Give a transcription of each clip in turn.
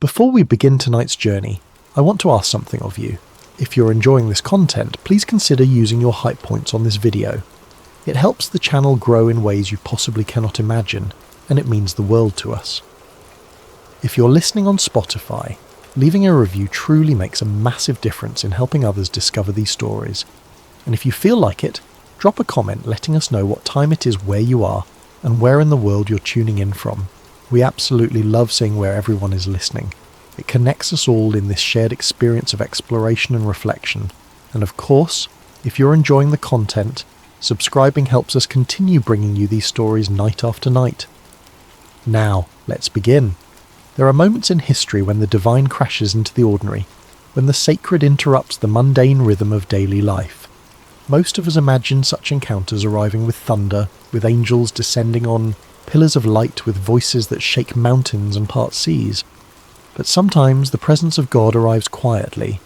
Before we begin tonight's journey, I want to ask something of you. If you're enjoying this content, please consider using your hype points on this video. It helps the channel grow in ways you possibly cannot imagine, and it means the world to us. If you're listening on Spotify, leaving a review truly makes a massive difference in helping others discover these stories. And if you feel like it, drop a comment letting us know what time it is where you are and where in the world you're tuning in from. We absolutely love seeing where everyone is listening. It connects us all in this shared experience of exploration and reflection. And of course, if you're enjoying the content, subscribing helps us continue bringing you these stories night after night. Now, let's begin. There are moments in history when the divine crashes into the ordinary, when the sacred interrupts the mundane rhythm of daily life. Most of us imagine such encounters arriving with thunder, with angels descending on pillars of light with voices that shake mountains and part seas. But sometimes the presence of God arrives quietly,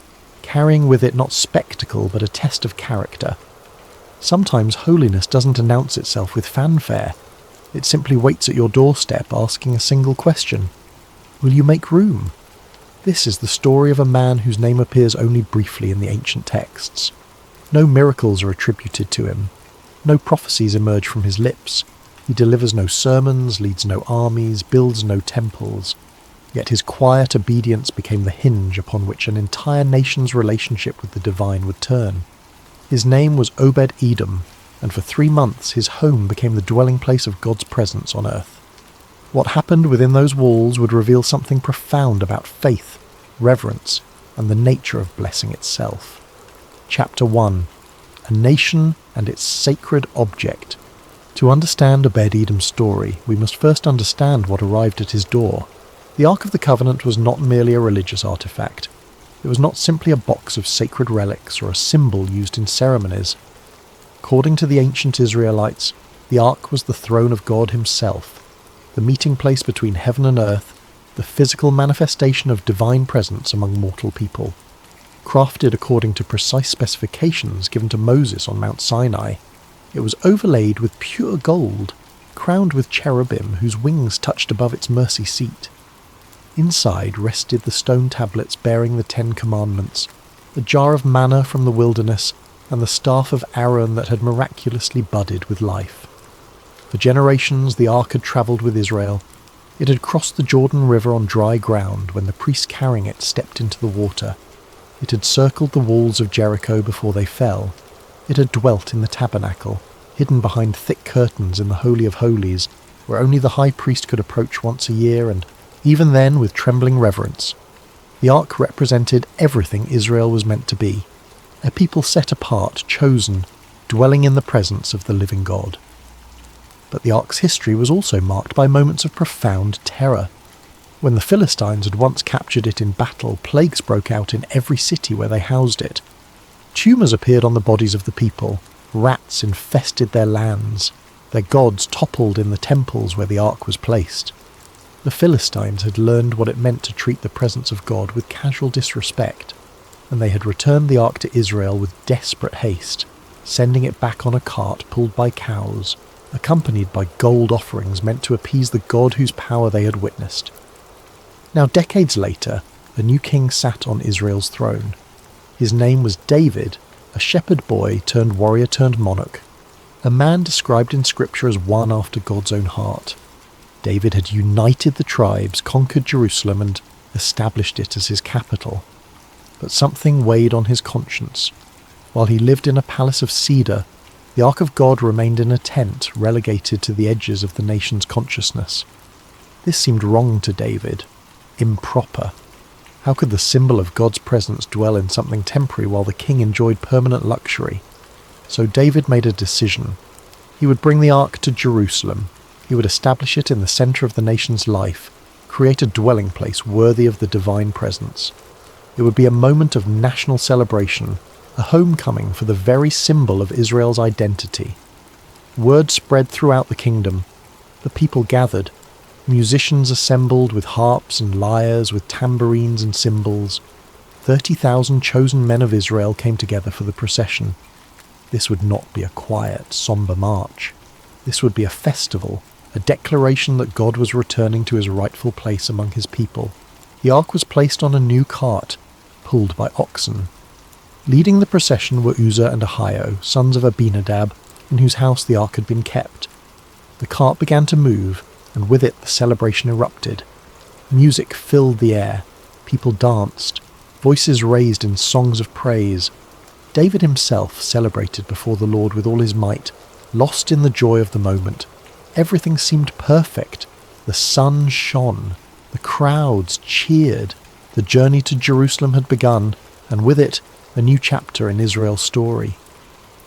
carrying with it not spectacle but a test of character. Sometimes holiness doesn't announce itself with fanfare. It simply waits at your doorstep asking a single question. Will you make room? This is the story of a man whose name appears only briefly in the ancient texts. No miracles are attributed to him. No prophecies emerge from his lips. He delivers no sermons, leads no armies, builds no temples. Yet his quiet obedience became the hinge upon which an entire nation's relationship with the divine would turn. His name was Obed-Edom, and for 3 months his home became the dwelling place of God's presence on earth. What happened within those walls would reveal something profound about faith, reverence, and the nature of blessing itself. Chapter 1. A Nation and its Sacred Object. To understand Obed-Edom's story, we must first understand what arrived at his door. The Ark of the Covenant was not merely a religious artifact. It was not simply a box of sacred relics or a symbol used in ceremonies. According to the ancient Israelites, the Ark was the throne of God himself, the meeting place between heaven and earth, the physical manifestation of divine presence among mortal people. Crafted according to precise specifications given to Moses on Mount Sinai, it was overlaid with pure gold, crowned with cherubim whose wings touched above its mercy seat. Inside rested the stone tablets bearing the 10 Commandments, a jar of manna from the wilderness, and the staff of Aaron that had miraculously budded with life. For generations the ark had travelled with Israel. It had crossed the Jordan River on dry ground when the priest carrying it stepped into the water. It had circled the walls of Jericho before they fell. It had dwelt in the tabernacle, hidden behind thick curtains in the Holy of Holies, where only the high priest could approach once a year, and even then with trembling reverence. The ark represented everything Israel was meant to be, a people set apart, chosen, dwelling in the presence of the living God. But the ark's history was also marked by moments of profound terror. When the Philistines had once captured it in battle, plagues broke out in every city where they housed it. Tumours appeared on the bodies of the people, rats infested their lands, their gods toppled in the temples where the ark was placed. The Philistines had learned what it meant to treat the presence of God with casual disrespect, and they had returned the ark to Israel with desperate haste, sending it back on a cart pulled by cows, accompanied by gold offerings meant to appease the God whose power they had witnessed. Now, decades later, a new king sat on Israel's throne. His name was David, a shepherd boy turned warrior turned monarch, a man described in Scripture as one after God's own heart. David had united the tribes, conquered Jerusalem, and established it as his capital. But something weighed on his conscience. While he lived in a palace of cedar, the Ark of God remained in a tent relegated to the edges of the nation's consciousness. This seemed wrong to David, improper. How could the symbol of God's presence dwell in something temporary while the king enjoyed permanent luxury? So David made a decision. He would bring the ark to Jerusalem. He would establish it in the centre of the nation's life, create a dwelling place worthy of the divine presence. It would be a moment of national celebration, a homecoming for the very symbol of Israel's identity. Word spread throughout the kingdom. The people gathered. Musicians assembled with harps and lyres, with tambourines and cymbals. 30,000 chosen men of Israel came together for the procession. This would not be a quiet, sombre march. This would be a festival, a declaration that God was returning to his rightful place among his people. The ark was placed on a new cart, pulled by oxen. Leading the procession were Uzzah and Ahio, sons of Abinadab, in whose house the ark had been kept. The cart began to move, and with it the celebration erupted. Music filled the air. People danced, voices raised in songs of praise. David himself celebrated before the Lord with all his might, lost in the joy of the moment. Everything seemed perfect. The sun shone. The crowds cheered. The journey to Jerusalem had begun, and with it, a new chapter in Israel's story.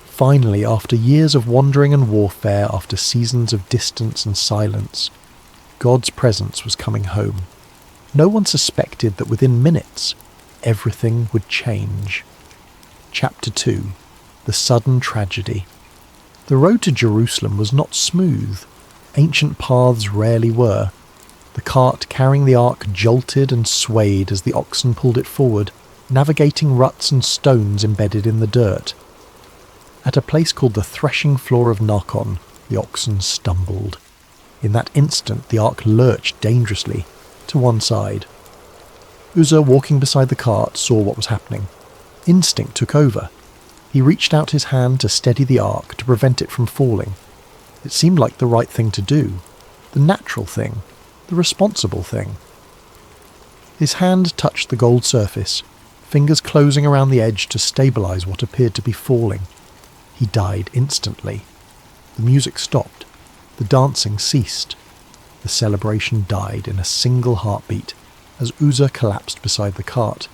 Finally, after years of wandering and warfare, after seasons of distance and silence, God's presence was coming home. No one suspected that within minutes, everything would change. Chapter 2. The Sudden Tragedy. The road to Jerusalem was not smooth. Ancient paths rarely were. The cart carrying the ark jolted and swayed as the oxen pulled it forward, navigating ruts and stones embedded in the dirt. At a place called the threshing floor of Narkon, the oxen stumbled. In that instant the ark lurched dangerously to one side. Uzzah, walking beside the cart, saw what was happening. Instinct took over. He reached out his hand to steady the ark to prevent it from falling. It seemed like the right thing to do, the natural thing, the responsible thing. His hand touched the gold surface, fingers closing around the edge to stabilize what appeared to be falling. He died instantly. The music stopped. The dancing ceased. The celebration died in a single heartbeat as Uzzah collapsed beside the cart,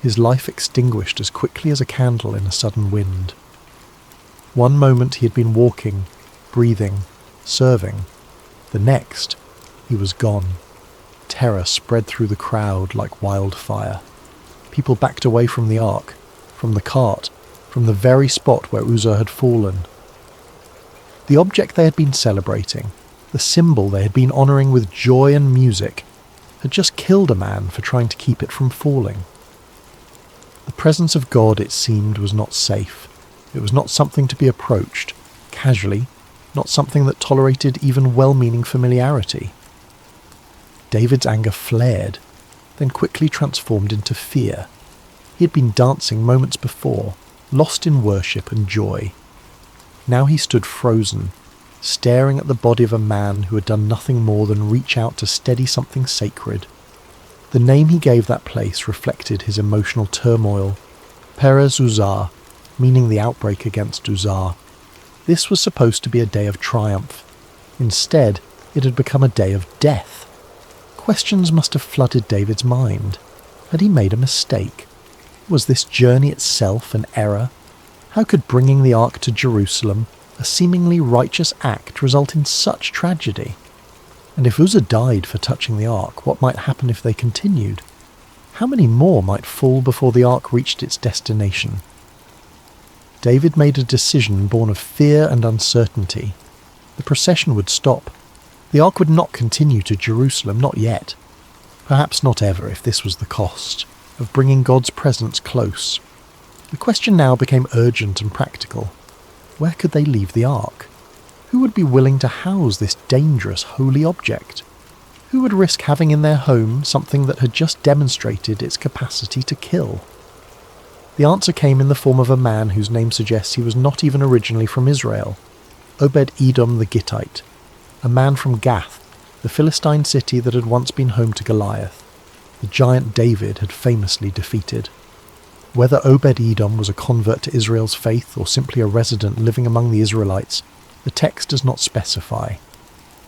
his life extinguished as quickly as a candle in a sudden wind. One moment he had been walking, breathing, serving. The next, he was gone. Terror spread through the crowd like wildfire. People backed away from the ark, from the cart, from the very spot where Uzzah had fallen. The object they had been celebrating, the symbol they had been honouring with joy and music, had just killed a man for trying to keep it from falling. The presence of God, it seemed, was not safe. It was not something to be approached casually, not something that tolerated even well-meaning familiarity. David's anger flared, then quickly transformed into fear. He had been dancing moments before, lost in worship and joy. Now he stood frozen, staring at the body of a man who had done nothing more than reach out to steady something sacred. The name he gave that place reflected his emotional turmoil. Perez Uzzah, meaning the outbreak against Uzzah. This was supposed to be a day of triumph. Instead, it had become a day of death. Questions must have flooded David's mind. Had he made a mistake? Was this journey itself an error? How could bringing the ark to Jerusalem, a seemingly righteous act, result in such tragedy? And if Uzzah died for touching the ark, what might happen if they continued? How many more might fall before the ark reached its destination? David made a decision born of fear and uncertainty. The procession would stop. The ark would not continue to Jerusalem, not yet. Perhaps not ever, if this was the cost of bringing God's presence close. The question now became urgent and practical. Where could they leave the ark? Who would be willing to house this dangerous holy object? Who would risk having in their home something that had just demonstrated its capacity to kill? The answer came in the form of a man whose name suggests he was not even originally from Israel, Obed-Edom the Gittite, a man from Gath, the Philistine city that had once been home to Goliath, the giant David had famously defeated. Whether Obed-Edom was a convert to Israel's faith or simply a resident living among the Israelites, the text does not specify.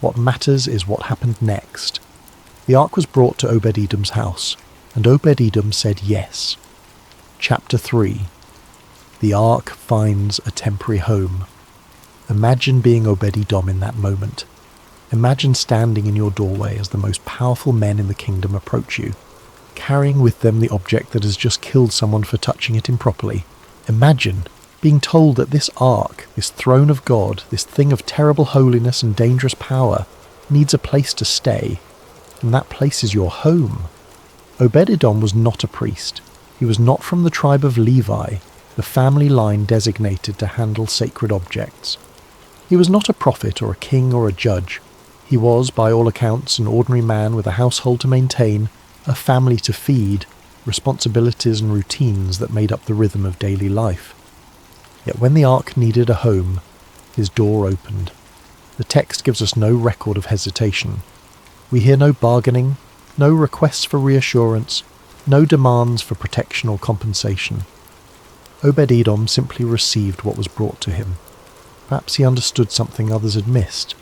What matters is what happened next. The ark was brought to Obed-Edom's house, and Obed-Edom said yes. Chapter 3. The ark finds a temporary home. Imagine being Obed-Edom in that moment. Imagine standing in your doorway as the most powerful men in the kingdom approach you, carrying with them the object that has just killed someone for touching it improperly. Imagine being told that this ark, this throne of God, this thing of terrible holiness and dangerous power, needs a place to stay, and that place is your home. Obed-Edom was not a priest. He was not from the tribe of Levi, the family line designated to handle sacred objects. He was not a prophet or a king or a judge. He was, by all accounts, an ordinary man with a household to maintain, a family to feed, responsibilities and routines that made up the rhythm of daily life. Yet when the ark needed a home, his door opened. The text gives us no record of hesitation. We hear no bargaining, no requests for reassurance, no demands for protection or compensation. Obed-Edom simply received what was brought to him. Perhaps he understood something others had missed.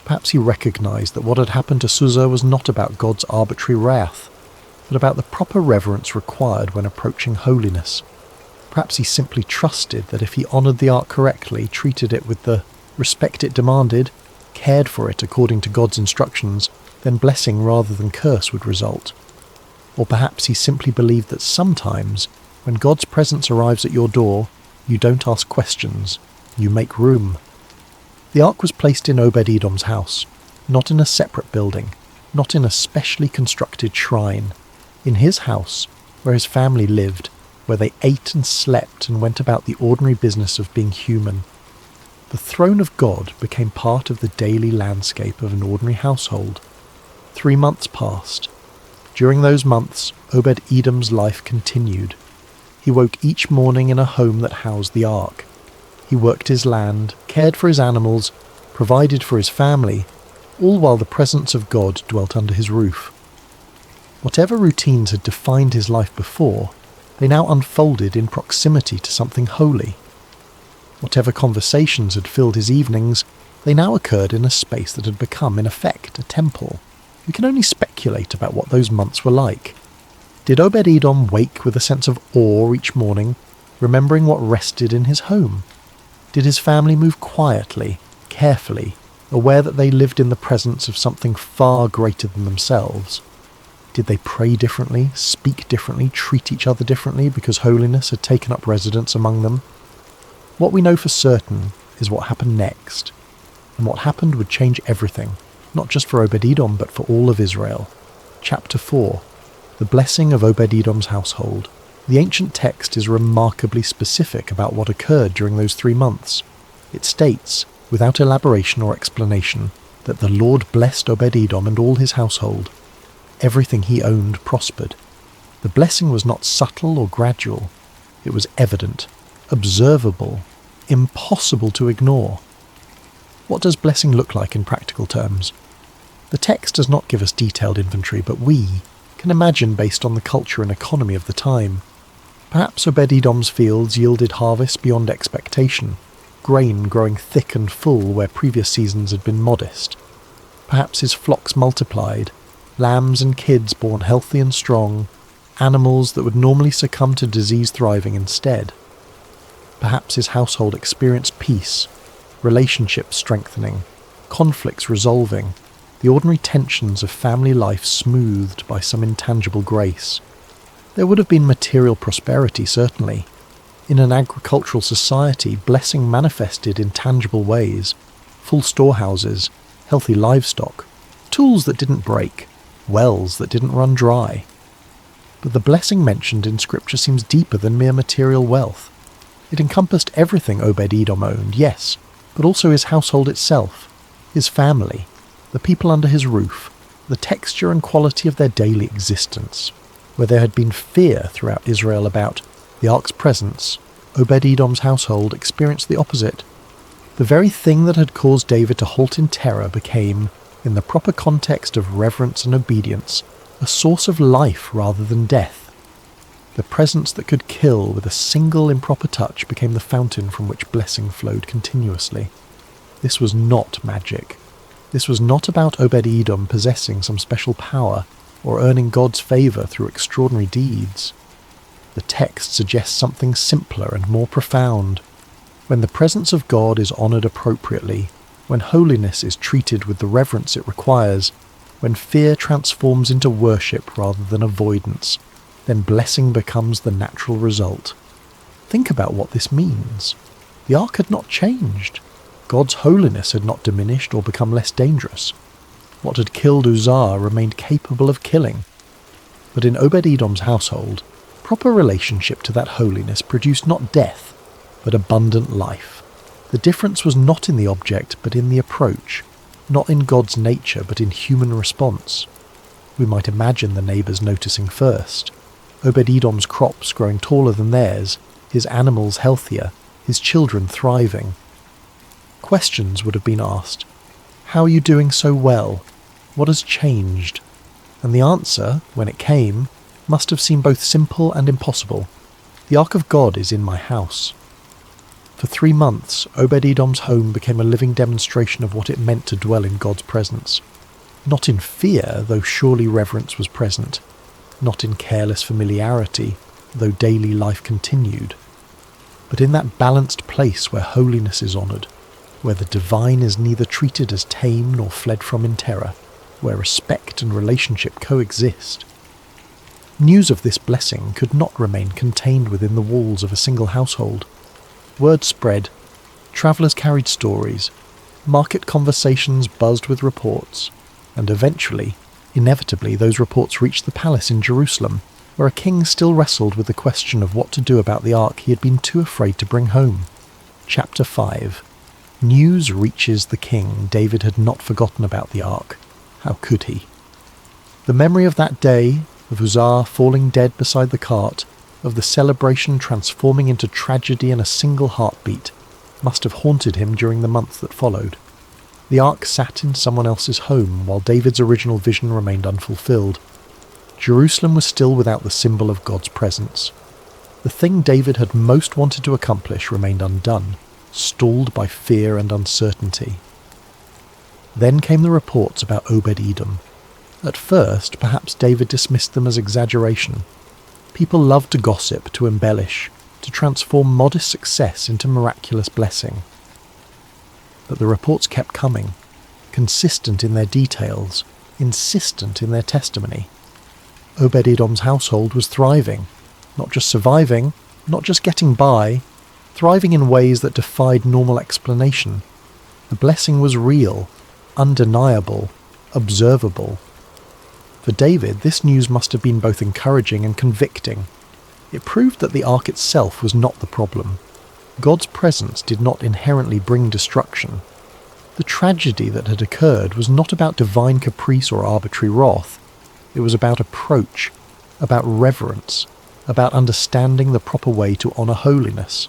Perhaps he recognized that what had happened to Susa was not about God's arbitrary wrath, but about the proper reverence required when approaching holiness. Perhaps he simply trusted that if he honored the ark correctly, treated it with the respect it demanded, cared for it according to God's instructions, then blessing rather than curse would result. Or perhaps he simply believed that sometimes, when God's presence arrives at your door, you don't ask questions, you make room. The ark was placed in Obed-Edom's house, not in a separate building, not in a specially constructed shrine. In his house, where his family lived, where they ate and slept and went about the ordinary business of being human. The throne of God became part of the daily landscape of an ordinary household. 3 months passed. During those months, Obed-Edom's life continued. He woke each morning in a home that housed the ark. He worked his land, cared for his animals, provided for his family, all while the presence of God dwelt under his roof. Whatever routines had defined his life before, they now unfolded in proximity to something holy. Whatever conversations had filled his evenings, they now occurred in a space that had become, in effect, a temple. We can only speculate about what those months were like. Did Obed-Edom wake with a sense of awe each morning, remembering what rested in his home? Did his family move quietly, carefully, aware that they lived in the presence of something far greater than themselves? Did they pray differently, speak differently, treat each other differently because holiness had taken up residence among them? What we know for certain is what happened next. And what happened would change everything, not just for Obed-Edom but for all of Israel. Chapter 4. The blessing of Obed-Edom's household. The ancient text is remarkably specific about what occurred during those 3 months. It states, without elaboration or explanation, that the Lord blessed Obed-Edom and all his household. Everything he owned prospered. The blessing was not subtle or gradual. It was evident, observable, impossible to ignore. What does blessing look like in practical terms? The text does not give us detailed inventory, but we can imagine based on the culture and economy of the time. Perhaps Obed-Edom's fields yielded harvests beyond expectation, grain growing thick and full where previous seasons had been modest. Perhaps his flocks multiplied, lambs and kids born healthy and strong, animals that would normally succumb to disease thriving instead. Perhaps his household experienced peace, relationships strengthening, conflicts resolving, the ordinary tensions of family life smoothed by some intangible grace. There would have been material prosperity, certainly. In an agricultural society, blessing manifested in tangible ways: full storehouses, healthy livestock, tools that didn't break, wells that didn't run dry. But the blessing mentioned in Scripture seems deeper than mere material wealth. It encompassed everything Obed-Edom owned, yes, but also his household itself, his family, the people under his roof, the texture and quality of their daily existence. Where there had been fear throughout Israel about the ark's presence, Obed-Edom's household experienced the opposite. The very thing that had caused David to halt in terror became, in the proper context of reverence and obedience, a source of life rather than death. The presence that could kill with a single improper touch became the fountain from which blessing flowed continuously. This was not magic. This was not about Obed-Edom possessing some special power or earning God's favour through extraordinary deeds. The text suggests something simpler and more profound. When the presence of God is honoured appropriately, when holiness is treated with the reverence it requires, when fear transforms into worship rather than avoidance, then blessing becomes the natural result. Think about what this means. The ark had not changed. God's holiness had not diminished or become less dangerous. What had killed Uzzah remained capable of killing. But in Obed-Edom's household, proper relationship to that holiness produced not death, but abundant life. The difference was not in the object, but in the approach, not in God's nature, but in human response. We might imagine the neighbours noticing first. Obed-Edom's crops growing taller than theirs, his animals healthier, his children thriving. Questions would have been asked. How are you doing so well? What has changed? And the answer, when it came, must have seemed both simple and impossible. The Ark of God is in my house. For 3 months, Obed-Edom's home became a living demonstration of what it meant to dwell in God's presence. Not in fear, though surely reverence was present. Not in careless familiarity, though daily life continued. But in that balanced place where holiness is honoured, where the divine is neither treated as tame nor fled from in terror, where respect and relationship coexist. News of this blessing could not remain contained within the walls of a single household. Word spread, travellers carried stories, market conversations buzzed with reports, and eventually, inevitably, those reports reached the palace in Jerusalem, where a king still wrestled with the question of what to do about the ark he had been too afraid to bring home. Chapter 5. News reaches the king. David had not forgotten about the ark. How could he? The memory of that day, of Uzzah falling dead beside the cart, of the celebration transforming into tragedy in a single heartbeat, must have haunted him during the months that followed. The ark sat in someone else's home while David's original vision remained unfulfilled. Jerusalem was still without the symbol of God's presence. The thing David had most wanted to accomplish remained undone, stalled by fear and uncertainty. Then came the reports about Obed-Edom. At first, perhaps David dismissed them as exaggeration. People loved to gossip, to embellish, to transform modest success into miraculous blessing. But the reports kept coming, consistent in their details, insistent in their testimony. Obed-Edom's household was thriving, not just surviving, not just getting by, thriving in ways that defied normal explanation. The blessing was real, undeniable, observable. For David, this news must have been both encouraging and convicting. It proved that the ark itself was not the problem. God's presence did not inherently bring destruction. The tragedy that had occurred was not about divine caprice or arbitrary wrath. It was about approach, about reverence, about understanding the proper way to honour holiness.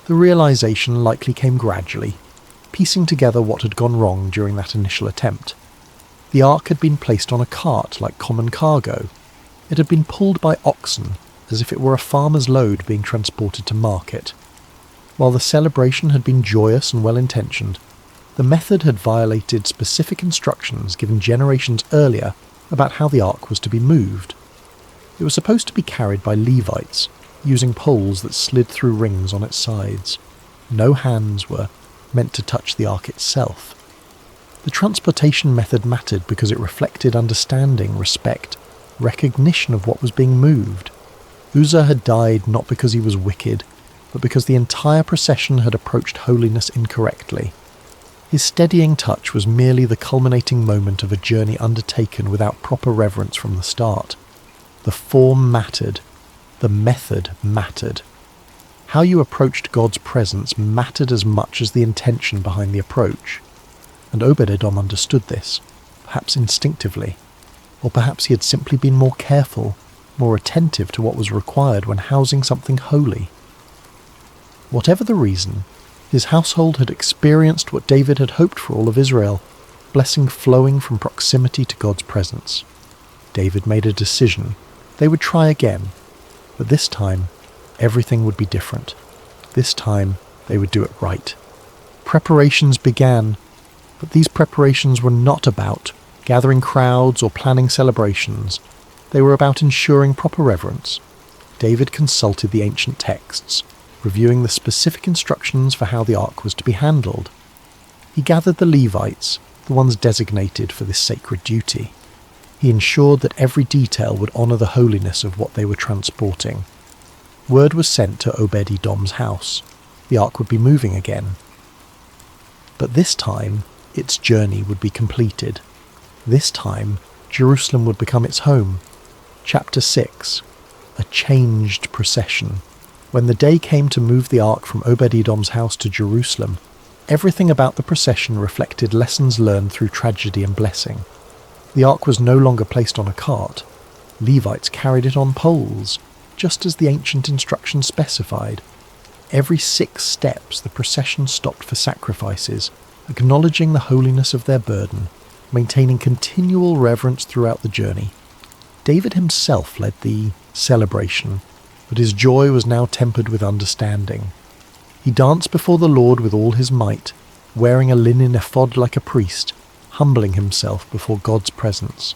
The realization likely came gradually, piecing together what had gone wrong during that initial attempt. The ark had been placed on a cart like common cargo. It had been pulled by oxen, as if it were a farmer's load being transported to market. While the celebration had been joyous and well-intentioned, the method had violated specific instructions given generations earlier about how the ark was to be moved. It was supposed to be carried by Levites, using poles that slid through rings on its sides. No hands were meant to touch the ark itself. The transportation method mattered because it reflected understanding, respect, recognition of what was being moved. Uzzah had died not because he was wicked, but because the entire procession had approached holiness incorrectly. His steadying touch was merely the culminating moment of a journey undertaken without proper reverence from the start. The form mattered. The method mattered. How you approached God's presence mattered as much as the intention behind the approach. And Obed-Edom understood this, perhaps instinctively, or perhaps he had simply been more careful, more attentive to what was required when housing something holy. Whatever the reason, his household had experienced what David had hoped for all of Israel, blessing flowing from proximity to God's presence. David made a decision. They would try again, but this time, everything would be different. This time, they would do it right. Preparations began, but these preparations were not about gathering crowds or planning celebrations. They were about ensuring proper reverence. David consulted the ancient texts, reviewing the specific instructions for how the ark was to be handled. He gathered the Levites, the ones designated for this sacred duty. He ensured that every detail would honour the holiness of what they were transporting. Word was sent to Obed-Edom's house. The ark would be moving again. But this time, its journey would be completed. This time, Jerusalem would become its home. Chapter 6. A changed procession. When the day came to move the ark from Obed-Edom's house to Jerusalem, everything about the procession reflected lessons learned through tragedy and blessing. The ark was no longer placed on a cart. Levites carried it on poles, just as the ancient instructions specified. Every 6 steps the procession stopped for sacrifices, acknowledging the holiness of their burden, maintaining continual reverence throughout the journey. David himself led the celebration, but his joy was now tempered with understanding. He danced before the Lord with all his might, wearing a linen ephod like a priest, humbling himself before God's presence.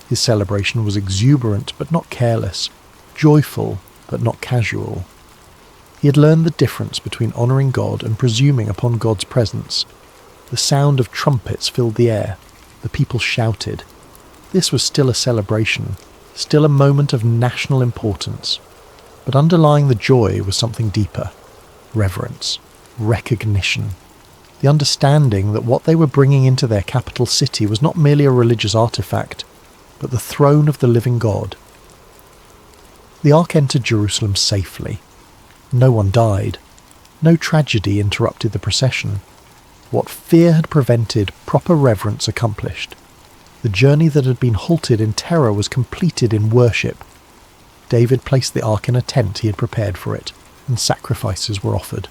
His celebration was exuberant but not careless, joyful but not casual. He had learned the difference between honouring God and presuming upon God's presence. The sound of trumpets filled the air. The people shouted. This was still a celebration, still a moment of national importance. But underlying the joy was something deeper: reverence, recognition. The understanding that what they were bringing into their capital city was not merely a religious artifact, but the throne of the living God. The ark entered Jerusalem safely. No one died. No tragedy interrupted the procession. What fear had prevented, proper reverence accomplished. The journey that had been halted in terror was completed in worship. David placed the ark in a tent he had prepared for it, and sacrifices were offered.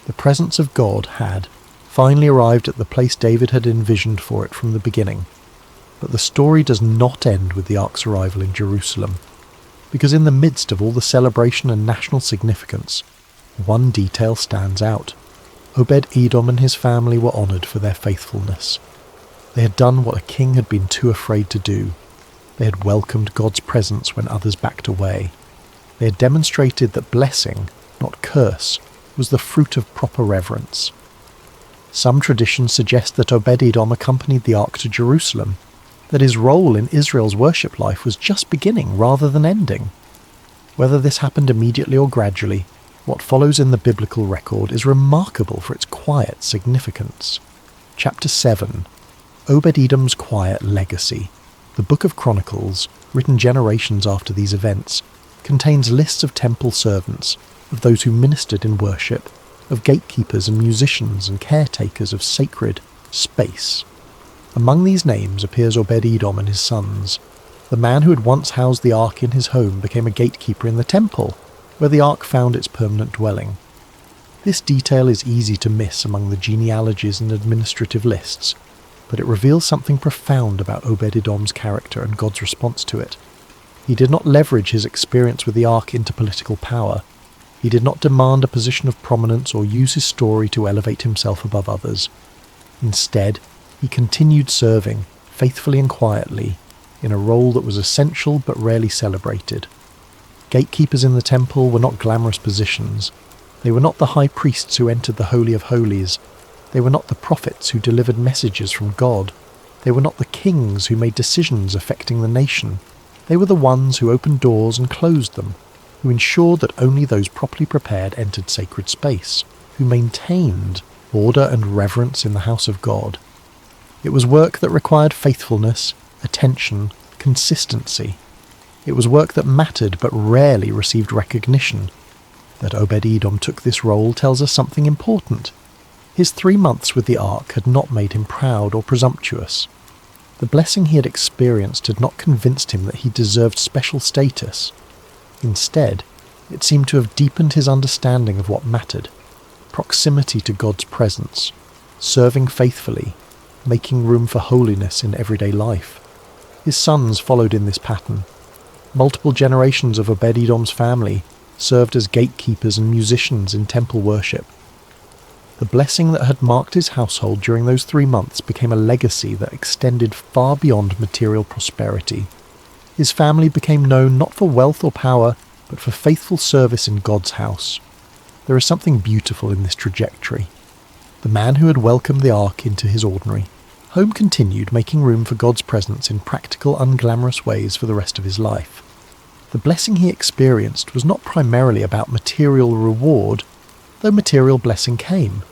The presence of God had finally arrived at the place David had envisioned for it from the beginning. But the story does not end with the ark's arrival in Jerusalem, because in the midst of all the celebration and national significance, one detail stands out. Obed-Edom and his family were honoured for their faithfulness. They had done what a king had been too afraid to do. They had welcomed God's presence when others backed away. They had demonstrated that blessing, not curse, was the fruit of proper reverence. Some traditions suggest that Obed-Edom accompanied the ark to Jerusalem, that his role in Israel's worship life was just beginning rather than ending. Whether this happened immediately or gradually, what follows in the biblical record is remarkable for its quiet significance. Chapter 7. Obed-Edom's quiet legacy. The Book of Chronicles, written generations after these events, contains lists of temple servants, of those who ministered in worship, of gatekeepers and musicians and caretakers of sacred space. Among these names appears Obed-Edom and his sons. The man who had once housed the ark in his home became a gatekeeper in the temple, where the ark found its permanent dwelling. This detail is easy to miss among the genealogies and administrative lists, but it reveals something profound about Obed-Edom's character and God's response to it. He did not leverage his experience with the ark into political power. He did not demand a position of prominence or use his story to elevate himself above others. Instead, he continued serving, faithfully and quietly, in a role that was essential but rarely celebrated. Gatekeepers in the temple were not glamorous positions. They were not the high priests who entered the Holy of Holies. They were not the prophets who delivered messages from God. They were not the kings who made decisions affecting the nation. They were the ones who opened doors and closed them, who ensured that only those properly prepared entered sacred space, who maintained order and reverence in the house of God. It was work that required faithfulness, attention, consistency. It was work that mattered but rarely received recognition. That Obed-Edom took this role tells us something important. His 3 months with the ark had not made him proud or presumptuous. The blessing he had experienced had not convinced him that he deserved special status. Instead, it seemed to have deepened his understanding of what mattered: proximity to God's presence, serving faithfully, making room for holiness in everyday life. His sons followed in this pattern. Multiple generations of Obed-Edom's family served as gatekeepers and musicians in temple worship. The blessing that had marked his household during those 3 months became a legacy that extended far beyond material prosperity. His family became known not for wealth or power, but for faithful service in God's house. There is something beautiful in this trajectory. The man who had welcomed the ark into his ordinary home continued making room for God's presence in practical, unglamorous ways for the rest of his life. The blessing he experienced was not primarily about material reward, though material blessing came.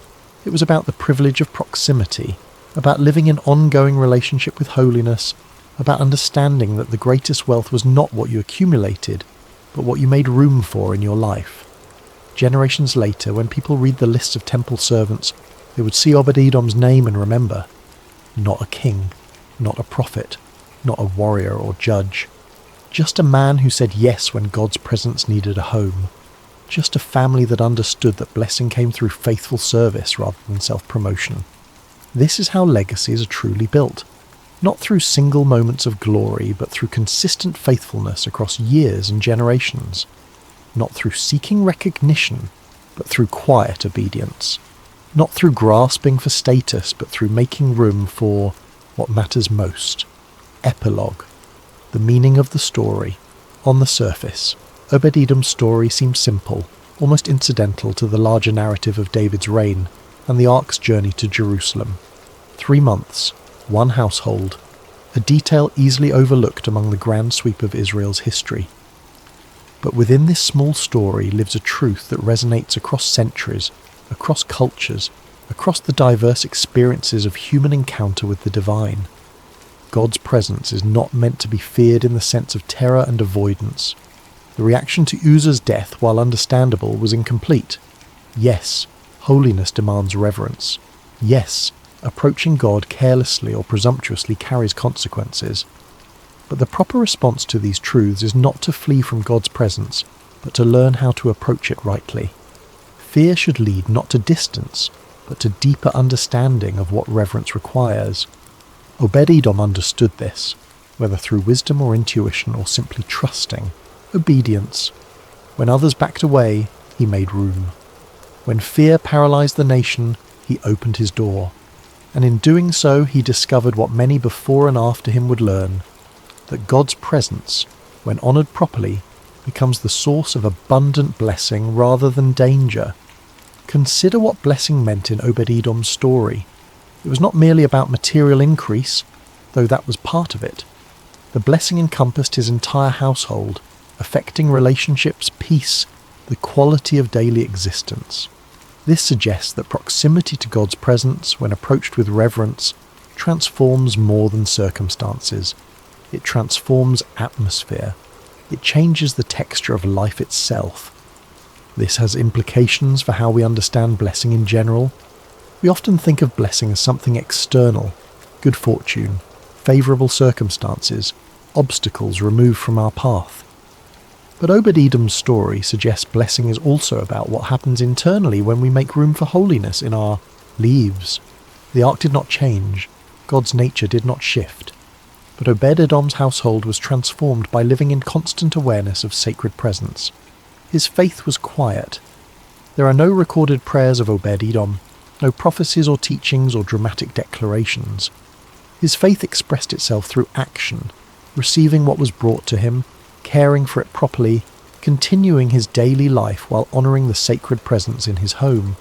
It was about the privilege of proximity, about living in ongoing relationship with holiness, about understanding that the greatest wealth was not what you accumulated, but what you made room for in your life. Generations later, when people read the lists of temple servants, they would see Obed-Edom's name and remember, not a king, not a prophet, not a warrior or judge. Just a man who said yes when God's presence needed a home. Just a family that understood that blessing came through faithful service rather than self-promotion. This is how legacies are truly built. Not through single moments of glory, but through consistent faithfulness across years and generations. Not through seeking recognition, but through quiet obedience. Not through grasping for status, but through making room for what matters most. Epilogue. The meaning of the story. On the surface, Obed-Edom's story seems simple, almost incidental to the larger narrative of David's reign and the ark's journey to Jerusalem. 3 months, 1 household, a detail easily overlooked among the grand sweep of Israel's history. But within this small story lives a truth that resonates across centuries, across cultures, across the diverse experiences of human encounter with the divine. God's presence is not meant to be feared in the sense of terror and avoidance. The reaction to Uzzah's death, while understandable, was incomplete. Yes, holiness demands reverence. Yes, approaching God carelessly or presumptuously carries consequences. But the proper response to these truths is not to flee from God's presence, but to learn how to approach it rightly. Fear should lead not to distance, but to deeper understanding of what reverence requires. Obed-Edom understood this, whether through wisdom or intuition or simply trusting. Obedience. When others backed away, he made room. When fear paralyzed the nation, he opened his door. And in doing so, he discovered what many before and after him would learn, that God's presence, when honored properly, becomes the source of abundant blessing rather than danger. Consider what blessing meant in Obed-Edom's story. It was not merely about material increase, though that was part of it. The blessing encompassed his entire household, affecting relationships, peace, the quality of daily existence. This suggests that proximity to God's presence, when approached with reverence, transforms more than circumstances. It transforms atmosphere. It changes the texture of life itself. This has implications for how we understand blessing in general. We often think of blessing as something external, good fortune, favourable circumstances, obstacles removed from our path. But Obed-Edom's story suggests blessing is also about what happens internally when we make room for holiness in our lives. The ark did not change, God's nature did not shift, but Obed-Edom's household was transformed by living in constant awareness of sacred presence. His faith was quiet. There are no recorded prayers of Obed-Edom, no prophecies or teachings or dramatic declarations. His faith expressed itself through action, receiving what was brought to him, caring for it properly, continuing his daily life while honouring the sacred presence in his home.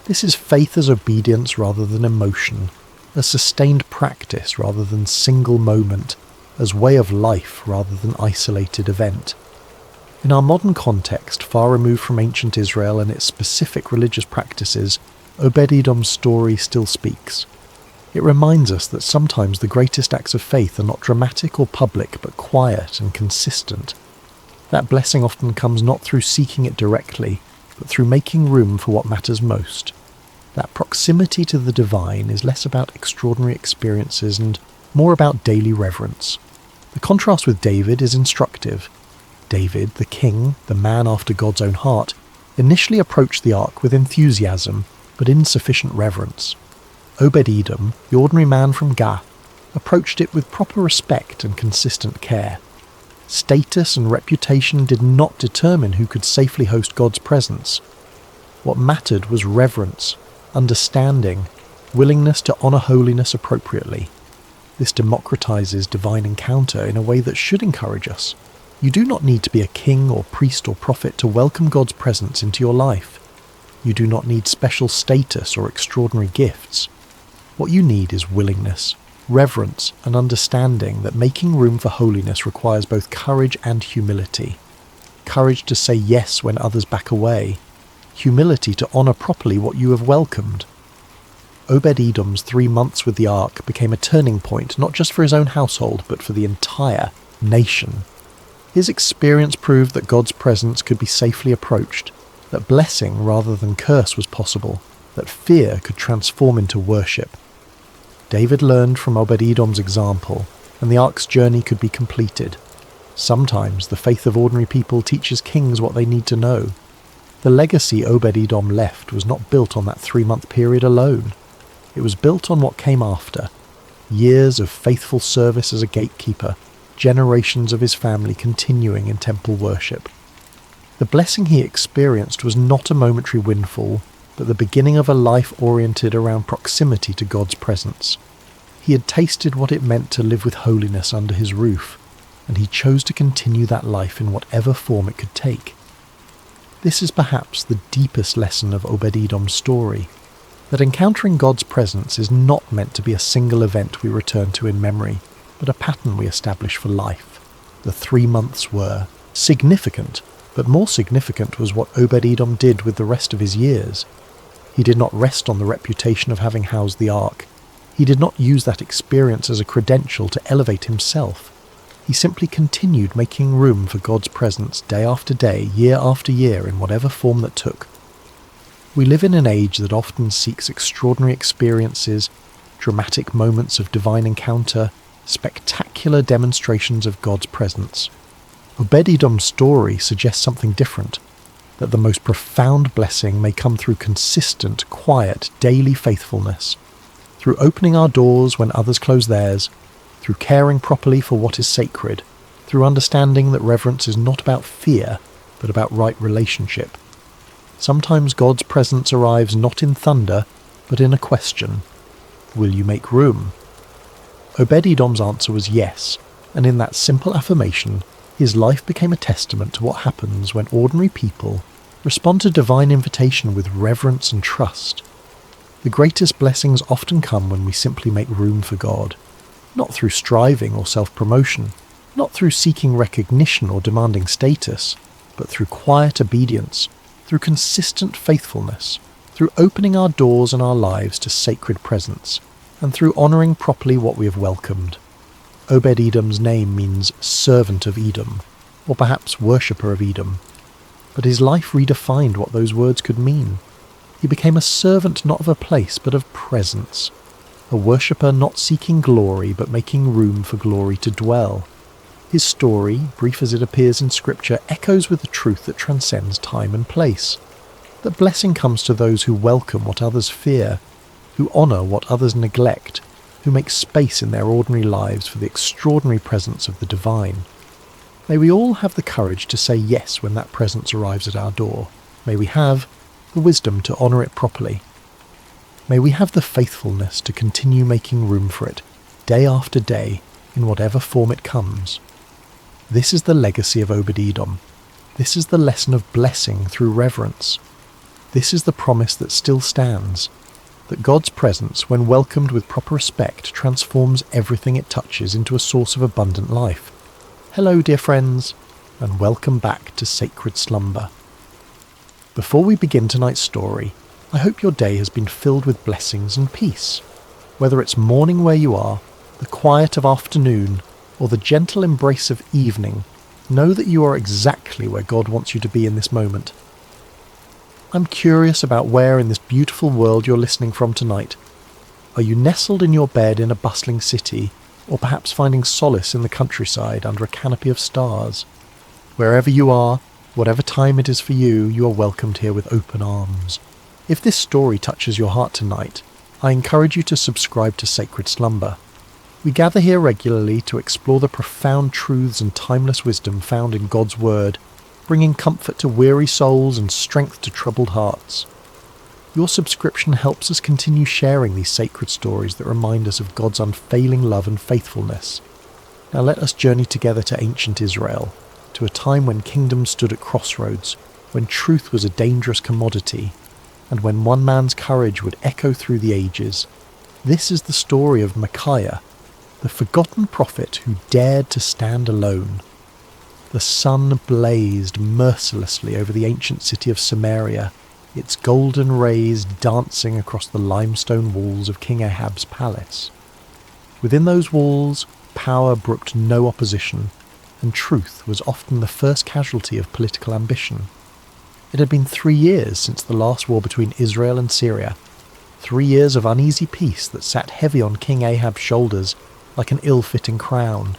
This is faith as obedience rather than emotion, a sustained practice rather than single moment, as way of life rather than isolated event. In our modern context, far removed from ancient Israel and its specific religious practices, Obed-Edom's story still speaks. It reminds us that sometimes the greatest acts of faith are not dramatic or public, but quiet and consistent. That blessing often comes not through seeking it directly, but through making room for what matters most. That proximity to the divine is less about extraordinary experiences and more about daily reverence. The contrast with David is instructive. David, the king, the man after God's own heart, initially approached the ark with enthusiasm, but insufficient reverence. Obed-Edom, the ordinary man from Gath, approached it with proper respect and consistent care. Status and reputation did not determine who could safely host God's presence. What mattered was reverence, understanding, willingness to honour holiness appropriately. This democratizes divine encounter in a way that should encourage us. You do not need to be a king or priest or prophet to welcome God's presence into your life. You do not need special status or extraordinary gifts. What you need is willingness, reverence, and understanding that making room for holiness requires both courage and humility. Courage to say yes when others back away. Humility to honour properly what you have welcomed. Obed-Edom's 3 months with the ark became a turning point not just for his own household but for the entire nation. His experience proved that God's presence could be safely approached, that blessing rather than curse was possible, that fear could transform into worship. David learned from Obed-Edom's example. and the ark's journey could be completed. Sometimes the faith of ordinary people teaches kings what they need to know. The legacy Obed-Edom left was not built on that 3-month period alone. It was built on what came after. Years of faithful service as a gatekeeper, generations of his family continuing in temple worship. The blessing he experienced was not a momentary windfall, but the beginning of a life oriented around proximity to God's presence. He had tasted what it meant to live with holiness under his roof, and he chose to continue that life in whatever form it could take. This is perhaps the deepest lesson of Obed-Edom's story, that encountering God's presence is not meant to be a single event we return to in memory, but a pattern we establish for life. The 3 months were significant, but more significant was what Obed-Edom did with the rest of his years. He did not rest on the reputation of having housed the ark. He did not use that experience as a credential to elevate himself. He simply continued making room for God's presence day after day, year after year, in whatever form that took. We live in an age that often seeks extraordinary experiences, dramatic moments of divine encounter, spectacular demonstrations of God's presence. Obed-Edom's story suggests something different, that the most profound blessing may come through consistent, quiet, daily faithfulness, through opening our doors when others close theirs, through caring properly for what is sacred, through understanding that reverence is not about fear, but about right relationship. Sometimes God's presence arrives not in thunder, but in a question. Will you make room? Obed-Edom's answer was yes, and in that simple affirmation, his life became a testament to what happens when ordinary people respond to divine invitation with reverence and trust. The greatest blessings often come when we simply make room for God, not through striving or self-promotion, not through seeking recognition or demanding status, but through quiet obedience, through consistent faithfulness, through opening our doors and our lives to sacred presence, and through honouring properly what we have welcomed. Obed-Edom's name means servant of Edom, or perhaps worshipper of Edom, but his life redefined what those words could mean. He became a servant not of a place but of presence, a worshipper not seeking glory but making room for glory to dwell. His story, brief as it appears in Scripture, echoes with the truth that transcends time and place, that blessing comes to those who welcome what others fear, who honour what others neglect, who make space in their ordinary lives for the extraordinary presence of the divine. May we all have the courage to say yes when that presence arrives at our door. May we have the wisdom to honour it properly. May we have the faithfulness to continue making room for it, day after day, in whatever form it comes. This is the legacy of Obed-Edom. This is the lesson of blessing through reverence. This is the promise that still stands, that God's presence, when welcomed with proper respect, transforms everything it touches into a source of abundant life. Hello, dear friends, and welcome back to Sacred Slumber. Before we begin tonight's story, I hope your day has been filled with blessings and peace. Whether it's morning where you are, the quiet of afternoon, or the gentle embrace of evening, know that you are exactly where God wants you to be in this moment. I'm curious about where in this beautiful world you're listening from tonight. Are you nestled in your bed in a bustling city, or perhaps finding solace in the countryside under a canopy of stars? Wherever you are, whatever time it is for you, you are welcomed here with open arms. If this story touches your heart tonight, I encourage you to subscribe to Sacred Slumber. We gather here regularly to explore the profound truths and timeless wisdom found in God's Word, bringing comfort to weary souls and strength to troubled hearts. Your subscription helps us continue sharing these sacred stories that remind us of God's unfailing love and faithfulness. Now let us journey together to ancient Israel, to a time when kingdoms stood at crossroads, when truth was a dangerous commodity, and when one man's courage would echo through the ages. This is the story of Micaiah, the forgotten prophet who dared to stand alone. The sun blazed mercilessly over the ancient city of Samaria, its golden rays dancing across the limestone walls of King Ahab's palace. Within those walls, power brooked no opposition, and truth was often the first casualty of political ambition. It had been 3 years since the last war between Israel and Syria, 3 years of uneasy peace that sat heavy on King Ahab's shoulders, like an ill-fitting crown.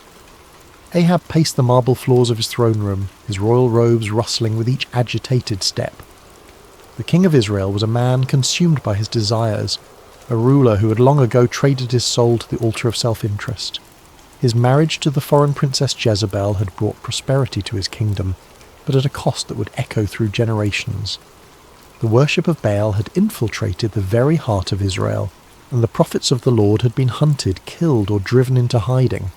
Ahab paced the marble floors of his throne room, his royal robes rustling with each agitated step. The king of Israel was a man consumed by his desires, a ruler who had long ago traded his soul to the altar of self-interest. His marriage to the foreign princess Jezebel had brought prosperity to his kingdom, but at a cost that would echo through generations. The worship of Baal had infiltrated the very heart of Israel, and the prophets of the Lord had been hunted, killed, or driven into hiding.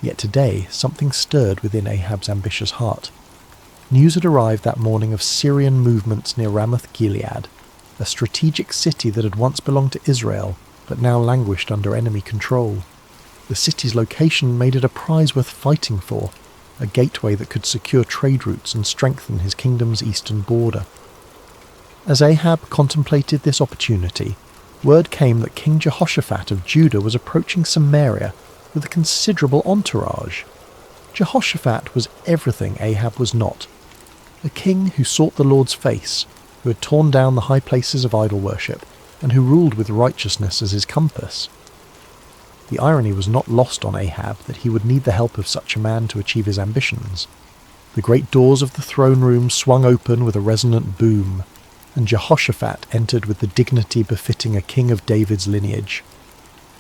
Yet today something stirred within Ahab's ambitious heart. News had arrived that morning of Syrian movements near Ramoth-Gilead, a strategic city that had once belonged to Israel, but now languished under enemy control. The city's location made it a prize worth fighting for, a gateway that could secure trade routes and strengthen his kingdom's eastern border. As Ahab contemplated this opportunity, word came that King Jehoshaphat of Judah was approaching Samaria with a considerable entourage. Jehoshaphat was everything Ahab was not. A king who sought the Lord's face, who had torn down the high places of idol worship, and who ruled with righteousness as his compass. The irony was not lost on Ahab that he would need the help of such a man to achieve his ambitions. The great doors of the throne room swung open with a resonant boom, and Jehoshaphat entered with the dignity befitting a king of David's lineage.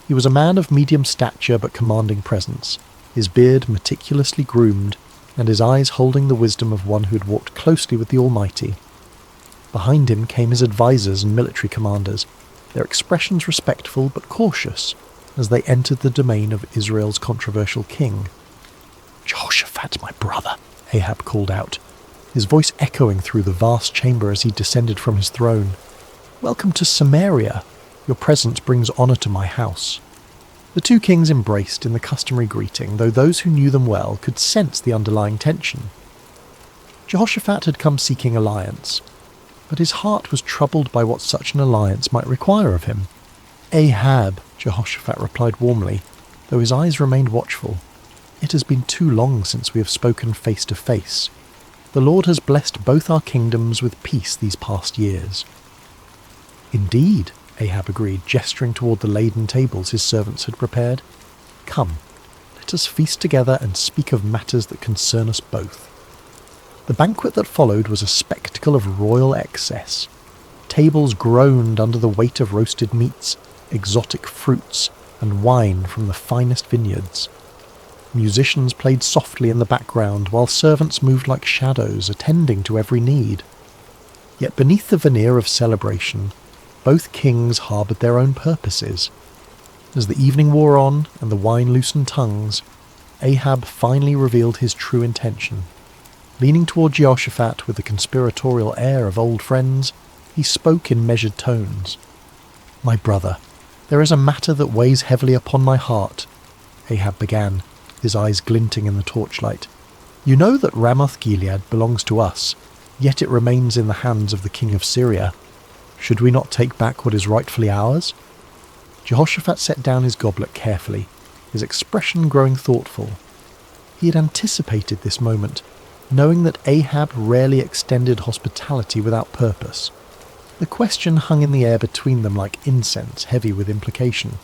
He was a man of medium stature but commanding presence, his beard meticulously groomed, and his eyes holding the wisdom of one who had walked closely with the Almighty. Behind him came his advisers and military commanders, their expressions respectful but cautious, as they entered the domain of Israel's controversial king. "Jehoshaphat, my brother," Ahab called out, his voice echoing through the vast chamber as he descended from his throne. "Welcome to Samaria. Your presence brings honour to my house." The two kings embraced in the customary greeting, though those who knew them well could sense the underlying tension. Jehoshaphat had come seeking alliance, but his heart was troubled by what such an alliance might require of him. "Ahab," Jehoshaphat replied warmly, though his eyes remained watchful. "It has been too long since we have spoken face to face. The Lord has blessed both our kingdoms with peace these past years." "Indeed," Ahab agreed, gesturing toward the laden tables his servants had prepared. "Come, let us feast together and speak of matters that concern us both." The banquet that followed was a spectacle of royal excess. Tables groaned under the weight of roasted meats, exotic fruits, and wine from the finest vineyards. Musicians played softly in the background, while servants moved like shadows, attending to every need. Yet beneath the veneer of celebration, both kings harboured their own purposes. As the evening wore on and the wine loosened tongues, Ahab finally revealed his true intention. Leaning toward Jehoshaphat with the conspiratorial air of old friends, he spoke in measured tones. "My brother, there is a matter that weighs heavily upon my heart," Ahab began, his eyes glinting in the torchlight. "You know that Ramoth-Gilead belongs to us, yet it remains in the hands of the king of Syria. Should we not take back what is rightfully ours?" Jehoshaphat set down his goblet carefully, his expression growing thoughtful. He had anticipated this moment, knowing that Ahab rarely extended hospitality without purpose. The question hung in the air between them like incense, heavy with implication.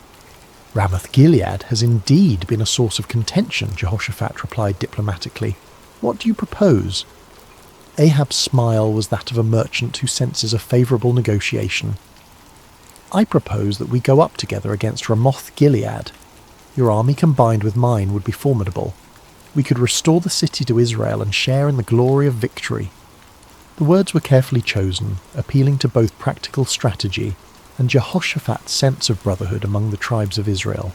"Ramoth-Gilead has indeed been a source of contention," Jehoshaphat replied diplomatically. "What do you propose?" Ahab's smile was that of a merchant who senses a favourable negotiation. "I propose that we go up together against Ramoth-Gilead. Your army combined with mine would be formidable. We could restore the city to Israel and share in the glory of victory." The words were carefully chosen, appealing to both practical strategy and Jehoshaphat's sense of brotherhood among the tribes of Israel.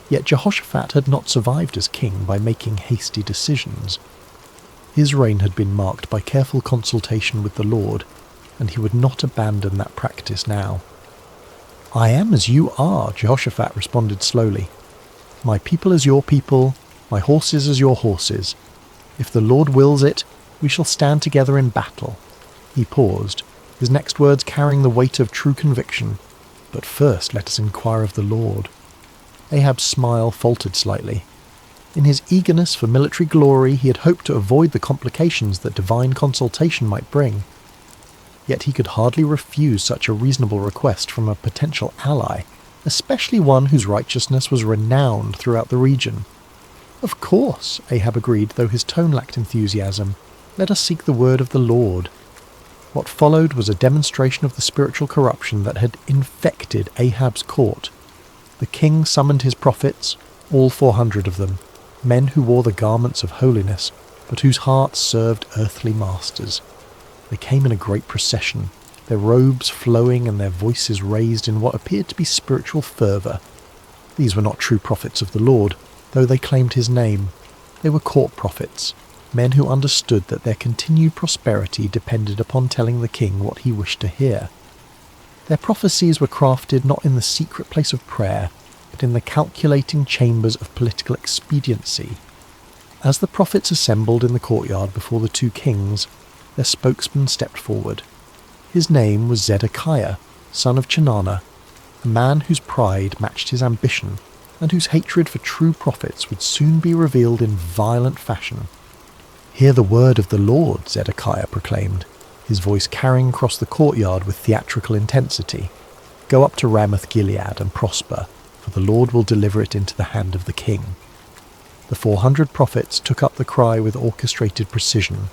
Yet Jehoshaphat had not survived as king by making hasty decisions. His reign had been marked by careful consultation with the Lord, and he would not abandon that practice now. "I am as you are," Jehoshaphat responded slowly. "My people as your people, my horses as your horses. If the Lord wills it, we shall stand together in battle." He paused, his next words carrying the weight of true conviction. "But first let us inquire of the Lord." Ahab's smile faltered slightly. In his eagerness for military glory, he had hoped to avoid the complications that divine consultation might bring. Yet he could hardly refuse such a reasonable request from a potential ally. especially one whose righteousness was renowned throughout the region. Of course, Ahab agreed, though his tone lacked enthusiasm. Let us seek the word of the Lord. What followed was a demonstration of the spiritual corruption that had infected Ahab's court. The king summoned his prophets, all 400 of them, men who wore the garments of holiness, but whose hearts served earthly masters. They came in a great procession, their robes flowing and their voices raised in what appeared to be spiritual fervour. These were not true prophets of the Lord, though they claimed his name. They were court prophets, men who understood that their continued prosperity depended upon telling the king what he wished to hear. Their prophecies were crafted not in the secret place of prayer, but in the calculating chambers of political expediency. As the prophets assembled in the courtyard before the two kings, their spokesman stepped forward. His name was Zedekiah, son of Chenaanah, a man whose pride matched his ambition, and whose hatred for true prophets would soon be revealed in violent fashion. "Hear the word of the Lord," Zedekiah proclaimed, his voice carrying across the courtyard with theatrical intensity. "Go up to Ramoth-Gilead and prosper, for the Lord will deliver it into the hand of the king." The 400 prophets took up the cry with orchestrated precision,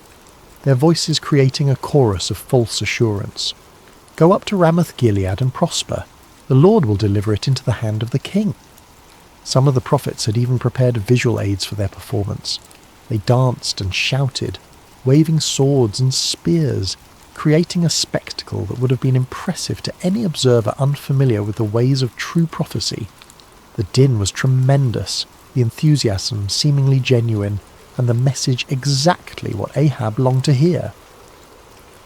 their voices creating a chorus of false assurance. "Go up to Ramoth-Gilead and prosper. The Lord will deliver it into the hand of the king." Some of the prophets had even prepared visual aids for their performance. They danced and shouted, waving swords and spears, creating a spectacle that would have been impressive to any observer unfamiliar with the ways of true prophecy. The din was tremendous, the enthusiasm seemingly genuine, and the message exactly what Ahab longed to hear.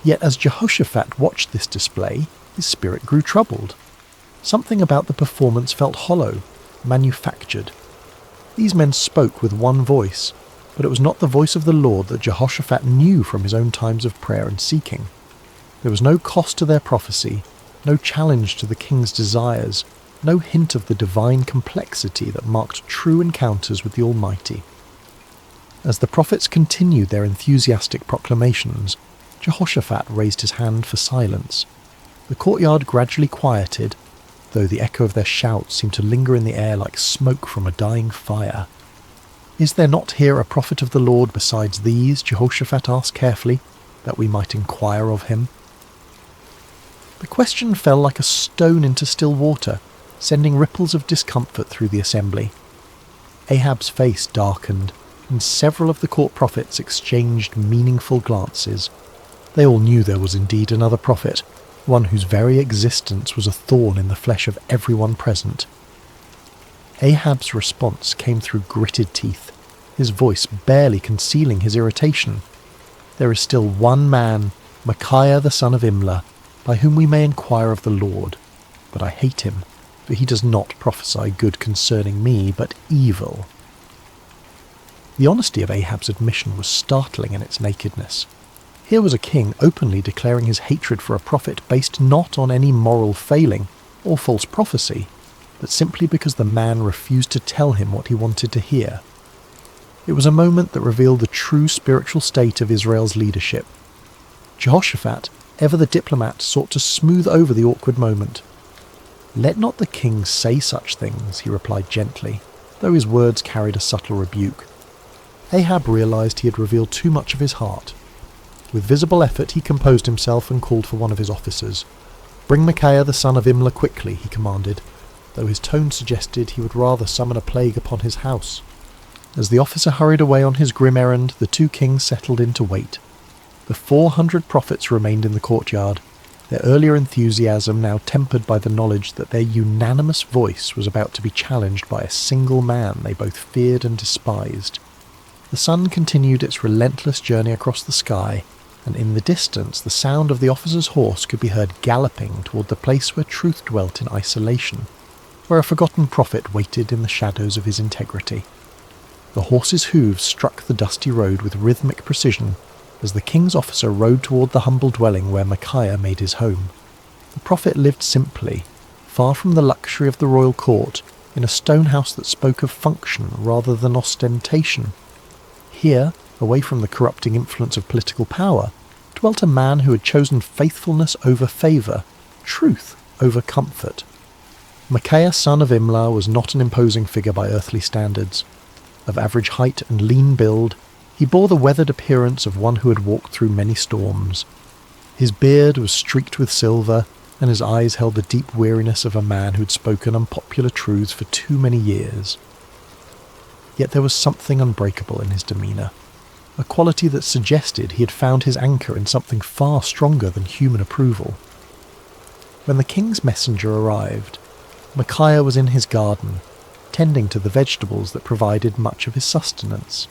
Yet as Jehoshaphat watched this display, his spirit grew troubled. Something about the performance felt hollow, manufactured. These men spoke with one voice, but it was not the voice of the Lord that Jehoshaphat knew from his own times of prayer and seeking. There was no cost to their prophecy, no challenge to the king's desires, no hint of the divine complexity that marked true encounters with the Almighty. As the prophets continued their enthusiastic proclamations, Jehoshaphat raised his hand for silence. The courtyard gradually quieted, though the echo of their shouts seemed to linger in the air like smoke from a dying fire. "Is there not here a prophet of the Lord besides these?" Jehoshaphat asked carefully, "that we might inquire of him?" The question fell like a stone into still water, sending ripples of discomfort through the assembly. Ahab's face darkened, and several of the court prophets exchanged meaningful glances. They all knew there was indeed another prophet, one whose very existence was a thorn in the flesh of everyone present. Ahab's response came through gritted teeth, his voice barely concealing his irritation. "There is still one man, Micaiah the son of Imlah, by whom we may inquire of the Lord, but I hate him, for he does not prophesy good concerning me, but evil." The honesty of Ahab's admission was startling in its nakedness. Here was a king openly declaring his hatred for a prophet based not on any moral failing or false prophecy, but simply because the man refused to tell him what he wanted to hear. It was a moment that revealed the true spiritual state of Israel's leadership. Jehoshaphat, ever the diplomat, sought to smooth over the awkward moment. "Let not the king say such things," he replied gently, though his words carried a subtle rebuke. Ahab realized he had revealed too much of his heart. With visible effort he composed himself and called for one of his officers. "Bring Micaiah the son of Imlah quickly," he commanded, though his tone suggested he would rather summon a plague upon his house. As the officer hurried away on his grim errand, the two kings settled in to wait. The 400 prophets remained in the courtyard, their earlier enthusiasm now tempered by the knowledge that their unanimous voice was about to be challenged by a single man they both feared and despised. The sun continued its relentless journey across the sky, and in the distance the sound of the officer's horse could be heard galloping toward the place where truth dwelt in isolation, where a forgotten prophet waited in the shadows of his integrity. The horse's hooves struck the dusty road with rhythmic precision as the king's officer rode toward the humble dwelling where Micaiah made his home. The prophet lived simply, far from the luxury of the royal court, in a stone house that spoke of function rather than ostentation. Here, away from the corrupting influence of political power, dwelt a man who had chosen faithfulness over favour, truth over comfort. Micaiah, son of Imlah, was not an imposing figure by earthly standards. Of average height and lean build, he bore the weathered appearance of one who had walked through many storms. His beard was streaked with silver, and his eyes held the deep weariness of a man who had spoken unpopular truths for too many years. Yet there was something unbreakable in his demeanour, a quality that suggested he had found his anchor in something far stronger than human approval. When the king's messenger arrived, Micaiah was in his garden, tending to the vegetables that provided much of his sustenance.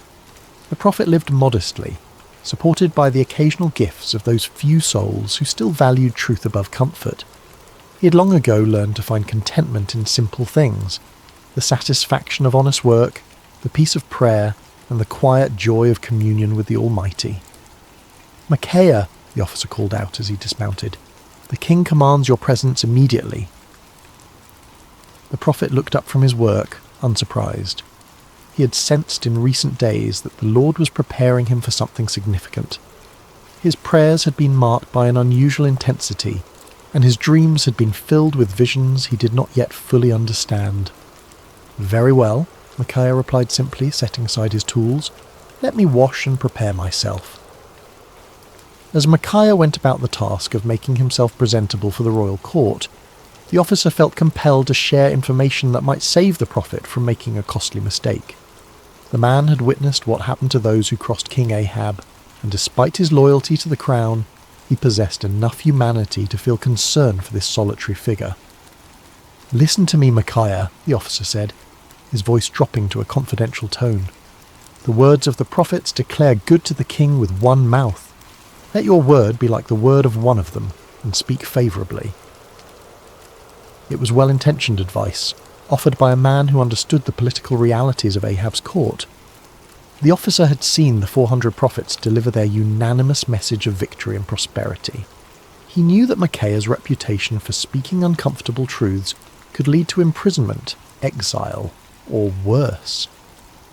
The prophet lived modestly, supported by the occasional gifts of those few souls who still valued truth above comfort. He had long ago learned to find contentment in simple things, the satisfaction of honest work, the peace of prayer, and the quiet joy of communion with the Almighty. "Micaiah," the officer called out as he dismounted, "the king commands your presence immediately." The prophet looked up from his work, unsurprised. He had sensed in recent days that the Lord was preparing him for something significant. His prayers had been marked by an unusual intensity, and his dreams had been filled with visions he did not yet fully understand. "Very well," Micaiah replied simply, setting aside his tools. "Let me wash and prepare myself." As Micaiah went about the task of making himself presentable for the royal court, the officer felt compelled to share information that might save the prophet from making a costly mistake. The man had witnessed what happened to those who crossed King Ahab, and despite his loyalty to the crown, he possessed enough humanity to feel concern for this solitary figure. "Listen to me, Micaiah," the officer said, his voice dropping to a confidential tone. "The words of the prophets declare good to the king with one mouth. Let your word be like the word of one of them, and speak favourably." It was well-intentioned advice, offered by a man who understood the political realities of Ahab's court. The officer had seen the 400 prophets deliver their unanimous message of victory and prosperity. He knew that Micaiah's reputation for speaking uncomfortable truths could lead to imprisonment, exile, or worse.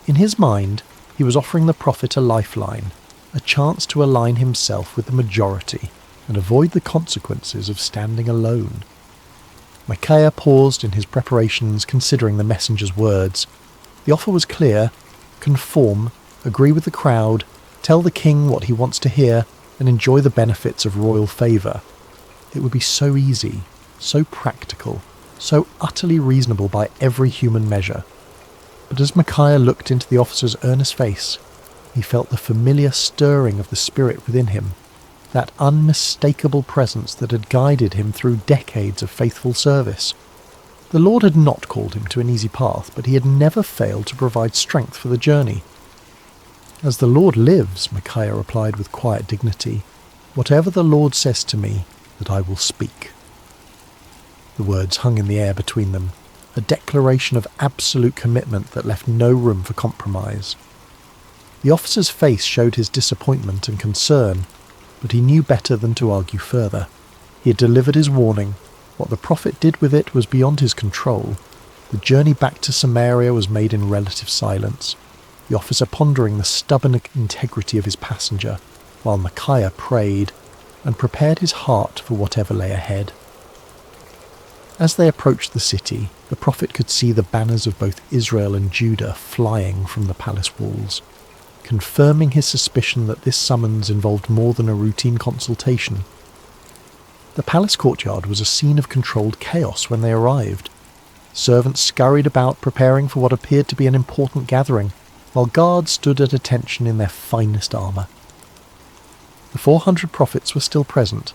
In his mind, he was offering the prophet a lifeline, a chance to align himself with the majority and avoid the consequences of standing alone. Micaiah paused in his preparations, considering the messenger's words. The offer was clear: conform, agree with the crowd, tell the king what he wants to hear, and enjoy the benefits of royal favour. It would be so easy, so practical, so utterly reasonable by every human measure. But as Micaiah looked into the officer's earnest face, he felt the familiar stirring of the spirit within him, that unmistakable presence that had guided him through decades of faithful service. The Lord had not called him to an easy path, but he had never failed to provide strength for the journey. "As the Lord lives," Micaiah replied with quiet dignity, "whatever the Lord says to me, that I will speak." The words hung in the air between them, a declaration of absolute commitment that left no room for compromise. The officer's face showed his disappointment and concern, but he knew better than to argue further. He had delivered his warning. What the prophet did with it was beyond his control. The journey back to Samaria was made in relative silence, the officer pondering the stubborn integrity of his passenger, while Micaiah prayed and prepared his heart for whatever lay ahead. As they approached the city, the prophet could see the banners of both Israel and Judah flying from the palace walls, confirming his suspicion that this summons involved more than a routine consultation. The palace courtyard was a scene of controlled chaos when they arrived. Servants scurried about preparing for what appeared to be an important gathering, while guards stood at attention in their finest armour. The 400 prophets were still present,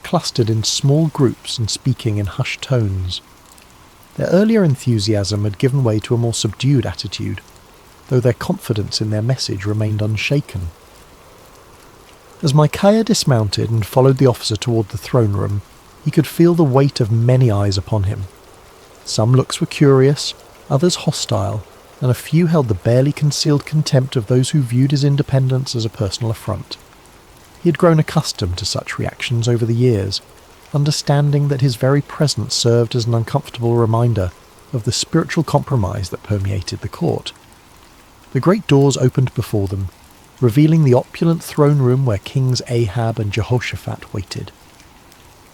clustered in small groups and speaking in hushed tones. Their earlier enthusiasm had given way to a more subdued attitude, though their confidence in their message remained unshaken. As Micaiah dismounted and followed the officer toward the throne room, he could feel the weight of many eyes upon him. Some looks were curious, others hostile, and a few held the barely concealed contempt of those who viewed his independence as a personal affront. He had grown accustomed to such reactions over the years, understanding that his very presence served as an uncomfortable reminder of the spiritual compromise that permeated the court. The great doors opened before them, revealing the opulent throne room where Kings Ahab and Jehoshaphat waited.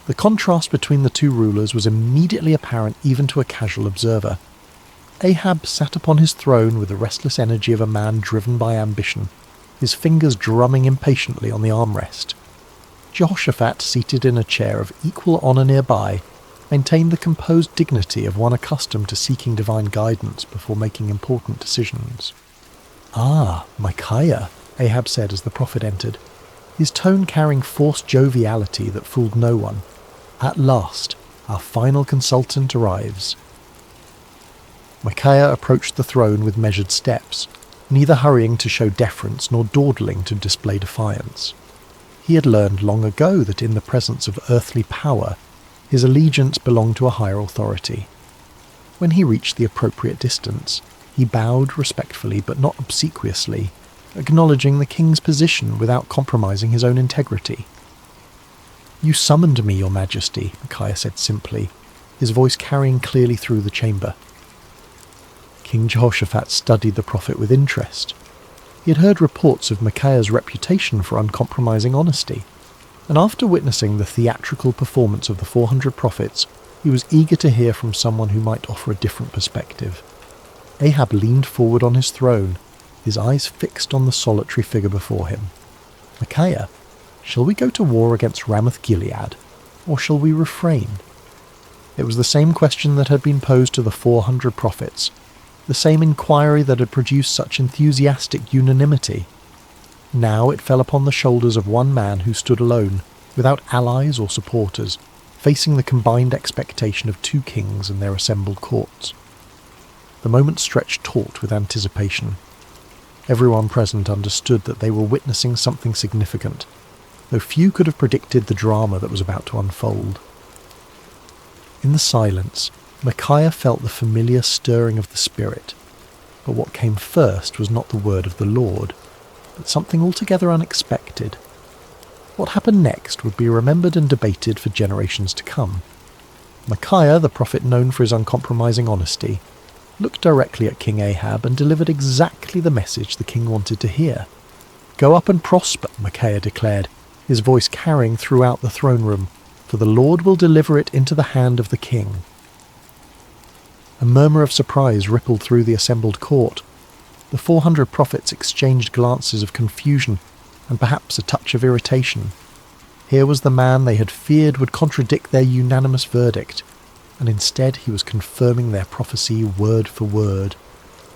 The contrast between the two rulers was immediately apparent even to a casual observer. Ahab sat upon his throne with the restless energy of a man driven by ambition, his fingers drumming impatiently on the armrest. Jehoshaphat, seated in a chair of equal honour nearby, maintained the composed dignity of one accustomed to seeking divine guidance before making important decisions. "Ah, Micaiah," Ahab said as the prophet entered, his tone carrying forced joviality that fooled no one. "At last, our final consultant arrives." Micaiah approached the throne with measured steps, neither hurrying to show deference nor dawdling to display defiance. He had learned long ago that in the presence of earthly power, his allegiance belonged to a higher authority. When he reached the appropriate distance, he bowed respectfully but not obsequiously, acknowledging the king's position without compromising his own integrity. "You summoned me, your majesty," Micaiah said simply, his voice carrying clearly through the chamber. King Jehoshaphat studied the prophet with interest. He had heard reports of Micaiah's reputation for uncompromising honesty, and after witnessing the theatrical performance of the 400 prophets, he was eager to hear from someone who might offer a different perspective. Ahab leaned forward on his throne, his eyes fixed on the solitary figure before him. "Micaiah, shall we go to war against Ramoth-Gilead, or shall we refrain?" It was the same question that had been posed to the 400 prophets, the same inquiry that had produced such enthusiastic unanimity. Now it fell upon the shoulders of one man who stood alone, without allies or supporters, facing the combined expectation of two kings and their assembled courts. The moment stretched taut with anticipation. Everyone present understood that they were witnessing something significant, though few could have predicted the drama that was about to unfold. In the silence, Micaiah felt the familiar stirring of the Spirit, but what came first was not the word of the Lord, but something altogether unexpected. What happened next would be remembered and debated for generations to come. Micaiah, the prophet known for his uncompromising honesty, looked directly at King Ahab and delivered exactly the message the king wanted to hear. "Go up and prosper," Micaiah declared, his voice carrying throughout the throne room, "for the Lord will deliver it into the hand of the king." A murmur of surprise rippled through the assembled court. The 400 prophets exchanged glances of confusion and perhaps a touch of irritation. Here was the man they had feared would contradict their unanimous verdict, and instead he was confirming their prophecy word for word.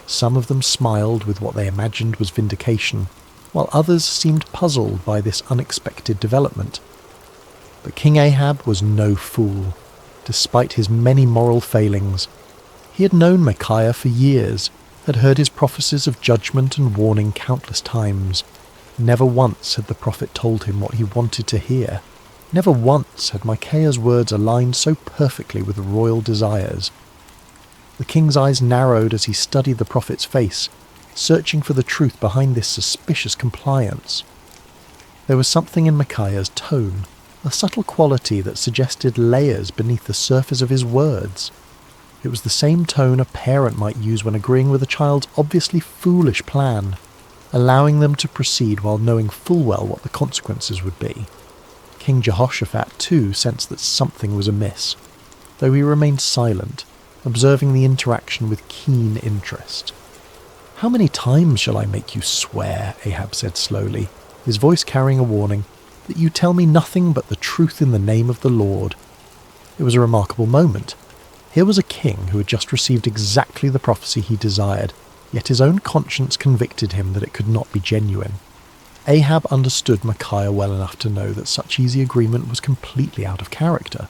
Some of them smiled with what they imagined was vindication, while others seemed puzzled by this unexpected development. But King Ahab was no fool. Despite his many moral failings, he had known Micaiah for years, had heard his prophecies of judgment and warning countless times. Never once had the prophet told him what he wanted to hear. Never once had Micaiah's words aligned so perfectly with royal desires. The king's eyes narrowed as he studied the prophet's face, searching for the truth behind this suspicious compliance. There was something in Micaiah's tone, a subtle quality that suggested layers beneath the surface of his words. It was the same tone a parent might use when agreeing with a child's obviously foolish plan, allowing them to proceed while knowing full well what the consequences would be. King Jehoshaphat, too, sensed that something was amiss, though he remained silent, observing the interaction with keen interest. "How many times shall I make you swear," Ahab said slowly, his voice carrying a warning, "that you tell me nothing but the truth in the name of the Lord?" It was a remarkable moment. Here was a king who had just received exactly the prophecy he desired, yet his own conscience convicted him that it could not be genuine. Ahab understood Micaiah well enough to know that such easy agreement was completely out of character.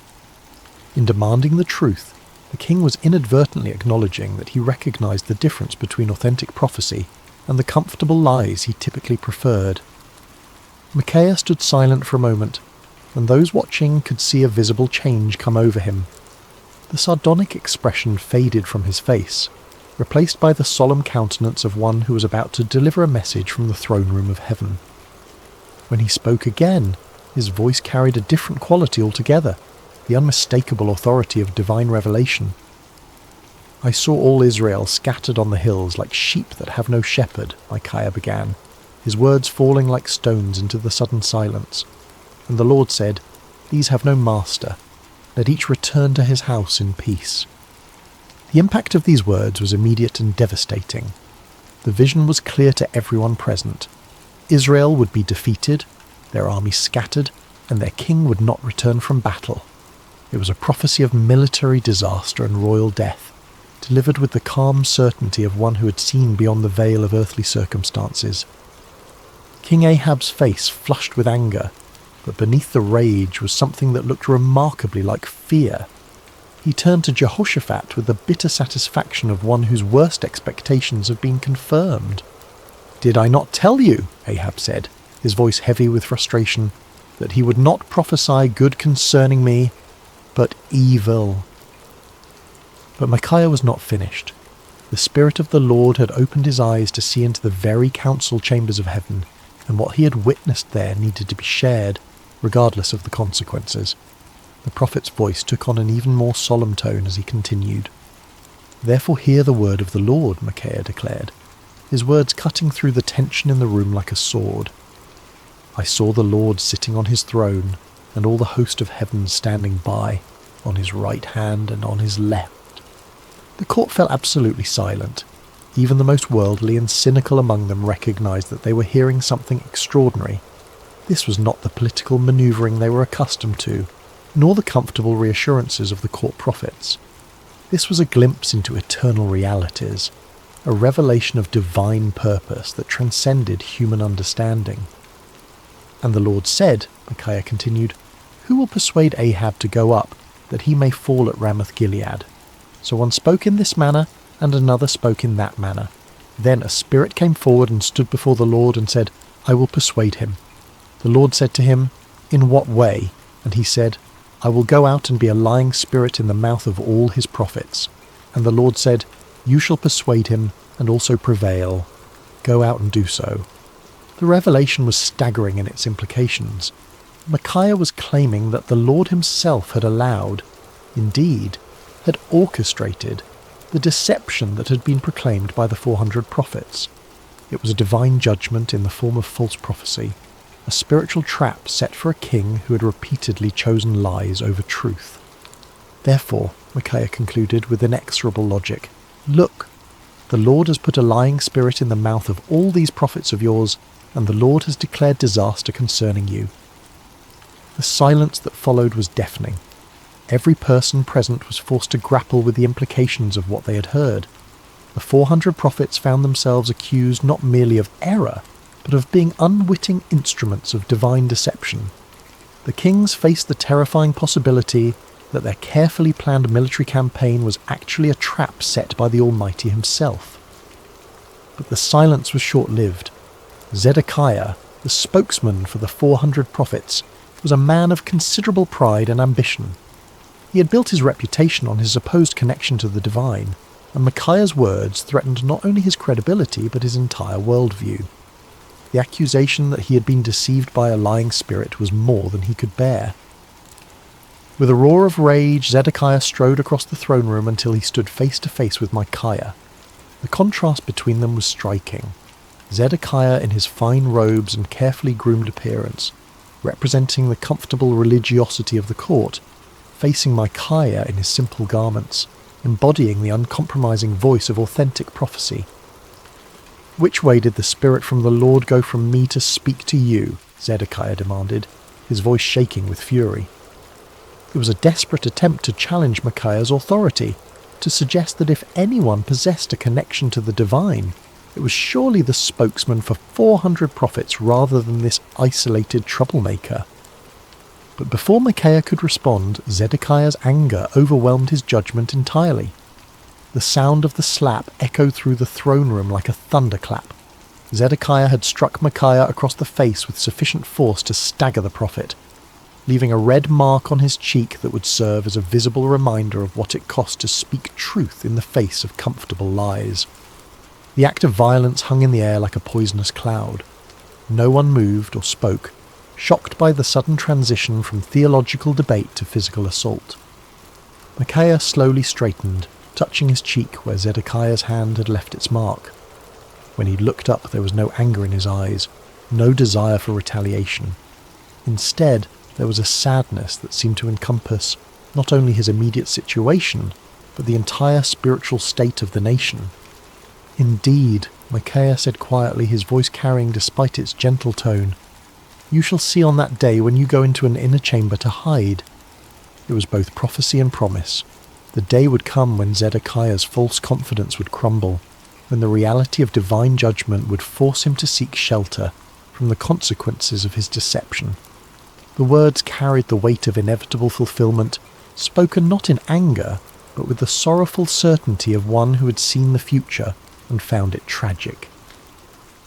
In demanding the truth, the king was inadvertently acknowledging that he recognized the difference between authentic prophecy and the comfortable lies he typically preferred. Micaiah stood silent for a moment, and those watching could see a visible change come over him. The sardonic expression faded from his face, replaced by the solemn countenance of one who was about to deliver a message from the throne room of heaven. When he spoke again, his voice carried a different quality altogether, the unmistakable authority of divine revelation. "I saw all Israel scattered on the hills like sheep that have no shepherd," Micaiah began, his words falling like stones into the sudden silence. "And the Lord said, These have no master. Let each return to his house in peace." The impact of these words was immediate and devastating. The vision was clear to everyone present. Israel would be defeated, their army scattered, and their king would not return from battle. It was a prophecy of military disaster and royal death, delivered with the calm certainty of one who had seen beyond the veil of earthly circumstances. King Ahab's face flushed with anger, but beneath the rage was something that looked remarkably like fear. He turned to Jehoshaphat with the bitter satisfaction of one whose worst expectations have been confirmed. "Did I not tell you," Ahab said, his voice heavy with frustration, "that he would not prophesy good concerning me, but evil?" But Micaiah was not finished. The Spirit of the Lord had opened his eyes to see into the very council chambers of heaven, and what he had witnessed there needed to be shared, regardless of the consequences. The prophet's voice took on an even more solemn tone as he continued. "Therefore hear the word of the Lord," Micaiah declared, his words cutting through the tension in the room like a sword. "I saw the Lord sitting on his throne, and all the host of heaven standing by, on his right hand and on his left." The court fell absolutely silent. Even the most worldly and cynical among them recognized that they were hearing something extraordinary. This was not the political maneuvering they were accustomed to, nor the comfortable reassurances of the court prophets. This was a glimpse into eternal realities, a revelation of divine purpose that transcended human understanding. "And the Lord said," Micaiah continued, "Who will persuade Ahab to go up, that he may fall at Ramoth-Gilead?" So one spoke in this manner, and another spoke in that manner. Then a spirit came forward and stood before the Lord and said, "I will persuade him." The Lord said to him, "In what way?" And he said, "I will go out and be a lying spirit in the mouth of all his prophets." And the Lord said, "You shall persuade him, and also prevail. Go out and do so." The revelation was staggering in its implications. Micaiah was claiming that the Lord himself had allowed, indeed, had orchestrated, the deception that had been proclaimed by the 400 prophets. It was a divine judgment in the form of false prophecy, a spiritual trap set for a king who had repeatedly chosen lies over truth. "Therefore," Micaiah concluded with inexorable logic, "look, the Lord has put a lying spirit in the mouth of all these prophets of yours, and the Lord has declared disaster concerning you." The silence that followed was deafening. Every person present was forced to grapple with the implications of what they had heard. The 400 prophets found themselves accused not merely of error, but of being unwitting instruments of divine deception. The kings faced the terrifying possibility that their carefully planned military campaign was actually a trap set by the Almighty himself. But the silence was short-lived. Zedekiah, the spokesman for the 400 prophets, was a man of considerable pride and ambition. He had built his reputation on his supposed connection to the divine, and Micaiah's words threatened not only his credibility but his entire worldview. The accusation that he had been deceived by a lying spirit was more than he could bear. With a roar of rage, Zedekiah strode across the throne room until he stood face to face with Micaiah. The contrast between them was striking. Zedekiah in his fine robes and carefully groomed appearance, representing the comfortable religiosity of the court, facing Micaiah in his simple garments, embodying the uncompromising voice of authentic prophecy. "Which way did the Spirit from the Lord go from me to speak to you?" Zedekiah demanded, his voice shaking with fury. It was a desperate attempt to challenge Micaiah's authority, to suggest that if anyone possessed a connection to the divine, it was surely the spokesman for 400 prophets rather than this isolated troublemaker. But before Micaiah could respond, Zedekiah's anger overwhelmed his judgment entirely. The sound of the slap echoed through the throne room like a thunderclap. Zedekiah had struck Micaiah across the face with sufficient force to stagger the prophet, leaving a red mark on his cheek that would serve as a visible reminder of what it cost to speak truth in the face of comfortable lies. The act of violence hung in the air like a poisonous cloud. No one moved or spoke, shocked by the sudden transition from theological debate to physical assault. Micaiah slowly straightened, touching his cheek where Zedekiah's hand had left its mark. When he looked up, there was no anger in his eyes, no desire for retaliation. Instead, There was a sadness that seemed to encompass not only his immediate situation, but the entire spiritual state of the nation. "Indeed," Micaiah said quietly, his voice carrying despite its gentle tone, "you shall see on that day when you go into an inner chamber to hide." It was both prophecy and promise. The day would come when Zedekiah's false confidence would crumble, when the reality of divine judgment would force him to seek shelter from the consequences of his deception. The words carried the weight of inevitable fulfillment, spoken not in anger, but with the sorrowful certainty of one who had seen the future and found it tragic.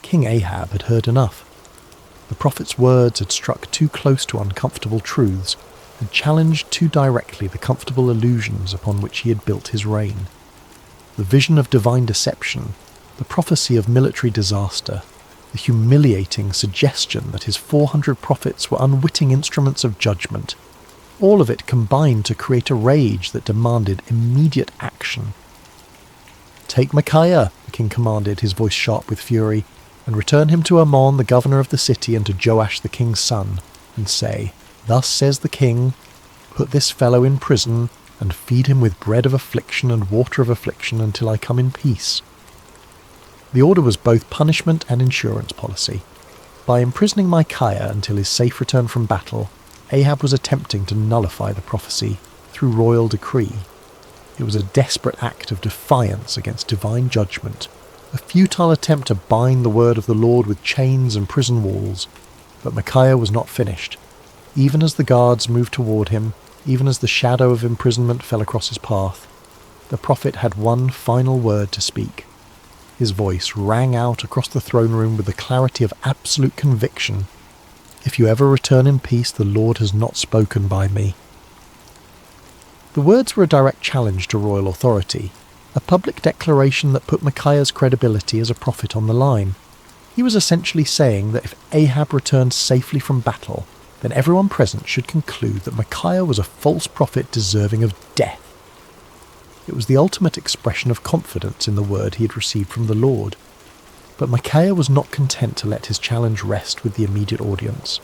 King Ahab had heard enough. The prophet's words had struck too close to uncomfortable truths, and challenged too directly the comfortable illusions upon which he had built his reign. The vision of divine deception, the prophecy of military disaster, the humiliating suggestion that his 400 prophets were unwitting instruments of judgment, all of it combined to create a rage that demanded immediate action. "Take Micaiah," the king commanded, his voice sharp with fury, "and return him to Ammon, the governor of the city, and to Joash the king's son, and say, 'Thus says the king, put this fellow in prison, and feed him with bread of affliction and water of affliction until I come in peace.'" The order was both punishment and insurance policy. By imprisoning Micaiah until his safe return from battle, Ahab was attempting to nullify the prophecy through royal decree. It was a desperate act of defiance against divine judgment, a futile attempt to bind the word of the Lord with chains and prison walls. But Micaiah was not finished. Even as the guards moved toward him, even as the shadow of imprisonment fell across his path, the prophet had one final word to speak. His voice rang out across the throne room with the clarity of absolute conviction. "If you ever return in peace, the Lord has not spoken by me." The words were a direct challenge to royal authority, a public declaration that put Micaiah's credibility as a prophet on the line. He was essentially saying that if Ahab returned safely from battle, then everyone present should conclude that Micaiah was a false prophet deserving of death. It was the ultimate expression of confidence in the word he had received from the Lord. But Micaiah was not content to let his challenge rest with the immediate audience.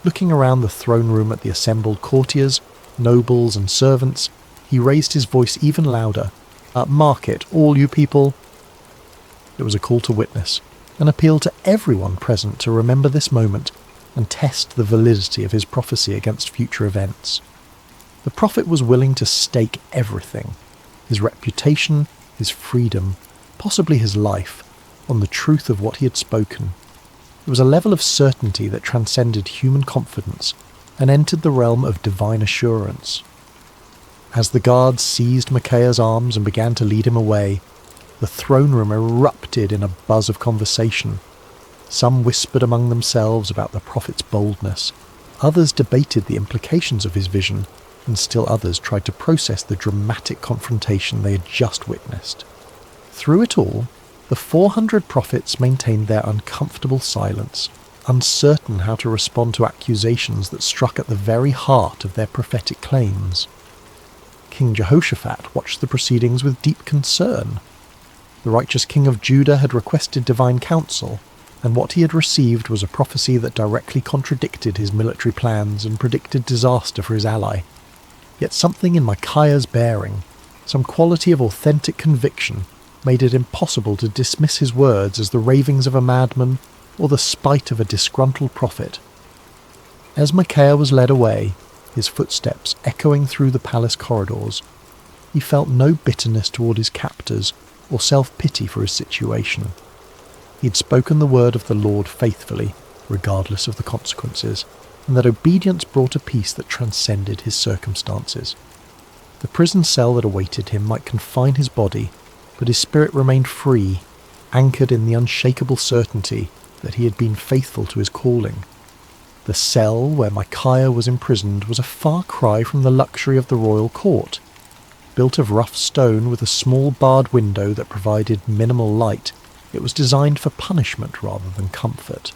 Looking around the throne room at the assembled courtiers, nobles and servants, he raised his voice even louder. "Mark it, all you people." It was a call to witness, an appeal to everyone present to remember this moment and test the validity of his prophecy against future events. The prophet was willing to stake everything, his reputation, his freedom, possibly his life, on the truth of what he had spoken. It was a level of certainty that transcended human confidence and entered the realm of divine assurance. As the guards seized Micaiah's arms and began to lead him away, the throne room erupted in a buzz of conversation. Some whispered among themselves about the prophet's boldness, others debated the implications of his vision, and still others tried to process the dramatic confrontation they had just witnessed. Through it all, the 400 prophets maintained their uncomfortable silence, uncertain how to respond to accusations that struck at the very heart of their prophetic claims. King Jehoshaphat watched the proceedings with deep concern. The righteous king of Judah had requested divine counsel, and what he had received was a prophecy that directly contradicted his military plans and predicted disaster for his ally. Yet something in Micaiah's bearing, some quality of authentic conviction, made it impossible to dismiss his words as the ravings of a madman or the spite of a disgruntled prophet. As Micaiah was led away, his footsteps echoing through the palace corridors, he felt no bitterness toward his captors or self-pity for his situation. He had spoken the word of the Lord faithfully, regardless of the consequences, and that obedience brought a peace that transcended his circumstances. The prison cell that awaited him might confine his body, but his spirit remained free, anchored in the unshakable certainty that he had been faithful to his calling. The cell where Micaiah was imprisoned was a far cry from the luxury of the royal court. Built of rough stone with a small barred window that provided minimal light, it was designed for punishment rather than comfort.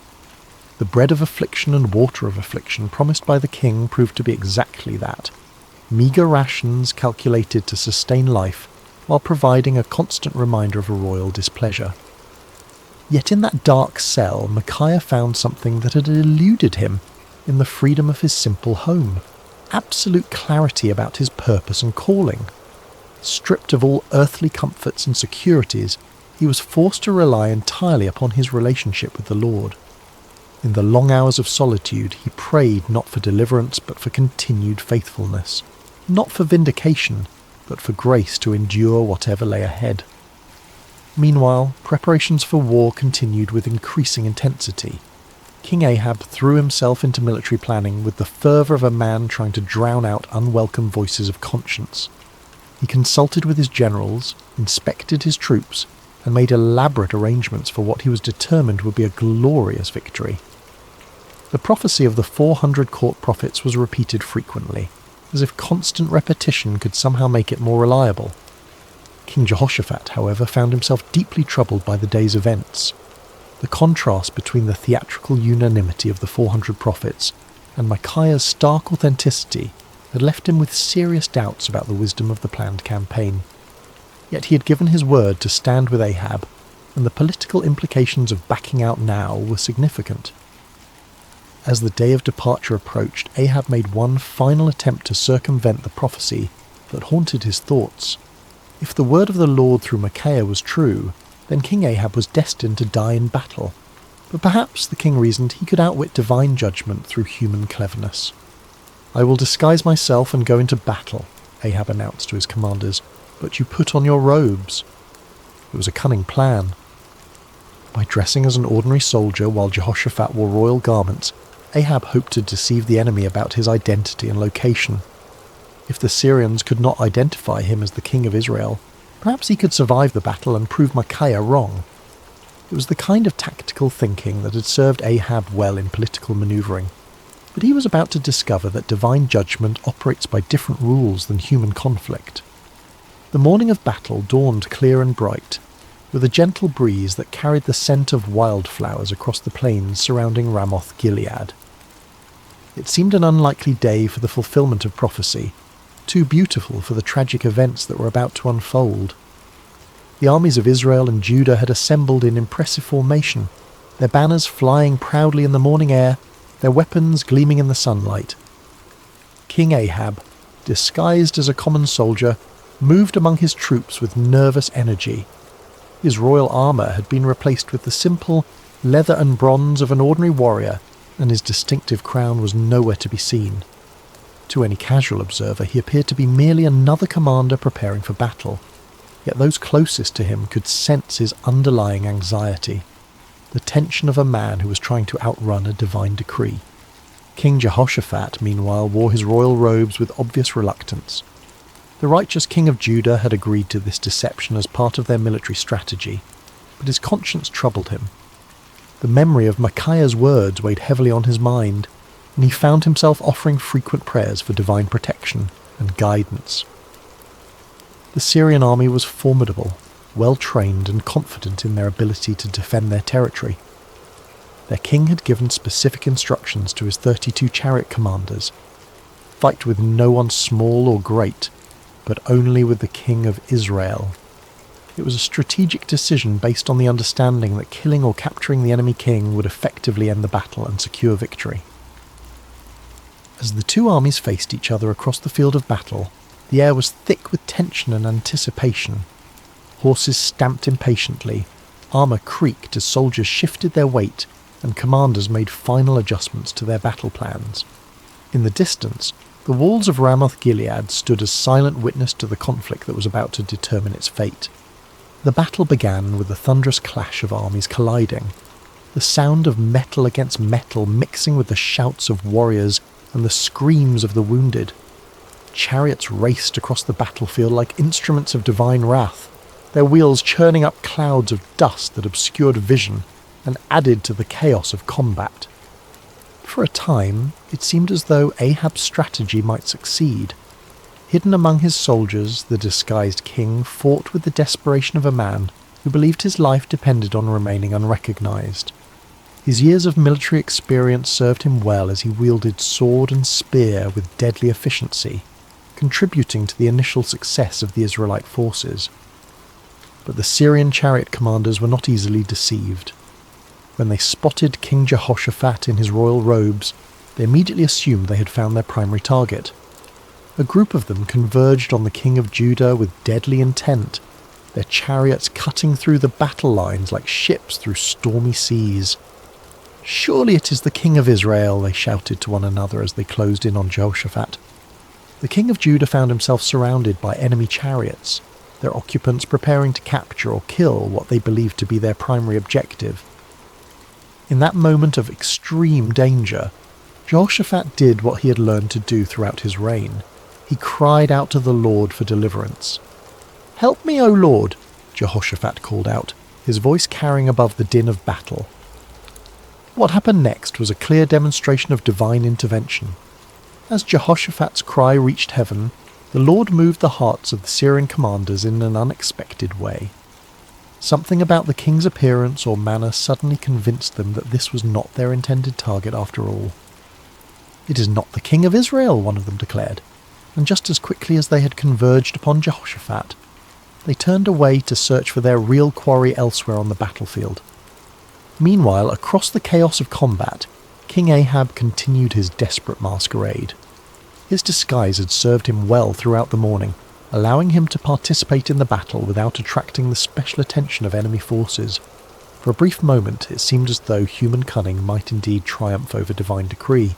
The bread of affliction and water of affliction promised by the king proved to be exactly that, meagre rations calculated to sustain life while providing a constant reminder of a royal displeasure. Yet in that dark cell, Micaiah found something that had eluded him, in the freedom of his simple home, absolute clarity about his purpose and calling. Stripped of all earthly comforts and securities, he was forced to rely entirely upon his relationship with the Lord. In the long hours of solitude, he prayed not for deliverance but for continued faithfulness, not for vindication, but for grace to endure whatever lay ahead. Meanwhile, preparations for war continued with increasing intensity. King Ahab threw himself into military planning with the fervour of a man trying to drown out unwelcome voices of conscience. He consulted with his generals, inspected his troops, and made elaborate arrangements for what he was determined would be a glorious victory. The prophecy of the 400 court prophets was repeated frequently, as if constant repetition could somehow make it more reliable. King Jehoshaphat, however, found himself deeply troubled by the day's events. The contrast between the theatrical unanimity of the 400 prophets and Micaiah's stark authenticity had left him with serious doubts about the wisdom of the planned campaign. Yet he had given his word to stand with Ahab, and the political implications of backing out now were significant. As the day of departure approached, Ahab made one final attempt to circumvent the prophecy that haunted his thoughts. If the word of the Lord through Micaiah was true, then King Ahab was destined to die in battle. But perhaps, the king reasoned, he could outwit divine judgment through human cleverness. "I will disguise myself and go into battle," Ahab announced to his commanders, "but you put on your robes." It was a cunning plan. By dressing as an ordinary soldier while Jehoshaphat wore royal garments, Ahab hoped to deceive the enemy about his identity and location. If the Syrians could not identify him as the king of Israel, perhaps he could survive the battle and prove Micaiah wrong. It was the kind of tactical thinking that had served Ahab well in political manoeuvring. But he was about to discover that divine judgment operates by different rules than human conflict. The morning of battle dawned clear and bright, with a gentle breeze that carried the scent of wildflowers across the plains surrounding Ramoth-Gilead. It seemed an unlikely day for the fulfillment of prophecy, too beautiful for the tragic events that were about to unfold. The armies of Israel and Judah had assembled in impressive formation, their banners flying proudly in the morning air, their weapons gleaming in the sunlight. King Ahab, disguised as a common soldier, moved among his troops with nervous energy. His royal armour had been replaced with the simple leather and bronze of an ordinary warrior, and his distinctive crown was nowhere to be seen. To any casual observer, he appeared to be merely another commander preparing for battle, yet those closest to him could sense his underlying anxiety, the tension of a man who was trying to outrun a divine decree. King Jehoshaphat, meanwhile, wore his royal robes with obvious reluctance. The righteous king of Judah had agreed to this deception as part of their military strategy, but his conscience troubled him. The memory of Micaiah's words weighed heavily on his mind, and he found himself offering frequent prayers for divine protection and guidance. The Syrian army was formidable, well-trained and confident in their ability to defend their territory. Their king had given specific instructions to his 32 chariot commanders: fight with no one small or great, but only with the king of Israel. It was a strategic decision based on the understanding that killing or capturing the enemy king would effectively end the battle and secure victory. As the two armies faced each other across the field of battle, the air was thick with tension and anticipation. Horses stamped impatiently, armour creaked as soldiers shifted their weight, and commanders made final adjustments to their battle plans. In the distance, the walls of Ramoth-Gilead stood as silent witness to the conflict that was about to determine its fate. The battle began with the thunderous clash of armies colliding, the sound of metal against metal mixing with the shouts of warriors and the screams of the wounded. Chariots raced across the battlefield like instruments of divine wrath, their wheels churning up clouds of dust that obscured vision and added to the chaos of combat. For a time, it seemed as though Ahab's strategy might succeed. Hidden among his soldiers, the disguised king fought with the desperation of a man who believed his life depended on remaining unrecognized. His years of military experience served him well as he wielded sword and spear with deadly efficiency, contributing to the initial success of the Israelite forces. But the Syrian chariot commanders were not easily deceived. When they spotted King Jehoshaphat in his royal robes, They immediately assumed they had found their primary target. A group of them converged on the king of Judah with deadly intent, their chariots cutting through the battle lines like ships through stormy seas. "Surely it is the king of Israel," they shouted to one another as they closed in on Jehoshaphat. The king of Judah found himself surrounded by enemy chariots, their occupants preparing to capture or kill what they believed to be their primary objective. In that moment of extreme danger, Jehoshaphat did what he had learned to do throughout his reign. He cried out to the Lord for deliverance. "Help me, O Lord," Jehoshaphat called out, his voice carrying above the din of battle. What happened next was a clear demonstration of divine intervention. As Jehoshaphat's cry reached heaven, the Lord moved the hearts of the Syrian commanders in an unexpected way. Something about the king's appearance or manner suddenly convinced them that this was not their intended target after all. "It is not the king of Israel," one of them declared, and just as quickly as they had converged upon Jehoshaphat, they turned away to search for their real quarry elsewhere on the battlefield. Meanwhile, across the chaos of combat, King Ahab continued his desperate masquerade. His disguise had served him well throughout the morning, allowing him to participate in the battle without attracting the special attention of enemy forces. For a brief moment, it seemed as though human cunning might indeed triumph over divine decree.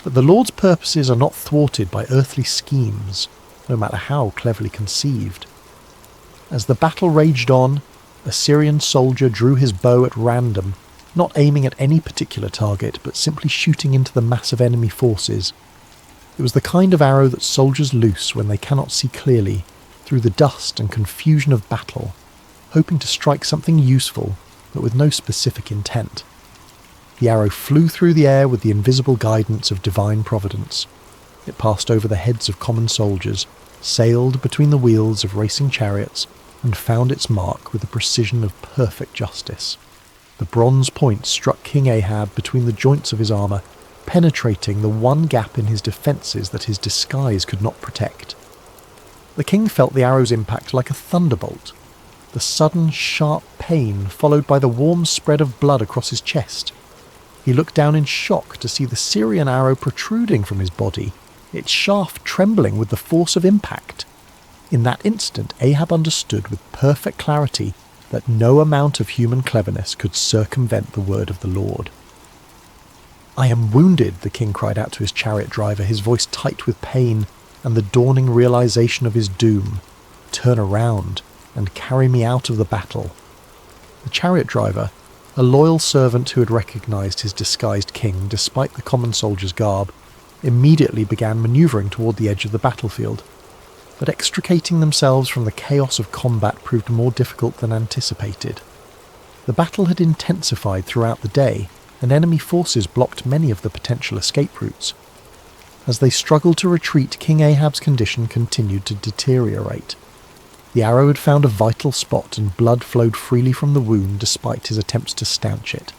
But the Lord's purposes are not thwarted by earthly schemes, no matter how cleverly conceived. As the battle raged on, a Syrian soldier drew his bow at random, not aiming at any particular target, but simply shooting into the mass of enemy forces. It was the kind of arrow that soldiers loose when they cannot see clearly, through the dust and confusion of battle, hoping to strike something useful, but with no specific intent. The arrow flew through the air with the invisible guidance of divine providence. It passed over the heads of common soldiers, sailed between the wheels of racing chariots, and found its mark with the precision of perfect justice. The bronze point struck King Ahab between the joints of his armour, penetrating the one gap in his defences that his disguise could not protect. The king felt the arrow's impact like a thunderbolt, the sudden sharp pain followed by the warm spread of blood across his chest. He looked down in shock to see the Syrian arrow protruding from his body, its shaft trembling with the force of impact. In that instant, Ahab understood with perfect clarity that no amount of human cleverness could circumvent the word of the Lord. "I am wounded," the king cried out to his chariot driver, his voice tight with pain and the dawning realization of his doom. "Turn around and carry me out of the battle." The chariot driver, a loyal servant who had recognized his disguised king despite the common soldier's garb, immediately began maneuvering toward the edge of the battlefield. But extricating themselves from the chaos of combat proved more difficult than anticipated. The battle had intensified throughout the day, and enemy forces blocked many of the potential escape routes. As they struggled to retreat, King Ahab's condition continued to deteriorate. The arrow had found a vital spot, and blood flowed freely from the wound despite his attempts to stanch it.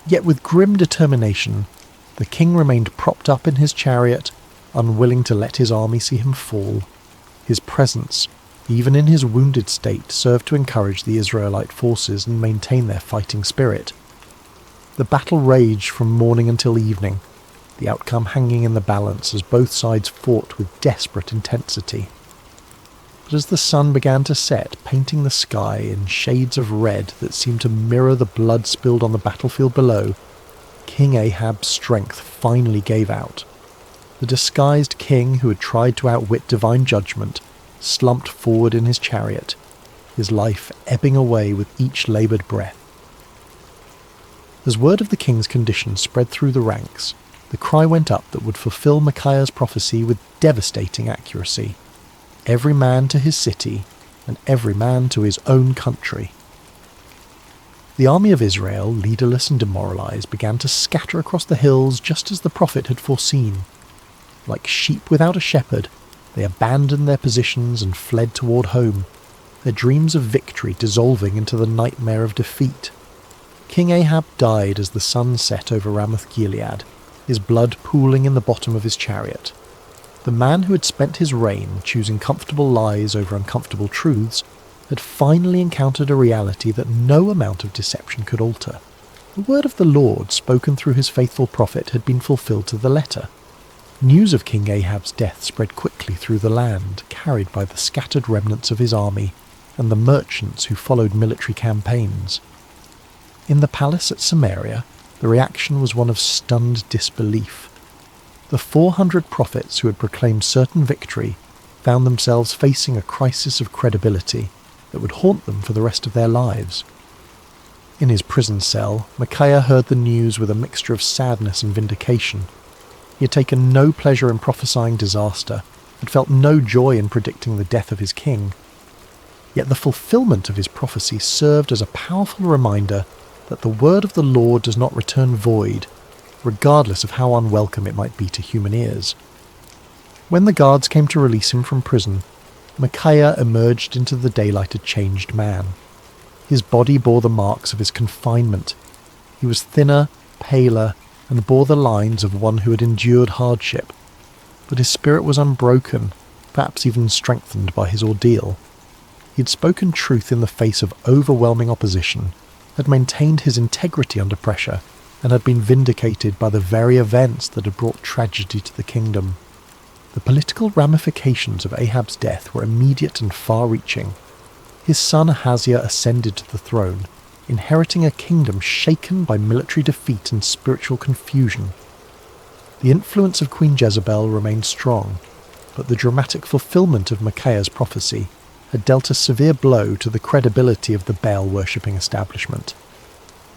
Yet with grim determination, the king remained propped up in his chariot, unwilling to let his army see him fall. His presence, even in his wounded state, served to encourage the Israelite forces and maintain their fighting spirit. The battle raged from morning until evening, the outcome hanging in the balance as both sides fought with desperate intensity. But as the sun began to set, painting the sky in shades of red that seemed to mirror the blood spilled on the battlefield below, King Ahab's strength finally gave out. The disguised king who had tried to outwit divine judgment slumped forward in his chariot, his life ebbing away with each laboured breath. As word of the king's condition spread through the ranks, the cry went up that would fulfill Micaiah's prophecy with devastating accuracy. Every man to his city, and every man to his own country. The army of Israel, leaderless and demoralized, began to scatter across the hills just as the prophet had foreseen. Like sheep without a shepherd, they abandoned their positions and fled toward home, their dreams of victory dissolving into the nightmare of defeat. King Ahab died as the sun set over Ramoth-Gilead, his blood pooling in the bottom of his chariot. The man who had spent his reign choosing comfortable lies over uncomfortable truths had finally encountered a reality that no amount of deception could alter. The word of the Lord, spoken through his faithful prophet, had been fulfilled to the letter. News of King Ahab's death spread quickly through the land, carried by the scattered remnants of his army and the merchants who followed military campaigns. In the palace at Samaria, the reaction was one of stunned disbelief. The 400 prophets who had proclaimed certain victory found themselves facing a crisis of credibility that would haunt them for the rest of their lives. In his prison cell, Micaiah heard the news with a mixture of sadness and vindication. He had taken no pleasure in prophesying disaster, had felt no joy in predicting the death of his king. Yet the fulfillment of his prophecy served as a powerful reminder that the word of the Lord does not return void, regardless of how unwelcome it might be to human ears. When the guards came to release him from prison, Micaiah emerged into the daylight a changed man. His body bore the marks of his confinement. He was thinner, paler, and bore the lines of one who had endured hardship. But his spirit was unbroken, perhaps even strengthened by his ordeal. He had spoken truth in the face of overwhelming opposition, had maintained his integrity under pressure, and had been vindicated by the very events that had brought tragedy to the kingdom. The political ramifications of Ahab's death were immediate and far-reaching. His son Ahaziah ascended to the throne, inheriting a kingdom shaken by military defeat and spiritual confusion. The influence of Queen Jezebel remained strong, but the dramatic fulfillment of Micaiah's prophecy had dealt a severe blow to the credibility of the Baal-worshipping establishment.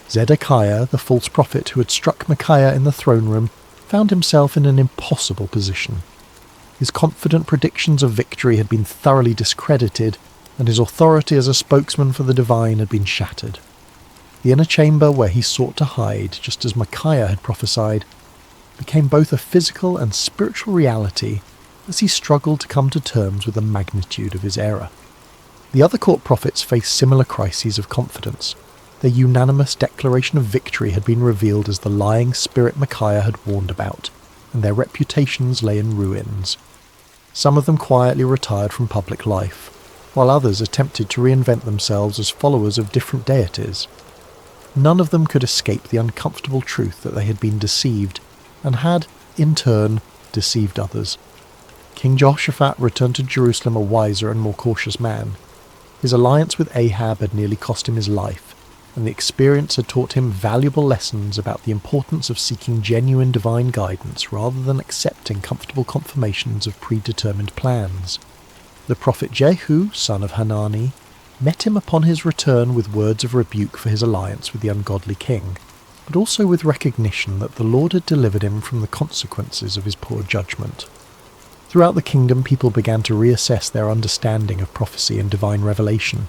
Zedekiah, the false prophet who had struck Micaiah in the throne room, found himself in an impossible position. His confident predictions of victory had been thoroughly discredited, and his authority as a spokesman for the divine had been shattered. The inner chamber where he sought to hide, just as Micaiah had prophesied, became both a physical and spiritual reality as he struggled to come to terms with the magnitude of his error. The other court prophets faced similar crises of confidence. Their unanimous declaration of victory had been revealed as the lying spirit Micaiah had warned about, and their reputations lay in ruins. Some of them quietly retired from public life, while others attempted to reinvent themselves as followers of different deities. None of them could escape the uncomfortable truth that they had been deceived, and had, in turn, deceived others. King Jehoshaphat returned to Jerusalem a wiser and more cautious man. His alliance with Ahab had nearly cost him his life, and the experience had taught him valuable lessons about the importance of seeking genuine divine guidance rather than accepting comfortable confirmations of predetermined plans. The prophet Jehu, son of Hanani, met him upon his return with words of rebuke for his alliance with the ungodly king, but also with recognition that the Lord had delivered him from the consequences of his poor judgment. Throughout the kingdom, people began to reassess their understanding of prophecy and divine revelation.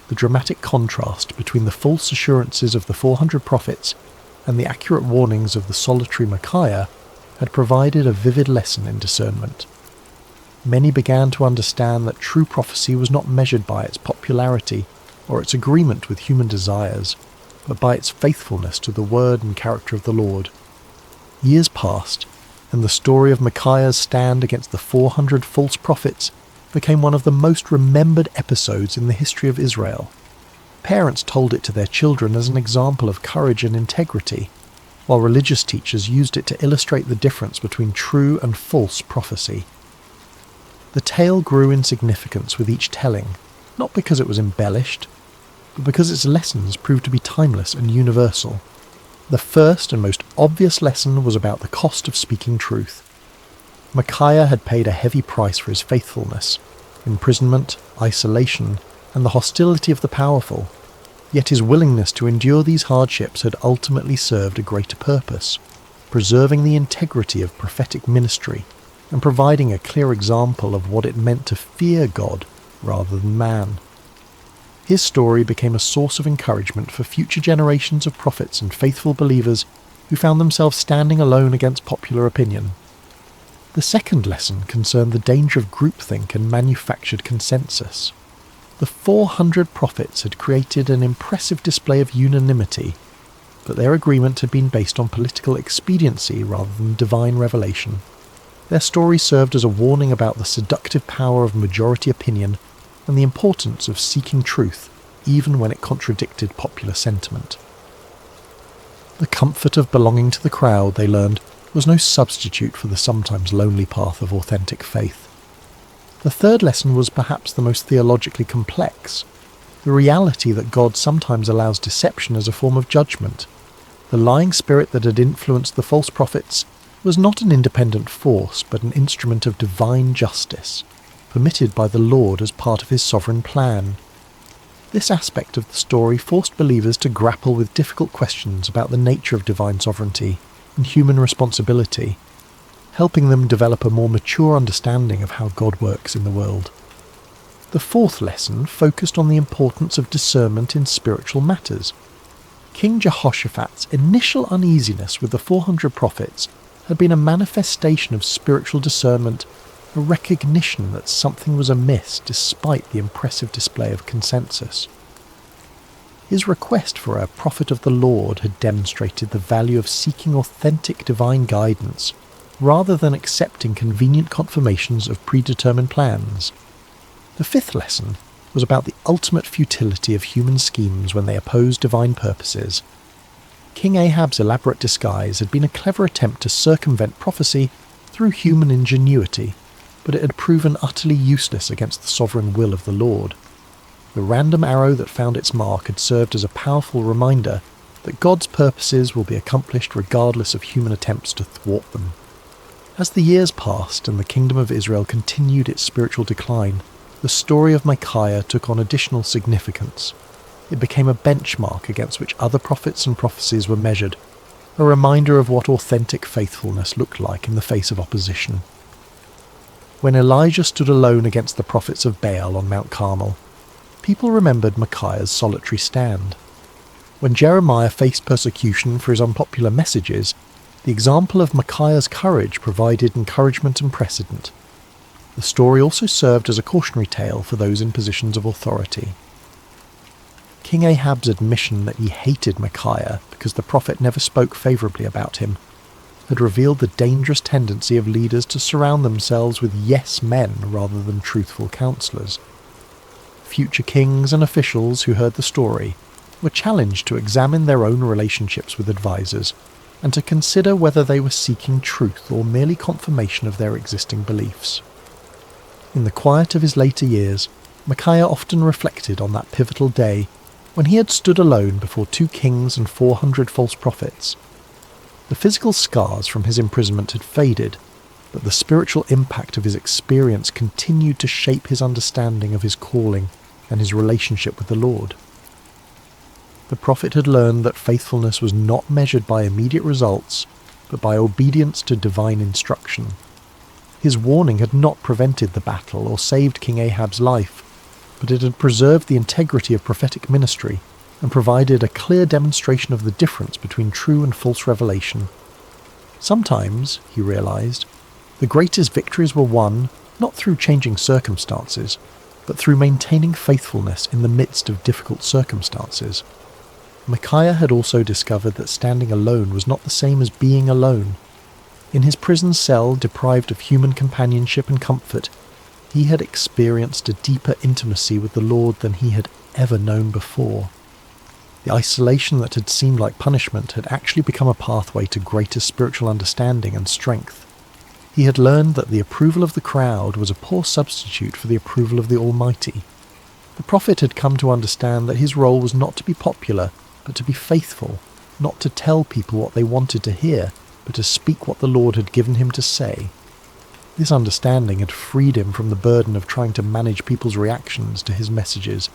The dramatic contrast between the false assurances of the 400 prophets and the accurate warnings of the solitary Micaiah had provided a vivid lesson in discernment. Many began to understand that true prophecy was not measured by its popularity or its agreement with human desires, but by its faithfulness to the word and character of the Lord. Years passed, and the story of Micaiah's stand against the 400 false prophets became one of the most remembered episodes in the history of Israel. Parents told it to their children as an example of courage and integrity, while religious teachers used it to illustrate the difference between true and false prophecy. The tale grew in significance with each telling, not because it was embellished, but because its lessons proved to be timeless and universal. The first and most obvious lesson was about the cost of speaking truth. Micaiah had paid a heavy price for his faithfulness: imprisonment, isolation, and the hostility of the powerful. Yet his willingness to endure these hardships had ultimately served a greater purpose, preserving the integrity of prophetic ministry and providing a clear example of what it meant to fear God rather than man. His story became a source of encouragement for future generations of prophets and faithful believers who found themselves standing alone against popular opinion. The second lesson concerned the danger of groupthink and manufactured consensus. The 400 prophets had created an impressive display of unanimity, but their agreement had been based on political expediency rather than divine revelation. Their story served as a warning about the seductive power of majority opinion and the importance of seeking truth, even when it contradicted popular sentiment. The comfort of belonging to the crowd, they learned, was no substitute for the sometimes lonely path of authentic faith. The third lesson was perhaps the most theologically complex. The reality that God sometimes allows deception as a form of judgment. The lying spirit that had influenced the false prophets was not an independent force, but an instrument of divine justice, permitted by the Lord as part of his sovereign plan. This aspect of the story forced believers to grapple with difficult questions about the nature of divine sovereignty and human responsibility, helping them develop a more mature understanding of how God works in the world. The fourth lesson focused on the importance of discernment in spiritual matters. King Jehoshaphat's initial uneasiness with the 400 prophets had been a manifestation of spiritual discernment, a recognition that something was amiss despite the impressive display of consensus. His request for a prophet of the Lord had demonstrated the value of seeking authentic divine guidance rather than accepting convenient confirmations of predetermined plans. The fifth lesson was about the ultimate futility of human schemes when they oppose divine purposes. King Ahab's elaborate disguise had been a clever attempt to circumvent prophecy through human ingenuity, but it had proven utterly useless against the sovereign will of the Lord. The random arrow that found its mark had served as a powerful reminder that God's purposes will be accomplished regardless of human attempts to thwart them. As the years passed and the kingdom of Israel continued its spiritual decline, the story of Micaiah took on additional significance. It became a benchmark against which other prophets and prophecies were measured, a reminder of what authentic faithfulness looked like in the face of opposition. When Elijah stood alone against the prophets of Baal on Mount Carmel, people remembered Micaiah's solitary stand. When Jeremiah faced persecution for his unpopular messages, the example of Micaiah's courage provided encouragement and precedent. The story also served as a cautionary tale for those in positions of authority. King Ahab's admission that he hated Micaiah because the prophet never spoke favourably about him had revealed the dangerous tendency of leaders to surround themselves with yes men rather than truthful counsellors. Future kings and officials who heard the story were challenged to examine their own relationships with advisors and to consider whether they were seeking truth or merely confirmation of their existing beliefs. In the quiet of his later years, Micaiah often reflected on that pivotal day when he had stood alone before 2 kings and 400 false prophets. The physical scars from his imprisonment had faded, but the spiritual impact of his experience continued to shape his understanding of his calling and his relationship with the Lord. The prophet had learned that faithfulness was not measured by immediate results, but by obedience to divine instruction. His warning had not prevented the battle or saved King Ahab's life, but it had preserved the integrity of prophetic ministry and provided a clear demonstration of the difference between true and false revelation. Sometimes, he realized, the greatest victories were won not through changing circumstances, but through maintaining faithfulness in the midst of difficult circumstances. Micaiah had also discovered that standing alone was not the same as being alone. In his prison cell, deprived of human companionship and comfort, he had experienced a deeper intimacy with the Lord than he had ever known before. The isolation that had seemed like punishment had actually become a pathway to greater spiritual understanding and strength. He had learned that the approval of the crowd was a poor substitute for the approval of the Almighty. The prophet had come to understand that his role was not to be popular, but to be faithful, not to tell people what they wanted to hear, but to speak what the Lord had given him to say. This understanding had freed him from the burden of trying to manage people's reactions to his messages,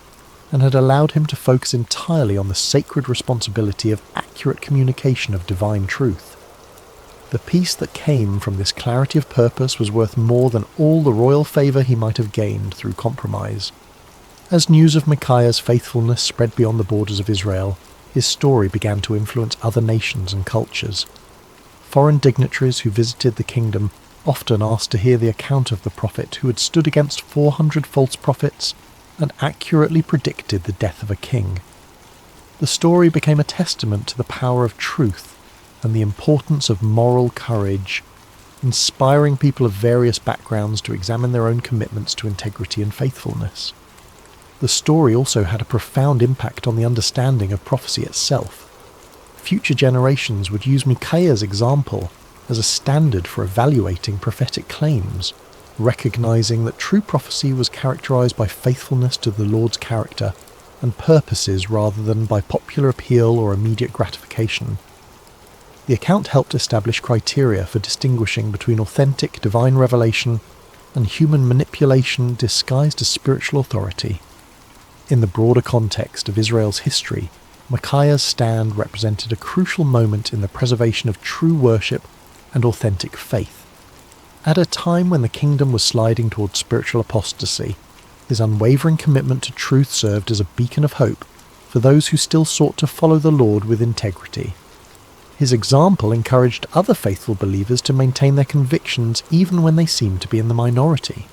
and had allowed him to focus entirely on the sacred responsibility of accurate communication of divine truth. The peace that came from this clarity of purpose was worth more than all the royal favour he might have gained through compromise. As news of Micaiah's faithfulness spread beyond the borders of Israel, his story began to influence other nations and cultures. Foreign dignitaries who visited the kingdom often asked to hear the account of the prophet who had stood against 400 false prophets and accurately predicted the death of a king. The story became a testament to the power of truth and the importance of moral courage, inspiring people of various backgrounds to examine their own commitments to integrity and faithfulness. The story also had a profound impact on the understanding of prophecy itself. future generations would use Micaiah's example as a standard for evaluating prophetic claims, recognizing that true prophecy was characterized by faithfulness to the Lord's character and purposes rather than by popular appeal or immediate gratification. The account helped establish criteria for distinguishing between authentic divine revelation and human manipulation disguised as spiritual authority. In the broader context of Israel's history, Micaiah's stand represented a crucial moment in the preservation of true worship and authentic faith. At a time when the kingdom was sliding towards spiritual apostasy, his unwavering commitment to truth served as a beacon of hope for those who still sought to follow the Lord with integrity. His example encouraged other faithful believers to maintain their convictions even when they seemed to be in the minority.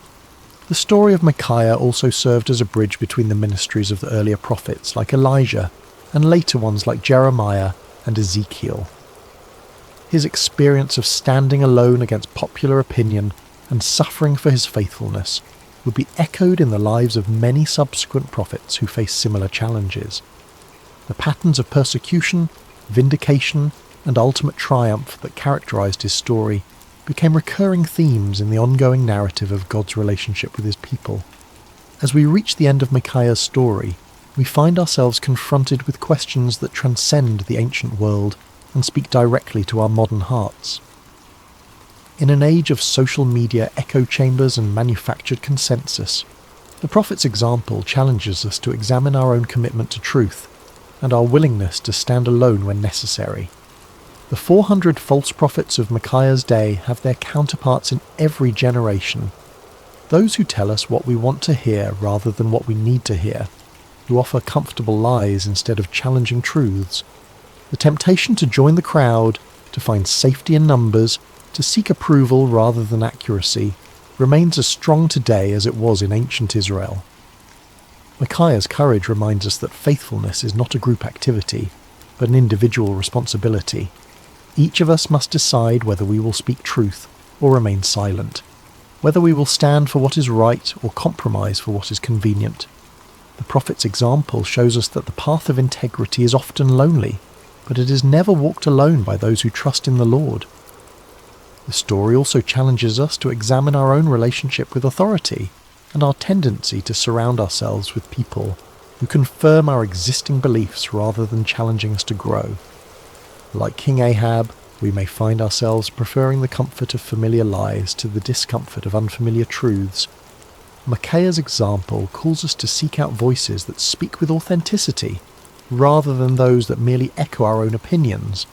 The story of Micaiah also served as a bridge between the ministries of the earlier prophets like Elijah and later ones like Jeremiah and Ezekiel. His experience of standing alone against popular opinion and suffering for his faithfulness would be echoed in the lives of many subsequent prophets who faced similar challenges. The patterns of persecution, vindication, and ultimate triumph that characterized his story became recurring themes in the ongoing narrative of God's relationship with his people. As we reach the end of Micaiah's story, we find ourselves confronted with questions that transcend the ancient world and speak directly to our modern hearts. In an age of social media echo chambers and manufactured consensus, the prophet's example challenges us to examine our own commitment to truth and our willingness to stand alone when necessary. The 400 false prophets of Micaiah's day have their counterparts in every generation. Those who tell us what we want to hear rather than what we need to hear, who offer comfortable lies instead of challenging truths. The temptation to join the crowd, to find safety in numbers, to seek approval rather than accuracy, remains as strong today as it was in ancient Israel. Micaiah's courage reminds us that faithfulness is not a group activity, but an individual responsibility. Each of us must decide whether we will speak truth or remain silent, whether we will stand for what is right or compromise for what is convenient. The prophet's example shows us that the path of integrity is often lonely, but it is never walked alone by those who trust in the Lord. The story also challenges us to examine our own relationship with authority and our tendency to surround ourselves with people who confirm our existing beliefs rather than challenging us to grow. Like King Ahab, we may find ourselves preferring the comfort of familiar lies to the discomfort of unfamiliar truths. Micaiah's example calls us to seek out voices that speak with authenticity, rather than those that merely echo our own opinions.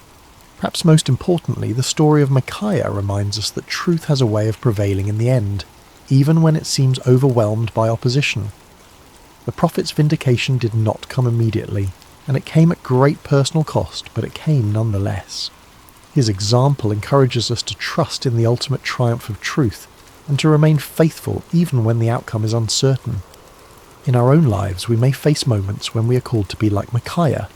Perhaps most importantly, the story of Micaiah reminds us that truth has a way of prevailing in the end, even when it seems overwhelmed by opposition. The prophet's vindication did not come immediately, and it came at great personal cost, but it came nonetheless. His example encourages us to trust in the ultimate triumph of truth, and to remain faithful even when the outcome is uncertain. In our own lives, we may face moments when we are called to be like Micaiah,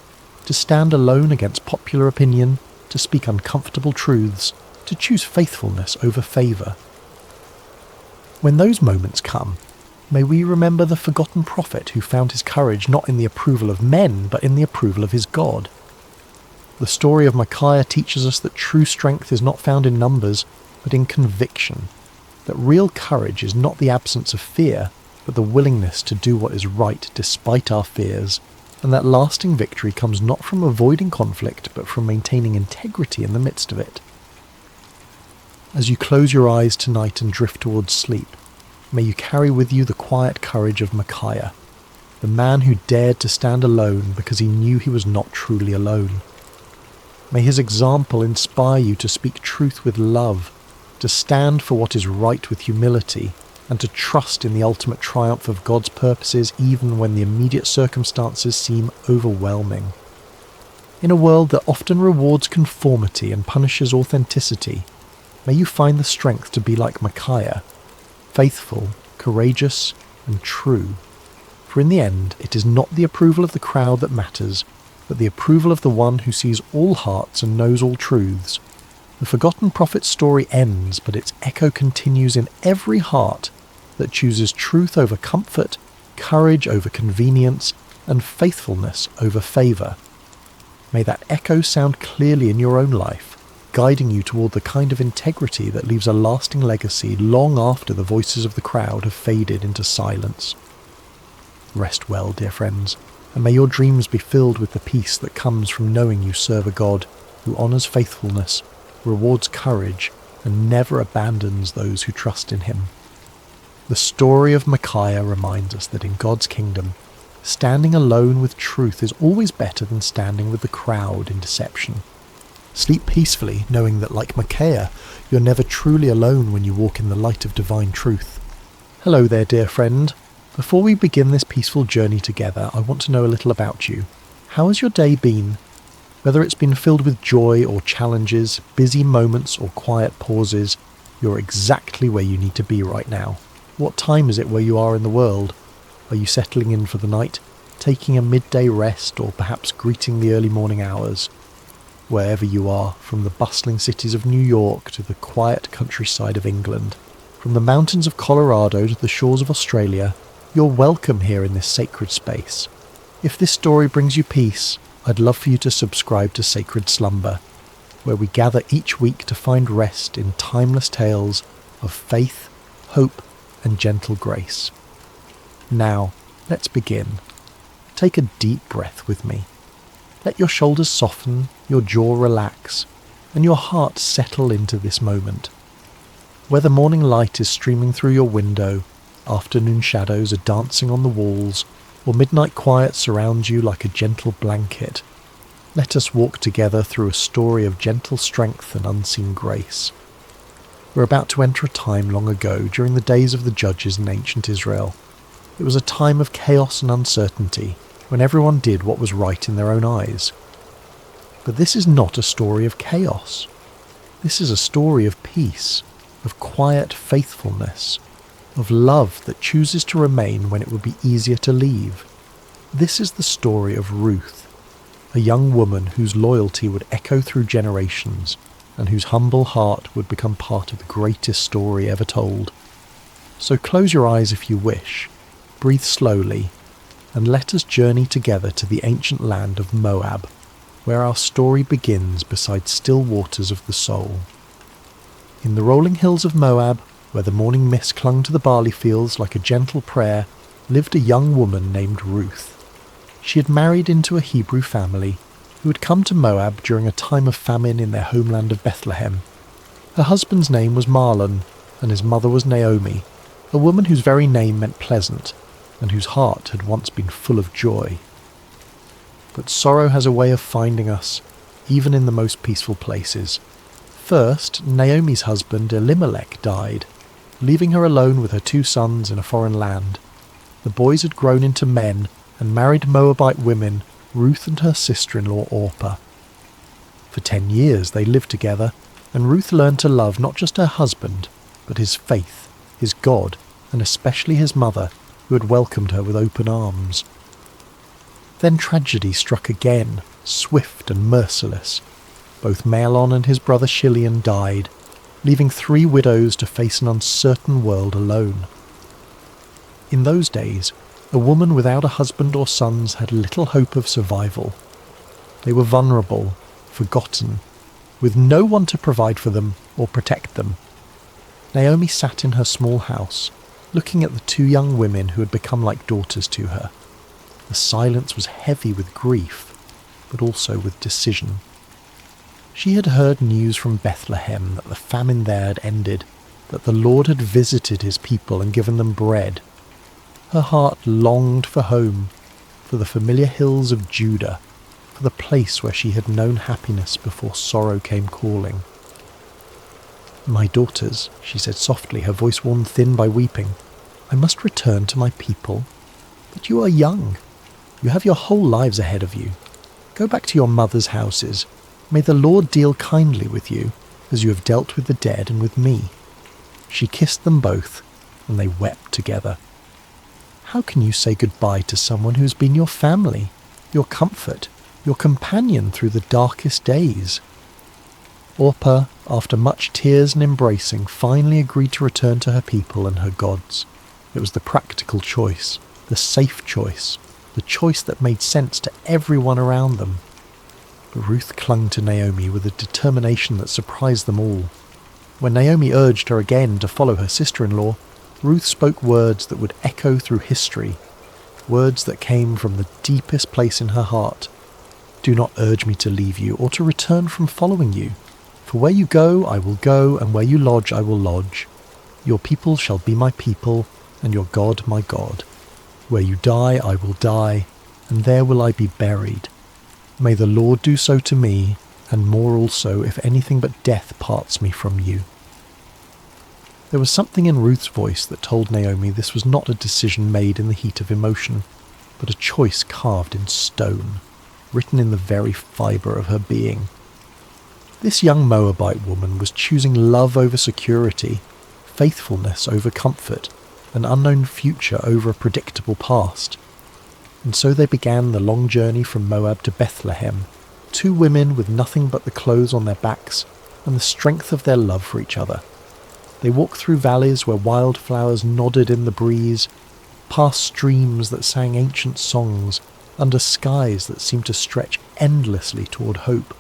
to stand alone against popular opinion, to speak uncomfortable truths, to choose faithfulness over favour. When those moments come, may we remember the forgotten prophet who found his courage not in the approval of men, but in the approval of his God. The story of Micaiah teaches us that true strength is not found in numbers, but in conviction, that real courage is not the absence of fear, but the willingness to do what is right despite our fears, and that lasting victory comes not from avoiding conflict, but from maintaining integrity in the midst of it. As you close your eyes tonight and drift towards sleep, may you carry with you the quiet courage of Micaiah, the man who dared to stand alone because he knew he was not truly alone. May his example inspire you to speak truth with love, to stand for what is right with humility, and to trust in the ultimate triumph of God's purposes even when the immediate circumstances seem overwhelming. In a world that often rewards conformity and punishes authenticity, may you find the strength to be like Micaiah, faithful, courageous, and true. For in the end, it is not the approval of the crowd that matters, but the approval of the one who sees all hearts and knows all truths. The forgotten prophet's story ends, but its echo continues in every heart that chooses truth over comfort, courage over convenience, and faithfulness over favour. May that echo sound clearly in your own life, guiding you toward the kind of integrity that leaves a lasting legacy long after the voices of the crowd have faded into silence. Rest well, dear friends, and may your dreams be filled with the peace that comes from knowing you serve a God who honours faithfulness, rewards courage, and never abandons those who trust in him. The story of Micaiah reminds us that in God's kingdom, standing alone with truth is always better than standing with the crowd in deception. Sleep peacefully, knowing that, like Micaiah, you're never truly alone when you walk in the light of divine truth. Hello there, dear friend. Before we begin this peaceful journey together, I want to know a little about you. How has your day been? Whether it's been filled with joy or challenges, busy moments or quiet pauses, you're exactly where you need to be right now. What time is it where you are in the world? Are you settling in for the night, taking a midday rest, or perhaps greeting the early morning hours? Wherever you are, from the bustling cities of New York to the quiet countryside of England, from the mountains of Colorado to the shores of Australia, you're welcome here in this sacred space. If this story brings you peace, I'd love for you to subscribe to Sacred Slumber, where we gather each week to find rest in timeless tales of faith, hope, and gentle grace. Now, let's begin. Take a deep breath with me. Let your shoulders soften, your jaw relax, and your heart settle into this moment. Whether morning light is streaming through your window, afternoon shadows are dancing on the walls, or midnight quiet surrounds you like a gentle blanket, let us walk together through a story of gentle strength and unseen grace. We're about to enter a time long ago during the days of the judges in ancient Israel. It was a time of chaos and uncertainty, when everyone did what was right in their own eyes. But this is not a story of chaos. This is a story of peace, of quiet faithfulness, of love that chooses to remain when it would be easier to leave. This is the story of Ruth, a young woman whose loyalty would echo through generations and whose humble heart would become part of the greatest story ever told. So close your eyes if you wish, breathe slowly, and let us journey together to the ancient land of Moab, where our story begins beside still waters of the soul. In the rolling hills of Moab, where the morning mist clung to the barley fields like a gentle prayer, lived a young woman named Ruth. She had married into a Hebrew family who had come to Moab during a time of famine in their homeland of Bethlehem. Her husband's name was Mahlon, and his mother was Naomi, a woman whose very name meant pleasant, and whose heart had once been full of joy. But sorrow has a way of finding us, even in the most peaceful places. First, Naomi's husband Elimelech died, leaving her alone with her 2 sons in a foreign land. The boys had grown into men and married Moabite women, Ruth and her sister-in-law Orpah. For 10 years they lived together, and Ruth learned to love not just her husband, but his faith, his God, and especially his mother, who had welcomed her with open arms. Then tragedy struck again, swift and merciless. Both Mahlon and his brother Chilion died, leaving 3 widows to face an uncertain world alone. In those days, a woman without a husband or sons had little hope of survival. They were vulnerable, forgotten, with no one to provide for them or protect them. Naomi sat in her small house, looking at the 2 young women who had become like daughters to her. The silence was heavy with grief, but also with decision. She had heard news from Bethlehem that the famine there had ended, that the Lord had visited his people and given them bread. Her heart longed for home, for the familiar hills of Judah, for the place where she had known happiness before sorrow came calling. "My daughters," she said softly, her voice worn thin by weeping, "I must return to my people. But you are young. You have your whole lives ahead of you. Go back to your mothers' houses. May the Lord deal kindly with you, as you have dealt with the dead and with me." She kissed them both, and they wept together. How can you say goodbye to someone who has been your family, your comfort, your companion through the darkest days? Orpah, after much tears and embracing, finally agreed to return to her people and her gods. It was the practical choice, the safe choice, the choice that made sense to everyone around them. But Ruth clung to Naomi with a determination that surprised them all. When Naomi urged her again to follow her sister-in-law, Ruth spoke words that would echo through history, words that came from the deepest place in her heart. "Do not urge me to leave you or to return from following you. For where you go, I will go, and where you lodge, I will lodge. Your people shall be my people, and your God my God. Where you die, I will die, and there will I be buried. May the Lord do so to me, and more also, if anything but death parts me from you." There was something in Ruth's voice that told Naomi this was not a decision made in the heat of emotion, but a choice carved in stone, written in the very fibre of her being. This young Moabite woman was choosing love over security, faithfulness over comfort, an unknown future over a predictable past. And so they began the long journey from Moab to Bethlehem, two women with nothing but the clothes on their backs and the strength of their love for each other. They walked through valleys where wildflowers nodded in the breeze, past streams that sang ancient songs, under skies that seemed to stretch endlessly toward hope.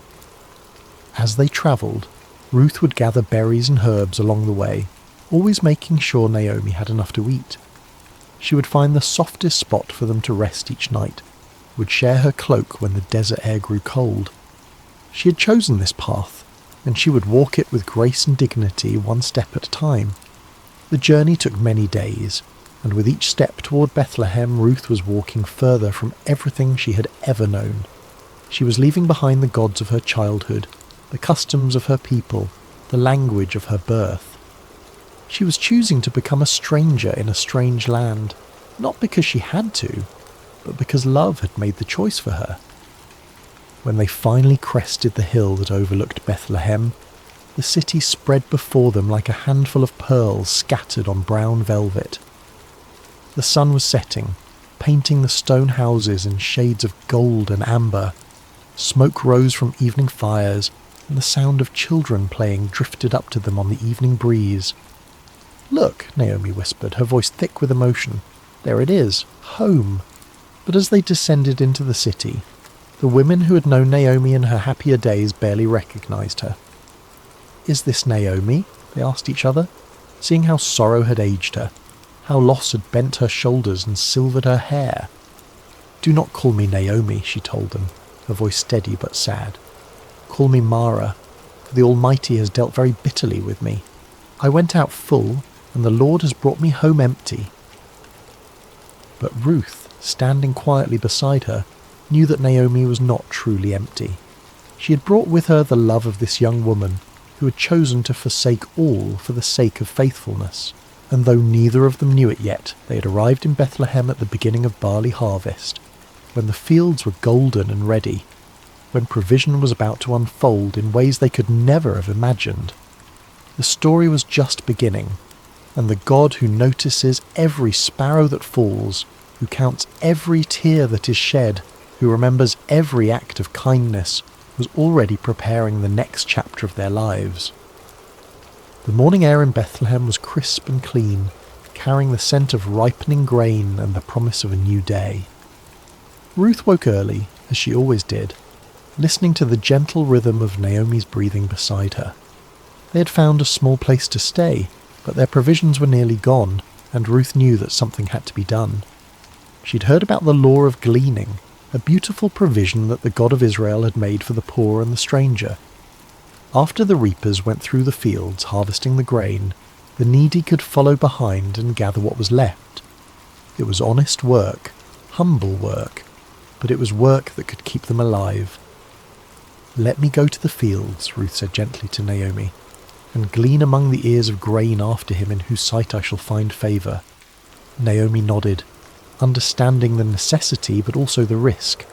As they travelled, Ruth would gather berries and herbs along the way, always making sure Naomi had enough to eat. She would find the softest spot for them to rest each night, would share her cloak when the desert air grew cold. She had chosen this path, and she would walk it with grace and dignity, one step at a time. The journey took many days, and with each step toward Bethlehem, Ruth was walking further from everything she had ever known. She was leaving behind the gods of her childhood, the customs of her people, the language of her birth. She was choosing to become a stranger in a strange land, not because she had to, but because love had made the choice for her. When they finally crested the hill that overlooked Bethlehem, the city spread before them like a handful of pearls scattered on brown velvet. The sun was setting, painting the stone houses in shades of gold and amber. Smoke rose from evening fires, and the sound of children playing drifted up to them on the evening breeze. "Look," Naomi whispered, her voice thick with emotion. "There it is, home." But as they descended into the city, the women who had known Naomi in her happier days barely recognized her. "Is this Naomi?" they asked each other, seeing how sorrow had aged her, how loss had bent her shoulders and silvered her hair. "Do not call me Naomi," she told them, her voice steady but sad. "Call me Mara, for the Almighty has dealt very bitterly with me. I went out full, and the Lord has brought me home empty." But Ruth, standing quietly beside her, knew that Naomi was not truly empty. She had brought with her the love of this young woman, who had chosen to forsake all for the sake of faithfulness. And though neither of them knew it yet, they had arrived in Bethlehem at the beginning of barley harvest, when the fields were golden and ready, when provision was about to unfold in ways they could never have imagined. The story was just beginning, and the God who notices every sparrow that falls, who counts every tear that is shed, who remembers every act of kindness, was already preparing the next chapter of their lives. The morning air in Bethlehem was crisp and clean, carrying the scent of ripening grain and the promise of a new day. Ruth woke early, as she always did, listening to the gentle rhythm of Naomi's breathing beside her. They had found a small place to stay, but their provisions were nearly gone, and Ruth knew that something had to be done. She'd heard about the law of gleaning, a beautiful provision that the God of Israel had made for the poor and the stranger. After the reapers went through the fields harvesting the grain, the needy could follow behind and gather what was left. It was honest work, humble work, but it was work that could keep them alive. "Let me go to the fields," Ruth said gently to Naomi, "and glean among the ears of grain after him in whose sight I shall find favour." Naomi nodded, understanding the necessity but also the risk.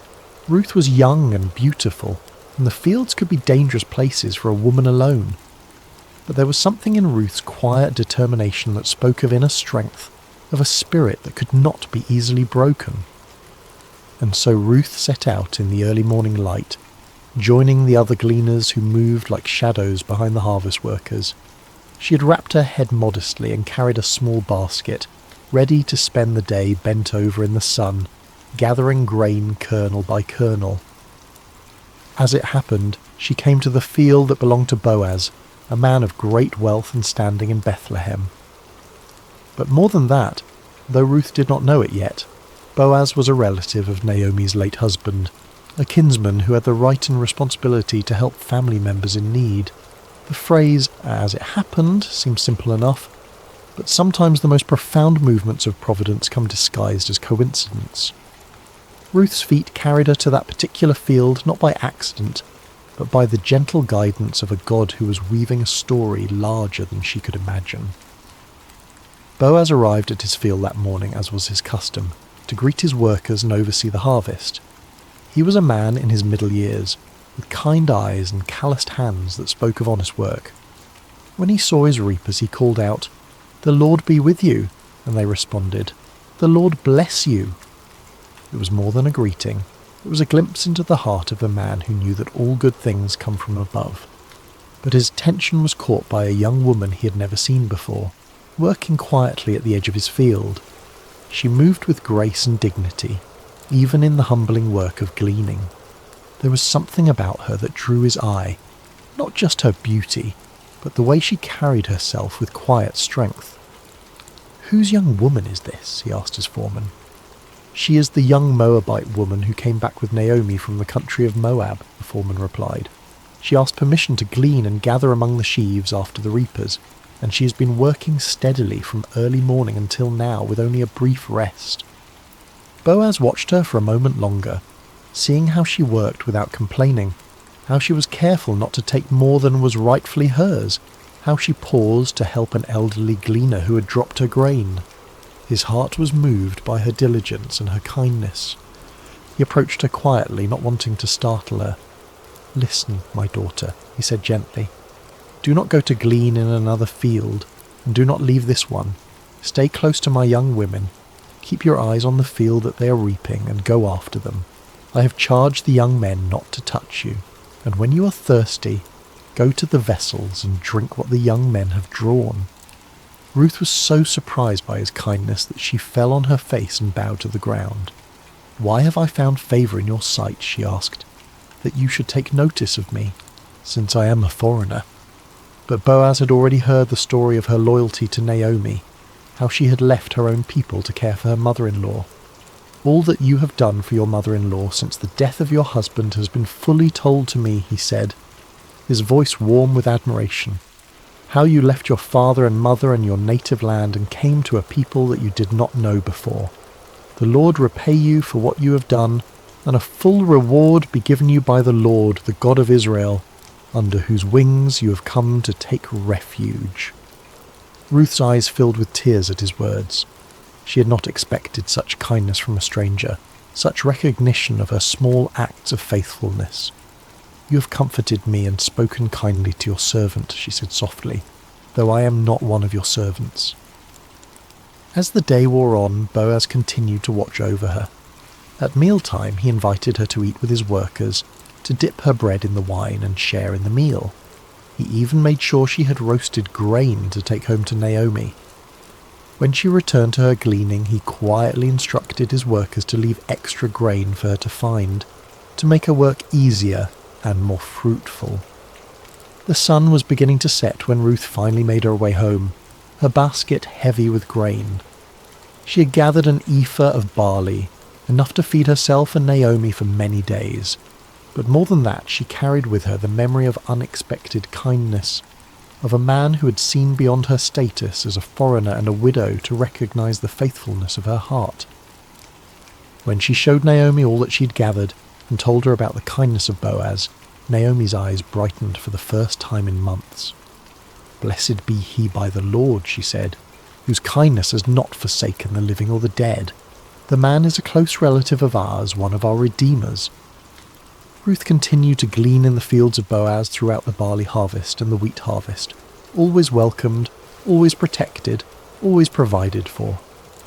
Ruth was young and beautiful, and the fields could be dangerous places for a woman alone. But there was something in Ruth's quiet determination that spoke of inner strength, of a spirit that could not be easily broken. And so Ruth set out in the early morning light, joining the other gleaners who moved like shadows behind the harvest workers. She had wrapped her head modestly and carried a small basket, ready to spend the day bent over in the sun, gathering grain kernel by kernel. As it happened, she came to the field that belonged to Boaz, a man of great wealth and standing in Bethlehem. But more than that, though Ruth did not know it yet, Boaz was a relative of Naomi's late husband, a kinsman who had the right and responsibility to help family members in need. The phrase, "as it happened," seems simple enough, but sometimes the most profound movements of providence come disguised as coincidence. Ruth's feet carried her to that particular field not by accident, but by the gentle guidance of a God who was weaving a story larger than she could imagine. Boaz arrived at his field that morning, as was his custom, to greet his workers and oversee the harvest. He was a man in his middle years, with kind eyes and calloused hands that spoke of honest work. When he saw his reapers, he called out, "The Lord be with you," and they responded, "The Lord bless you." It was more than a greeting. It was a glimpse into the heart of a man who knew that all good things come from above. But his attention was caught by a young woman he had never seen before, working quietly at the edge of his field. She moved with grace and dignity, even in the humbling work of gleaning. There was something about her that drew his eye, not just her beauty, but the way she carried herself with quiet strength. "Whose young woman is this?" he asked his foreman. "She is the young Moabite woman who came back with Naomi from the country of Moab," the foreman replied. "She asked permission to glean and gather among the sheaves after the reapers, and she has been working steadily from early morning until now with only a brief rest." Boaz watched her for a moment longer, seeing how she worked without complaining, how she was careful not to take more than was rightfully hers, how she paused to help an elderly gleaner who had dropped her grain. His heart was moved by her diligence and her kindness. He approached her quietly, not wanting to startle her. "Listen, my daughter," he said gently. "Do not go to glean in another field, and do not leave this one. Stay close to my young women. Keep your eyes on the field that they are reaping, and go after them. I have charged the young men not to touch you, and when you are thirsty, go to the vessels and drink what the young men have drawn." Ruth was so surprised by his kindness that she fell on her face and bowed to the ground. "Why have I found favour in your sight," she asked, "that you should take notice of me, since I am a foreigner?" But Boaz had already heard the story of her loyalty to Naomi, how she had left her own people to care for her mother-in-law. "All that you have done for your mother-in-law since the death of your husband has been fully told to me," he said, his voice warm with admiration. "How you left your father and mother and your native land and came to a people that you did not know before. The Lord repay you for what you have done, and a full reward be given you by the Lord, the God of Israel, under whose wings you have come to take refuge." Ruth's eyes filled with tears at his words. She had not expected such kindness from a stranger, such recognition of her small acts of faithfulness. "You have comforted me and spoken kindly to your servant," she said softly, "though I am not one of your servants." As the day wore on, Boaz continued to watch over her. At mealtime he invited her to eat with his workers, to dip her bread in the wine and share in the meal. He even made sure she had roasted grain to take home to Naomi. When she returned to her gleaning, he quietly instructed his workers to leave extra grain for her to find, to make her work easier and more fruitful. The sun was beginning to set when Ruth finally made her way home, her basket heavy with grain. She had gathered an ephah of barley, enough to feed herself and Naomi for many days. But more than that, she carried with her the memory of unexpected kindness, of a man who had seen beyond her status as a foreigner and a widow to recognize the faithfulness of her heart. When she showed Naomi all that she'd gathered and told her about the kindness of Boaz, Naomi's eyes brightened for the first time in months. "Blessed be he by the Lord," she said, "whose kindness has not forsaken the living or the dead. The man is a close relative of ours, one of our redeemers." Ruth continued to glean in the fields of Boaz throughout the barley harvest and the wheat harvest, always welcomed, always protected, always provided for.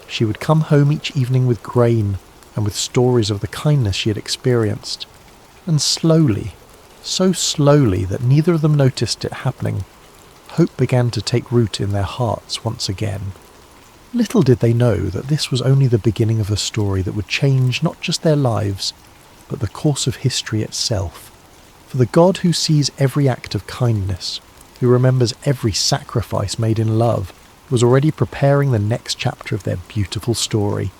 She would come home each evening with grain and with stories of the kindness she had experienced. And slowly, so slowly that neither of them noticed it happening, hope began to take root in their hearts once again. Little did they know that this was only the beginning of a story that would change not just their lives, but the course of history itself. For the God who sees every act of kindness, who remembers every sacrifice made in love, was already preparing the next chapter of their beautiful story.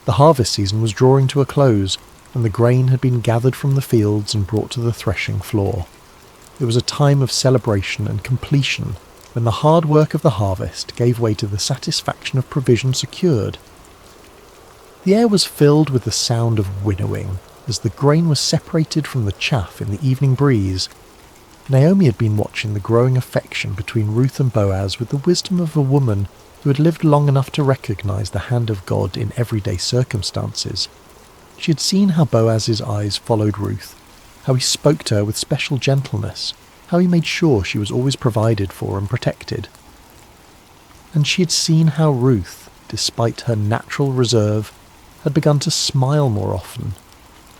The harvest season was drawing to a close, and the grain had been gathered from the fields and brought to the threshing floor. It was a time of celebration and completion, when the hard work of the harvest gave way to the satisfaction of provision secured. The air was filled with the sound of winnowing, as the grain was separated from the chaff in the evening breeze. Naomi had been watching the growing affection between Ruth and Boaz with the wisdom of a woman who had lived long enough to recognize the hand of God in everyday circumstances. She had seen how Boaz's eyes followed Ruth, how he spoke to her with special gentleness, how he made sure she was always provided for and protected. And she had seen how Ruth, despite her natural reserve, had begun to smile more often,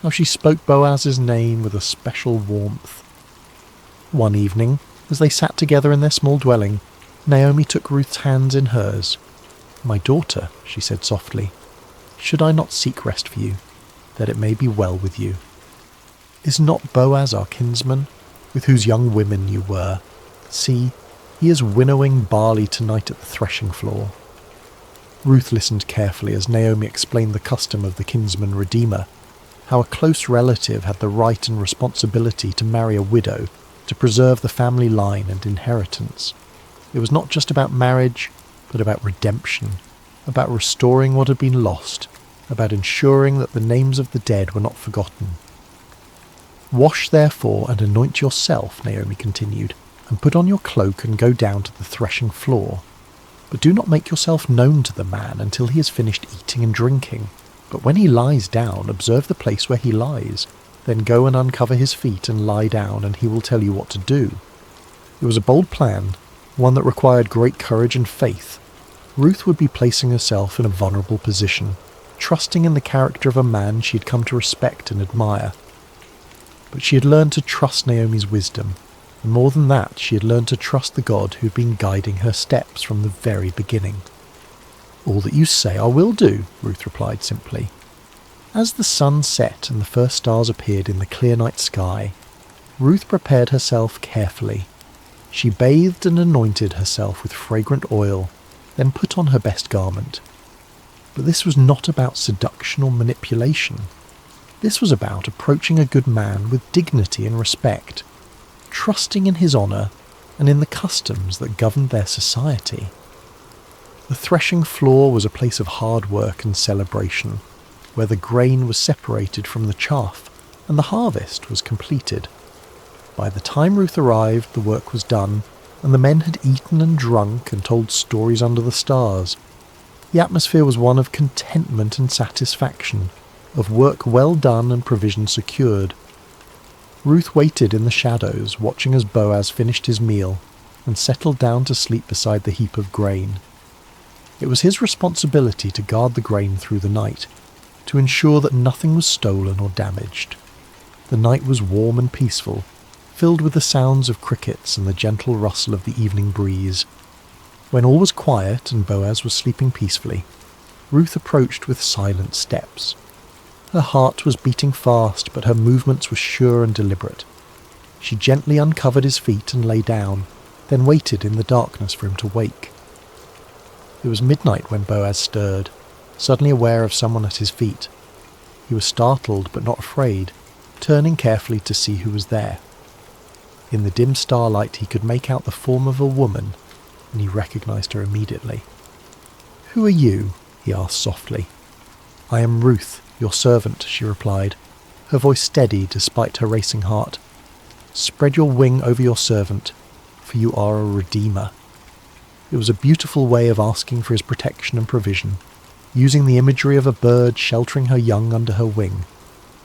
how she spoke Boaz's name with a special warmth. One evening, as they sat together in their small dwelling, Naomi took Ruth's hands in hers. "My daughter," she said softly, "should I not seek rest for you, that it may be well with you? Is not Boaz our kinsman, with whose young women you were? See, he is winnowing barley tonight at the threshing floor." Ruth listened carefully as Naomi explained the custom of the kinsman redeemer, how a close relative had the right and responsibility to marry a widow to preserve the family line and inheritance. It was not just about marriage, but about redemption, about restoring what had been lost, about ensuring that the names of the dead were not forgotten. "Wash therefore and anoint yourself," Naomi continued, "and put on your cloak and go down to the threshing floor. But do not make yourself known to the man until he has finished eating and drinking. But when he lies down, observe the place where he lies. Then go and uncover his feet and lie down, and he will tell you what to do." It was a bold plan, one that required great courage and faith. Ruth would be placing herself in a vulnerable position, trusting in the character of a man she had come to respect and admire. But she had learned to trust Naomi's wisdom, and more than that, she had learned to trust the God who had been guiding her steps from the very beginning. "All that you say I will do," Ruth replied simply. As the sun set and the first stars appeared in the clear night sky, Ruth prepared herself carefully. She bathed and anointed herself with fragrant oil, then put on her best garment. But this was not about seduction or manipulation. This was about approaching a good man with dignity and respect, trusting in his honour and in the customs that governed their society. The threshing floor was a place of hard work and celebration, where the grain was separated from the chaff and the harvest was completed. By the time Ruth arrived, the work was done, and the men had eaten and drunk and told stories under the stars. The atmosphere was one of contentment and satisfaction, of work well done and provision secured. Ruth waited in the shadows, watching as Boaz finished his meal and settled down to sleep beside the heap of grain. It was his responsibility to guard the grain through the night, to ensure that nothing was stolen or damaged. The night was warm and peaceful, filled with the sounds of crickets and the gentle rustle of the evening breeze. When all was quiet and Boaz was sleeping peacefully, Ruth approached with silent steps. Her heart was beating fast, but her movements were sure and deliberate. She gently uncovered his feet and lay down, then waited in the darkness for him to wake. It was midnight when Boaz stirred, suddenly aware of someone at his feet. He was startled but not afraid, turning carefully to see who was there. In the dim starlight he could make out the form of a woman, and he recognized her immediately. "Who are you?" he asked softly. "I am Ruth, your servant," she replied, her voice steady despite her racing heart. "Spread your wing over your servant, for you are a redeemer." It was a beautiful way of asking for his protection and provision, using the imagery of a bird sheltering her young under her wing.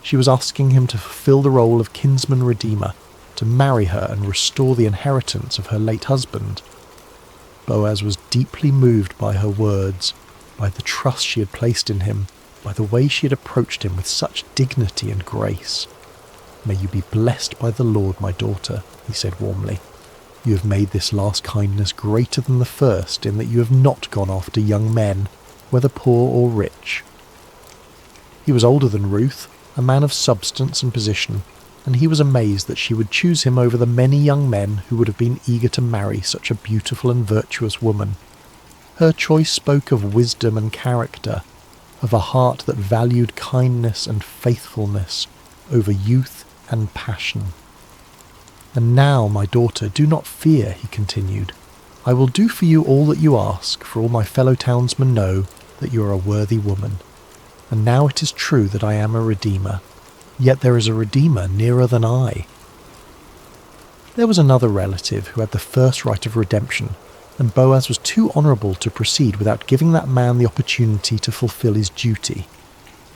She was asking him to fulfill the role of kinsman redeemer, to marry her and restore the inheritance of her late husband. Boaz was deeply moved by her words, by the trust she had placed in him, by the way she had approached him with such dignity and grace. "May you be blessed by the Lord, my daughter," he said warmly. "You have made this last kindness greater than the first in that you have not gone after young men, whether poor or rich." He was older than Ruth, a man of substance and position, and he was amazed that she would choose him over the many young men who would have been eager to marry such a beautiful and virtuous woman. Her choice spoke of wisdom and character, of a heart that valued kindness and faithfulness over youth and passion. "And now, my daughter, do not fear," he continued. "I will do for you all that you ask, for all my fellow townsmen know that you are a worthy woman. And now it is true that I am a redeemer, yet there is a redeemer nearer than I." There was another relative who had the first right of redemption, and Boaz was too honourable to proceed without giving that man the opportunity to fulfil his duty.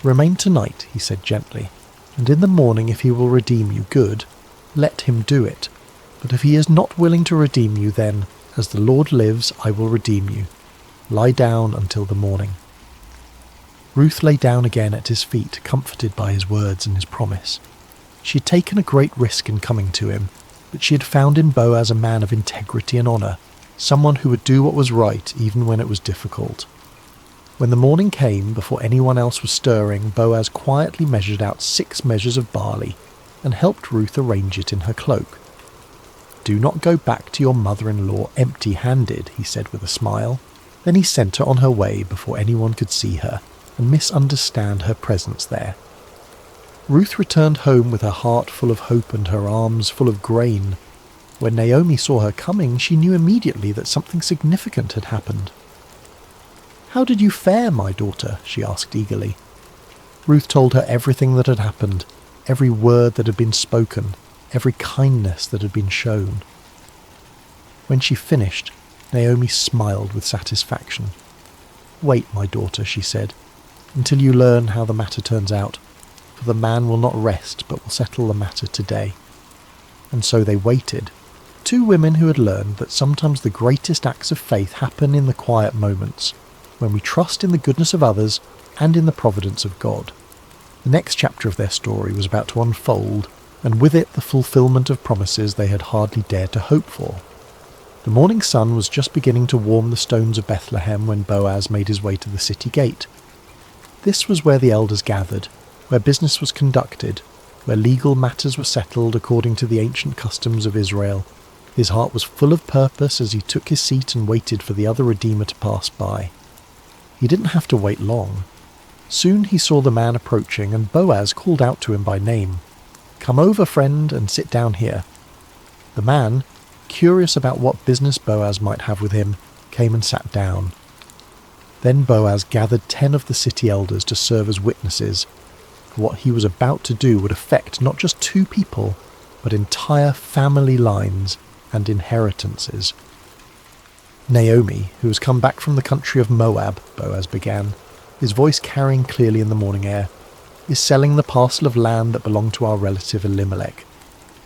"Remain tonight," he said gently, "and in the morning if he will redeem you, good, let him do it. But if he is not willing to redeem you, then, as the Lord lives, I will redeem you. Lie down until the morning." Ruth lay down again at his feet, comforted by his words and his promise. She had taken a great risk in coming to him, but she had found in Boaz a man of integrity and honour, someone who would do what was right even when it was difficult. When the morning came, before anyone else was stirring, Boaz quietly measured out 6 measures of barley and helped Ruth arrange it in her cloak. "Do not go back to your mother-in-law empty-handed," he said with a smile. Then he sent her on her way before anyone could see her and misunderstand her presence there. Ruth returned home with her heart full of hope and her arms full of grain. When Naomi saw her coming, she knew immediately that something significant had happened. "How did you fare, my daughter?" she asked eagerly. Ruth told her everything that had happened, every word that had been spoken, every kindness that had been shown. When she finished, Naomi smiled with satisfaction. "Wait, my daughter," she said, "until you learn how the matter turns out, for the man will not rest but will settle the matter today." And so they waited, 2 women who had learned that sometimes the greatest acts of faith happen in the quiet moments, when we trust in the goodness of others and in the providence of God. The next chapter of their story was about to unfold, and with it the fulfillment of promises they had hardly dared to hope for. The morning sun was just beginning to warm the stones of Bethlehem when Boaz made his way to the city gate. This was where the elders gathered, where business was conducted, where legal matters were settled according to the ancient customs of Israel. His heart was full of purpose as he took his seat and waited for the other Redeemer to pass by. He didn't have to wait long. Soon he saw the man approaching, and Boaz called out to him by name. "Come over, friend, and sit down here." The man, curious about what business Boaz might have with him, came and sat down. Then Boaz gathered 10 of the city elders to serve as witnesses, for what he was about to do would affect not just 2 people, but entire family lines and inheritances. "Naomi, who has come back from the country of Moab," Boaz began, his voice carrying clearly in the morning air, "is selling the parcel of land that belonged to our relative Elimelech.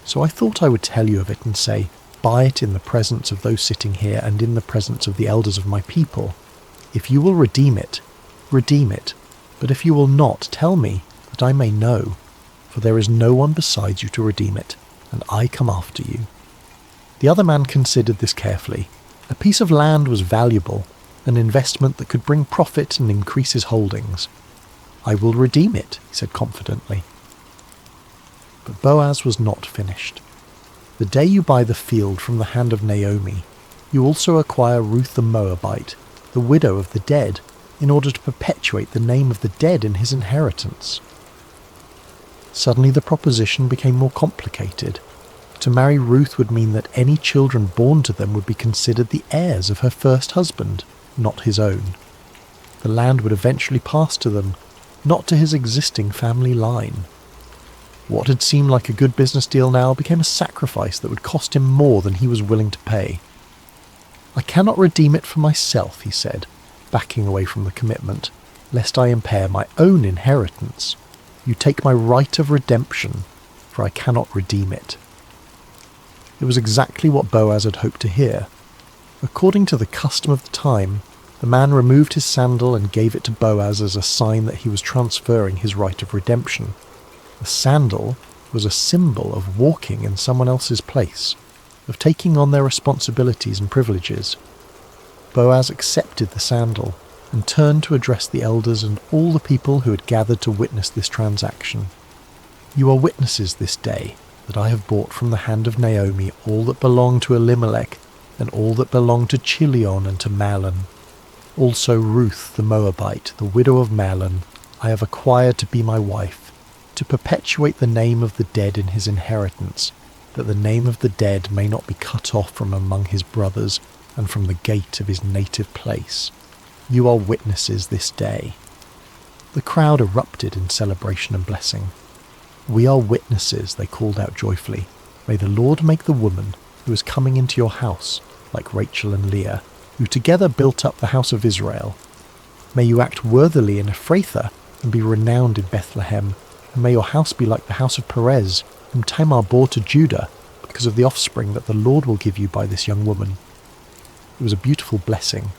So I thought I would tell you of it and say, buy it in the presence of those sitting here and in the presence of the elders of my people. If you will redeem it, but if you will not, tell me, that I may know, for there is no one besides you to redeem it, and I come after you." The other man considered this carefully. A piece of land was valuable, an investment that could bring profit and increase his holdings. "I will redeem it," he said confidently. But Boaz was not finished. "The day you buy the field from the hand of Naomi, you also acquire Ruth the Moabite, the widow of the dead, in order to perpetuate the name of the dead in his inheritance." Suddenly the proposition became more complicated. To marry Ruth would mean that any children born to them would be considered the heirs of her first husband, not his own. The land would eventually pass to them, not to his existing family line. What had seemed like a good business deal now became a sacrifice that would cost him more than he was willing to pay. "I cannot redeem it for myself," he said, backing away from the commitment, "lest I impair my own inheritance. You take my right of redemption, for I cannot redeem it." It was exactly what Boaz had hoped to hear. According to the custom of the time, the man removed his sandal and gave it to Boaz as a sign that he was transferring his right of redemption. The sandal was a symbol of walking in someone else's place, of taking on their responsibilities and privileges. Boaz accepted the sandal and turned to address the elders and all the people who had gathered to witness this transaction. You are witnesses this day that I have bought from the hand of Naomi all that belonged to Elimelech, and all that belonged to Chilion and to Mahlon. Also Ruth the Moabite, the widow of Mahlon, I have acquired to be my wife, to perpetuate the name of the dead in his inheritance, that the name of the dead may not be cut off from among his brothers and from the gate of his native place. You are witnesses this day." The crowd erupted in celebration and blessing. "We are witnesses," they called out joyfully. "May the Lord make the woman who is coming into your house like Rachel and Leah, who together built up the house of Israel. May you act worthily in Ephrathah and be renowned in Bethlehem, and may your house be like the house of Perez, whom Tamar bore to Judah, because of the offspring that the Lord will give you by this young woman." It was a beautiful blessing,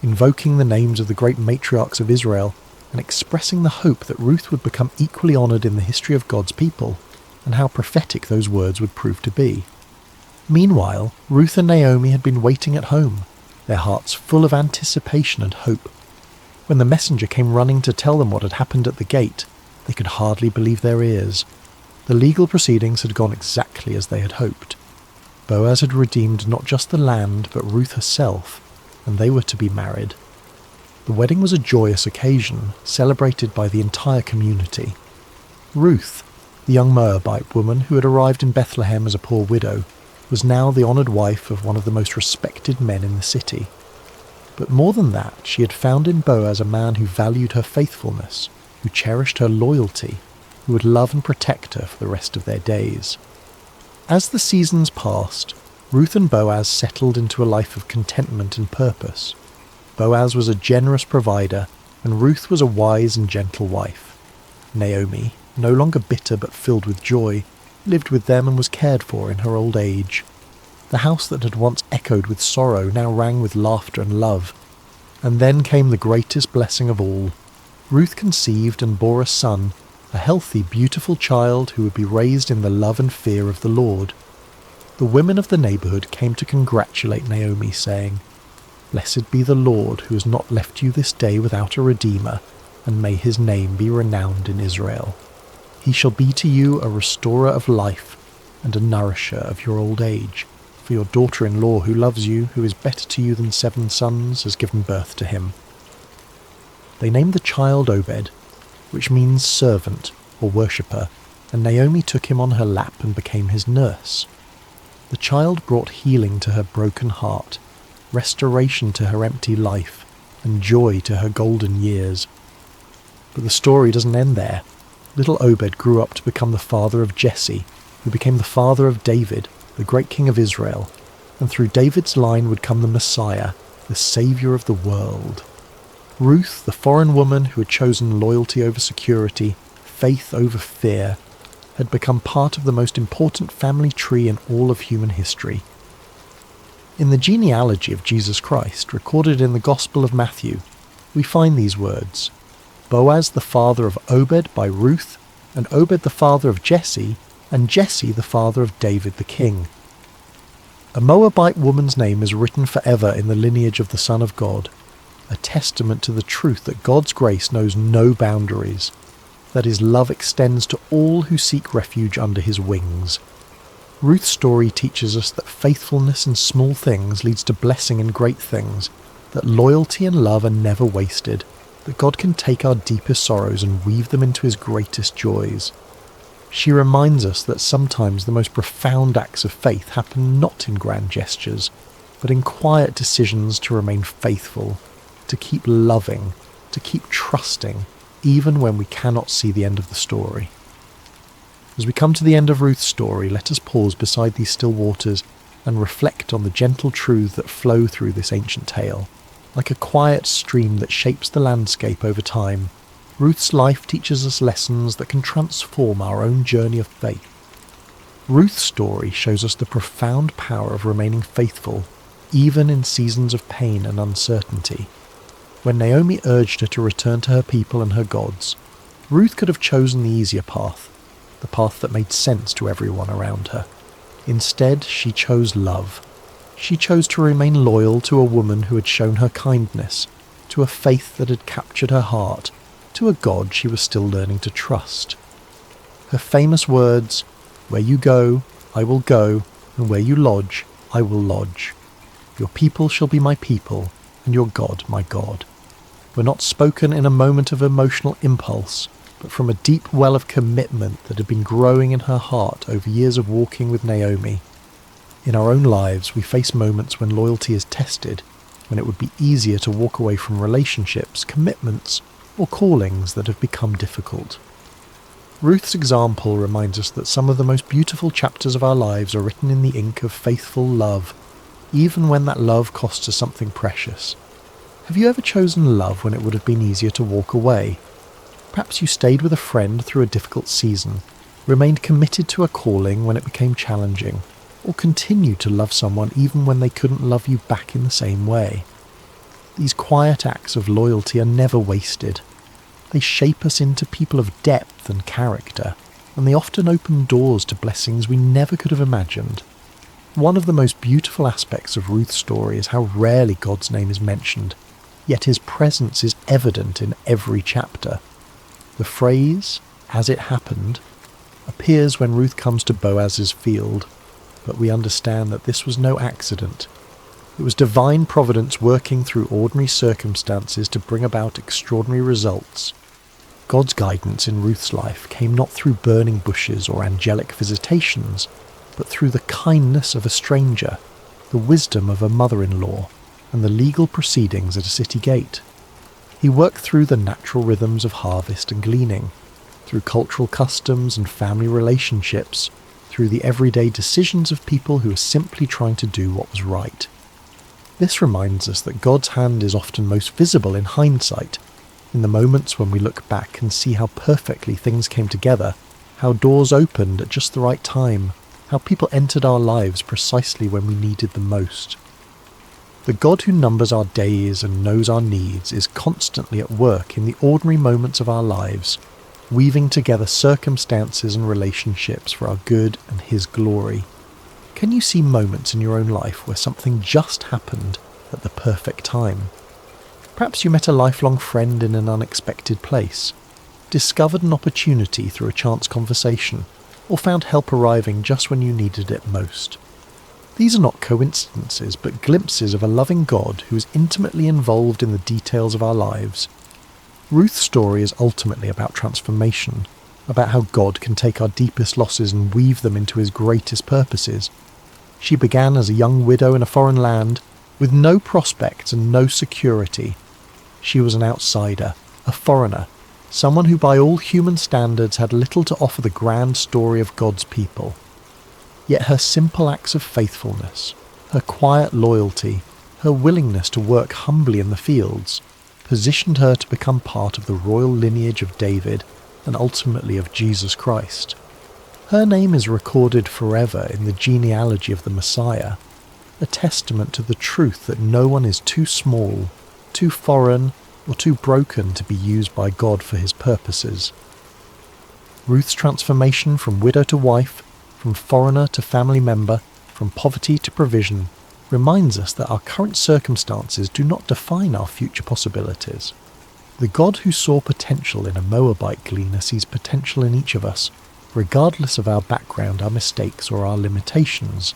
invoking the names of the great matriarchs of Israel and expressing the hope that Ruth would become equally honoured in the history of God's people, and how prophetic those words would prove to be. Meanwhile, Ruth and Naomi had been waiting at home, their hearts full of anticipation and hope. When the messenger came running to tell them what had happened at the gate, they could hardly believe their ears. The legal proceedings had gone exactly as they had hoped. Boaz had redeemed not just the land, but Ruth herself, and they were to be married. The wedding was a joyous occasion, celebrated by the entire community. Ruth, the young Moabite woman who had arrived in Bethlehem as a poor widow, was now the honoured wife of one of the most respected men in the city. But more than that, she had found in Boaz a man who valued her faithfulness, who cherished her loyalty, who would love and protect her for the rest of their days. As the seasons passed, Ruth and Boaz settled into a life of contentment and purpose. Boaz was a generous provider, and Ruth was a wise and gentle wife. Naomi, no longer bitter but filled with joy, lived with them and was cared for in her old age. The house that had once echoed with sorrow now rang with laughter and love. And then came the greatest blessing of all. Ruth conceived and bore a son, a healthy, beautiful child who would be raised in the love and fear of the Lord. The women of the neighbourhood came to congratulate Naomi, saying, "Blessed be the Lord who has not left you this day without a redeemer, and may his name be renowned in Israel. He shall be to you a restorer of life and a nourisher of your old age, for your daughter-in-law who loves you, who is better to you than 7 sons, has given birth to him." They named the child Obed, which means servant or worshipper, and Naomi took him on her lap and became his nurse. The child brought healing to her broken heart, restoration to her empty life, and joy to her golden years. But the story doesn't end there. Little Obed grew up to become the father of Jesse, who became the father of David, the great king of Israel, and through David's line would come the Messiah, the saviour of the world. Ruth, the foreign woman who had chosen loyalty over security, faith over fear, had become part of the most important family tree in all of human history. In the genealogy of Jesus Christ, recorded in the Gospel of Matthew, we find these words: Boaz the father of Obed by Ruth, and Obed the father of Jesse, and Jesse the father of David the king. A Moabite woman's name is written forever in the lineage of the Son of God, a testament to the truth that God's grace knows no boundaries, that his love extends to all who seek refuge under his wings. Ruth's story teaches us that faithfulness in small things leads to blessing in great things, that loyalty and love are never wasted, that God can take our deepest sorrows and weave them into his greatest joys. She reminds us that sometimes the most profound acts of faith happen not in grand gestures, but in quiet decisions to remain faithful, to keep loving, to keep trusting, even when we cannot see the end of the story. As we come to the end of Ruth's story, let us pause beside these still waters and reflect on the gentle truths that flow through this ancient tale. Like a quiet stream that shapes the landscape over time, Ruth's life teaches us lessons that can transform our own journey of faith. Ruth's story shows us the profound power of remaining faithful, even in seasons of pain and uncertainty. When Naomi urged her to return to her people and her gods, Ruth could have chosen the easier path, the path that made sense to everyone around her. Instead, she chose love. She chose to remain loyal to a woman who had shown her kindness, to a faith that had captured her heart, to a God she was still learning to trust. Her famous words, "Where you go, I will go, and where you lodge, I will lodge. Your people shall be my people, and your God my God," were not spoken in a moment of emotional impulse, but from a deep well of commitment that had been growing in her heart over years of walking with Naomi. In our own lives, we face moments when loyalty is tested, when it would be easier to walk away from relationships, commitments, or callings that have become difficult. Ruth's example reminds us that some of the most beautiful chapters of our lives are written in the ink of faithful love, even when that love costs us something precious. Have you ever chosen love when it would have been easier to walk away? Perhaps you stayed with a friend through a difficult season, remained committed to a calling when it became challenging, or continued to love someone even when they couldn't love you back in the same way. These quiet acts of loyalty are never wasted. They shape us into people of depth and character, and they often open doors to blessings we never could have imagined. One of the most beautiful aspects of Ruth's story is how rarely God's name is mentioned, yet his presence is evident in every chapter. The phrase, "as it happened," appears when Ruth comes to Boaz's field, but we understand that this was no accident. It was divine providence working through ordinary circumstances to bring about extraordinary results. God's guidance in Ruth's life came not through burning bushes or angelic visitations, but through the kindness of a stranger, the wisdom of a mother-in-law, and the legal proceedings at a city gate. He worked through the natural rhythms of harvest and gleaning, through cultural customs and family relationships, through the everyday decisions of people who were simply trying to do what was right. This reminds us that God's hand is often most visible in hindsight, in the moments when we look back and see how perfectly things came together, how doors opened at just the right time, how people entered our lives precisely when we needed them most. The God who numbers our days and knows our needs is constantly at work in the ordinary moments of our lives, weaving together circumstances and relationships for our good and his glory. Can you see moments in your own life where something just happened at the perfect time? Perhaps you met a lifelong friend in an unexpected place, discovered an opportunity through a chance conversation, or found help arriving just when you needed it most. These are not coincidences, but glimpses of a loving God who is intimately involved in the details of our lives. Ruth's story is ultimately about transformation, about how God can take our deepest losses and weave them into his greatest purposes. She began as a young widow in a foreign land, with no prospects and no security. She was an outsider, a foreigner, someone who by all human standards had little to offer the grand story of God's people. Yet her simple acts of faithfulness, her quiet loyalty, her willingness to work humbly in the fields, positioned her to become part of the royal lineage of David and ultimately of Jesus Christ. Her name is recorded forever in the genealogy of the Messiah, a testament to the truth that no one is too small, too foreign, or too broken to be used by God for his purposes. Ruth's transformation from widow to wife, from foreigner to family member, from poverty to provision, reminds us that our current circumstances do not define our future possibilities. The God who saw potential in a Moabite gleaner sees potential in each of us, regardless of our background, our mistakes, or our limitations.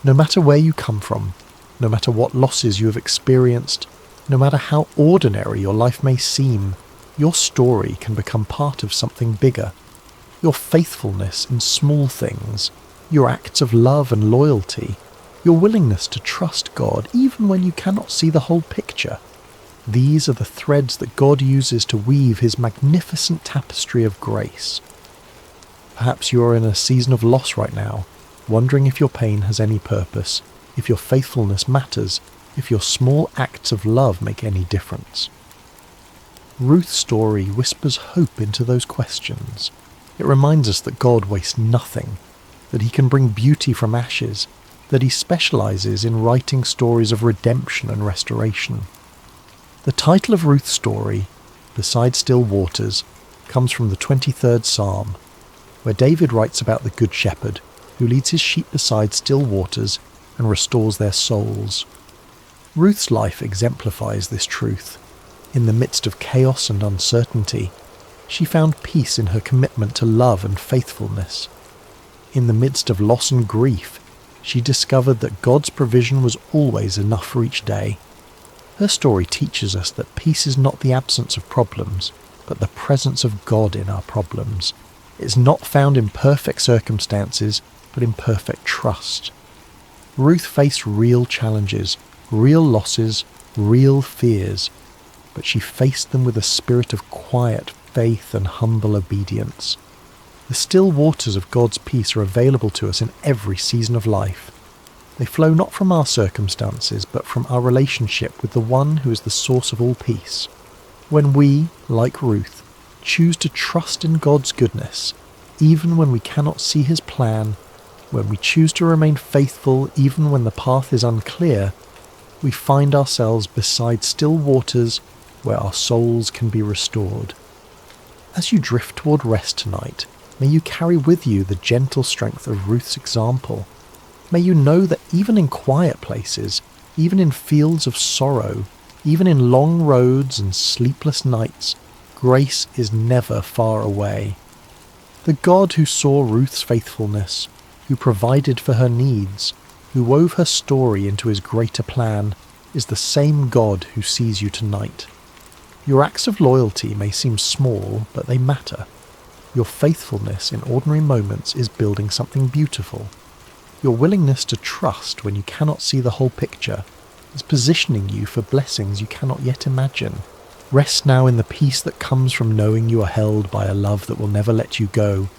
No matter where you come from, no matter what losses you have experienced, no matter how ordinary your life may seem, your story can become part of something bigger. Your faithfulness in small things, your acts of love and loyalty, your willingness to trust God even when you cannot see the whole picture. These are the threads that God uses to weave his magnificent tapestry of grace. Perhaps you are in a season of loss right now, wondering if your pain has any purpose, if your faithfulness matters, if your small acts of love make any difference. Ruth's story whispers hope into those questions. It reminds us that God wastes nothing, that he can bring beauty from ashes, that he specializes in writing stories of redemption and restoration. The title of Ruth's story, Beside Still Waters, comes from the 23rd Psalm, where David writes about the Good Shepherd, who leads his sheep beside still waters and restores their souls. Ruth's life exemplifies this truth. In the midst of chaos and uncertainty, She found peace in her commitment to love and faithfulness. In the midst of loss and grief, she discovered that God's provision was always enough for each day. Her story teaches us that peace is not the absence of problems, but the presence of God in our problems. It's not found in perfect circumstances, but in perfect trust. Ruth faced real challenges, real losses, real fears, but she faced them with a spirit of quiet faith and humble obedience. The still waters of God's peace are available to us in every season of life. They flow not from our circumstances, but from our relationship with the one who is the source of all peace. When we, like Ruth, choose to trust in God's goodness, even when we cannot see his plan, when we choose to remain faithful even when the path is unclear, we find ourselves beside still waters where our souls can be restored. As you drift toward rest tonight, may you carry with you the gentle strength of Ruth's example. May you know that even in quiet places, even in fields of sorrow, even in long roads and sleepless nights, grace is never far away. The God who saw Ruth's faithfulness, who provided for her needs, who wove her story into his greater plan, is the same God who sees you tonight. Your acts of loyalty may seem small, but they matter. Your faithfulness in ordinary moments is building something beautiful. Your willingness to trust when you cannot see the whole picture is positioning you for blessings you cannot yet imagine. Rest now in the peace that comes from knowing you are held by a love that will never let you go,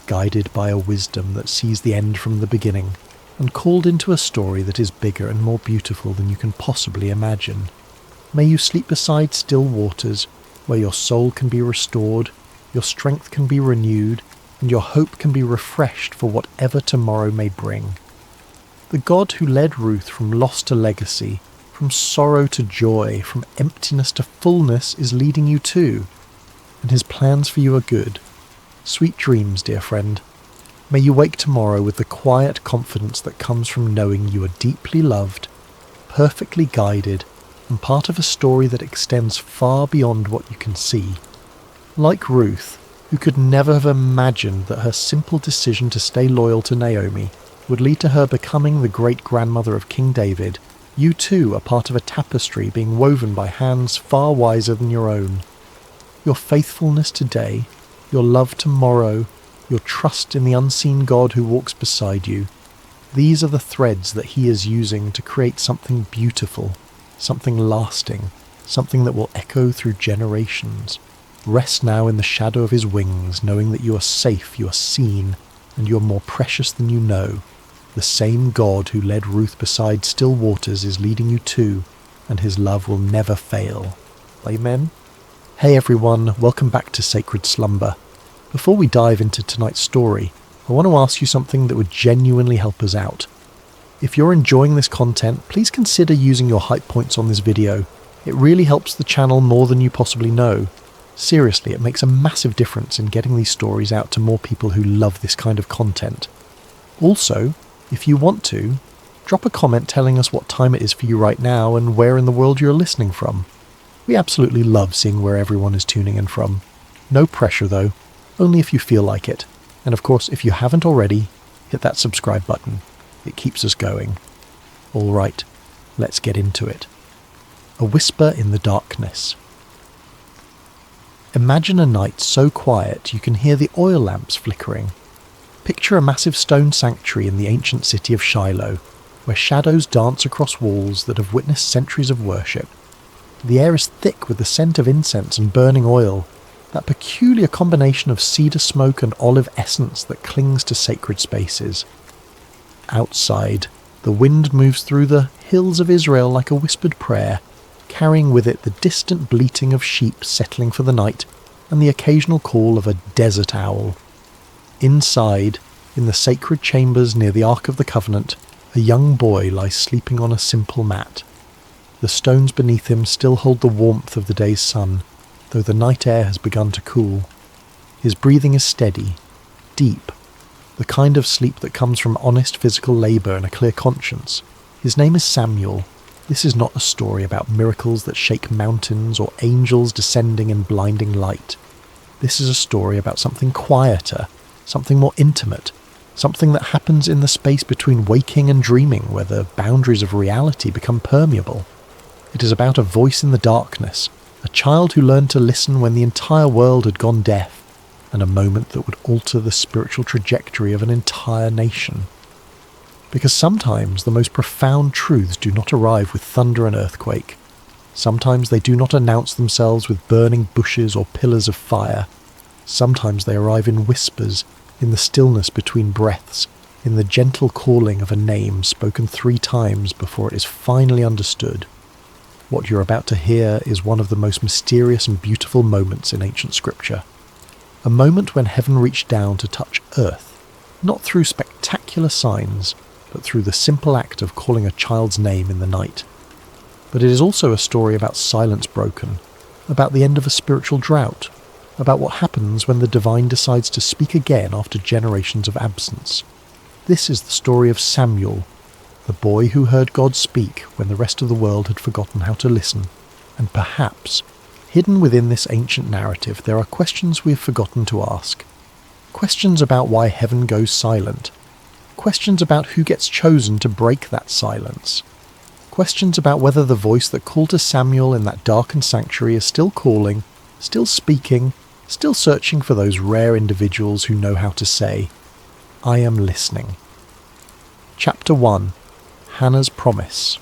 guided by a wisdom that sees the end from the beginning, and called into a story that is bigger and more beautiful than you can possibly imagine. May you sleep beside still waters, where your soul can be restored, your strength can be renewed, and your hope can be refreshed for whatever tomorrow may bring. The God who led Ruth from loss to legacy, from sorrow to joy, from emptiness to fullness is leading you too, and his plans for you are good. Sweet dreams, dear friend. May you wake tomorrow with the quiet confidence that comes from knowing you are deeply loved, perfectly guided, and part of a story that extends far beyond what you can see. Like Ruth, who could never have imagined that her simple decision to stay loyal to Naomi would lead to her becoming the great-grandmother of King David, you too are part of a tapestry being woven by hands far wiser than your own. Your faithfulness today, your love tomorrow, your trust in the unseen God who walks beside you, these are the threads that he is using to create something beautiful, something lasting, something that will echo through generations. Rest now in the shadow of his wings, knowing that you are safe, you are seen, and you are more precious than you know. The same God who led Ruth beside still waters is leading you too, and his love will never fail. Amen? Hey everyone, welcome back to Sacred Slumber. Before we dive into tonight's story, I want to ask you something that would genuinely help us out. If you're enjoying this content, please consider using your hype points on this video. It really helps the channel more than you possibly know. Seriously, it makes a massive difference in getting these stories out to more people who love this kind of content. Also, if you want to, drop a comment telling us what time it is for you right now and where in the world you're listening from. We absolutely love seeing where everyone is tuning in from. No pressure though, only if you feel like it. And of course, if you haven't already, hit that subscribe button. It keeps us going. Alright, let's get into it. A whisper in the darkness. Imagine a night so quiet you can hear the oil lamps flickering. Picture a massive stone sanctuary in the ancient city of Shiloh, where shadows dance across walls that have witnessed centuries of worship. The air is thick with the scent of incense and burning oil, that peculiar combination of cedar smoke and olive essence that clings to sacred spaces. Outside, the wind moves through the hills of Israel like a whispered prayer, carrying with it the distant bleating of sheep settling for the night and the occasional call of a desert owl. Inside, in the sacred chambers near the Ark of the Covenant, a young boy lies sleeping on a simple mat. The stones beneath him still hold the warmth of the day's sun, though the night air has begun to cool. His breathing is steady, deep, the kind of sleep that comes from honest physical labour and a clear conscience. His name is Samuel. This is not a story about miracles that shake mountains or angels descending in blinding light. This is a story about something quieter, something more intimate, something that happens in the space between waking and dreaming, where the boundaries of reality become permeable. It is about a voice in the darkness, a child who learned to listen when the entire world had gone deaf, and a moment that would alter the spiritual trajectory of an entire nation. Because sometimes the most profound truths do not arrive with thunder and earthquake. Sometimes they do not announce themselves with burning bushes or pillars of fire. Sometimes they arrive in whispers, in the stillness between breaths, in the gentle calling of a name spoken 3 times before it is finally understood. What you're about to hear is one of the most mysterious and beautiful moments in ancient scripture. A moment when heaven reached down to touch earth, not through spectacular signs, but through the simple act of calling a child's name in the night. But it is also a story about silence broken, about the end of a spiritual drought, about what happens when the divine decides to speak again after generations of absence. This is the story of Samuel, the boy who heard God speak when the rest of the world had forgotten how to listen. And perhaps, hidden within this ancient narrative, there are questions we have forgotten to ask. Questions about why heaven goes silent. Questions about who gets chosen to break that silence. Questions about whether the voice that called to Samuel in that darkened sanctuary is still calling, still speaking, still searching for those rare individuals who know how to say, "I am listening." Chapter 1. Hannah's Promise.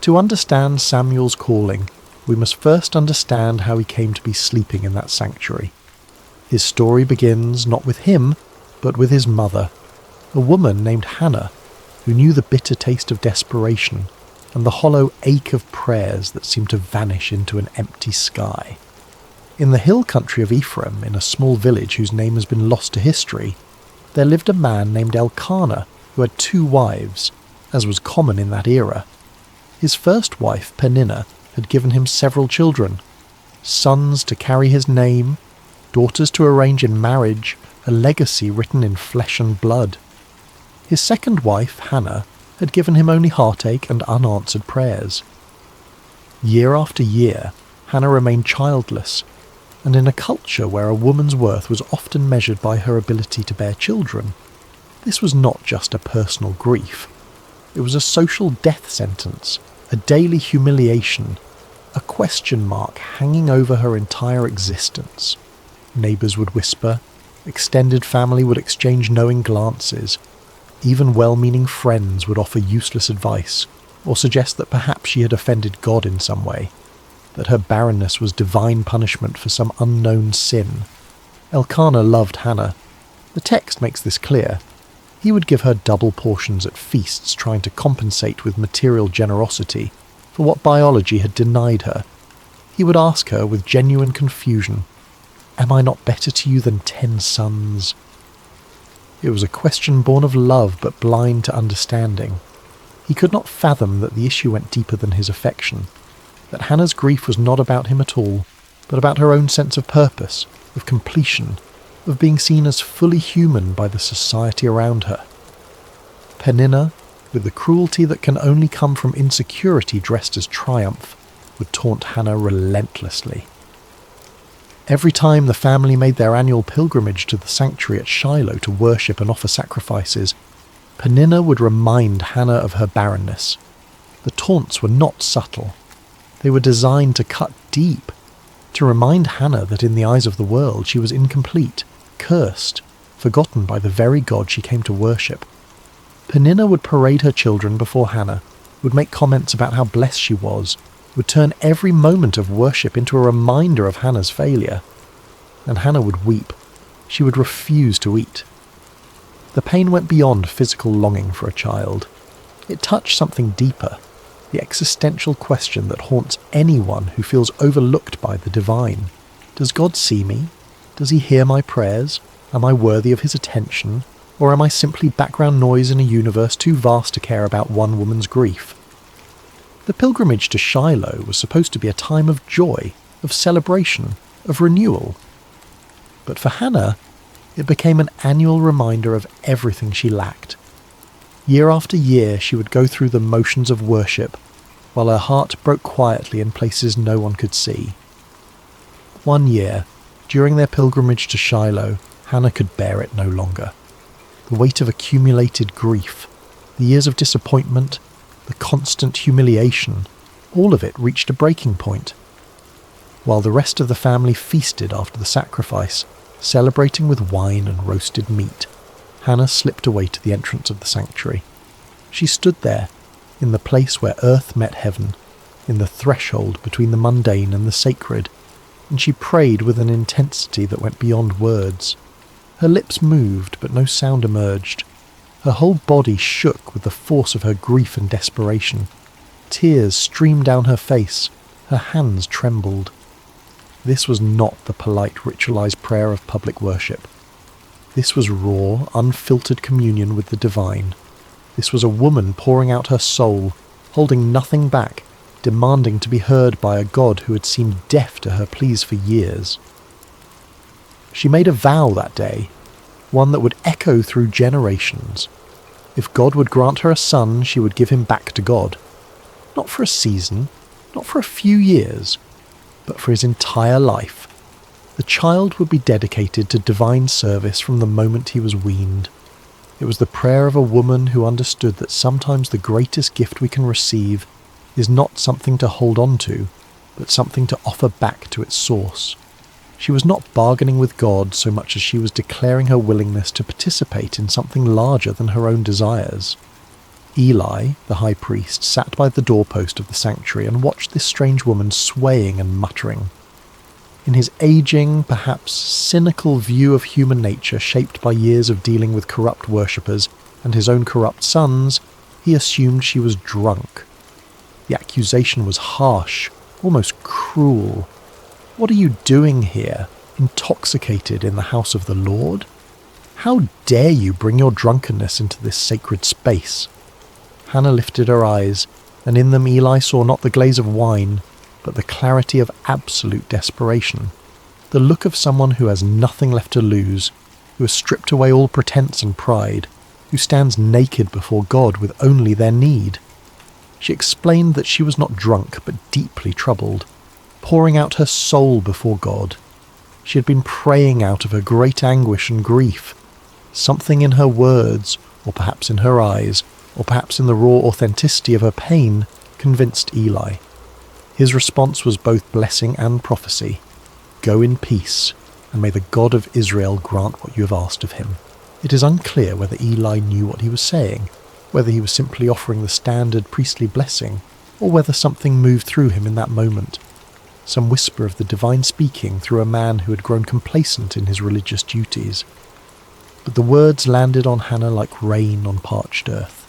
To understand Samuel's calling, we must first understand how he came to be sleeping in that sanctuary. His story begins not with him, but with his mother, a woman named Hannah, who knew the bitter taste of desperation and the hollow ache of prayers that seemed to vanish into an empty sky. In the hill country of Ephraim, in a small village whose name has been lost to history, there lived a man named Elkanah who had 2 wives, as was common in that era. His first wife, Peninnah, had given him several children, sons to carry his name, daughters to arrange in marriage, a legacy written in flesh and blood. His second wife, Hannah, had given him only heartache and unanswered prayers. Year after year, Hannah remained childless, and in a culture where a woman's worth was often measured by her ability to bear children, this was not just a personal grief. It was a social death sentence, a daily humiliation, a question mark hanging over her entire existence. Neighbours would whisper, extended family would exchange knowing glances, even well-meaning friends would offer useless advice, or suggest that perhaps she had offended God in some way, that her barrenness was divine punishment for some unknown sin. Elkanah loved Hannah. The text makes this clear. He would give her double portions at feasts, trying to compensate with material generosity for what biology had denied her. He would ask her with genuine confusion, "Am I not better to you than 10 sons?" It was a question born of love but blind to understanding. He could not fathom that the issue went deeper than his affection, that Hannah's grief was not about him at all, but about her own sense of purpose, of completion, of being seen as fully human by the society around her. Peninnah, with the cruelty that can only come from insecurity dressed as triumph, would taunt Hannah relentlessly. Every time the family made their annual pilgrimage to the sanctuary at Shiloh to worship and offer sacrifices, Peninnah would remind Hannah of her barrenness. The taunts were not subtle. They were designed to cut deep, to remind Hannah that in the eyes of the world she was incomplete, cursed, forgotten by the very God she came to worship. Peninnah would parade her children before Hannah, would make comments about how blessed she was, would turn every moment of worship into a reminder of Hannah's failure. And Hannah would weep. She would refuse to eat. The pain went beyond physical longing for a child. It touched something deeper, the existential question that haunts anyone who feels overlooked by the divine. Does God see me? Does he hear my prayers? Am I worthy of his attention? Or am I simply background noise in a universe too vast to care about one woman's grief? The pilgrimage to Shiloh was supposed to be a time of joy, of celebration, of renewal. But for Hannah, it became an annual reminder of everything she lacked. Year after year she would go through the motions of worship, while her heart broke quietly in places no one could see. One year, During their pilgrimage to Shiloh, Hannah could bear it no longer. The weight of accumulated grief, the years of disappointment, the constant humiliation, all of it reached a breaking point. While the rest of the family feasted after the sacrifice, celebrating with wine and roasted meat, Hannah slipped away to the entrance of the sanctuary. She stood there, in the place where earth met heaven, in the threshold between the mundane and the sacred, and she prayed with an intensity that went beyond words. Her lips moved, but no sound emerged. Her whole body shook with the force of her grief and desperation. Tears streamed down her face. Her hands trembled. This was not the polite, ritualized prayer of public worship. This was raw, unfiltered communion with the divine. This was a woman pouring out her soul, holding nothing back, demanding to be heard by a God who had seemed deaf to her pleas for years. She made a vow that day, one that would echo through generations. If God would grant her a son, she would give him back to God. Not for a season, not for a few years, but for his entire life. The child would be dedicated to divine service from the moment he was weaned. It was the prayer of a woman who understood that sometimes the greatest gift we can receive is not something to hold on to, but something to offer back to its source. She was not bargaining with God so much as she was declaring her willingness to participate in something larger than her own desires. Eli, the high priest, sat by the doorpost of the sanctuary and watched this strange woman swaying and muttering. In his aging, perhaps cynical view of human nature shaped by years of dealing with corrupt worshippers and his own corrupt sons, he assumed she was drunk. The accusation was harsh, almost cruel. What are you doing here, intoxicated in the house of the Lord? How dare you bring your drunkenness into this sacred space? Hannah lifted her eyes, and in them Eli saw not the glaze of wine, but the clarity of absolute desperation, the look of someone who has nothing left to lose, who has stripped away all pretense and pride, who stands naked before God with only their need. She explained that she was not drunk, but deeply troubled, pouring out her soul before God. She had been praying out of her great anguish and grief. Something in her words, or perhaps in her eyes, or perhaps in the raw authenticity of her pain, convinced Eli. His response was both blessing and prophecy. Go in peace, and may the God of Israel grant what you have asked of him. It is unclear whether Eli knew what he was saying, whether he was simply offering the standard priestly blessing, or whether something moved through him in that moment. Some whisper of the divine speaking through a man who had grown complacent in his religious duties. But the words landed on Hannah like rain on parched earth.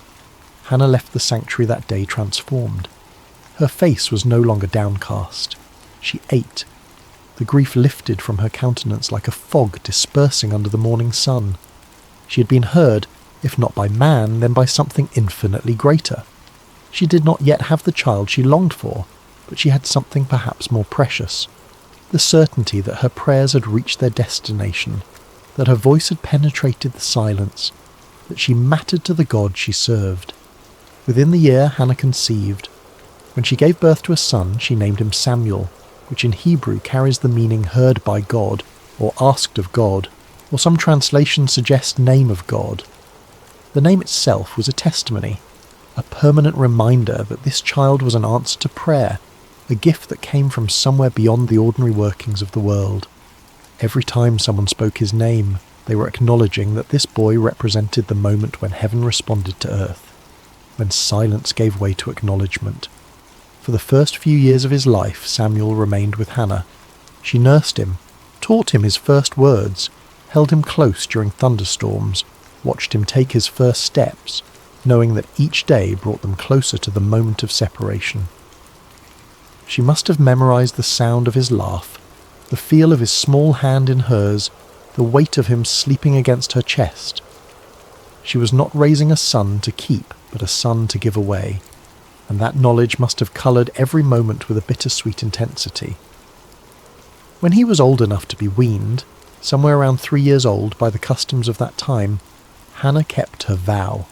Hannah left the sanctuary that day transformed. Her face was no longer downcast. She ate. The grief lifted from her countenance like a fog dispersing under the morning sun. She had been heard, if not by man, then by something infinitely greater. She did not yet have the child she longed for, but she had something perhaps more precious. The certainty that her prayers had reached their destination, that her voice had penetrated the silence, that she mattered to the God she served. Within the year, Hannah conceived. When she gave birth to a son, she named him Samuel, which in Hebrew carries the meaning heard by God, or asked of God, or some translations suggest name of God. The name itself was a testimony, a permanent reminder that this child was an answer to prayer, a gift that came from somewhere beyond the ordinary workings of the world. Every time someone spoke his name, they were acknowledging that this boy represented the moment when heaven responded to earth, when silence gave way to acknowledgement. For the first few years of his life, Samuel remained with Hannah. She nursed him, taught him his first words, held him close during thunderstorms, watched him take his first steps, knowing that each day brought them closer to the moment of separation. She must have memorized the sound of his laugh, the feel of his small hand in hers, the weight of him sleeping against her chest. She was not raising a son to keep, but a son to give away, and that knowledge must have coloured every moment with a bittersweet intensity. When he was old enough to be weaned, somewhere around 3 years old by the customs of that time, Hannah kept her vow.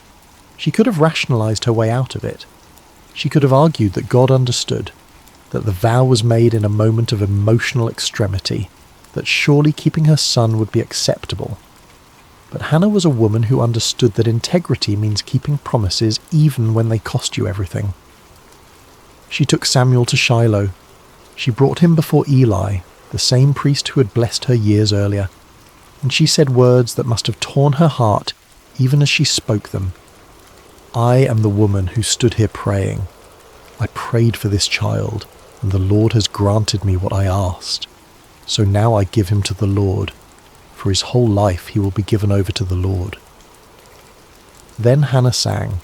She could have rationalised her way out of it. She could have argued that God understood, that the vow was made in a moment of emotional extremity, that surely keeping her son would be acceptable. But Hannah was a woman who understood that integrity means keeping promises even when they cost you everything. She took Samuel to Shiloh. She brought him before Eli, the same priest who had blessed her years earlier, and she said words that must have torn her heart even as she spoke them. I am the woman who stood here praying. I prayed for this child, and the Lord has granted me what I asked. So now I give him to the Lord. For his whole life he will be given over to the Lord. Then Hannah sang,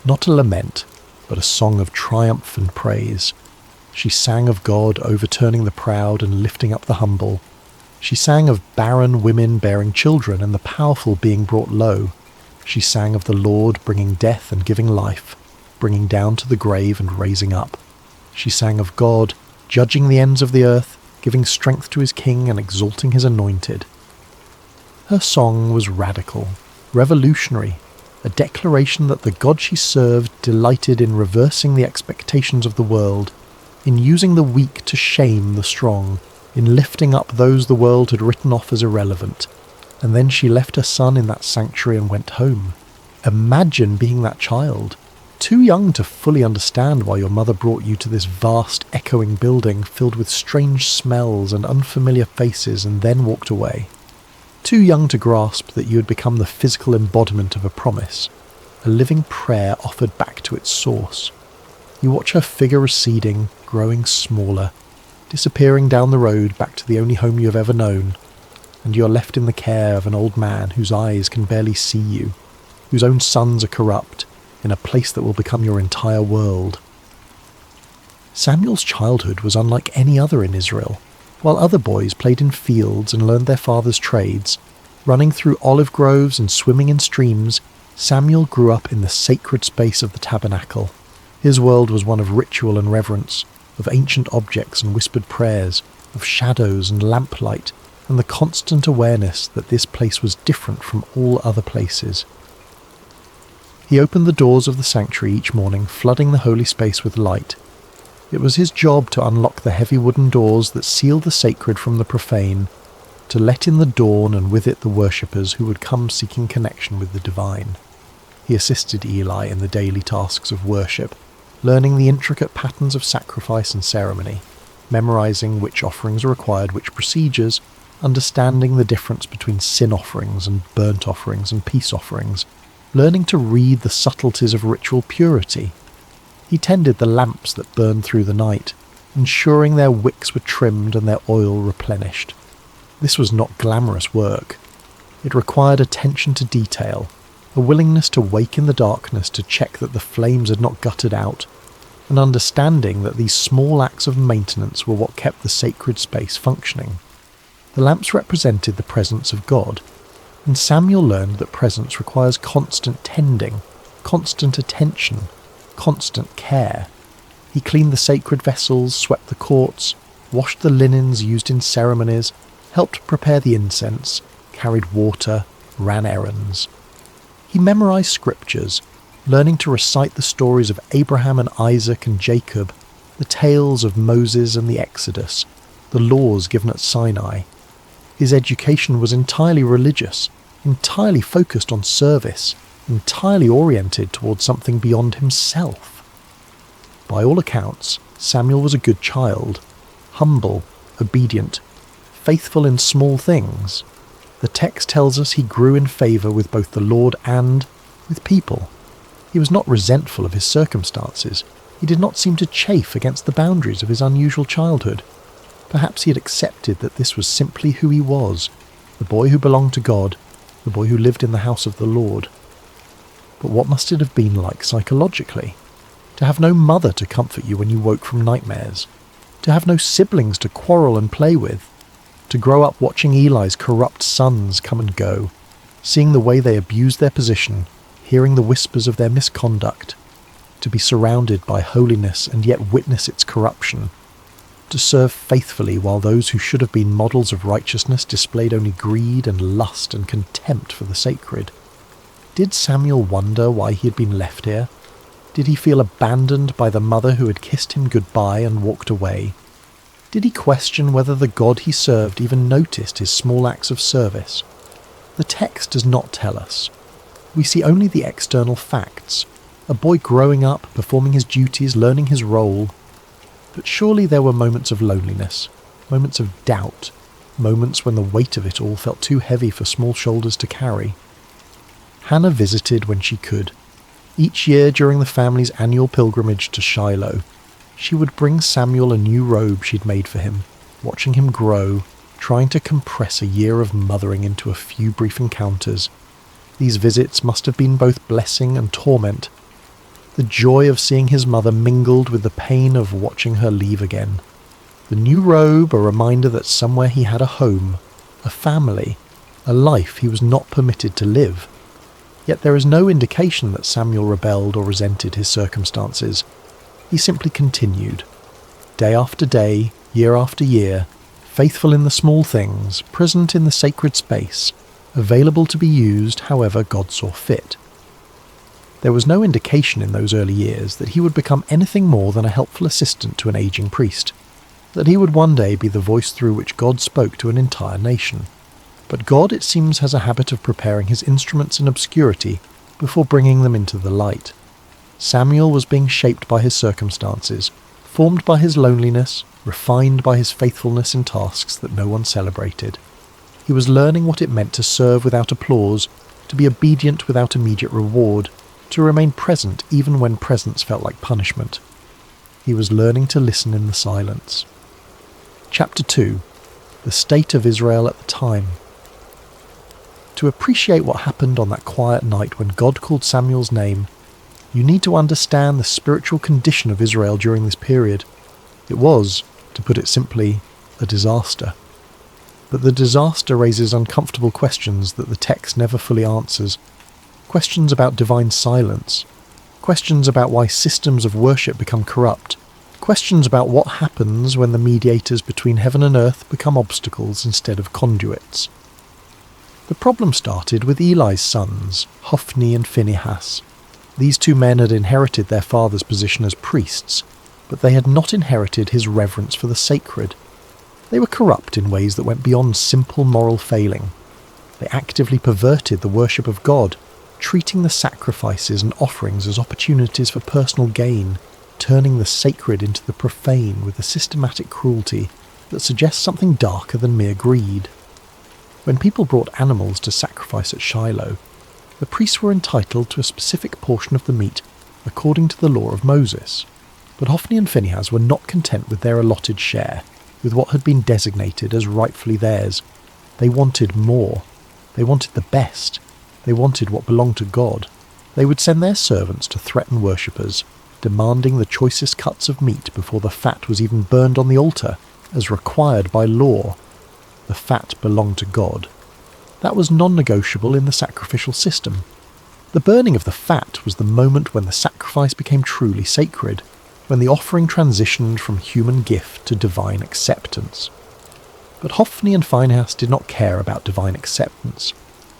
not a lament, but a song of triumph and praise. She sang of God overturning the proud and lifting up the humble. She sang of barren women bearing children and the powerful being brought low. She sang of the Lord bringing death and giving life, bringing down to the grave and raising up. She sang of God judging the ends of the earth, giving strength to his king and exalting his anointed. Her song was radical, revolutionary, a declaration that the God she served delighted in reversing the expectations of the world, in using the weak to shame the strong, in lifting up those the world had written off as irrelevant. And then she left her son in that sanctuary and went home. Imagine being that child, too young to fully understand why your mother brought you to this vast, echoing building filled with strange smells and unfamiliar faces and then walked away. Too young to grasp that you had become the physical embodiment of a promise, a living prayer offered back to its source. You watch her figure receding, growing smaller, disappearing down the road back to the only home you have ever known, and you are left in the care of an old man whose eyes can barely see you, whose own sons are corrupt, in a place that will become your entire world. Samuel's childhood was unlike any other in Israel. While other boys played in fields and learned their father's trades, running through olive groves and swimming in streams, Samuel grew up in the sacred space of the tabernacle. His world was one of ritual and reverence, of ancient objects and whispered prayers, of shadows and lamplight, and the constant awareness that this place was different from all other places. He opened the doors of the sanctuary each morning, flooding the holy space with light. It was his job to unlock the heavy wooden doors that seal the sacred from the profane, to let in the dawn and with it the worshippers who would come seeking connection with the divine. He assisted Eli in the daily tasks of worship, learning the intricate patterns of sacrifice and ceremony, memorizing which offerings are required, which procedures, understanding the difference between sin offerings and burnt offerings and peace offerings, learning to read the subtleties of ritual purity. He tended the lamps that burned through the night, ensuring their wicks were trimmed and their oil replenished. This was not glamorous work. It required attention to detail, a willingness to wake in the darkness to check that the flames had not guttered out, an understanding that these small acts of maintenance were what kept the sacred space functioning. The lamps represented the presence of God, and Samuel learned that presence requires constant tending, constant attention, constant care. He cleaned the sacred vessels, swept the courts, washed the linens used in ceremonies, helped prepare the incense, carried water, ran errands. He memorized scriptures, learning to recite the stories of Abraham and Isaac and Jacob, the tales of Moses and the Exodus, the laws given at Sinai. His education was entirely religious, entirely focused on service, entirely oriented towards something beyond himself. By all accounts, Samuel was a good child, humble, obedient, faithful in small things. The text tells us he grew in favour with both the Lord and with people. He was not resentful of his circumstances. He did not seem to chafe against the boundaries of his unusual childhood. Perhaps he had accepted that this was simply who he was, the boy who belonged to God, the boy who lived in the house of the Lord. But what must it have been like psychologically? To have no mother to comfort you when you woke from nightmares, to have no siblings to quarrel and play with, to grow up watching Eli's corrupt sons come and go, seeing the way they abused their position, hearing the whispers of their misconduct, to be surrounded by holiness and yet witness its corruption, to serve faithfully while those who should have been models of righteousness displayed only greed and lust and contempt for the sacred. Did Samuel wonder why he had been left here? Did he feel abandoned by the mother who had kissed him goodbye and walked away? Did he question whether the God he served even noticed his small acts of service? The text does not tell us. We see only the external facts, a boy growing up, performing his duties, learning his role. But surely there were moments of loneliness, moments of doubt, moments when the weight of it all felt too heavy for small shoulders to carry. Hannah visited when she could. Each year during the family's annual pilgrimage to Shiloh, she would bring Samuel a new robe she'd made for him, watching him grow, trying to compress a year of mothering into a few brief encounters. These visits must have been both blessing and torment. The joy of seeing his mother mingled with the pain of watching her leave again. The new robe, a reminder that somewhere he had a home, a family, a life he was not permitted to live. Yet there is no indication that Samuel rebelled or resented his circumstances. He simply continued. Day after day, year after year, faithful in the small things, present in the sacred space, available to be used however God saw fit. There was no indication in those early years that he would become anything more than a helpful assistant to an aging priest, that he would one day be the voice through which God spoke to an entire nation. But God, it seems, has a habit of preparing his instruments in obscurity before bringing them into the light. Samuel was being shaped by his circumstances, formed by his loneliness, refined by his faithfulness in tasks that no one celebrated. He was learning what it meant to serve without applause, to be obedient without immediate reward, to remain present even when presence felt like punishment. He was learning to listen in the silence. Chapter 2. The State of Israel at the Time. To appreciate what happened on that quiet night when God called Samuel's name, you need to understand the spiritual condition of Israel during this period. It was, to put it simply, a disaster. But the disaster raises uncomfortable questions that the text never fully answers. Questions about divine silence. Questions about why systems of worship become corrupt. Questions about what happens when the mediators between heaven and earth become obstacles instead of conduits. The problem started with Eli's sons, Hophni and Phinehas. These two men had inherited their father's position as priests, but they had not inherited his reverence for the sacred. They were corrupt in ways that went beyond simple moral failing. They actively perverted the worship of God, treating the sacrifices and offerings as opportunities for personal gain, turning the sacred into the profane with a systematic cruelty that suggests something darker than mere greed. When people brought animals to sacrifice at Shiloh, the priests were entitled to a specific portion of the meat according to the law of Moses. But Hophni and Phinehas were not content with their allotted share, with what had been designated as rightfully theirs. They wanted more. They wanted the best. They wanted what belonged to God. They would send their servants to threaten worshippers, demanding the choicest cuts of meat before the fat was even burned on the altar, as required by law. The fat belonged to God. That was non-negotiable in the sacrificial system. The burning of the fat was the moment when the sacrifice became truly sacred, when the offering transitioned from human gift to divine acceptance. But Hophni and Phinehas did not care about divine acceptance.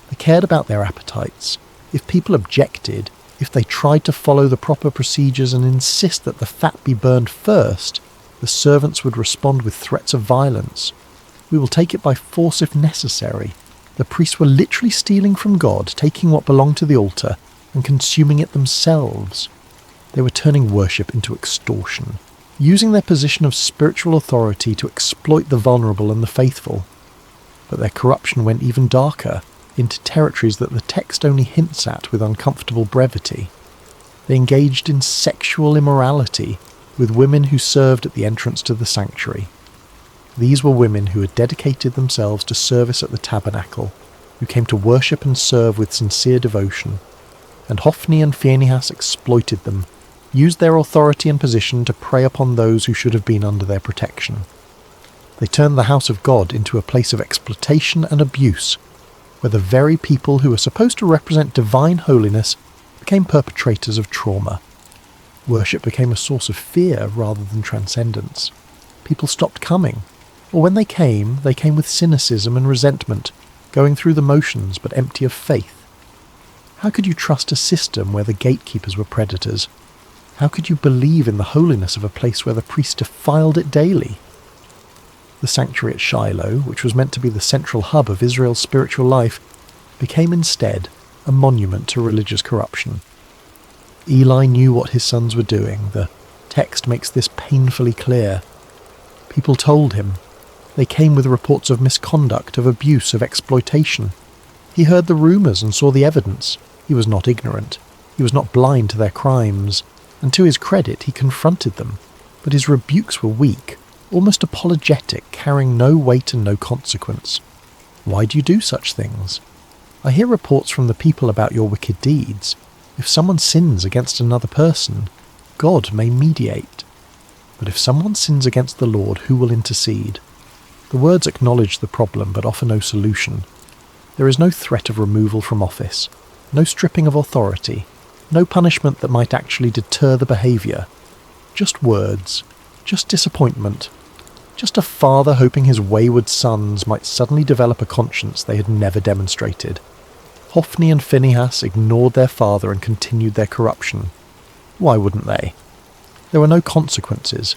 They cared about their appetites. If people objected, if they tried to follow the proper procedures and insist that the fat be burned first, the servants would respond with threats of violence. We will take it by force if necessary. The priests were literally stealing from God, taking what belonged to the altar and consuming it themselves. They were turning worship into extortion, using their position of spiritual authority to exploit the vulnerable and the faithful. But their corruption went even darker, into territories that the text only hints at with uncomfortable brevity. They engaged in sexual immorality with women who served at the entrance to the sanctuary. These were women who had dedicated themselves to service at the tabernacle, who came to worship and serve with sincere devotion, and Hophni and Phinehas exploited them, used their authority and position to prey upon those who should have been under their protection. They turned the house of God into a place of exploitation and abuse, where the very people who were supposed to represent divine holiness became perpetrators of trauma. Worship became a source of fear rather than transcendence. People stopped coming, or when they came with cynicism and resentment, going through the motions but empty of faith. How could you trust a system where the gatekeepers were predators? How could you believe in the holiness of a place where the priests defiled it daily? The sanctuary at Shiloh, which was meant to be the central hub of Israel's spiritual life, became instead a monument to religious corruption. Eli knew what his sons were doing. The text makes this painfully clear. People told him. They came with reports of misconduct, of abuse, of exploitation. He heard the rumours and saw the evidence. He was not ignorant. He was not blind to their crimes, and to his credit he confronted them. But his rebukes were weak, almost apologetic, carrying no weight and no consequence. Why do you do such things? I hear reports from the people about your wicked deeds. If someone sins against another person, God may mediate. But if someone sins against the Lord, who will intercede? The words acknowledge the problem but offer no solution. There is no threat of removal from office, no stripping of authority, no punishment that might actually deter the behaviour. Just words, just disappointment, just a father hoping his wayward sons might suddenly develop a conscience they had never demonstrated. Hophni and Phinehas ignored their father and continued their corruption. Why wouldn't they? There were no consequences.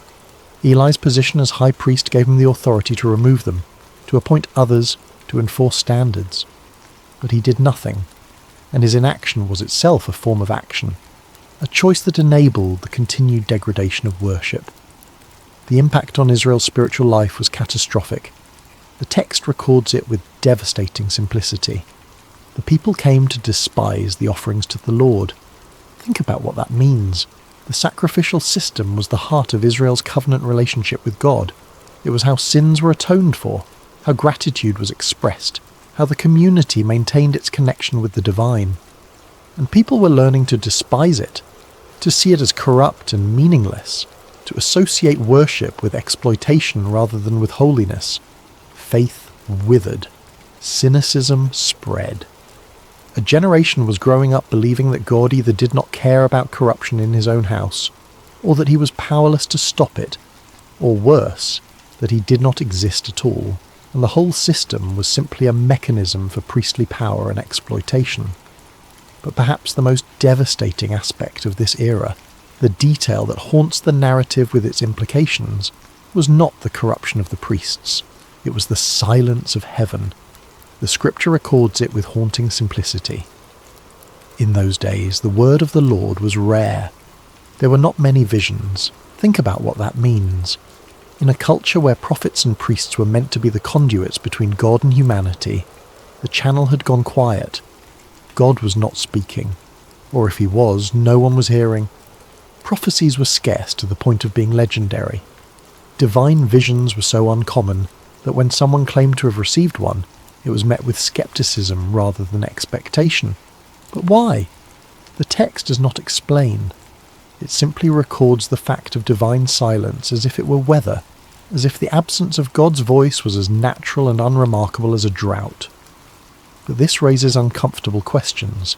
Eli's position as high priest gave him the authority to remove them, to appoint others, to enforce standards. But he did nothing, and his inaction was itself a form of action, a choice that enabled the continued degradation of worship. The impact on Israel's spiritual life was catastrophic. The text records it with devastating simplicity. The people came to despise the offerings to the Lord. Think about what that means. The sacrificial system was the heart of Israel's covenant relationship with God. It was how sins were atoned for, how gratitude was expressed, how the community maintained its connection with the divine. And people were learning to despise it, to see it as corrupt and meaningless, to associate worship with exploitation rather than with holiness. Faith withered. Cynicism spread. A generation was growing up believing that God either did not care about corruption in his own house, or that he was powerless to stop it, or worse, that he did not exist at all, and the whole system was simply a mechanism for priestly power and exploitation. But perhaps the most devastating aspect of this era, the detail that haunts the narrative with its implications, was not the corruption of the priests. It was the silence of heaven. The scripture records it with haunting simplicity. In those days, the word of the Lord was rare. There were not many visions. Think about what that means. In a culture where prophets and priests were meant to be the conduits between God and humanity, the channel had gone quiet. God was not speaking. Or if he was, no one was hearing. Prophecies were scarce to the point of being legendary. Divine visions were so uncommon that when someone claimed to have received one, it was met with skepticism rather than expectation. But why? The text does not explain. It simply records the fact of divine silence as if it were weather, as if the absence of God's voice was as natural and unremarkable as a drought. But this raises uncomfortable questions.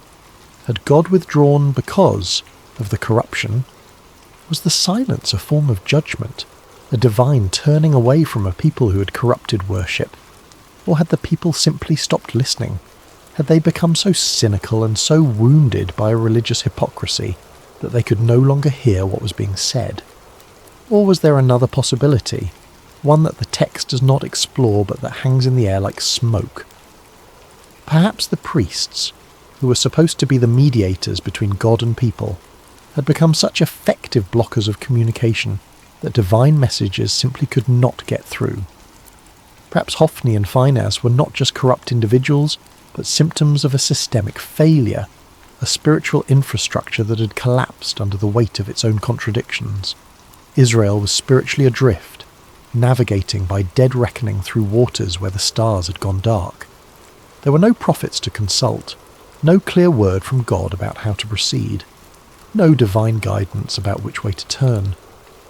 Had God withdrawn because of the corruption? Was the silence a form of judgment, a divine turning away from a people who had corrupted worship? Or had the people simply stopped listening? Had they become so cynical and so wounded by a religious hypocrisy that they could no longer hear what was being said? Or was there another possibility, one that the text does not explore but that hangs in the air like smoke? Perhaps the priests, who were supposed to be the mediators between God and people, had become such effective blockers of communication that divine messages simply could not get through. Perhaps Hophni and Phinehas were not just corrupt individuals, but symptoms of a systemic failure, a spiritual infrastructure that had collapsed under the weight of its own contradictions. Israel was spiritually adrift, navigating by dead reckoning through waters where the stars had gone dark. There were no prophets to consult, no clear word from God about how to proceed, no divine guidance about which way to turn,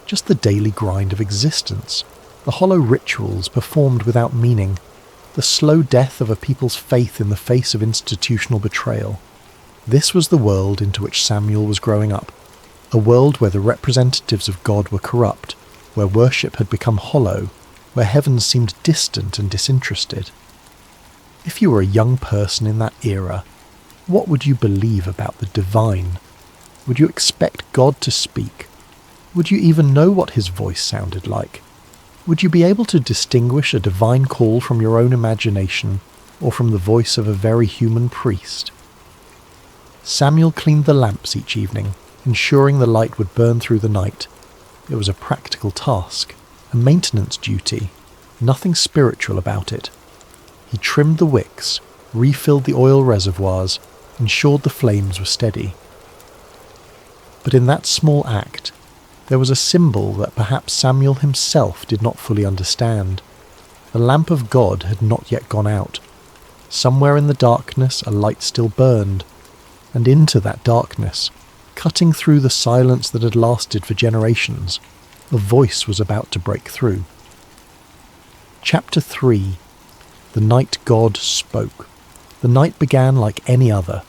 just the daily grind of existence, the hollow rituals performed without meaning, the slow death of a people's faith in the face of institutional betrayal. This was the world into which Samuel was growing up, a world where the representatives of God were corrupt, where worship had become hollow, where heaven seemed distant and disinterested. If you were a young person in that era, what would you believe about the divine? Would you expect God to speak? Would you even know what his voice sounded like? Would you be able to distinguish a divine call from your own imagination or from the voice of a very human priest? Samuel cleaned the lamps each evening, ensuring the light would burn through the night. It was a practical task, a maintenance duty, nothing spiritual about it. He trimmed the wicks, refilled the oil reservoirs, ensured the flames were steady. But in that small act, there was a symbol that perhaps Samuel himself did not fully understand. The lamp of God had not yet gone out. Somewhere in the darkness a light still burned, and into that darkness, cutting through the silence that had lasted for generations, a voice was about to break through. Chapter 3. The night God spoke. The night began like any other.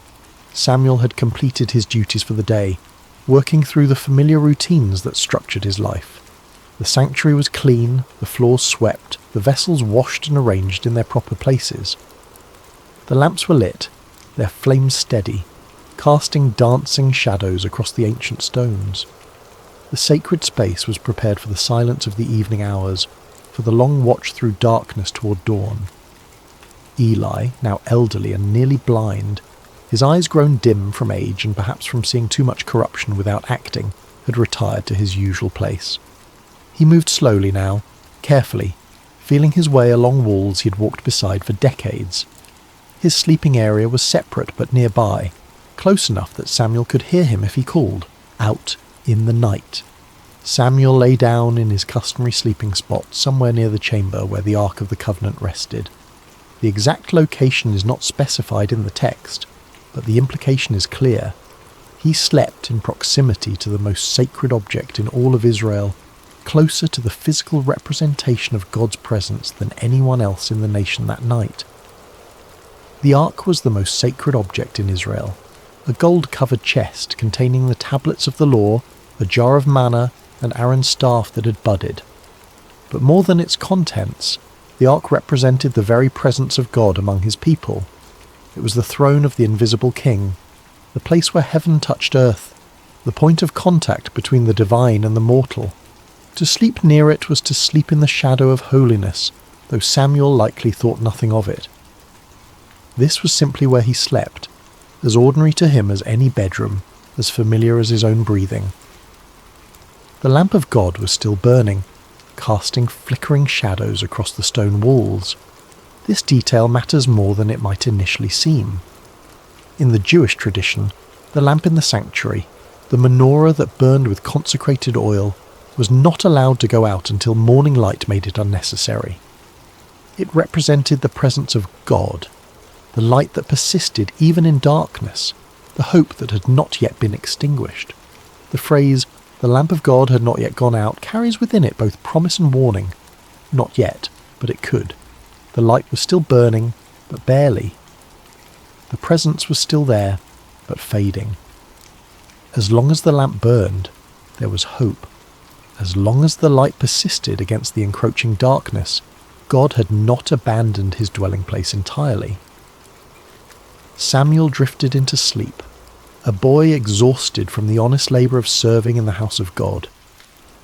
Samuel had completed his duties for the day, working through the familiar routines that structured his life. The sanctuary was clean, the floors swept, the vessels washed and arranged in their proper places. The lamps were lit, their flames steady, casting dancing shadows across the ancient stones. The sacred space was prepared for the silence of the evening hours, for the long watch through darkness toward dawn. Eli, now elderly and nearly blind, his eyes grown dim from age and perhaps from seeing too much corruption without acting, had retired to his usual place. He moved slowly now, carefully, feeling his way along walls he had walked beside for decades. His sleeping area was separate but nearby, close enough that Samuel could hear him if he called, out in the night. Samuel lay down in his customary sleeping spot somewhere near the chamber where the Ark of the Covenant rested. The exact location is not specified in the text, but the implication is clear. He slept in proximity to the most sacred object in all of Israel, closer to the physical representation of God's presence than anyone else in the nation that night. The Ark was the most sacred object in Israel, a gold-covered chest containing the tablets of the law, a jar of manna, and Aaron's staff that had budded. But more than its contents, the Ark represented the very presence of God among his people. It was the throne of the invisible king, the place where heaven touched earth, the point of contact between the divine and the mortal. To sleep near it was to sleep in the shadow of holiness, though Samuel likely thought nothing of it. This was simply where he slept, as ordinary to him as any bedroom, as familiar as his own breathing. The lamp of God was still burning, casting flickering shadows across the stone walls. This detail matters more than it might initially seem. In the Jewish tradition, the lamp in the sanctuary, the menorah that burned with consecrated oil, was not allowed to go out until morning light made it unnecessary. It represented the presence of God, the light that persisted even in darkness, the hope that had not yet been extinguished. The phrase, "the lamp of God had not yet gone out," carries within it both promise and warning. Not yet, but it could. The light was still burning, but barely. The presence was still there, but fading. As long as the lamp burned, there was hope. As long as the light persisted against the encroaching darkness, God had not abandoned his dwelling place entirely. Samuel drifted into sleep, a boy exhausted from the honest labour of serving in the house of God.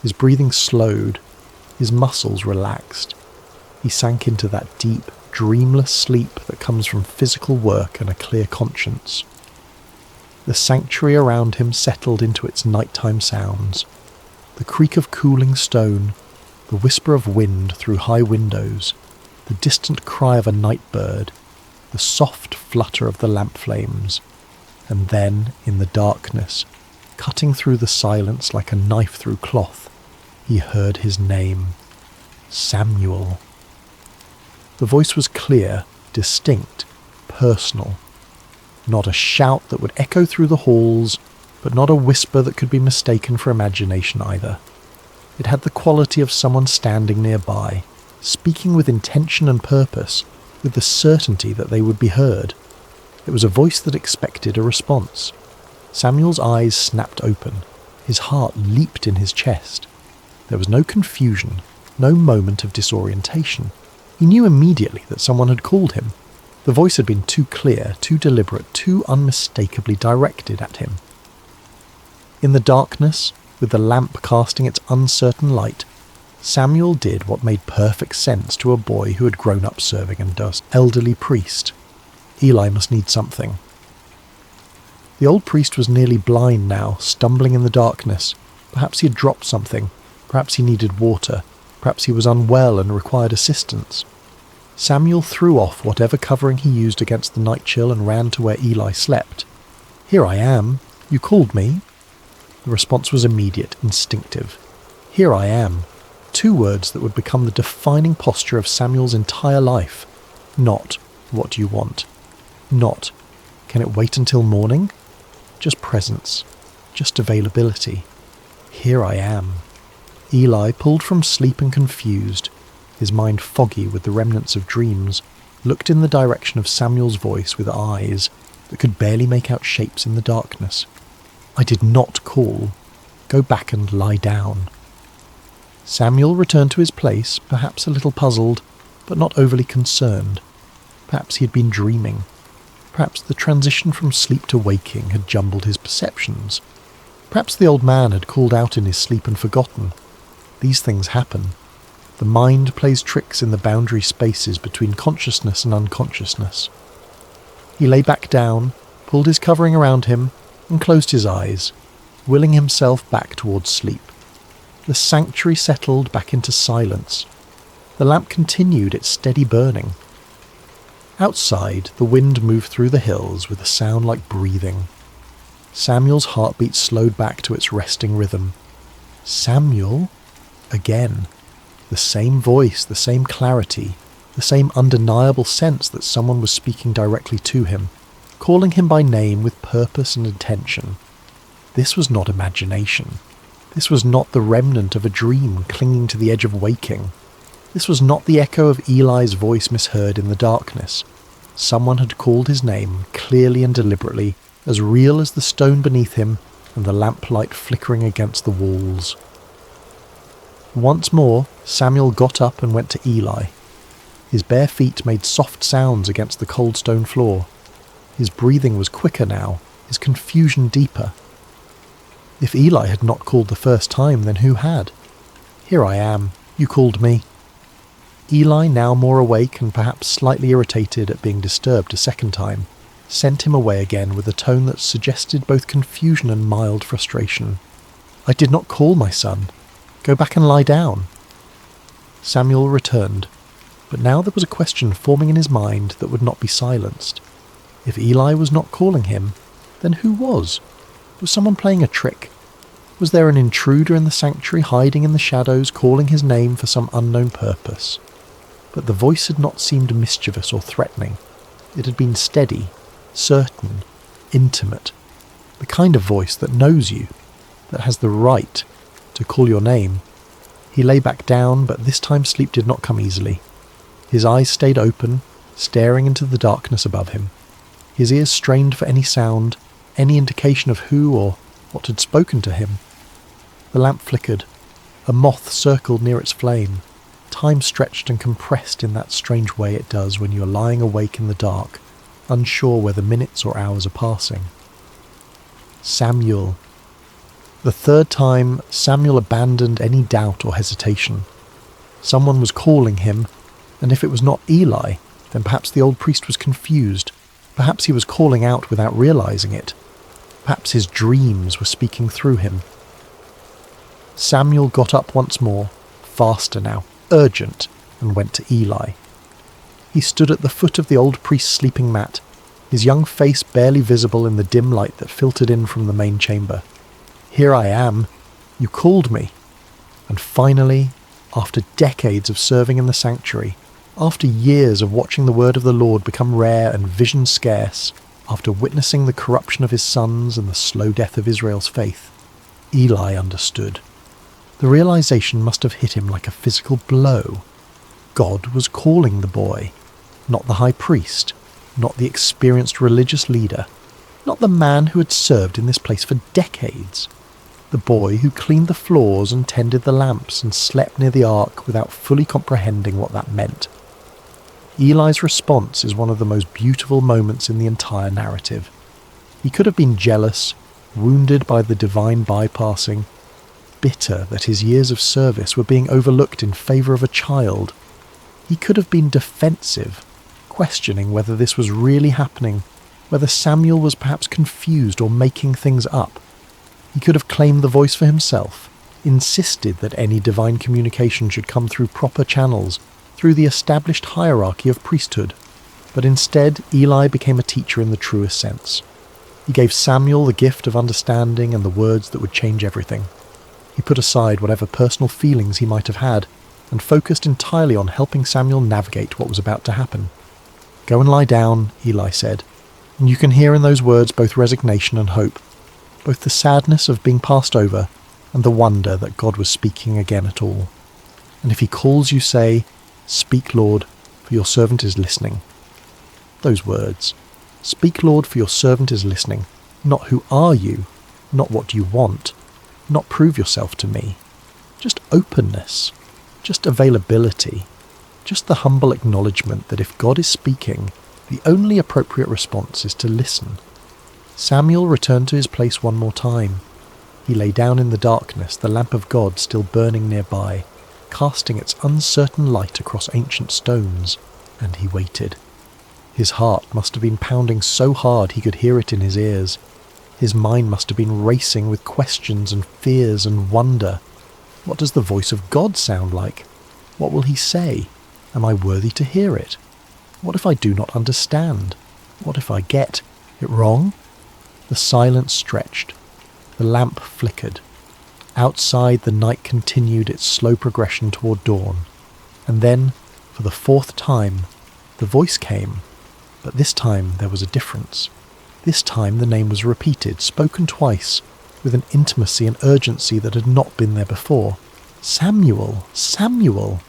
His breathing slowed, his muscles relaxed. He sank into that deep, dreamless sleep that comes from physical work and a clear conscience. The sanctuary around him settled into its nighttime sounds. The creak of cooling stone, the whisper of wind through high windows, the distant cry of a night bird, the soft flutter of the lamp flames, and then, in the darkness, cutting through the silence like a knife through cloth, he heard his name, Samuel. The voice was clear, distinct, personal. Not a shout that would echo through the halls, but not a whisper that could be mistaken for imagination either. It had the quality of someone standing nearby, speaking with intention and purpose, with the certainty that they would be heard. It was a voice that expected a response. Samuel's eyes snapped open. His heart leaped in his chest. There was no confusion, no moment of disorientation. He knew immediately that someone had called him. The voice had been too clear, too deliberate, too unmistakably directed at him. In the darkness, with the lamp casting its uncertain light, Samuel did what made perfect sense to a boy who had grown up serving under an elderly priest. Eli must need something. The old priest was nearly blind now, stumbling in the darkness. Perhaps he had dropped something. Perhaps he needed water. Perhaps he was unwell and required assistance. Samuel threw off whatever covering he used against the night chill and ran to where Eli slept. "Here I am. You called me?" The response was immediate, instinctive. "Here I am." 2 words that would become the defining posture of Samuel's entire life. Not, "What do you want?" Not, "Can it wait until morning?" Just presence. Just availability. Here I am. Eli, pulled from sleep and confused, his mind foggy with the remnants of dreams, looked in the direction of Samuel's voice with eyes that could barely make out shapes in the darkness. "I did not call. Go back and lie down." Samuel returned to his place, perhaps a little puzzled, but not overly concerned. Perhaps he had been dreaming. Perhaps the transition from sleep to waking had jumbled his perceptions. Perhaps the old man had called out in his sleep and forgotten. These things happen. The mind plays tricks in the boundary spaces between consciousness and unconsciousness. He lay back down, pulled his covering around him, and closed his eyes, willing himself back towards sleep. The sanctuary settled back into silence. The lamp continued its steady burning. Outside, the wind moved through the hills with a sound like breathing. Samuel's heartbeat slowed back to its resting rhythm. Samuel? Again. The same voice, the same clarity, the same undeniable sense that someone was speaking directly to him, calling him by name with purpose and intention. This was not imagination. This was not the remnant of a dream clinging to the edge of waking. This was not the echo of Eli's voice misheard in the darkness. Someone had called his name clearly and deliberately, as real as the stone beneath him and the lamplight flickering against the walls. Once more, Samuel got up and went to Eli. His bare feet made soft sounds against the cold stone floor. His breathing was quicker now, his confusion deeper. If Eli had not called the first time, then who had? "Here I am. You called me." Eli, now more awake and perhaps slightly irritated at being disturbed a second time, sent him away again with a tone that suggested both confusion and mild frustration. "I did not call, my son. Go back and lie down." Samuel returned, but now there was a question forming in his mind that would not be silenced. If Eli was not calling him, then who was? Was someone playing a trick? Was there an intruder in the sanctuary hiding in the shadows, calling his name for some unknown purpose? But the voice had not seemed mischievous or threatening. It had been steady, certain, intimate. The kind of voice that knows you, that has the right to call your name. He lay back down, but this time sleep did not come easily. His eyes stayed open, staring into the darkness above him. His ears strained for any sound, any indication of who or what had spoken to him. The lamp flickered. A moth circled near its flame. Time stretched and compressed in that strange way it does when you are lying awake in the dark, unsure whether minutes or hours are passing. Samuel. The third time, Samuel abandoned any doubt or hesitation. Someone was calling him, and if it was not Eli, then perhaps the old priest was confused. Perhaps he was calling out without realizing it. Perhaps his dreams were speaking through him. Samuel got up once more, faster now, urgent, and went to Eli. He stood at the foot of the old priest's sleeping mat, his young face barely visible in the dim light that filtered in from the main chamber. "Here I am. You called me." And finally, after decades of serving in the sanctuary, after years of watching the word of the Lord become rare and vision scarce, after witnessing the corruption of his sons and the slow death of Israel's faith, Eli understood. The realization must have hit him like a physical blow. God was calling the boy, not the high priest, not the experienced religious leader, not the man who had served in this place for decades. The boy who cleaned the floors and tended the lamps and slept near the ark without fully comprehending what that meant. Eli's response is one of the most beautiful moments in the entire narrative. He could have been jealous, wounded by the divine bypassing, bitter that his years of service were being overlooked in favour of a child. He could have been defensive, questioning whether this was really happening, whether Samuel was perhaps confused or making things up. He could have claimed the voice for himself, insisted that any divine communication should come through proper channels, through the established hierarchy of priesthood. But instead, Eli became a teacher in the truest sense. He gave Samuel the gift of understanding and the words that would change everything. He put aside whatever personal feelings he might have had and focused entirely on helping Samuel navigate what was about to happen. "Go and lie down," Eli said, and you can hear in those words both resignation and hope, both the sadness of being passed over and the wonder that God was speaking again at all. And if he calls you, say, "Speak, Lord, for your servant is listening." Those words, "Speak, Lord, for your servant is listening," not "Who are you?" not "What do you want?" not "Prove yourself to me." Just openness, just availability, just the humble acknowledgement that if God is speaking, the only appropriate response is to listen. Samuel returned to his place one more time. He lay down in the darkness, the lamp of God still burning nearby, casting its uncertain light across ancient stones, and he waited. His heart must have been pounding so hard he could hear it in his ears. His mind must have been racing with questions and fears and wonder. What does the voice of God sound like? What will he say? Am I worthy to hear it? What if I do not understand? What if I get it wrong? The silence stretched. The lamp flickered. Outside, the night continued its slow progression toward dawn. And then, for the fourth time, the voice came. But this time there was a difference. This time the name was repeated, spoken twice, with an intimacy and urgency that had not been there before. "Samuel! Samuel!"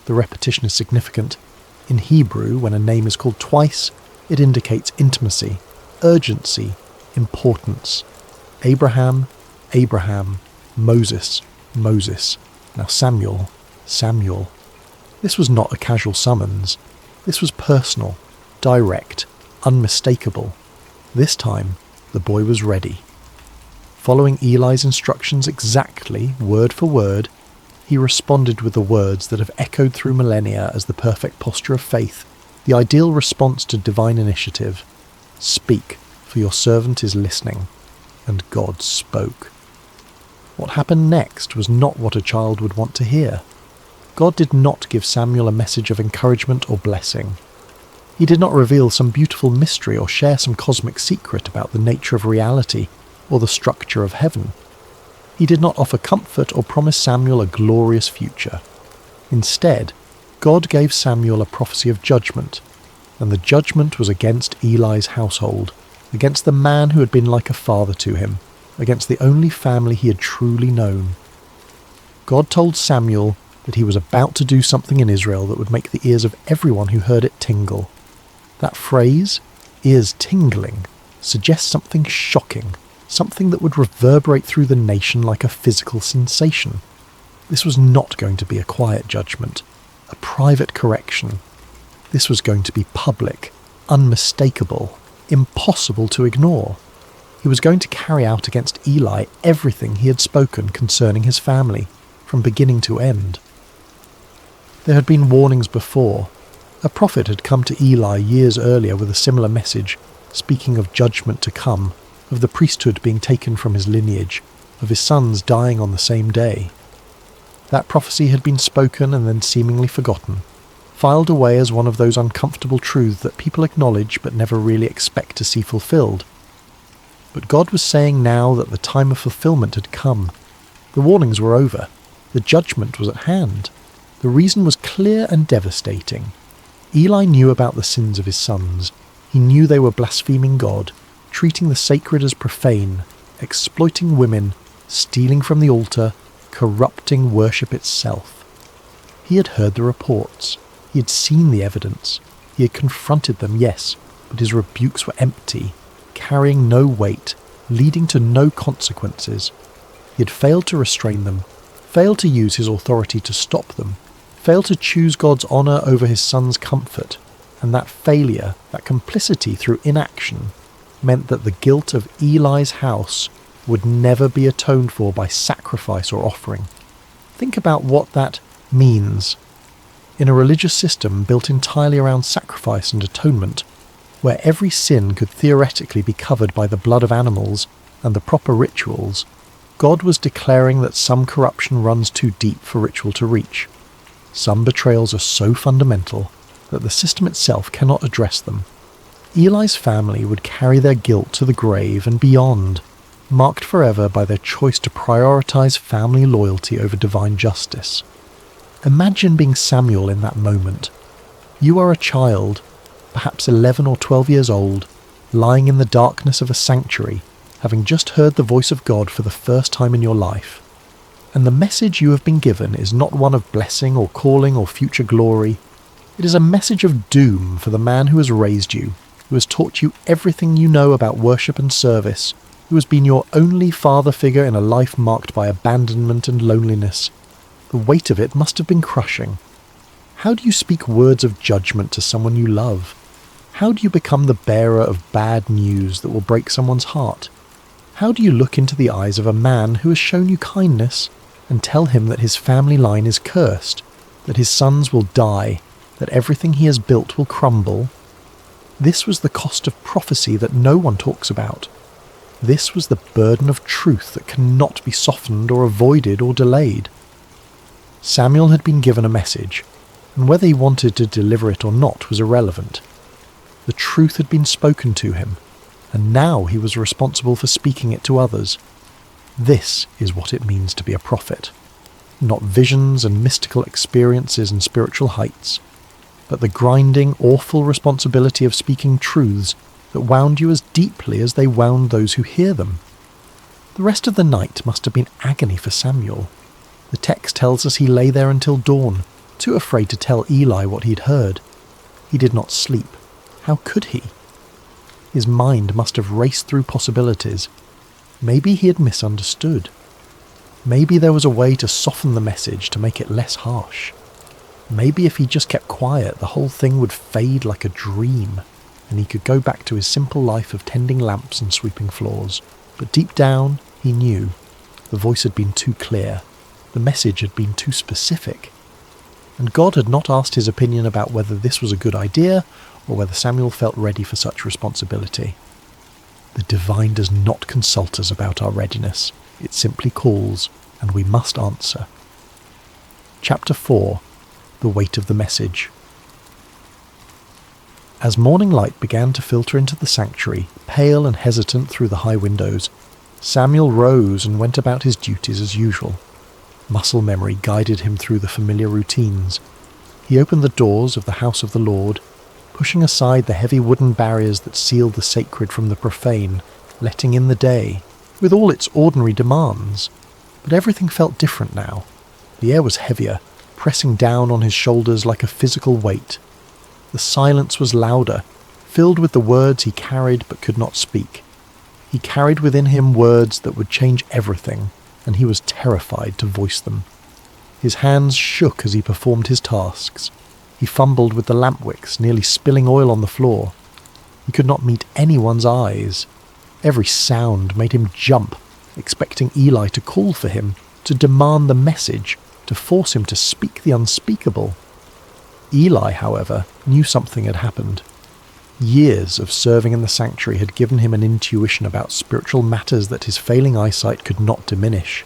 The repetition is significant. In Hebrew, when a name is called twice, it indicates intimacy, urgency, importance. Abraham, Abraham, Moses, Moses. Now Samuel, Samuel. This was not a casual summons. This was personal, direct, unmistakable. This time, the boy was ready. Following Eli's instructions exactly, word for word, he responded with the words that have echoed through millennia as the perfect posture of faith, the ideal response to divine initiative. "Speak, for your servant is listening." And God spoke. What happened next was not what a child would want to hear. God did not give Samuel a message of encouragement or blessing. He did not reveal some beautiful mystery or share some cosmic secret about the nature of reality or the structure of heaven. He did not offer comfort or promise Samuel a glorious future. Instead, God gave Samuel a prophecy of judgment, and the judgment was against Eli's household, against the man who had been like a father to him, against the only family he had truly known. God told Samuel that he was about to do something in Israel that would make the ears of everyone who heard it tingle. That phrase, ears tingling, suggests something shocking, something that would reverberate through the nation like a physical sensation. This was not going to be a quiet judgment, a private correction. This was going to be public, unmistakable, impossible to ignore. He was going to carry out against Eli everything he had spoken concerning his family, from beginning to end. There had been warnings before. A prophet had come to Eli years earlier with a similar message, speaking of judgment to come, of the priesthood being taken from his lineage, of his sons dying on the same day. That prophecy had been spoken and then seemingly forgotten, filed away as one of those uncomfortable truths that people acknowledge but never really expect to see fulfilled. But God was saying now that the time of fulfillment had come. The warnings were over. The judgment was at hand. The reason was clear and devastating. Eli knew about the sins of his sons. He knew they were blaspheming God, treating the sacred as profane, exploiting women, stealing from the altar, corrupting worship itself. He had heard the reports. He had seen the evidence. He had confronted them, yes, but his rebukes were empty, carrying no weight, leading to no consequences. He had failed to restrain them, failed to use his authority to stop them, failed to choose God's honour over his son's comfort, and that failure, that complicity through inaction, meant that the guilt of Eli's house would never be atoned for by sacrifice or offering. Think about what that means. In a religious system built entirely around sacrifice and atonement, where every sin could theoretically be covered by the blood of animals and the proper rituals, God was declaring that some corruption runs too deep for ritual to reach. Some betrayals are so fundamental that the system itself cannot address them. Eli's family would carry their guilt to the grave and beyond, marked forever by their choice to prioritize family loyalty over divine justice. Imagine being Samuel in that moment. You are a child, perhaps 11 or 12 years old, lying in the darkness of a sanctuary, having just heard the voice of God for the first time in your life. And the message you have been given is not one of blessing or calling or future glory. It is a message of doom for the man who has raised you, who has taught you everything you know about worship and service, who has been your only father figure in a life marked by abandonment and loneliness. The weight of it must have been crushing. How do you speak words of judgment to someone you love? How do you become the bearer of bad news that will break someone's heart? How do you look into the eyes of a man who has shown you kindness and tell him that his family line is cursed, that his sons will die, that everything he has built will crumble? This was the cost of prophecy that no one talks about. This was the burden of truth that cannot be softened or avoided or delayed. Samuel had been given a message, and whether he wanted to deliver it or not was irrelevant. The truth had been spoken to him, and now he was responsible for speaking it to others. This is what it means to be a prophet. Not visions and mystical experiences and spiritual heights, but the grinding, awful responsibility of speaking truths that wound you as deeply as they wound those who hear them. The rest of the night must have been agony for Samuel. The text tells us he lay there until dawn, too afraid to tell Eli what he'd heard. He did not sleep. How could he? His mind must have raced through possibilities. Maybe he had misunderstood. Maybe there was a way to soften the message to make it less harsh. Maybe if he just kept quiet, the whole thing would fade like a dream, and he could go back to his simple life of tending lamps and sweeping floors. But deep down, he knew. The voice had been too clear. The message had been too specific. And God had not asked his opinion about whether this was a good idea or whether Samuel felt ready for such responsibility. The divine does not consult us about our readiness. It simply calls, and we must answer. Chapter 4. The Weight of the Message. As morning light began to filter into the sanctuary, pale and hesitant through the high windows, Samuel rose and went about his duties as usual. Muscle memory guided him through the familiar routines. He opened the doors of the house of the Lord, pushing aside the heavy wooden barriers that sealed the sacred from the profane, letting in the day, with all its ordinary demands. But everything felt different now. The air was heavier, pressing down on his shoulders like a physical weight. The silence was louder, filled with the words he carried but could not speak. He carried within him words that would change everything, and he was terrified to voice them. His hands shook as he performed his tasks. He fumbled with the lamp wicks, nearly spilling oil on the floor. He could not meet anyone's eyes. Every sound made him jump, expecting Eli to call for him, to demand the message, to force him to speak the unspeakable. Eli, however, knew something had happened. Years of serving in the sanctuary had given him an intuition about spiritual matters that his failing eyesight could not diminish.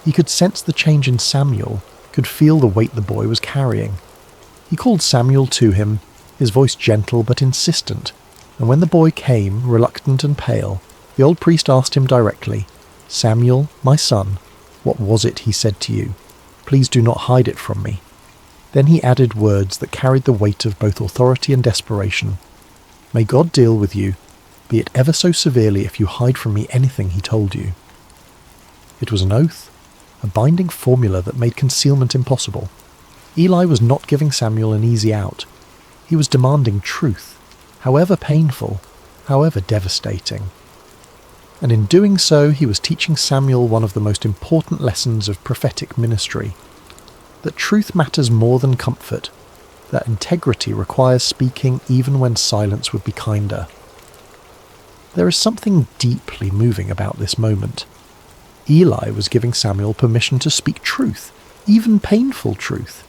He could sense the change in Samuel, could feel the weight the boy was carrying. He called Samuel to him, his voice gentle but insistent, and when the boy came, reluctant and pale, the old priest asked him directly, "Samuel, my son, what was it he said to you? Please do not hide it from me." Then he added words that carried the weight of both authority and desperation. "May God deal with you, be it ever so severely if you hide from me anything he told you." It was an oath, a binding formula that made concealment impossible. Eli was not giving Samuel an easy out. He was demanding truth, however painful, however devastating. And in doing so, he was teaching Samuel one of the most important lessons of prophetic ministry: that truth matters more than comfort, that integrity requires speaking even when silence would be kinder. There is something deeply moving about this moment. Eli was giving Samuel permission to speak truth, even painful truth.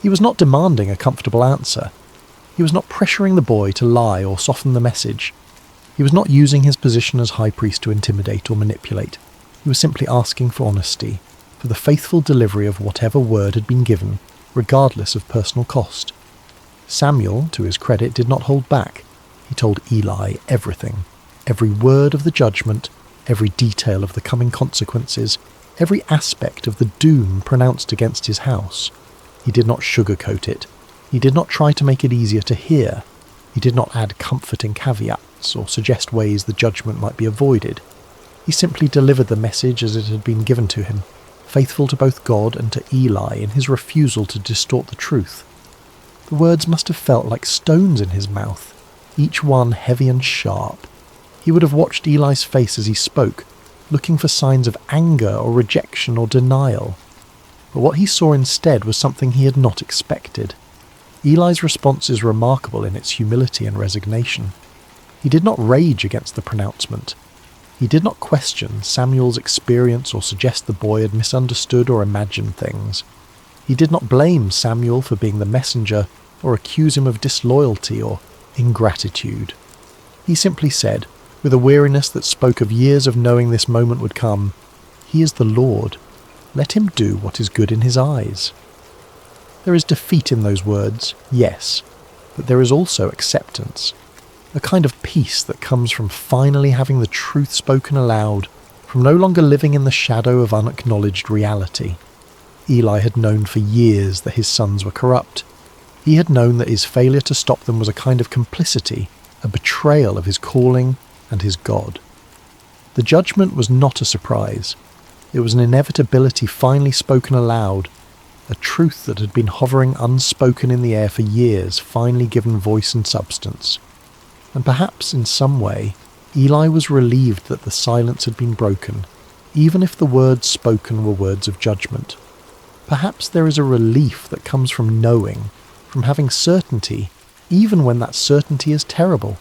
He was not demanding a comfortable answer. He was not pressuring the boy to lie or soften the message. He was not using his position as high priest to intimidate or manipulate. He was simply asking for honesty, for the faithful delivery of whatever word had been given, regardless of personal cost. Samuel, to his credit, did not hold back. He told Eli everything, every word of the judgment, every detail of the coming consequences, every aspect of the doom pronounced against his house. He did not sugarcoat it. He did not try to make it easier to hear. He did not add comforting caveats or suggest ways the judgment might be avoided. He simply delivered the message as it had been given to him, faithful to both God and to Eli in his refusal to distort the truth. The words must have felt like stones in his mouth, each one heavy and sharp. He would have watched Eli's face as he spoke, looking for signs of anger or rejection or denial. But what he saw instead was something he had not expected. Eli's response is remarkable in its humility and resignation. He did not rage against the pronouncement. He did not question Samuel's experience or suggest the boy had misunderstood or imagined things. He did not blame Samuel for being the messenger or accuse him of disloyalty or ingratitude. He simply said, with a weariness that spoke of years of knowing this moment would come, "He is the Lord. Let him do what is good in his eyes." There is defeat in those words, yes, but there is also acceptance, a kind of peace that comes from finally having the truth spoken aloud, from no longer living in the shadow of unacknowledged reality. Eli had known for years that his sons were corrupt. He had known that his failure to stop them was a kind of complicity, a betrayal of his calling and his God. The judgment was not a surprise. It was an inevitability finally spoken aloud, a truth that had been hovering unspoken in the air for years finally given voice and substance. And perhaps in some way, Eli was relieved that the silence had been broken, even if the words spoken were words of judgment. Perhaps there is a relief that comes from knowing, from having certainty, even when that certainty is terrible.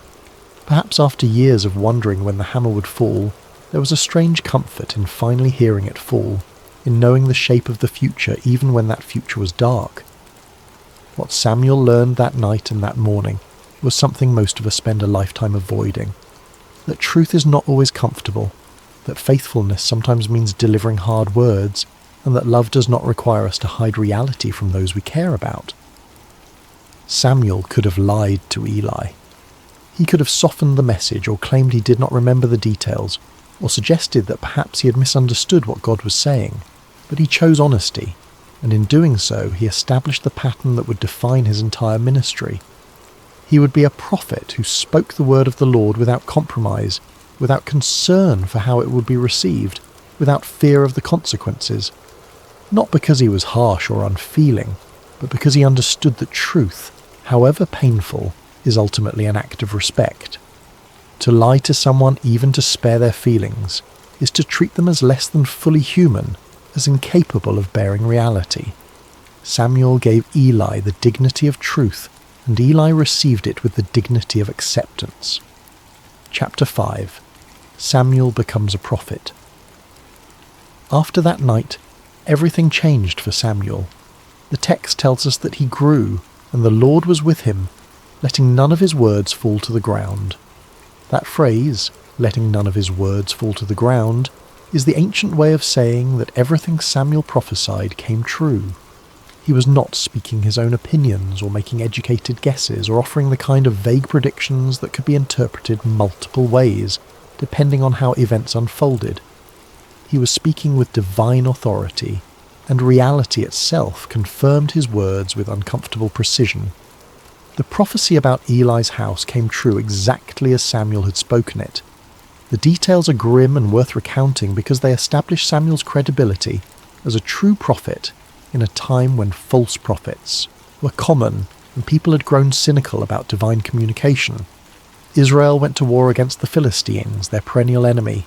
Perhaps after years of wondering when the hammer would fall, there was a strange comfort in finally hearing it fall, in knowing the shape of the future even when that future was dark. What Samuel learned that night and that morning was something most of us spend a lifetime avoiding. That truth is not always comfortable, that faithfulness sometimes means delivering hard words, and that love does not require us to hide reality from those we care about. Samuel could have lied to Eli. He could have softened the message or claimed he did not remember the details, or suggested that perhaps he had misunderstood what God was saying. But he chose honesty, and in doing so he established the pattern that would define his entire ministry. He would be a prophet who spoke the word of the Lord without compromise, without concern for how it would be received, without fear of the consequences. Not because he was harsh or unfeeling, but because he understood that truth, however painful, is ultimately an act of respect. To lie to someone even to spare their feelings is to treat them as less than fully human, as incapable of bearing reality. Samuel gave Eli the dignity of truth, and Eli received it with the dignity of acceptance. Chapter 5. Samuel becomes a prophet. After that night, everything changed for Samuel. The text tells us that he grew, and the Lord was with him, letting none of his words fall to the ground. That phrase, letting none of his words fall to the ground, is the ancient way of saying that everything Samuel prophesied came true. He was not speaking his own opinions or making educated guesses or offering the kind of vague predictions that could be interpreted multiple ways, depending on how events unfolded. He was speaking with divine authority, and reality itself confirmed his words with uncomfortable precision. The prophecy about Eli's house came true exactly as Samuel had spoken it. The details are grim and worth recounting because they establish Samuel's credibility as a true prophet in a time when false prophets were common and people had grown cynical about divine communication. Israel went to war against the Philistines, their perennial enemy.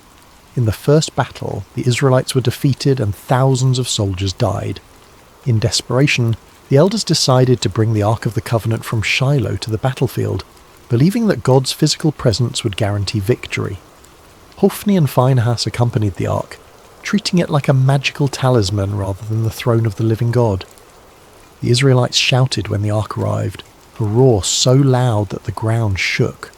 In the first battle, the Israelites were defeated and thousands of soldiers died. In desperation, the elders decided to bring the Ark of the Covenant from Shiloh to the battlefield. believing that God's physical presence would guarantee victory. Hophni and Phinehas accompanied the ark, treating it like a magical talisman rather than the throne of the living God. The Israelites shouted when the ark arrived, a roar so loud that the ground shook.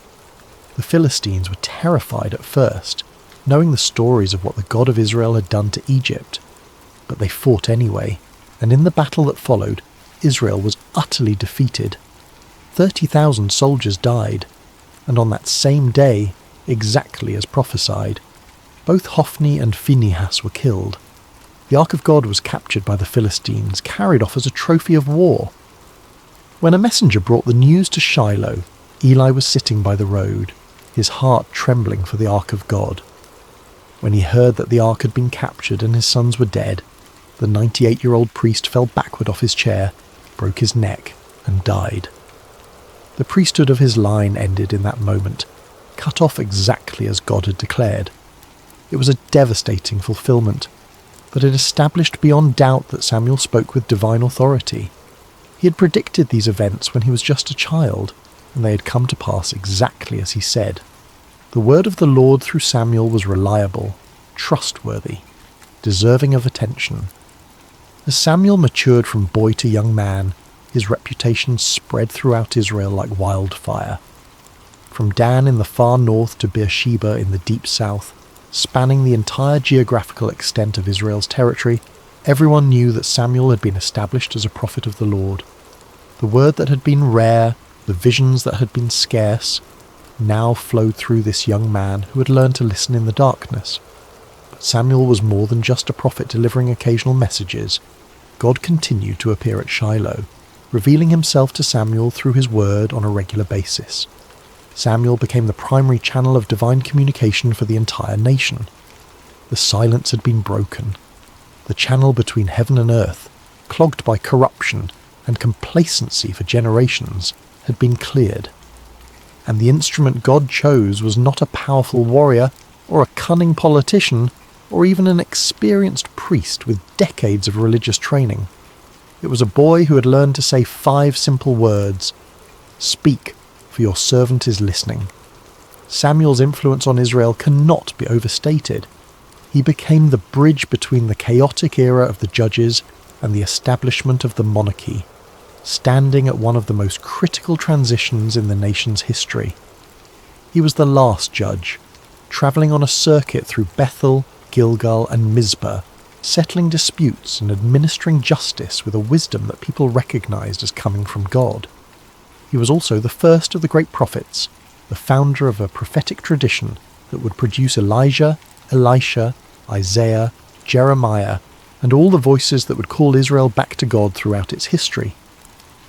The Philistines were terrified at first, knowing the stories of what the God of Israel had done to Egypt. But they fought anyway, and in the battle that followed, Israel was utterly defeated. 30,000 soldiers died, and on that same day, exactly as prophesied, both Hophni and Phinehas were killed. The Ark of God was captured by the Philistines, carried off as a trophy of war. When a messenger brought the news to Shiloh, Eli was sitting by the road, his heart trembling for the Ark of God. When he heard that the Ark had been captured and his sons were dead, the 98-year-old priest fell backward off his chair, broke his neck, and died. The priesthood of his line ended in that moment, cut off exactly as God had declared. It was a devastating fulfillment, but it established beyond doubt that Samuel spoke with divine authority. He had predicted these events when he was just a child, and they had come to pass exactly as he said. The word of the Lord through Samuel was reliable, trustworthy, deserving of attention. As Samuel matured from boy to young man, his reputation spread throughout Israel like wildfire. From Dan in the far north to Beersheba in the deep south, spanning the entire geographical extent of Israel's territory, everyone knew that Samuel had been established as a prophet of the Lord. The word that had been rare, the visions that had been scarce, now flowed through this young man who had learned to listen in the darkness. But Samuel was more than just a prophet delivering occasional messages. God continued to appear at Shiloh, revealing himself to Samuel through his word on a regular basis. Samuel became the primary channel of divine communication for the entire nation. The silence had been broken. The channel between heaven and earth, clogged by corruption and complacency for generations, had been cleared. And the instrument God chose was not a powerful warrior or a cunning politician or even an experienced priest with decades of religious training. It was a boy who had learned to say 5 simple words: "Speak, for your servant is listening." Samuel's influence on Israel cannot be overstated. He became the bridge between the chaotic era of the judges and the establishment of the monarchy, standing at one of the most critical transitions in the nation's history. He was the last judge, travelling on a circuit through Bethel, Gilgal and Mizpah, settling disputes and administering justice with a wisdom that people recognised as coming from God. He was also the first of the great prophets, the founder of a prophetic tradition that would produce Elijah, Elisha, Isaiah, Jeremiah, and all the voices that would call Israel back to God throughout its history.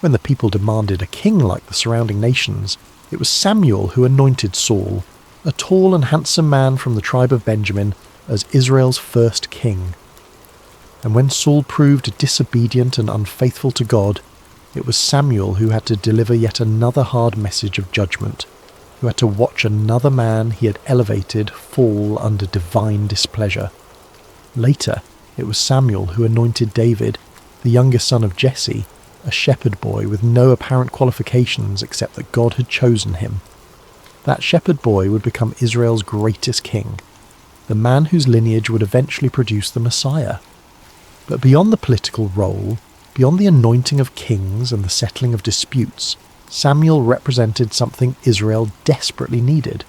When the people demanded a king like the surrounding nations, it was Samuel who anointed Saul, a tall and handsome man from the tribe of Benjamin, as Israel's first king. And when Saul proved disobedient and unfaithful to God, it was Samuel who had to deliver yet another hard message of judgment, who had to watch another man he had elevated fall under divine displeasure. Later, it was Samuel who anointed David, the youngest son of Jesse, a shepherd boy with no apparent qualifications except that God had chosen him. That shepherd boy would become Israel's greatest king, the man whose lineage would eventually produce the Messiah. But beyond the political role, beyond the anointing of kings and the settling of disputes, Samuel represented something Israel desperately needed: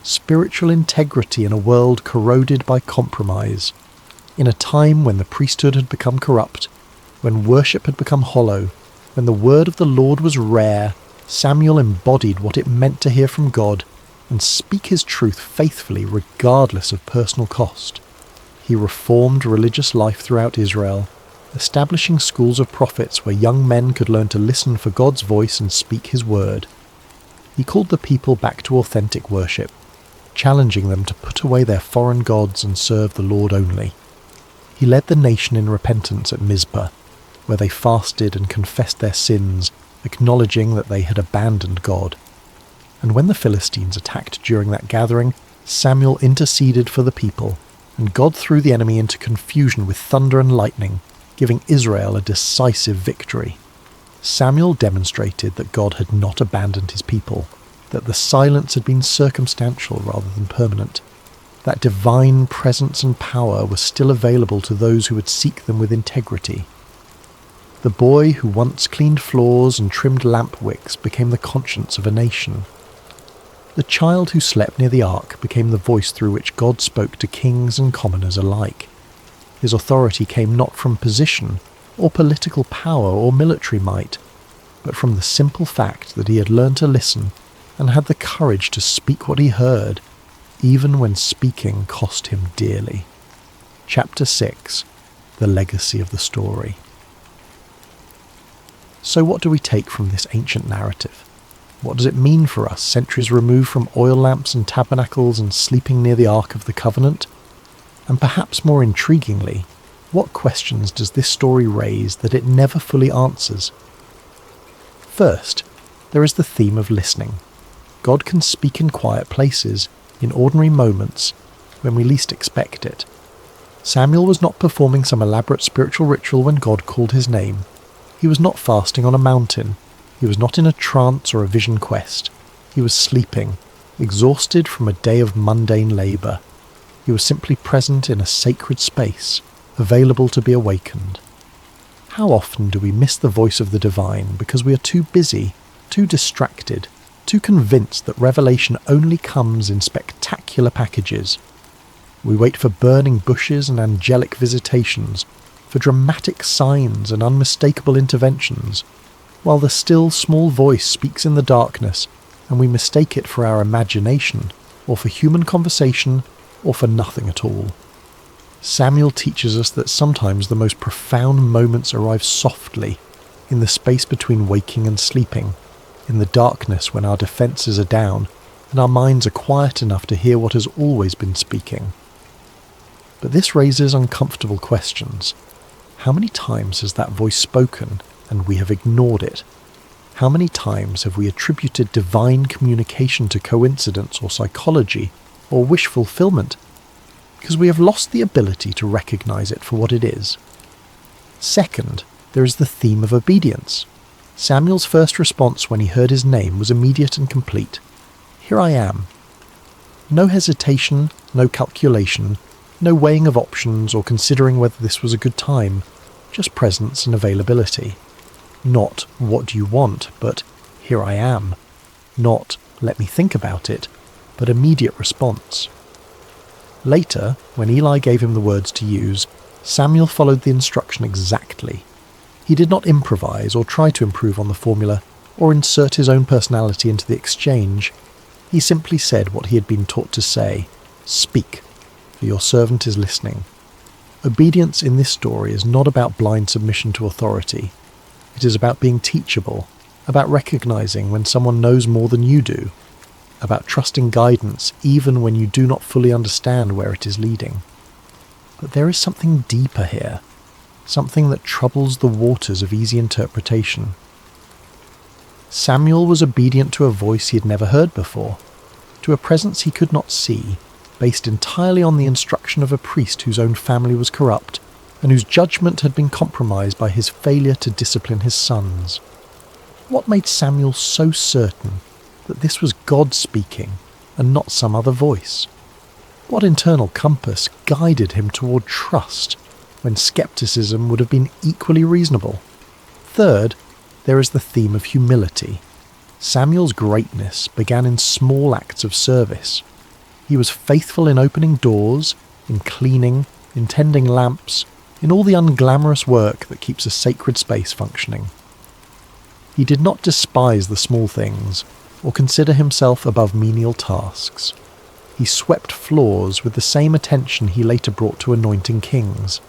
spiritual integrity in a world corroded by compromise. In a time when the priesthood had become corrupt, when worship had become hollow, when the word of the Lord was rare, Samuel embodied what it meant to hear from God and speak his truth faithfully regardless of personal cost. He reformed religious life throughout Israel, establishing schools of prophets where young men could learn to listen for God's voice and speak his word. He called the people back to authentic worship, challenging them to put away their foreign gods and serve the Lord only. He led the nation in repentance at Mizpah, where they fasted and confessed their sins, acknowledging that they had abandoned God. And when the Philistines attacked during that gathering, Samuel interceded for the people, and God threw the enemy into confusion with thunder and lightning, giving Israel a decisive victory. Samuel demonstrated that God had not abandoned his people. that the silence had been circumstantial rather than permanent, that divine presence and power were still available to those who would seek them with integrity. The boy who once cleaned floors and trimmed lamp wicks became the conscience of a nation. The child who slept near the ark became the voice through which God spoke to kings and commoners alike. His authority came not from position or political power or military might, but from the simple fact that he had learned to listen and had the courage to speak what he heard, even when speaking cost him dearly. Chapter 6. The Legacy of the Story. So what do we take from this ancient narrative? What does it mean for us, centuries removed from oil lamps and tabernacles and sleeping near the Ark of the Covenant? And perhaps more intriguingly, what questions does this story raise that it never fully answers? First, there is the theme of listening. God can speak in quiet places, in ordinary moments, when we least expect it. Samuel was not performing some elaborate spiritual ritual when God called his name. He was not fasting on a mountain. He was not in a trance or a vision quest. He was sleeping, exhausted from a day of mundane labour. He was simply present in a sacred space, available to be awakened. How often do we miss the voice of the divine because we are too busy, too distracted, too convinced that revelation only comes in spectacular packages? We wait for burning bushes and angelic visitations, for dramatic signs and unmistakable interventions, while the still small voice speaks in the darkness and we mistake it for our imagination, or for human conversation, or for nothing at all. Samuel teaches us that sometimes the most profound moments arrive softly, in the space between waking and sleeping, in the darkness when our defences are down and our minds are quiet enough to hear what has always been speaking. But this raises uncomfortable questions. How many times has that voice spoken and we have ignored it? How many times have we attributed divine communication to coincidence or psychology or wish fulfillment because we have lost the ability to recognize it for what it is? Second, there is the theme of obedience. Samuel's first response when he heard his name was immediate and complete. Here I am. No hesitation, no calculation, no weighing of options or considering whether this was a good time, just presence and availability. Not, what do you want, but here I am. Not, let me think about it, but immediate response. Later, when Eli gave him the words to use, Samuel followed the instruction exactly. He did not improvise or try to improve on the formula or insert his own personality into the exchange. He simply said what he had been taught to say, "Speak, for your servant is listening." Obedience in this story is not about blind submission to authority. It is about being teachable, about recognizing when someone knows more than you do, about trusting guidance even when you do not fully understand where it is leading. But there is something deeper here, something that troubles the waters of easy interpretation. Samuel was obedient to a voice he had never heard before, to a presence he could not see, based entirely on the instruction of a priest whose own family was corrupt, and whose judgment had been compromised by his failure to discipline his sons. What made Samuel so certain that this was God speaking, and not some other voice? What internal compass guided him toward trust, when skepticism would have been equally reasonable? Third, there is the theme of humility. Samuel's greatness began in small acts of service. He was faithful in opening doors, in cleaning, in tending lamps, in all the unglamorous work that keeps a sacred space functioning. He did not despise the small things, or consider himself above menial tasks. He swept floors with the same attention he later brought to anointing kings.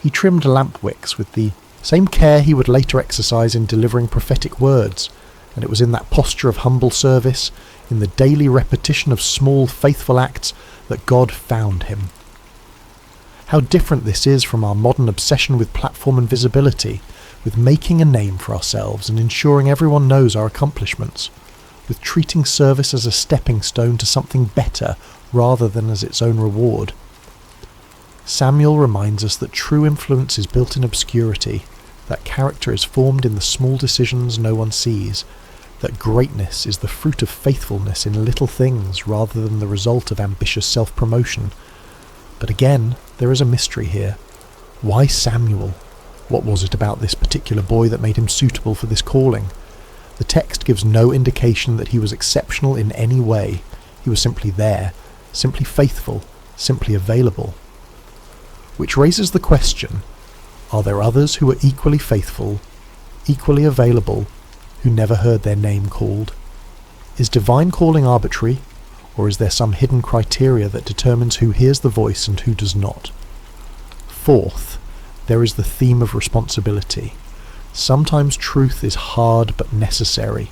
He trimmed lamp wicks with the same care he would later exercise in delivering prophetic words, and it was in that posture of humble service, in the daily repetition of small faithful acts, that God found him. How different this is from our modern obsession with platform and visibility, with making a name for ourselves and ensuring everyone knows our accomplishments, with treating service as a stepping stone to something better rather than as its own reward. Samuel reminds us that true influence is built in obscurity, that character is formed in the small decisions no one sees, that greatness is the fruit of faithfulness in little things rather than the result of ambitious self-promotion. But again, there is a mystery here. Why Samuel? What was it about this particular boy that made him suitable for this calling? The text gives no indication that he was exceptional in any way. He was simply there, simply faithful, simply available. Which raises the question, are there others who are equally faithful, equally available, who never heard their name called? Is divine calling arbitrary, or is there some hidden criteria that determines who hears the voice and who does not? Fourth, there is the theme of responsibility. Sometimes truth is hard but necessary.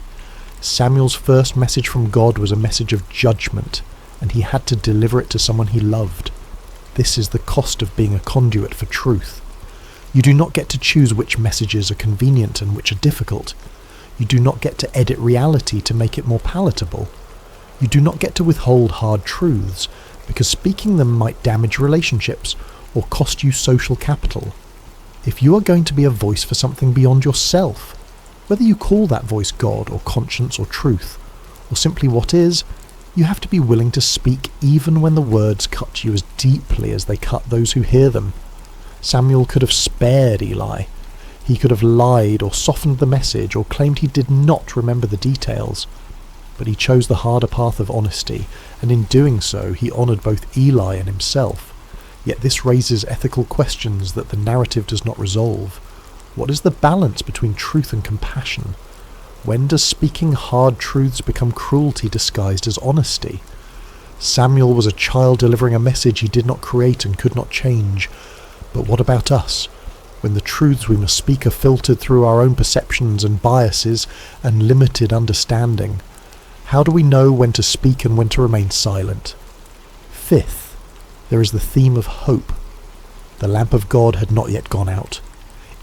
Samuel's first message from God was a message of judgment, and he had to deliver it to someone he loved. This is the cost of being a conduit for truth. You do not get to choose which messages are convenient and which are difficult. You do not get to edit reality to make it more palatable. You do not get to withhold hard truths, because speaking them might damage relationships or cost you social capital. If you are going to be a voice for something beyond yourself, whether you call that voice God or conscience or truth, or simply what is, you have to be willing to speak even when the words cut you as deeply as they cut those who hear them. Samuel could have spared Eli. He could have lied or softened the message or claimed he did not remember the details. But he chose the harder path of honesty, and in doing so he honoured both Eli and himself. Yet this raises ethical questions that the narrative does not resolve. What is the balance between truth and compassion? When does speaking hard truths become cruelty disguised as honesty? Samuel was a child delivering a message he did not create and could not change. But what about us? When the truths we must speak are filtered through our own perceptions and biases and limited understanding, how do we know when to speak and when to remain silent? Fifth, there is the theme of hope. The lamp of God had not yet gone out.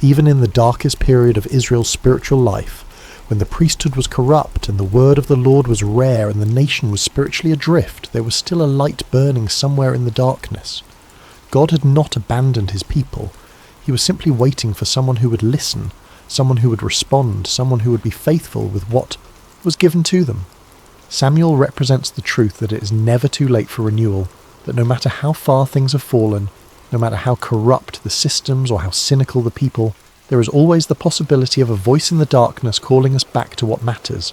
Even in the darkest period of Israel's spiritual life, when the priesthood was corrupt and the word of the Lord was rare and the nation was spiritually adrift, there was still a light burning somewhere in the darkness. God had not abandoned his people. He was simply waiting for someone who would listen, someone who would respond, someone who would be faithful with what was given to them. Samuel represents the truth that it is never too late for renewal, that no matter how far things have fallen, no matter how corrupt the systems or how cynical the people, there is always the possibility of a voice in the darkness calling us back to what matters.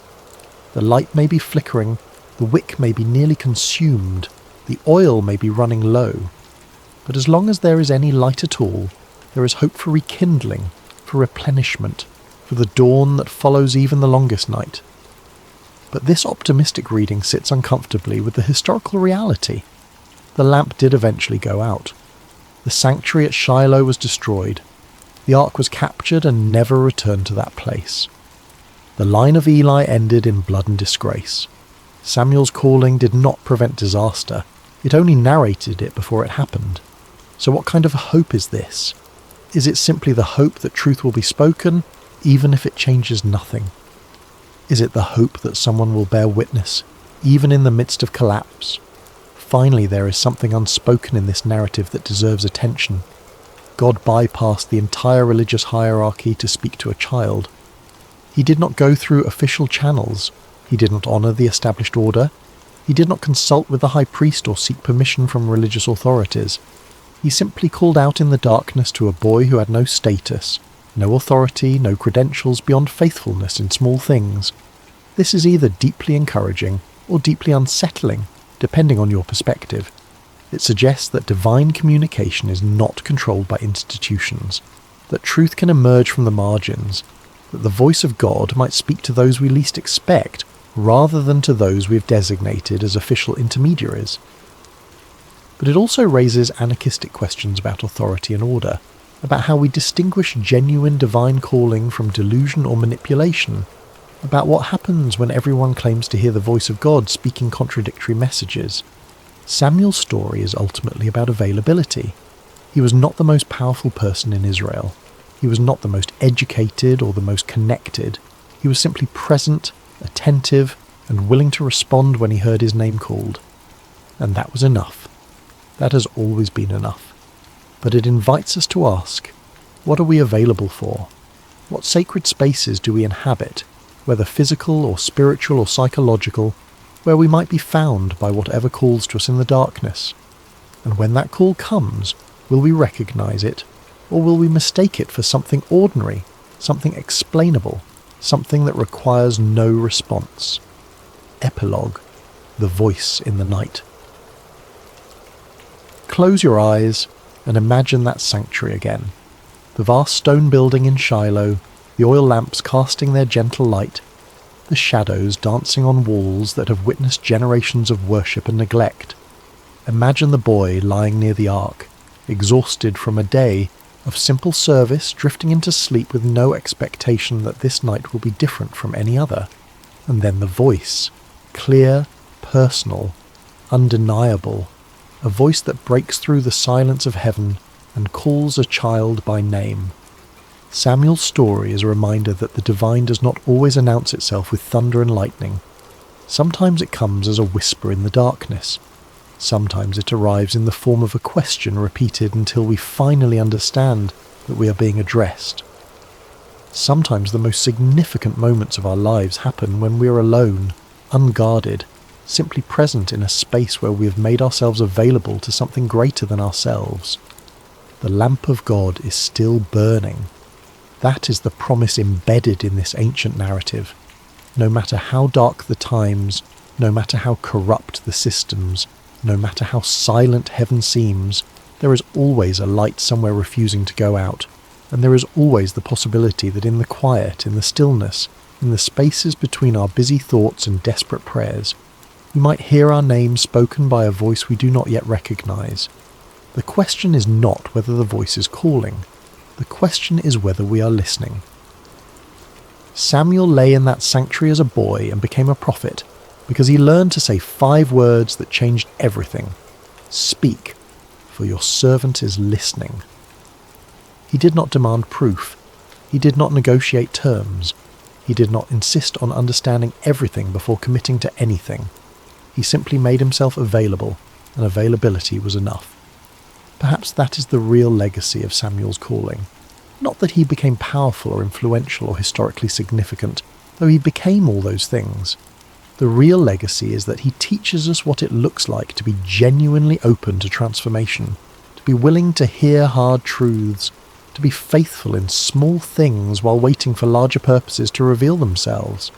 The light may be flickering, the wick may be nearly consumed, the oil may be running low, but as long as there is any light at all, there is hope for rekindling, for replenishment, for the dawn that follows even the longest night. But this optimistic reading sits uncomfortably with the historical reality. The lamp did eventually go out. The sanctuary at Shiloh was destroyed. The ark was captured and never returned to that place. The line of Eli ended in blood and disgrace. Samuel's calling did not prevent disaster. It only narrated it before it happened. So what kind of a hope is this? Is it simply the hope that truth will be spoken, even if it changes nothing? Is it the hope that someone will bear witness, even in the midst of collapse? Finally, there is something unspoken in this narrative that deserves attention. God bypassed the entire religious hierarchy to speak to a child. He did not go through official channels. He did not honour the established order. He did not consult with the high priest or seek permission from religious authorities. He simply called out in the darkness to a boy who had no status, no authority, no credentials beyond faithfulness in small things. This is either deeply encouraging or deeply unsettling, depending on your perspective. It suggests that divine communication is not controlled by institutions, that truth can emerge from the margins, that the voice of God might speak to those we least expect, rather than to those we've designated as official intermediaries. But it also raises anarchistic questions about authority and order, about how we distinguish genuine divine calling from delusion or manipulation, about what happens when everyone claims to hear the voice of God speaking contradictory messages. Samuel's story is ultimately about availability. He was not the most powerful person in Israel. He was not the most educated or the most connected. He was simply present, attentive, and willing to respond when he heard his name called. And that was enough. That has always been enough. But it invites us to ask, what are we available for? What sacred spaces do we inhabit? whether physical or spiritual or psychological, where we might be found by whatever calls to us in the darkness. And when that call comes, will we recognize it, or will we mistake it for something ordinary, something explainable, something that requires no response? Epilogue: The Voice in the Night. Close your eyes and imagine that sanctuary again. The vast stone building in Shiloh, the oil lamps casting their gentle light, the shadows dancing on walls that have witnessed generations of worship and neglect. Imagine the boy lying near the ark, exhausted from a day of simple service, drifting into sleep with no expectation that this night will be different from any other. And then the voice, clear, personal, undeniable, a voice that breaks through the silence of heaven and calls a child by name. Samuel's story is a reminder that the divine does not always announce itself with thunder and lightning. Sometimes it comes as a whisper in the darkness. Sometimes it arrives in the form of a question repeated until we finally understand that we are being addressed. Sometimes the most significant moments of our lives happen when we are alone, unguarded, simply present in a space where we have made ourselves available to something greater than ourselves. The lamp of God is still burning. That is the promise embedded in this ancient narrative. No matter how dark the times, no matter how corrupt the systems, no matter how silent heaven seems, there is always a light somewhere refusing to go out, and there is always the possibility that in the quiet, in the stillness, in the spaces between our busy thoughts and desperate prayers, we might hear our name spoken by a voice we do not yet recognize. The question is not whether the voice is calling. The question is whether we are listening. Samuel lay in that sanctuary as a boy and became a prophet because he learned to say 5 words that changed everything. Speak, for your servant is listening. He did not demand proof. He did not negotiate terms. He did not insist on understanding everything before committing to anything. He simply made himself available, and availability was enough. Perhaps that is the real legacy of Samuel's calling. Not that he became powerful or influential or historically significant, though he became all those things. The real legacy is that he teaches us what it looks like to be genuinely open to transformation, to be willing to hear hard truths, to be faithful in small things while waiting for larger purposes to reveal themselves.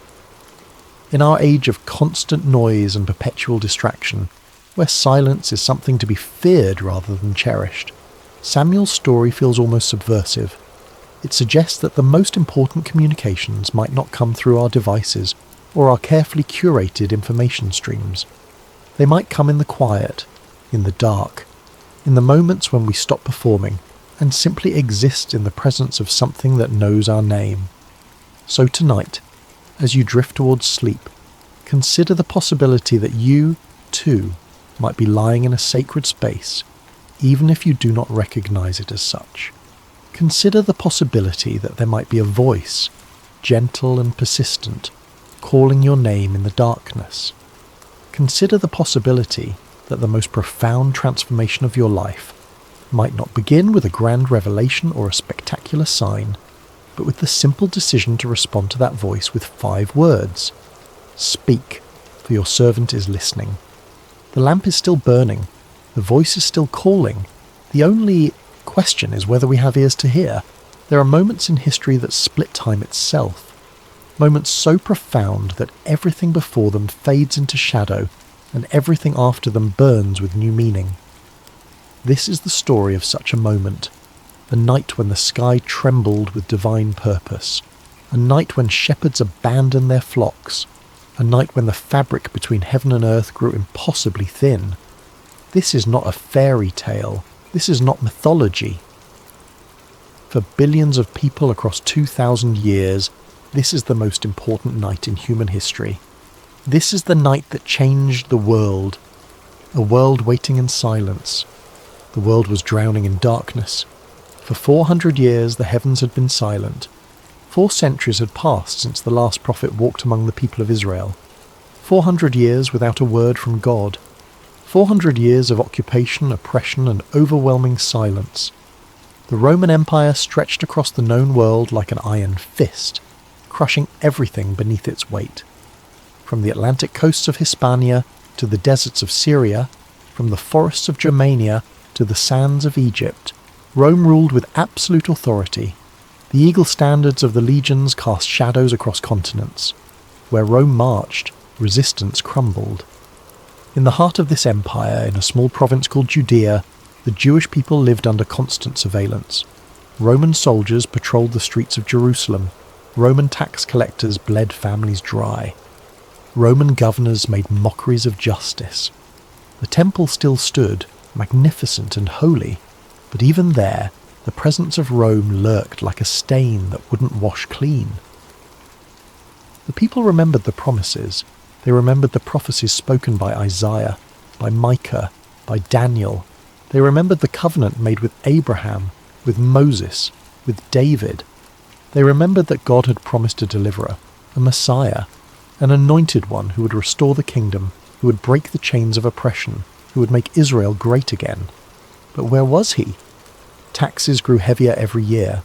In our age of constant noise and perpetual distraction, where silence is something to be feared rather than cherished, Samuel's story feels almost subversive. It suggests that the most important communications might not come through our devices or our carefully curated information streams. They might come in the quiet, in the dark, in the moments when we stop performing and simply exist in the presence of something that knows our name. So tonight, as you drift towards sleep, consider the possibility that you, too, might be lying in a sacred space, even if you do not recognize it as such. Consider the possibility that there might be a voice, gentle and persistent, calling your name in the darkness. Consider the possibility that the most profound transformation of your life might not begin with a grand revelation or a spectacular sign, but with the simple decision to respond to that voice with 5 words. Speak, for your servant is listening. The lamp is still burning. The voice is still calling. The only question is whether we have ears to hear. There are moments in history that split time itself. Moments so profound that everything before them fades into shadow and everything after them burns with new meaning. This is the story of such a moment. A night when the sky trembled with divine purpose. A night when shepherds abandoned their flocks. A night when the fabric between heaven and earth grew impossibly thin. This is not a fairy tale. This is not mythology. For billions of people across 2,000 years, this is the most important night in human history. This is the night that changed the world. A world waiting in silence. The world was drowning in darkness. For 400 years the heavens had been silent. 4 centuries had passed since the last prophet walked among the people of Israel. 400 years without a word from God. 400 years of occupation, oppression, and overwhelming silence. The Roman Empire stretched across the known world like an iron fist. crushing everything beneath its weight. From the Atlantic coasts of Hispania to the deserts of Syria, from the forests of Germania to the sands of Egypt, Rome ruled with absolute authority. The eagle standards of the legions cast shadows across continents. Where Rome marched, resistance crumbled. In the heart of this empire, in a small province called Judea, the Jewish people lived under constant surveillance. Roman soldiers patrolled the streets of Jerusalem. Roman tax collectors bled families dry. Roman governors made mockeries of justice. The temple still stood, magnificent and holy, but even there, the presence of Rome lurked like a stain that wouldn't wash clean. The people remembered the promises. They remembered the prophecies spoken by Isaiah, by Micah, by Daniel. They remembered the covenant made with Abraham, with Moses, with David. They remembered that God had promised a deliverer, a Messiah, an anointed one who would restore the kingdom, who would break the chains of oppression, who would make Israel great again. But where was he? Taxes grew heavier every year.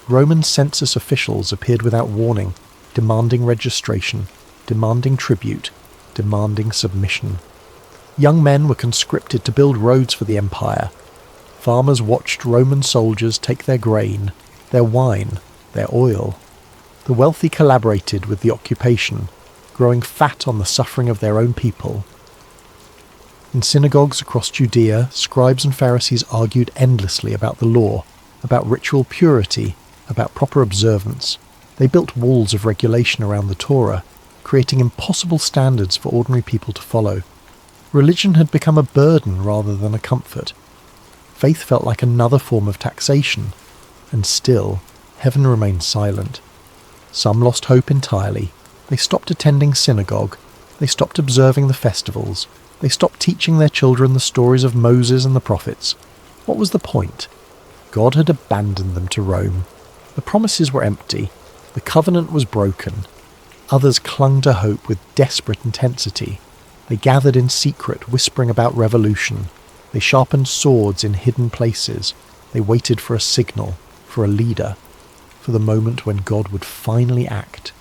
Roman census officials appeared without warning, demanding registration, demanding tribute, demanding submission. Young men were conscripted to build roads for the empire. Farmers watched Roman soldiers take their grain, their wine, their oil. The wealthy collaborated with the occupation, growing fat on the suffering of their own people. In synagogues across Judea, scribes and Pharisees argued endlessly about the law, about ritual purity, about proper observance. They built walls of regulation around the Torah, creating impossible standards for ordinary people to follow. Religion had become a burden rather than a comfort. Faith felt like another form of taxation, and still, heaven remained silent. Some lost hope entirely. They stopped attending synagogue. They stopped observing the festivals. They stopped teaching their children the stories of Moses and the prophets. What was the point? God had abandoned them to Rome. The promises were empty. The covenant was broken. Others clung to hope with desperate intensity. They gathered in secret, whispering about revolution. They sharpened swords in hidden places. They waited for a signal, for a leader, for the moment when God would finally act.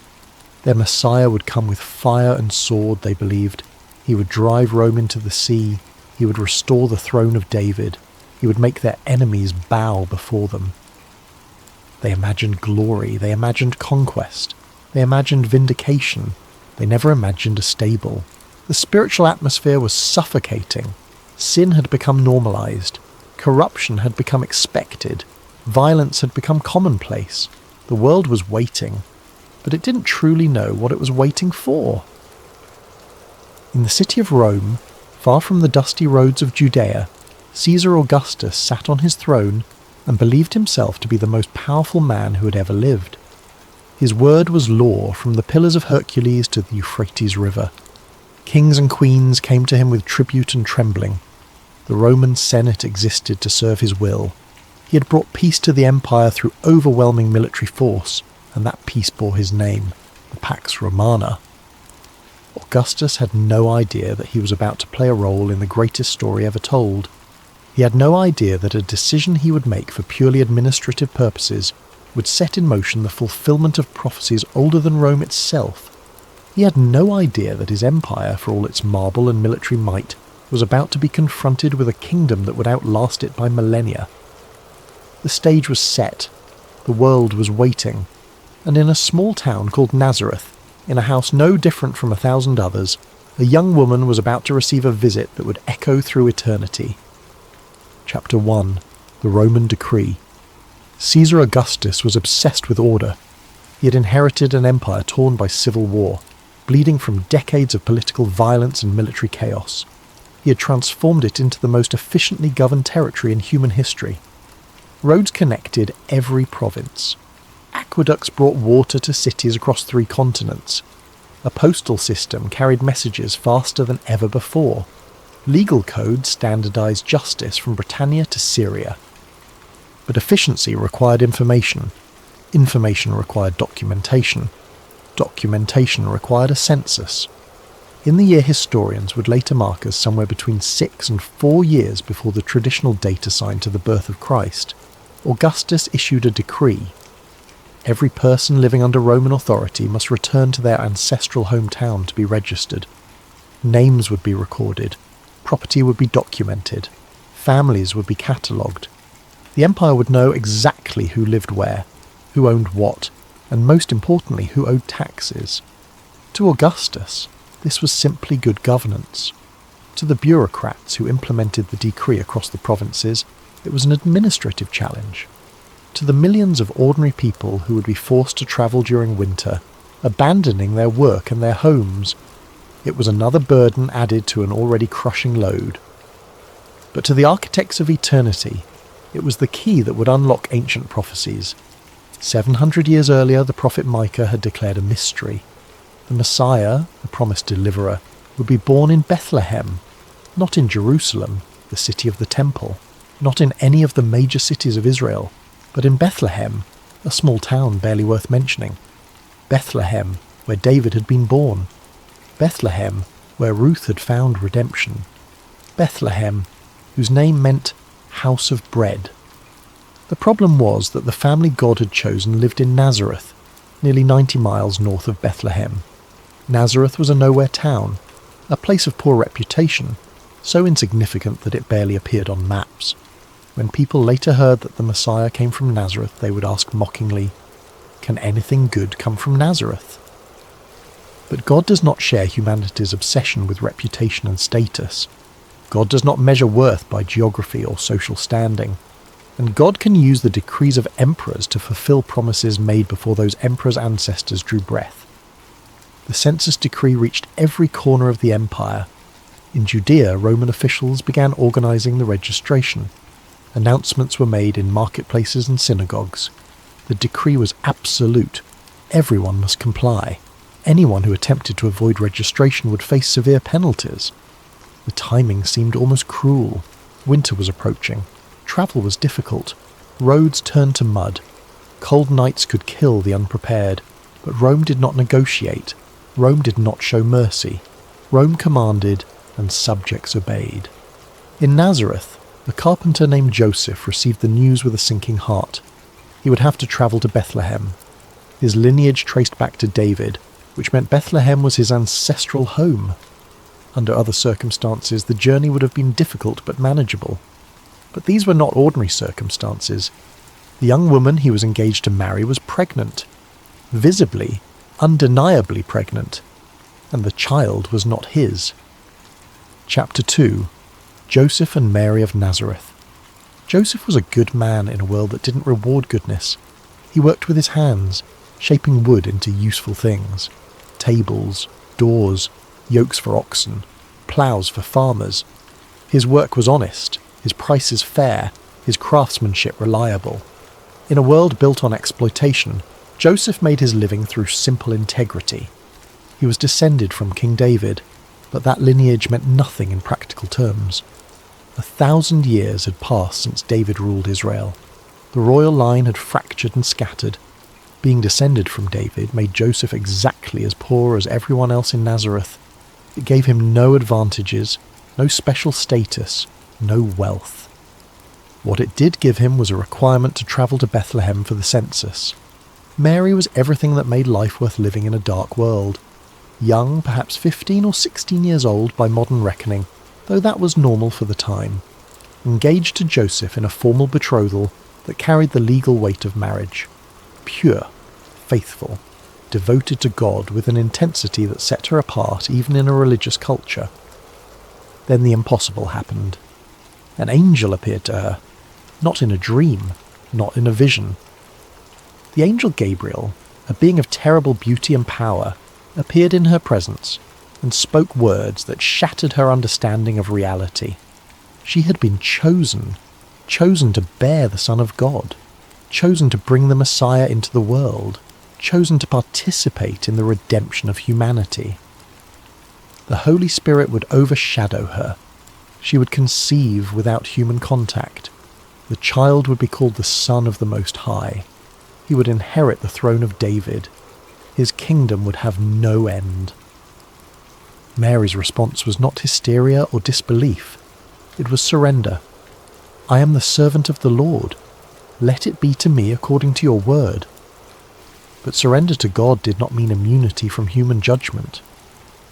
Their Messiah would come with fire and sword, they believed. He would drive Rome into the sea. He would restore the throne of David. He would make their enemies bow before them. They imagined glory. They imagined conquest. They imagined vindication. They never imagined a stable. The spiritual atmosphere was suffocating. Sin had become normalized. Corruption had become expected. Violence had become commonplace. The world was waiting, but it didn't truly know what it was waiting for. In the city of Rome, far from the dusty roads of Judea, Caesar Augustus sat on his throne and believed himself to be the most powerful man who had ever lived. His word was law from the Pillars of Hercules to the Euphrates River. Kings and queens came to him with tribute and trembling. The Roman Senate existed to serve his will. He had brought peace to the empire through overwhelming military force, and that peace bore his name, the Pax Romana. Augustus had no idea that he was about to play a role in the greatest story ever told. He had no idea that a decision he would make for purely administrative purposes would set in motion the fulfillment of prophecies older than Rome itself. He had no idea that his empire, for all its marble and military might, was about to be confronted with a kingdom that would outlast it by millennia. The stage was set. The world was waiting. And in a small town called Nazareth, in a house no different from 1,000 others, a young woman was about to receive a visit that would echo through eternity. Chapter 1. The Roman Decree. Caesar Augustus was obsessed with order. He had inherited an empire torn by civil war, bleeding from decades of political violence and military chaos. He had transformed it into the most efficiently governed territory in human history. Roads connected every province. Aqueducts brought water to cities across 3 continents. A postal system carried messages faster than ever before. Legal codes standardized justice from Britannia to Syria. But efficiency required information. Information required documentation. Documentation required a census. In the year historians would later mark as somewhere between 6 and 4 years before the traditional date assigned to the birth of Christ, Augustus issued a decree. Every person living under Roman authority must return to their ancestral hometown to be registered. Names would be recorded, property would be documented, families would be catalogued. The empire would know exactly who lived where, who owned what, and most importantly, who owed taxes. To Augustus, this was simply good governance. To the bureaucrats who implemented the decree across the provinces, it was an administrative challenge. To the millions of ordinary people who would be forced to travel during winter, abandoning their work and their homes, it was another burden added to an already crushing load. But to the architects of eternity, it was the key that would unlock ancient prophecies. 700 years earlier, the prophet Micah had declared a mystery. The Messiah, the promised deliverer, would be born in Bethlehem, not in Jerusalem, the city of the temple, not in any of the major cities of Israel, but in Bethlehem, a small town barely worth mentioning. Bethlehem, where David had been born. Bethlehem, where Ruth had found redemption. Bethlehem, whose name meant house of bread. The problem was that the family God had chosen lived in Nazareth, nearly 90 miles north of Bethlehem. Nazareth was a nowhere town, a place of poor reputation, so insignificant that it barely appeared on maps. When people later heard that the Messiah came from Nazareth, they would ask mockingly, "Can anything good come from Nazareth?" But God does not share humanity's obsession with reputation and status. God does not measure worth by geography or social standing. And God can use the decrees of emperors to fulfill promises made before those emperors' ancestors drew breath. The census decree reached every corner of the empire. In Judea, Roman officials began organizing the registration. Announcements were made in marketplaces and synagogues. The decree was absolute. Everyone must comply. Anyone who attempted to avoid registration would face severe penalties. The timing seemed almost cruel. Winter was approaching. Travel was difficult. Roads turned to mud. Cold nights could kill the unprepared. But Rome did not negotiate. Rome did not show mercy. Rome commanded, and subjects obeyed. In Nazareth, a carpenter named Joseph received the news with a sinking heart. He would have to travel to Bethlehem. His lineage traced back to David, which meant Bethlehem was his ancestral home. Under other circumstances, the journey would have been difficult but manageable. But these were not ordinary circumstances. The young woman he was engaged to marry was pregnant. Visibly, undeniably pregnant. And the child was not his. Chapter 2. Joseph and Mary of Nazareth. Joseph was a good man in a world that didn't reward goodness. He worked with his hands, shaping wood into useful things. Tables, doors, yokes for oxen, ploughs for farmers. His work was honest, his prices fair, his craftsmanship reliable. In a world built on exploitation, Joseph made his living through simple integrity. He was descended from King David, but that lineage meant nothing in practical terms. 1,000 years had passed since David ruled Israel. The royal line had fractured and scattered. Being descended from David made Joseph exactly as poor as everyone else in Nazareth. It gave him no advantages, no special status, no wealth. What it did give him was a requirement to travel to Bethlehem for the census. Mary was everything that made life worth living in a dark world. Young, perhaps 15 or 16 years old by modern reckoning, though that was normal for the time. Engaged to Joseph in a formal betrothal that carried the legal weight of marriage. Pure, faithful, devoted to God with an intensity that set her apart even in a religious culture. Then the impossible happened. An angel appeared to her, not in a dream, not in a vision. The angel Gabriel, a being of terrible beauty and power, appeared in her presence and spoke words that shattered her understanding of reality. She had been chosen to bear the Son of God, chosen to bring the Messiah into the world, chosen to participate in the redemption of humanity. The Holy Spirit would overshadow her. She would conceive without human contact. The child would be called the Son of the Most High. He would inherit the throne of David. His kingdom would have no end. Mary's response was not hysteria or disbelief. It was surrender. "I am the servant of the Lord. Let it be to me according to your word." But surrender to God did not mean immunity from human judgment.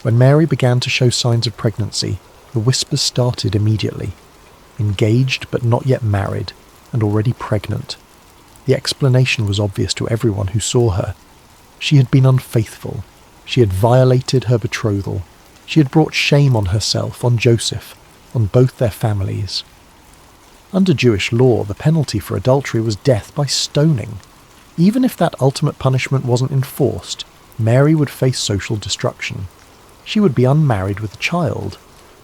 When Mary began to show signs of pregnancy, the whispers started immediately. Engaged but not yet married, and already pregnant. The explanation was obvious to everyone who saw her. She had been unfaithful. She had violated her betrothal. She had brought shame on herself, on Joseph, on both their families. Under Jewish law, the penalty for adultery was death by stoning. Even if that ultimate punishment wasn't enforced, Mary would face social destruction. She would be unmarried with a child,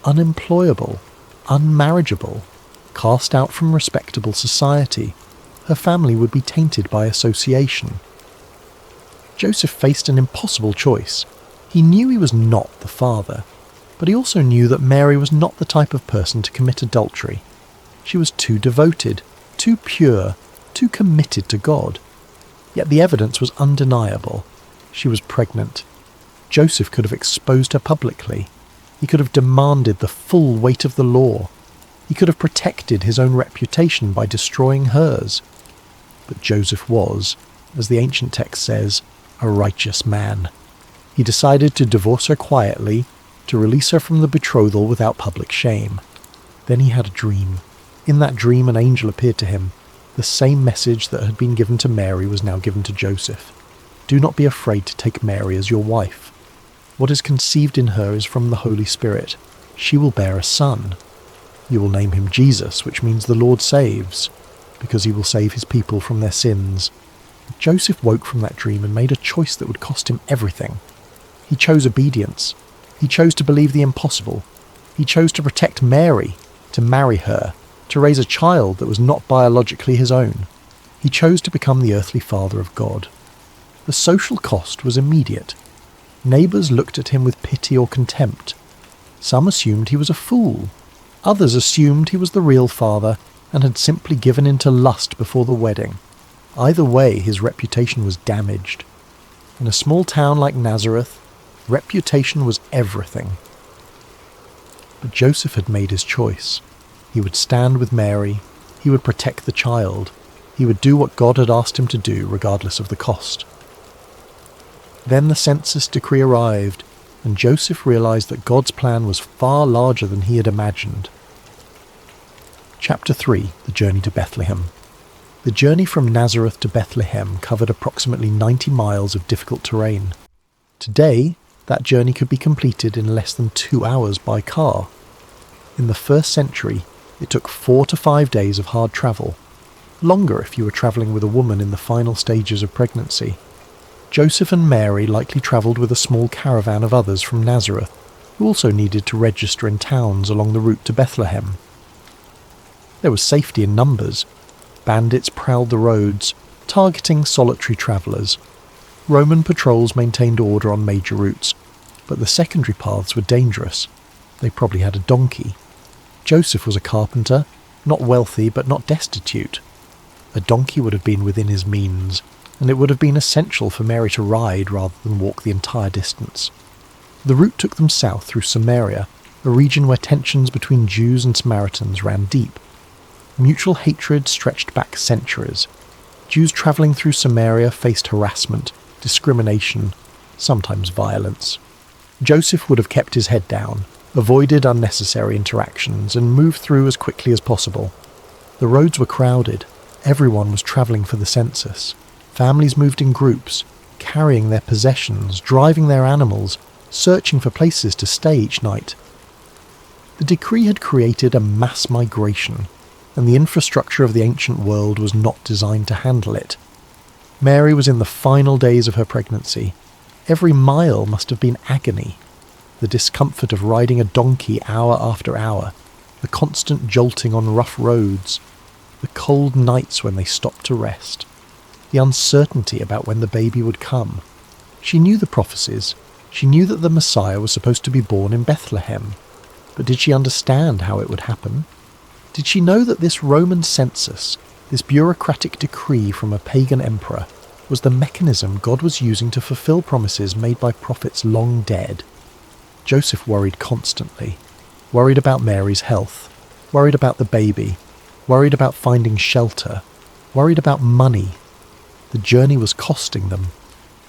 unemployable, unmarriageable, cast out from respectable society. Her family would be tainted by association. Joseph faced an impossible choice. He knew he was not the father, but he also knew that Mary was not the type of person to commit adultery. She was too devoted, too pure, too committed to God. Yet the evidence was undeniable. She was pregnant. Joseph could have exposed her publicly. He could have demanded the full weight of the law. He could have protected his own reputation by destroying hers. But Joseph was, as the ancient text says, a righteous man. He decided to divorce her quietly, to release her from the betrothal without public shame. Then he had a dream. In that dream an angel appeared to him. The same message that had been given to Mary was now given to Joseph. Do not be afraid to take Mary as your wife. What is conceived in her is from the Holy Spirit. She will bear a son. You will name him Jesus, which means the Lord saves, because he will save his people from their sins. Joseph woke from that dream and made a choice that would cost him everything. He chose obedience. He chose to believe the impossible. He chose to protect Mary, to marry her, to raise a child that was not biologically his own. He chose to become the earthly father of God. The social cost was immediate. Neighbours looked at him with pity or contempt. Some assumed he was a fool. Others assumed he was the real father and had simply given in to lust before the wedding. Either way, his reputation was damaged. In a small town like Nazareth, reputation was everything. But Joseph had made his choice. He would stand with Mary. He would protect the child. He would do what God had asked him to do, regardless of the cost. Then the census decree arrived, and Joseph realized that God's plan was far larger than he had imagined. Chapter 3. The Journey to Bethlehem. The journey from Nazareth to Bethlehem covered approximately 90 miles of difficult terrain. Today, that journey could be completed in less than 2 hours by car. In the first century, it took 4 to 5 days of hard travel, longer if you were travelling with a woman in the final stages of pregnancy. Joseph and Mary likely travelled with a small caravan of others from Nazareth, who also needed to register in towns along the route to Bethlehem. There was safety in numbers. Bandits prowled the roads, targeting solitary travellers. Roman patrols maintained order on major routes, but the secondary paths were dangerous. They probably had a donkey. Joseph was a carpenter, not wealthy but not destitute. A donkey would have been within his means, and it would have been essential for Mary to ride rather than walk the entire distance. The route took them south through Samaria, a region where tensions between Jews and Samaritans ran deep. Mutual hatred stretched back centuries. Jews travelling through Samaria faced harassment, discrimination, sometimes violence. Joseph would have kept his head down, avoided unnecessary interactions, and moved through as quickly as possible. The roads were crowded. Everyone was travelling for the census. Families moved in groups, carrying their possessions, driving their animals, searching for places to stay each night. The decree had created a mass migration, and the infrastructure of the ancient world was not designed to handle it. Mary was in the final days of her pregnancy. Every mile must have been agony. The discomfort of riding a donkey hour after hour, the constant jolting on rough roads, the cold nights when they stopped to rest, the uncertainty about when the baby would come. She knew the prophecies. She knew that the Messiah was supposed to be born in Bethlehem. But did she understand how it would happen? Did she know that this Roman census, this bureaucratic decree from a pagan emperor, was the mechanism God was using to fulfill promises made by prophets long dead? Joseph worried constantly, worried about Mary's health, worried about the baby, worried about finding shelter, worried about money. The journey was costing them.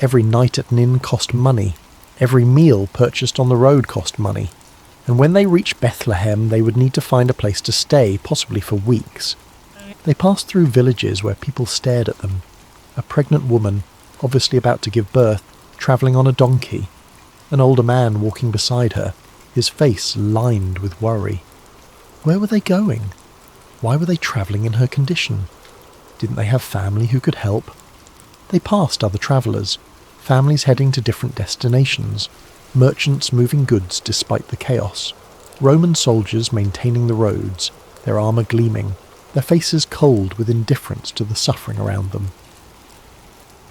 Every night at an inn cost money. Every meal purchased on the road cost money. And when they reached Bethlehem, they would need to find a place to stay, possibly for weeks. They passed through villages where people stared at them. A pregnant woman, obviously about to give birth, travelling on a donkey. An older man walking beside her, his face lined with worry. Where were they going? Why were they travelling in her condition? Didn't they have family who could help? They passed other travellers, families heading to different destinations, merchants moving goods despite the chaos, Roman soldiers maintaining the roads, their armour gleaming, their faces cold with indifference to the suffering around them.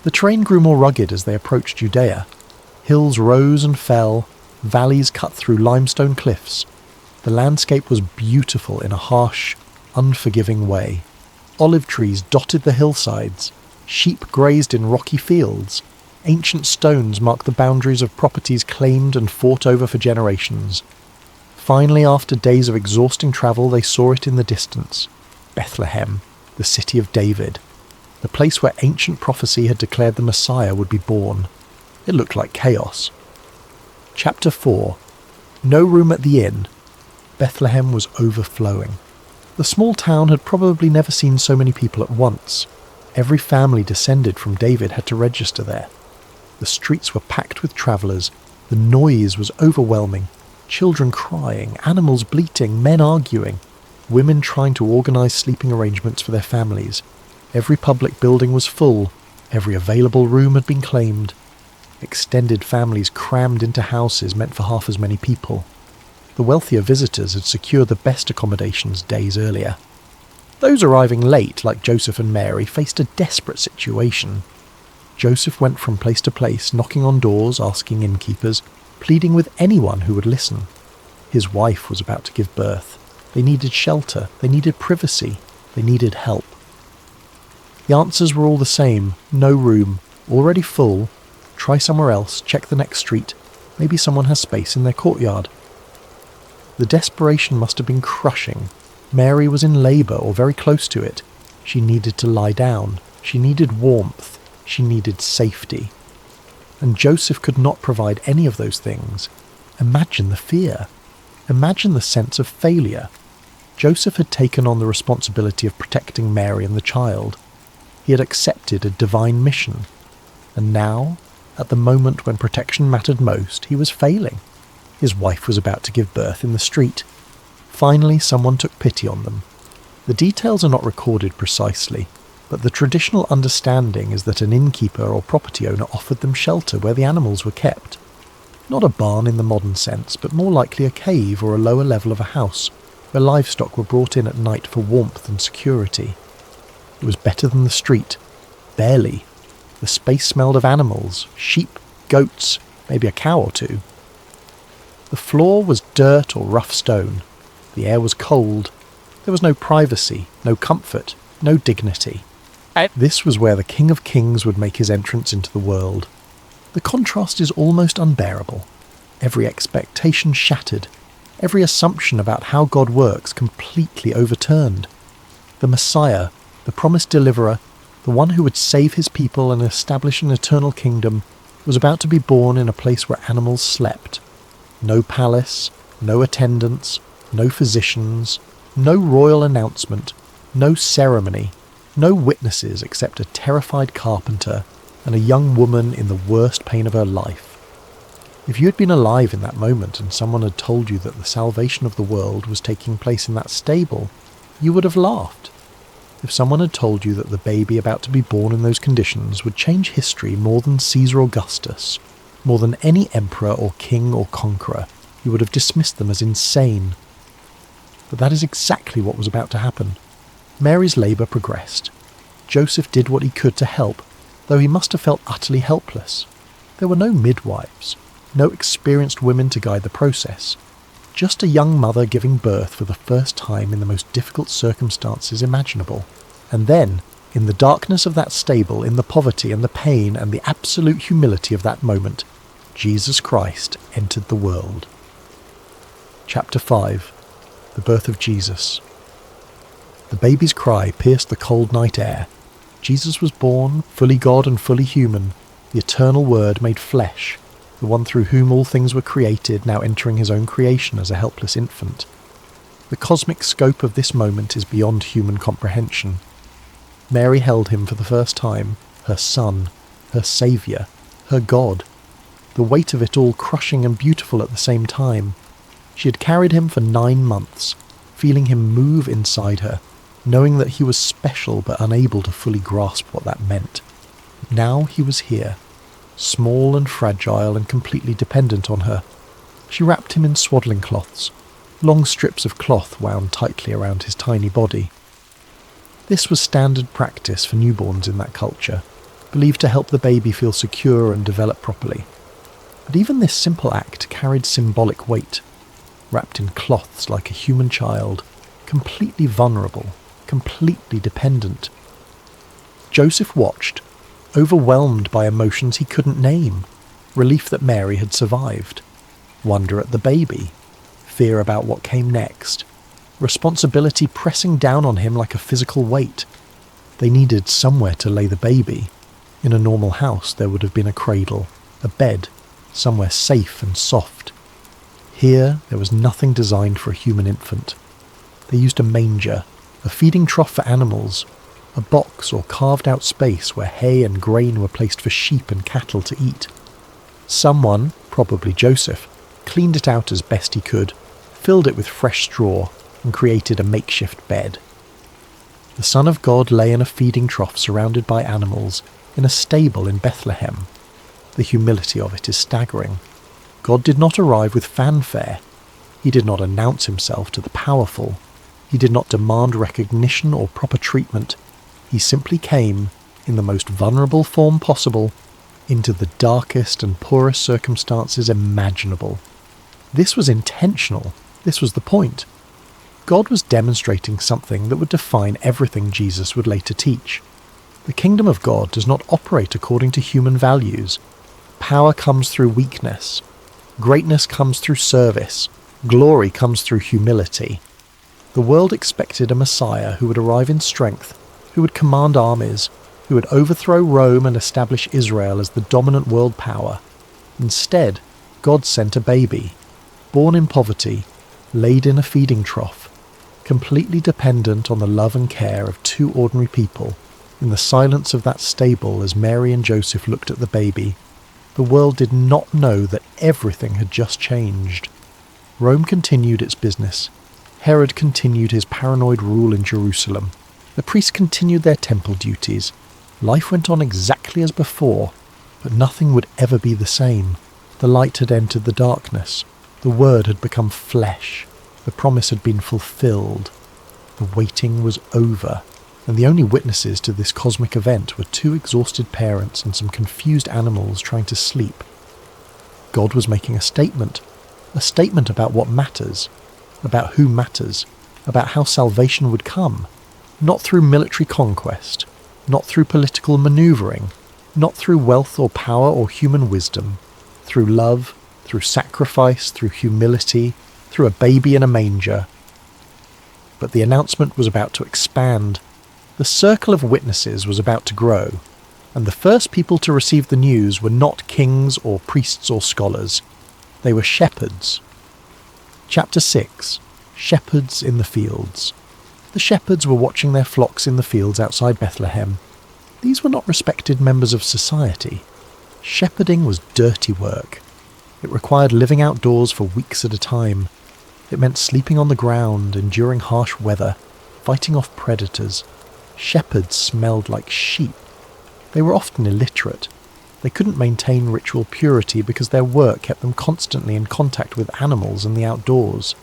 The terrain grew more rugged as they approached Judea. Hills rose and fell, valleys cut through limestone cliffs. The landscape was beautiful in a harsh, unforgiving way. Olive trees dotted the hillsides, sheep grazed in rocky fields. Ancient stones marked the boundaries of properties claimed and fought over for generations. Finally, after days of exhausting travel, they saw it in the distance. Bethlehem, the city of David, the place where ancient prophecy had declared the Messiah would be born. It looked like chaos. Chapter 4. No room at the inn. Bethlehem was overflowing. The small town had probably never seen so many people at once. Every family descended from David had to register there. The streets were packed with travellers. The noise was overwhelming. Children crying, animals bleating, men arguing, women trying to organise sleeping arrangements for their families. Every public building was full. Every available room had been claimed. Extended families crammed into houses meant for half as many people. The wealthier visitors had secured the best accommodations days earlier. Those arriving late, like Joseph and Mary, faced a desperate situation. Joseph went from place to place, knocking on doors, asking innkeepers, pleading with anyone who would listen. His wife was about to give birth. They needed shelter, they needed privacy, they needed help. The answers were all the same: no room, already full, try somewhere else, check the next street, maybe someone has space in their courtyard. The desperation must have been crushing. Mary was in labour or very close to it. She needed to lie down. She needed warmth. She needed safety. And Joseph could not provide any of those things. Imagine the fear. Imagine the sense of failure. Joseph had taken on the responsibility of protecting Mary and the child. He had accepted a divine mission. And now, at the moment when protection mattered most, he was failing. His wife was about to give birth in the street. Finally, someone took pity on them. The details are not recorded precisely, but the traditional understanding is that an innkeeper or property owner offered them shelter where the animals were kept. Not a barn in the modern sense, but more likely a cave or a lower level of a house, where livestock were brought in at night for warmth and security. It was better than the street. Barely. The space smelled of animals, sheep, goats, maybe a cow or two. The floor was dirt or rough stone. The air was cold. There was no privacy, no comfort, no dignity. This was where the King of Kings would make his entrance into the world. The contrast is almost unbearable. Every expectation shattered. Every assumption about how God works completely overturned. The Messiah, the promised deliverer, the one who would save his people and establish an eternal kingdom, was about to be born in a place where animals slept. No palace, no attendants, no physicians, no royal announcement, no ceremony, no witnesses except a terrified carpenter and a young woman in the worst pain of her life. If you had been alive in that moment and someone had told you that the salvation of the world was taking place in that stable, you would have laughed. If someone had told you that the baby about to be born in those conditions would change history more than Caesar Augustus, more than any emperor or king or conqueror, you would have dismissed them as insane. But that is exactly what was about to happen. Mary's labour progressed. Joseph did what he could to help, though he must have felt utterly helpless. There were no midwives, no experienced women to guide the process. Just a young mother giving birth for the first time in the most difficult circumstances imaginable. And then, in the darkness of that stable, in the poverty and the pain and the absolute humility of that moment, Jesus Christ entered the world. Chapter 5. The Birth of Jesus. The baby's cry pierced the cold night air. Jesus was born, fully God and fully human. the eternal Word made flesh, the one through whom all things were created, now entering his own creation as a helpless infant. The cosmic scope of this moment is beyond human comprehension. Mary held him for the first time, her son, her saviour, her God, the weight of it all crushing and beautiful at the same time. She had carried him for 9 months, feeling him move inside her, knowing that he was special but unable to fully grasp what that meant. Now he was here, small and fragile and completely dependent on her. She wrapped him in swaddling cloths, long strips of cloth wound tightly around his tiny body. This was standard practice for newborns in that culture, believed to help the baby feel secure and develop properly. But even this simple act carried symbolic weight, wrapped in cloths like a human child, completely vulnerable, completely dependent. Joseph watched, overwhelmed by emotions he couldn't name, relief that Mary had survived, wonder at the baby, fear about what came next, responsibility pressing down on him like a physical weight. They needed somewhere to lay the baby. In a normal house there would have been a cradle, a bed, somewhere safe and soft. Here there was nothing designed for a human infant. They used a manger, a feeding trough for animals, a box or carved out space where hay and grain were placed for sheep and cattle to eat. Someone, probably Joseph, cleaned it out as best he could, filled it with fresh straw, and created a makeshift bed. The Son of God lay in a feeding trough surrounded by animals, in a stable in Bethlehem. The humility of it is staggering. God did not arrive with fanfare. He did not announce himself to the powerful. He did not demand recognition or proper treatment. He simply came, in the most vulnerable form possible, into the darkest and poorest circumstances imaginable. This was intentional. This was the point. God was demonstrating something that would define everything Jesus would later teach. The kingdom of God does not operate according to human values. Power comes through weakness. Greatness comes through service. Glory comes through humility. The world expected a Messiah who would arrive in strength, who would command armies, who would overthrow Rome and establish Israel as the dominant world power. Instead, God sent a baby, born in poverty, laid in a feeding trough, completely dependent on the love and care of 2 ordinary people. In the silence of that stable, as Mary and Joseph looked at the baby, the world did not know that everything had just changed. Rome continued its business. Herod continued his paranoid rule in Jerusalem. The priests continued their temple duties. Life went on exactly as before, but nothing would ever be the same. The light had entered the darkness. The Word had become flesh. The promise had been fulfilled. The waiting was over, and the only witnesses to this cosmic event were 2 exhausted parents and some confused animals trying to sleep. God was making a statement about what matters, about who matters, about how salvation would come, not through military conquest, not through political manoeuvring, not through wealth or power or human wisdom, through love, through sacrifice, through humility, through a baby in a manger. But the announcement was about to expand. The circle of witnesses was about to grow, and the first people to receive the news were not kings or priests or scholars. They were shepherds. Chapter 6. Shepherds in the Fields. The shepherds were watching their flocks in the fields outside Bethlehem. These were not respected members of society. Shepherding was dirty work. It required living outdoors for weeks at a time. It meant sleeping on the ground, enduring harsh weather, fighting off predators. Shepherds smelled like sheep. They were often illiterate. They couldn't maintain ritual purity because their work kept them constantly in contact with animals and the outdoors.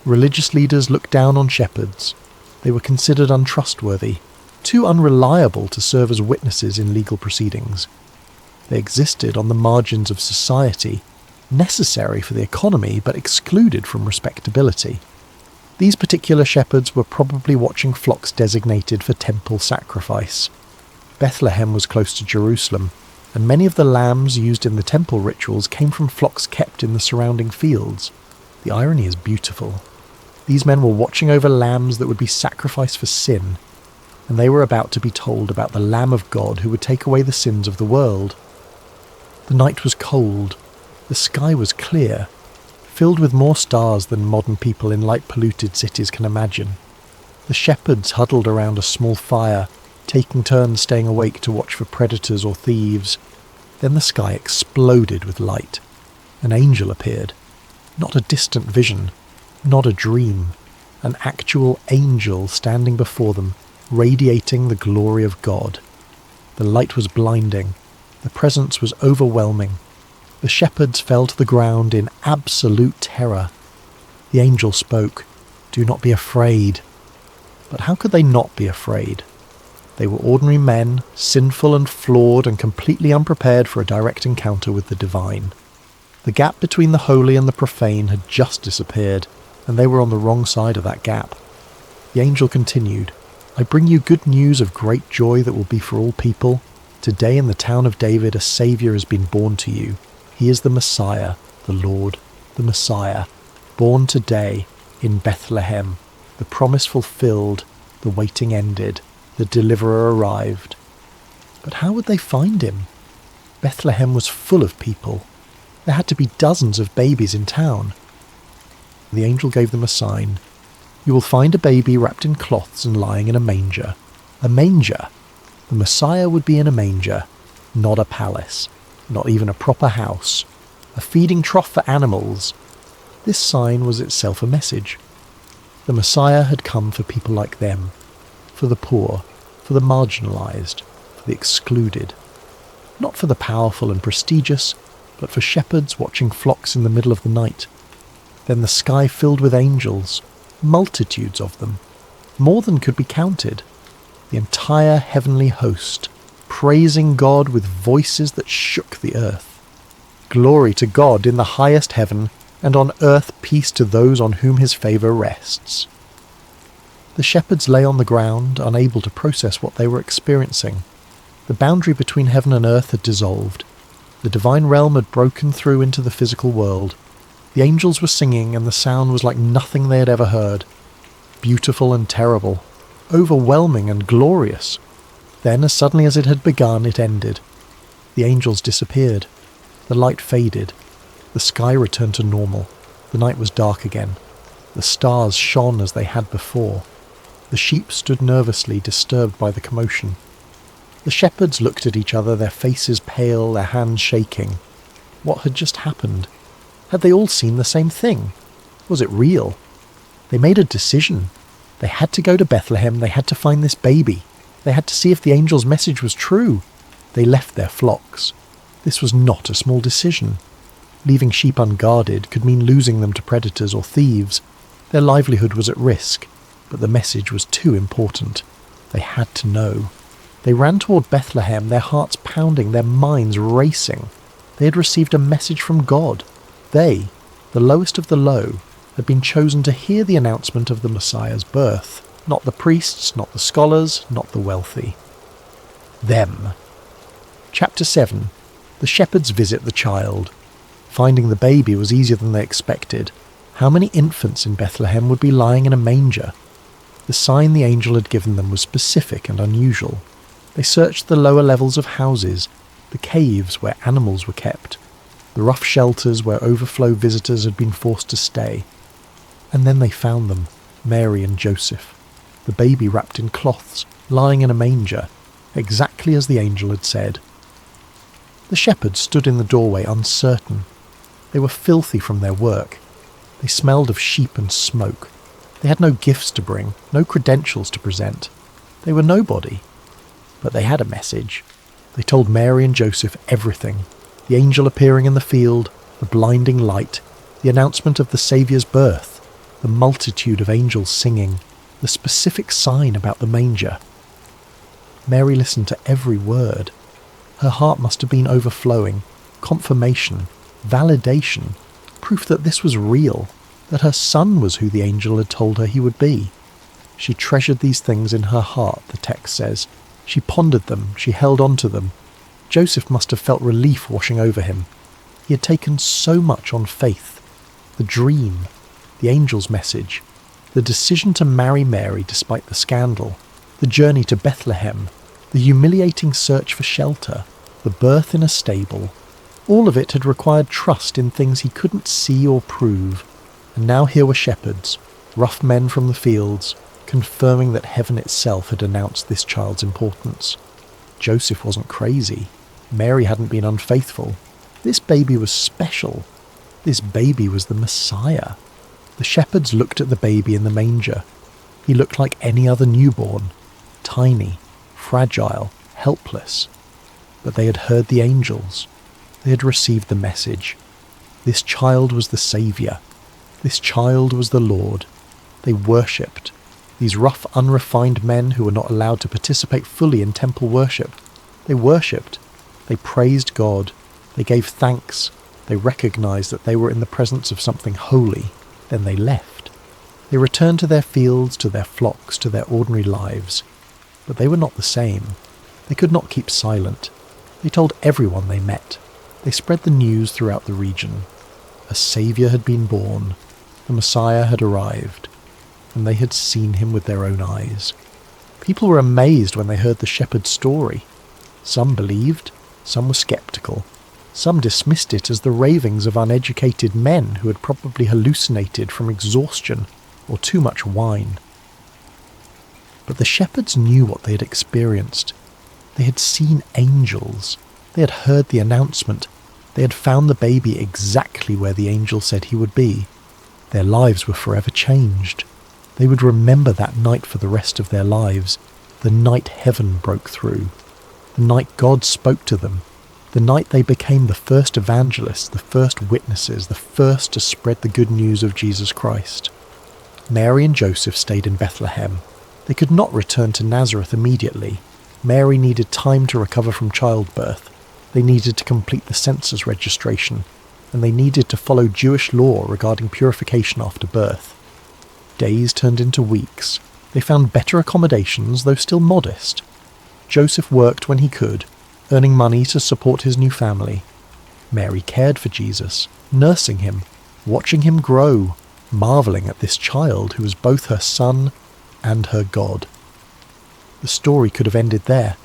Religious leaders looked down on shepherds. They were considered untrustworthy, too unreliable to serve as witnesses in legal proceedings. They existed on the margins of society, necessary for the economy but excluded from respectability. These particular shepherds were probably watching flocks designated for temple sacrifice. Bethlehem was close to Jerusalem, and many of the lambs used in the temple rituals came from flocks kept in the surrounding fields. The irony is beautiful. These men were watching over lambs that would be sacrificed for sin, and they were about to be told about the Lamb of God who would take away the sins of the world. The night was cold. The sky was clear, filled with more stars than modern people in light-polluted cities can imagine. The shepherds huddled around a small fire, taking turns staying awake to watch for predators or thieves. Then the sky exploded with light. An angel appeared. Not a distant vision, not a dream. An actual angel standing before them, radiating the glory of God. The light was blinding. The presence was overwhelming. The shepherds fell to the ground in absolute terror. The angel spoke, "Do not be afraid." But how could they not be afraid? They were ordinary men, sinful and flawed and completely unprepared for a direct encounter with the divine. The gap between the holy and the profane had just disappeared, and they were on the wrong side of that gap. The angel continued, "I bring you good news of great joy that will be for all people. Today in the town of David a Saviour has been born to you. He is the Messiah, the Lord, the Messiah, born today in Bethlehem. The promise fulfilled, the waiting ended, the deliverer arrived." But how would they find him? Bethlehem was full of people. There had to be dozens of babies in town. The angel gave them a sign. "You will find a baby wrapped in cloths and lying in a manger." A manger! The Messiah would be in a manger, not a palace, not even a proper house, a feeding trough for animals. This sign was itself a message. The Messiah had come for people like them, for the poor, for the marginalized, for the excluded. Not for the powerful and prestigious, but for shepherds watching flocks in the middle of the night. Then the sky filled with angels, multitudes of them, more than could be counted. The entire heavenly host, praising God with voices that shook the earth. Glory to God in the highest heaven, and on earth peace to those on whom his favour rests. The shepherds lay on the ground, unable to process what they were experiencing. The boundary between heaven and earth had dissolved. The divine realm had broken through into the physical world. The angels were singing, and the sound was like nothing they had ever heard. Beautiful and terrible, overwhelming and glorious. Then, as suddenly as it had begun, it ended. The angels disappeared. The light faded. The sky returned to normal. The night was dark again. The stars shone as they had before. The sheep stood nervously, disturbed by the commotion. The shepherds looked at each other, their faces pale, their hands shaking. What had just happened? Had they all seen the same thing? Was it real? They made a decision. They had to go to Bethlehem. They had to find this baby. They had to see if the angel's message was true. They left their flocks. This was not a small decision. Leaving sheep unguarded could mean losing them to predators or thieves. Their livelihood was at risk, but the message was too important. They had to know. They ran toward Bethlehem, their hearts pounding, their minds racing. They had received a message from God. They, the lowest of the low, had been chosen to hear the announcement of the Messiah's birth. Not the priests, not the scholars, not the wealthy. Them. Chapter 7. The shepherds visit the child. Finding the baby was easier than they expected. How many infants in Bethlehem would be lying in a manger? The sign the angel had given them was specific and unusual. They searched the lower levels of houses, the caves where animals were kept, the rough shelters where overflow visitors had been forced to stay. And then they found them, Mary and Joseph, the baby wrapped in cloths, lying in a manger, exactly as the angel had said. The shepherds stood in the doorway uncertain. They were filthy from their work. They smelled of sheep and smoke. They had no gifts to bring, no credentials to present. They were nobody. But they had a message. They told Mary and Joseph everything. The angel appearing in the field, the blinding light, the announcement of the Saviour's birth, the multitude of angels singing, the specific sign about the manger. Mary listened to every word. Her heart must have been overflowing. Confirmation, validation, proof that this was real, that her son was who the angel had told her he would be. She treasured these things in her heart, the text says. She pondered them, she held on to them. Joseph must have felt relief washing over him. He had taken so much on faith. The dream, the angel's message, the decision to marry Mary despite the scandal, the journey to Bethlehem, the humiliating search for shelter, the birth in a stable. All of it had required trust in things he couldn't see or prove, and now here were shepherds, rough men from the fields, confirming that heaven itself had announced this child's importance. Joseph wasn't crazy. Mary hadn't been unfaithful. This baby was special. This baby was the Messiah. The shepherds looked at the baby in the manger. He looked like any other newborn, tiny, fragile, helpless. But they had heard the angels. They had received the message. This child was the Saviour. This child was the Lord. They worshipped. These rough, unrefined men who were not allowed to participate fully in temple worship. They worshipped. They praised God. They gave thanks. They recognized that they were in the presence of something holy. Then they left. They returned to their fields, to their flocks, to their ordinary lives. But they were not the same. They could not keep silent. They told everyone they met. They spread the news throughout the region. A Saviour had been born. The Messiah had arrived. And they had seen him with their own eyes. People were amazed when they heard the shepherd's story. Some believed, some were sceptical. Some dismissed it as the ravings of uneducated men who had probably hallucinated from exhaustion or too much wine. But the shepherds knew what they had experienced. They had seen angels. They had heard the announcement. They had found the baby exactly where the angel said he would be. Their lives were forever changed. They would remember that night for the rest of their lives, the night heaven broke through, the night God spoke to them, the night they became the first evangelists, the first witnesses, the first to spread the good news of Jesus Christ. Mary and Joseph stayed in Bethlehem. They could not return to Nazareth immediately. Mary needed time to recover from childbirth. They needed to complete the census registration, and they needed to follow Jewish law regarding purification after birth. Days turned into weeks. They found better accommodations, though still modest. Joseph worked when he could, earning money to support his new family. Mary cared for Jesus, nursing him, watching him grow, marvelling at this child who was both her son and her God. The story could have ended there.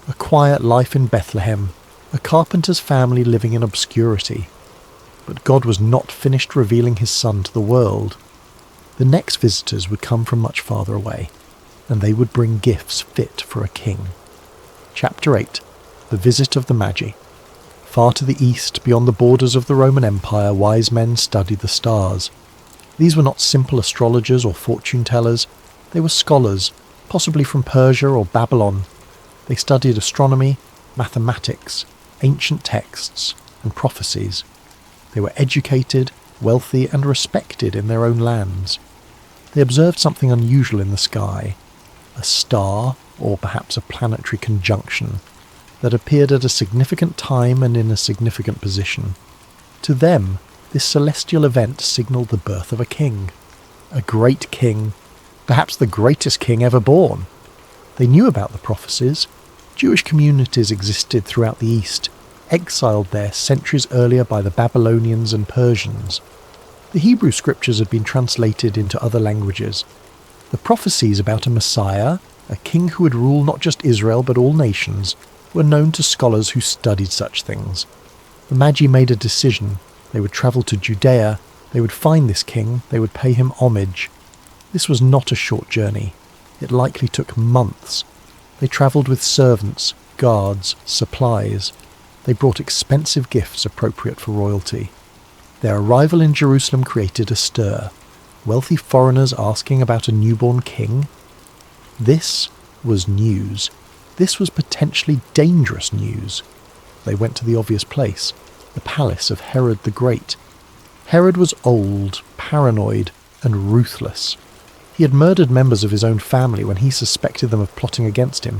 A quiet life in Bethlehem, a carpenter's family living in obscurity. But God was not finished revealing his son to the world. The next visitors would come from much farther away, and they would bring gifts fit for a king. Chapter 8. The Visit of the Magi. Far to the east, beyond the borders of the Roman Empire, wise men studied the stars. These were not simple astrologers or fortune-tellers. They were scholars, possibly from Persia or Babylon. They studied astronomy, mathematics, ancient texts, and prophecies. They were educated, wealthy, and respected in their own lands. They observed something unusual in the sky, a star, or perhaps a planetary conjunction, that appeared at a significant time and in a significant position. To them, this celestial event signalled the birth of a king. A great king, perhaps the greatest king ever born. They knew about the prophecies. Jewish communities existed throughout the East, exiled there centuries earlier by the Babylonians and Persians. The Hebrew scriptures had been translated into other languages. The prophecies about a Messiah, a king who would rule not just Israel but all nations, were known to scholars who studied such things. The Magi made a decision. They would travel to Judea, they would find this king, they would pay him homage. This was not a short journey. It likely took months. They travelled with servants, guards, supplies. They brought expensive gifts appropriate for royalty. Their arrival in Jerusalem created a stir. Wealthy foreigners asking about a newborn king? This was news. This was potentially dangerous news. They went to the obvious place, the palace of Herod the Great. Herod was old, paranoid, and ruthless. He had murdered members of his own family when he suspected them of plotting against him.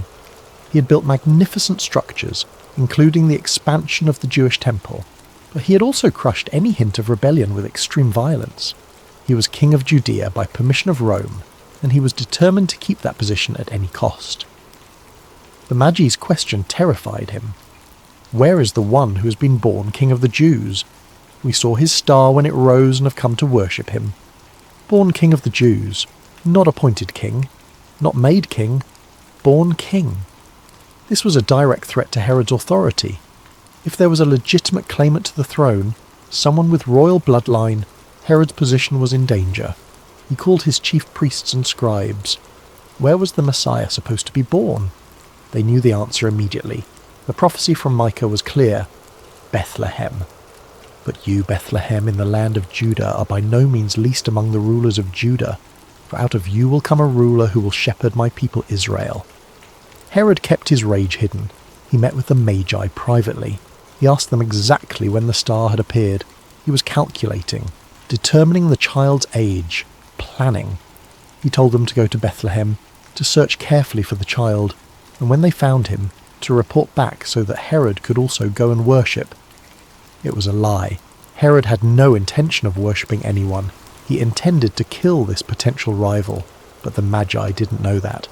He had built magnificent structures, including the expansion of the Jewish temple, but he had also crushed any hint of rebellion with extreme violence. He was king of Judea by permission of Rome, and he was determined to keep that position at any cost. The Magi's question terrified him. Where is the one who has been born king of the Jews? We saw his star when it rose and have come to worship him. Born king of the Jews, not appointed king, not made king, born king. This was a direct threat to Herod's authority. If there was a legitimate claimant to the throne, someone with royal bloodline, Herod's position was in danger. He called his chief priests and scribes. Where was the Messiah supposed to be born? They knew the answer immediately. The prophecy from Micah was clear: Bethlehem. But you, Bethlehem, in the land of Judah, are by no means least among the rulers of Judah, for out of you will come a ruler who will shepherd my people Israel. Herod kept his rage hidden. He met with the Magi privately. He asked them exactly when the star had appeared. He was calculating, determining the child's age, planning. He told them to go to Bethlehem, to search carefully for the child, and when they found him, to report back so that Herod could also go and worship. It was a lie. Herod had no intention of worshipping anyone. He intended to kill this potential rival, but the Magi didn't know that.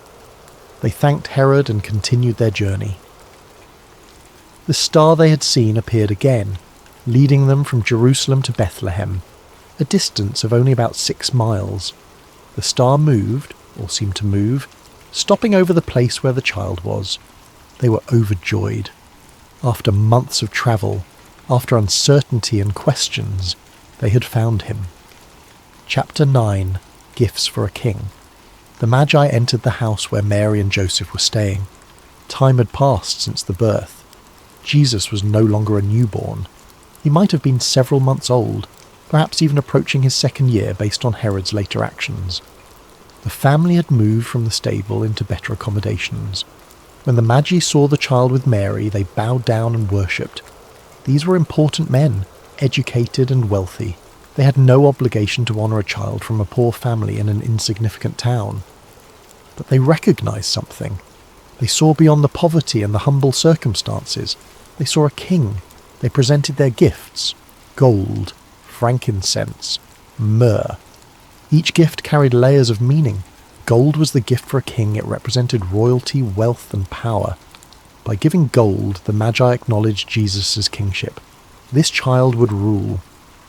They thanked Herod and continued their journey. The star they had seen appeared again, leading them from Jerusalem to Bethlehem, a distance of only about 6 miles. The star moved, or seemed to move, stopping over the place where the child was. They were overjoyed. After months of travel, after uncertainty and questions, they had found him. Chapter 9. Gifts for a King. The Magi entered the house where Mary and Joseph were staying. Time had passed since the birth. Jesus was no longer a newborn. He might have been several months old, perhaps even approaching his 2nd year based on Herod's later actions. The family had moved from the stable into better accommodations. When the Magi saw the child with Mary, they bowed down and worshipped. These were important men, educated and wealthy. They had no obligation to honour a child from a poor family in an insignificant town. But they recognised something. They saw beyond the poverty and the humble circumstances. They saw a king. They presented their gifts: gold, frankincense, myrrh. Each gift carried layers of meaning. Gold was the gift for a king. It represented royalty, wealth and power. By giving gold, the Magi acknowledged Jesus' kingship. This child would rule.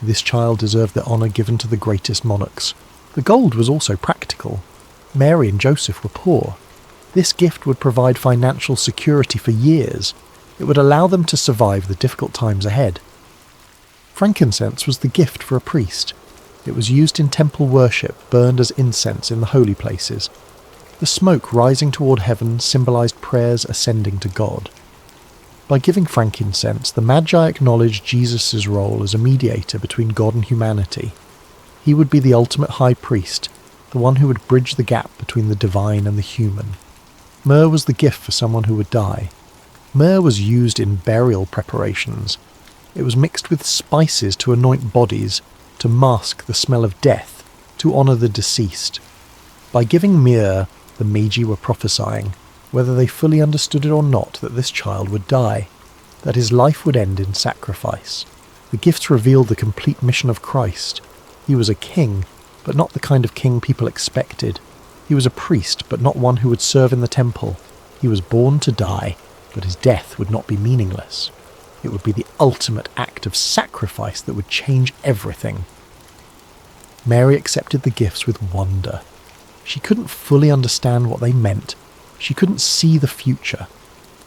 This child deserved the honour given to the greatest monarchs. The gold was also practical. Mary and Joseph were poor. This gift would provide financial security for years. It would allow them to survive the difficult times ahead. Frankincense was the gift for a priest. It was used in temple worship, burned as incense in the holy places. The smoke rising toward heaven symbolized prayers ascending to God. By giving frankincense, the Magi acknowledged Jesus' role as a mediator between God and humanity. He would be the ultimate high priest, the one who would bridge the gap between the divine and the human. Myrrh was the gift for someone who would die. Myrrh was used in burial preparations. It was mixed with spices to anoint bodies, to mask the smell of death, to honour the deceased. By giving myrrh, the Magi were prophesying, whether they fully understood it or not, that this child would die, that his life would end in sacrifice. The gifts revealed the complete mission of Christ. He was a king, but not the kind of king people expected. He was a priest, but not one who would serve in the temple. He was born to die, but his death would not be meaningless. It would be the ultimate act of sacrifice that would change everything. Mary accepted the gifts with wonder. She couldn't fully understand what they meant. She couldn't see the future.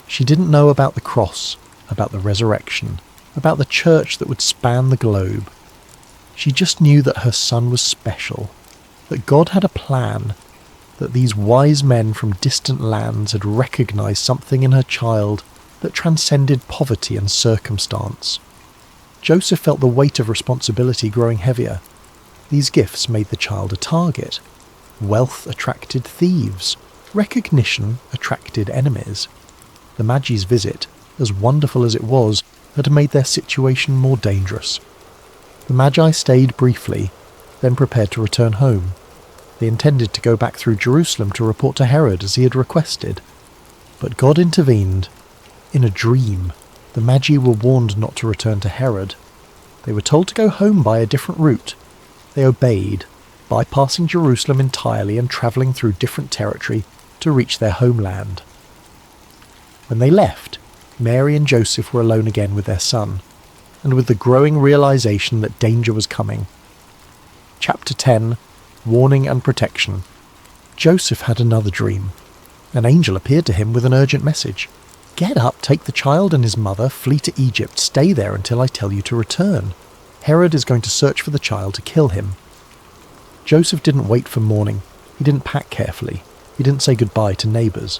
She didn't know about the cross, about the resurrection, about the church that would span the globe. She just knew that her son was special, that God had a plan, that these wise men from distant lands had recognized something in her child that transcended poverty and circumstance. Joseph felt the weight of responsibility growing heavier. These gifts made the child a target. Wealth attracted thieves. Recognition attracted enemies. The Magi's visit, as wonderful as it was, had made their situation more dangerous. The Magi stayed briefly, then prepared to return home. They intended to go back through Jerusalem to report to Herod as he had requested. But God intervened. In a dream, the Magi were warned not to return to Herod. They were told to go home by a different route. They obeyed, bypassing Jerusalem entirely and travelling through different territory to reach their homeland. When they left, Mary and Joseph were alone again with their son, and with the growing realization that danger was coming. Chapter 10. Warning and Protection. Joseph had another dream. An angel appeared to him with an urgent message. "Get up, take the child and his mother, flee to Egypt, stay there until I tell you to return. Herod is going to search for the child to kill him." Joseph didn't wait for morning. He didn't pack carefully. He didn't say goodbye to neighbours.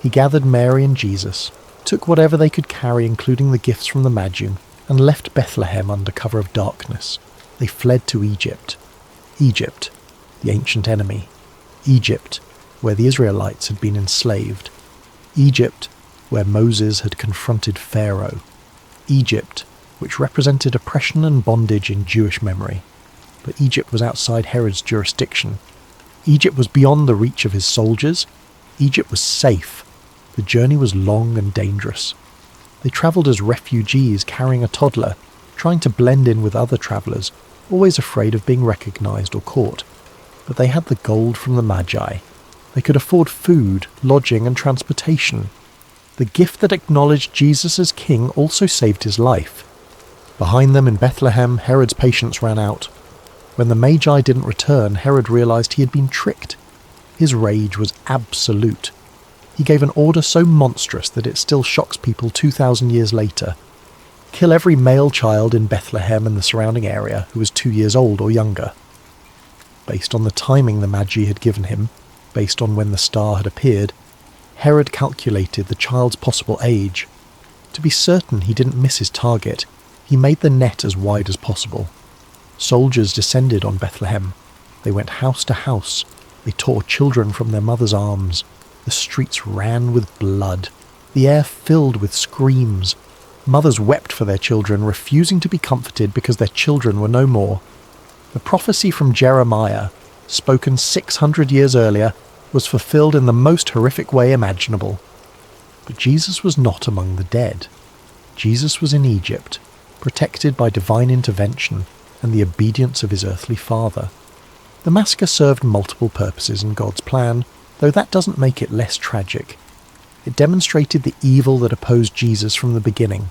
He gathered Mary and Jesus, took whatever they could carry, including the gifts from the Magi, and left Bethlehem under cover of darkness. They fled to Egypt. Egypt, the ancient enemy. Egypt, where the Israelites had been enslaved. Egypt, where Moses had confronted Pharaoh. Egypt, which represented oppression and bondage in Jewish memory. But Egypt was outside Herod's jurisdiction. Egypt was beyond the reach of his soldiers. Egypt was safe. The journey was long and dangerous. They travelled as refugees carrying a toddler, trying to blend in with other travellers, always afraid of being recognised or caught. But they had the gold from the Magi. They could afford food, lodging and transportation. The gift that acknowledged Jesus as king also saved his life. Behind them in Bethlehem, Herod's patience ran out. When the Magi didn't return, Herod realised he had been tricked. His rage was absolute. He gave an order so monstrous that it still shocks people 2,000 years later. Kill every male child in Bethlehem and the surrounding area who was 2 years old or younger. Based on the timing the Magi had given him, based on when the star had appeared, Herod calculated the child's possible age. To be certain he didn't miss his target, he made the net as wide as possible. Soldiers descended on Bethlehem. They went house to house. They tore children from their mothers' arms. The streets ran with blood. The air filled with screams. Mothers wept for their children, refusing to be comforted because their children were no more. The prophecy from Jeremiah, spoken 600 years earlier, was fulfilled in the most horrific way imaginable. But Jesus was not among the dead. Jesus was in Egypt, protected by divine intervention and the obedience of his earthly father. The massacre served multiple purposes in God's plan, though that doesn't make it less tragic. It demonstrated the evil that opposed Jesus from the beginning.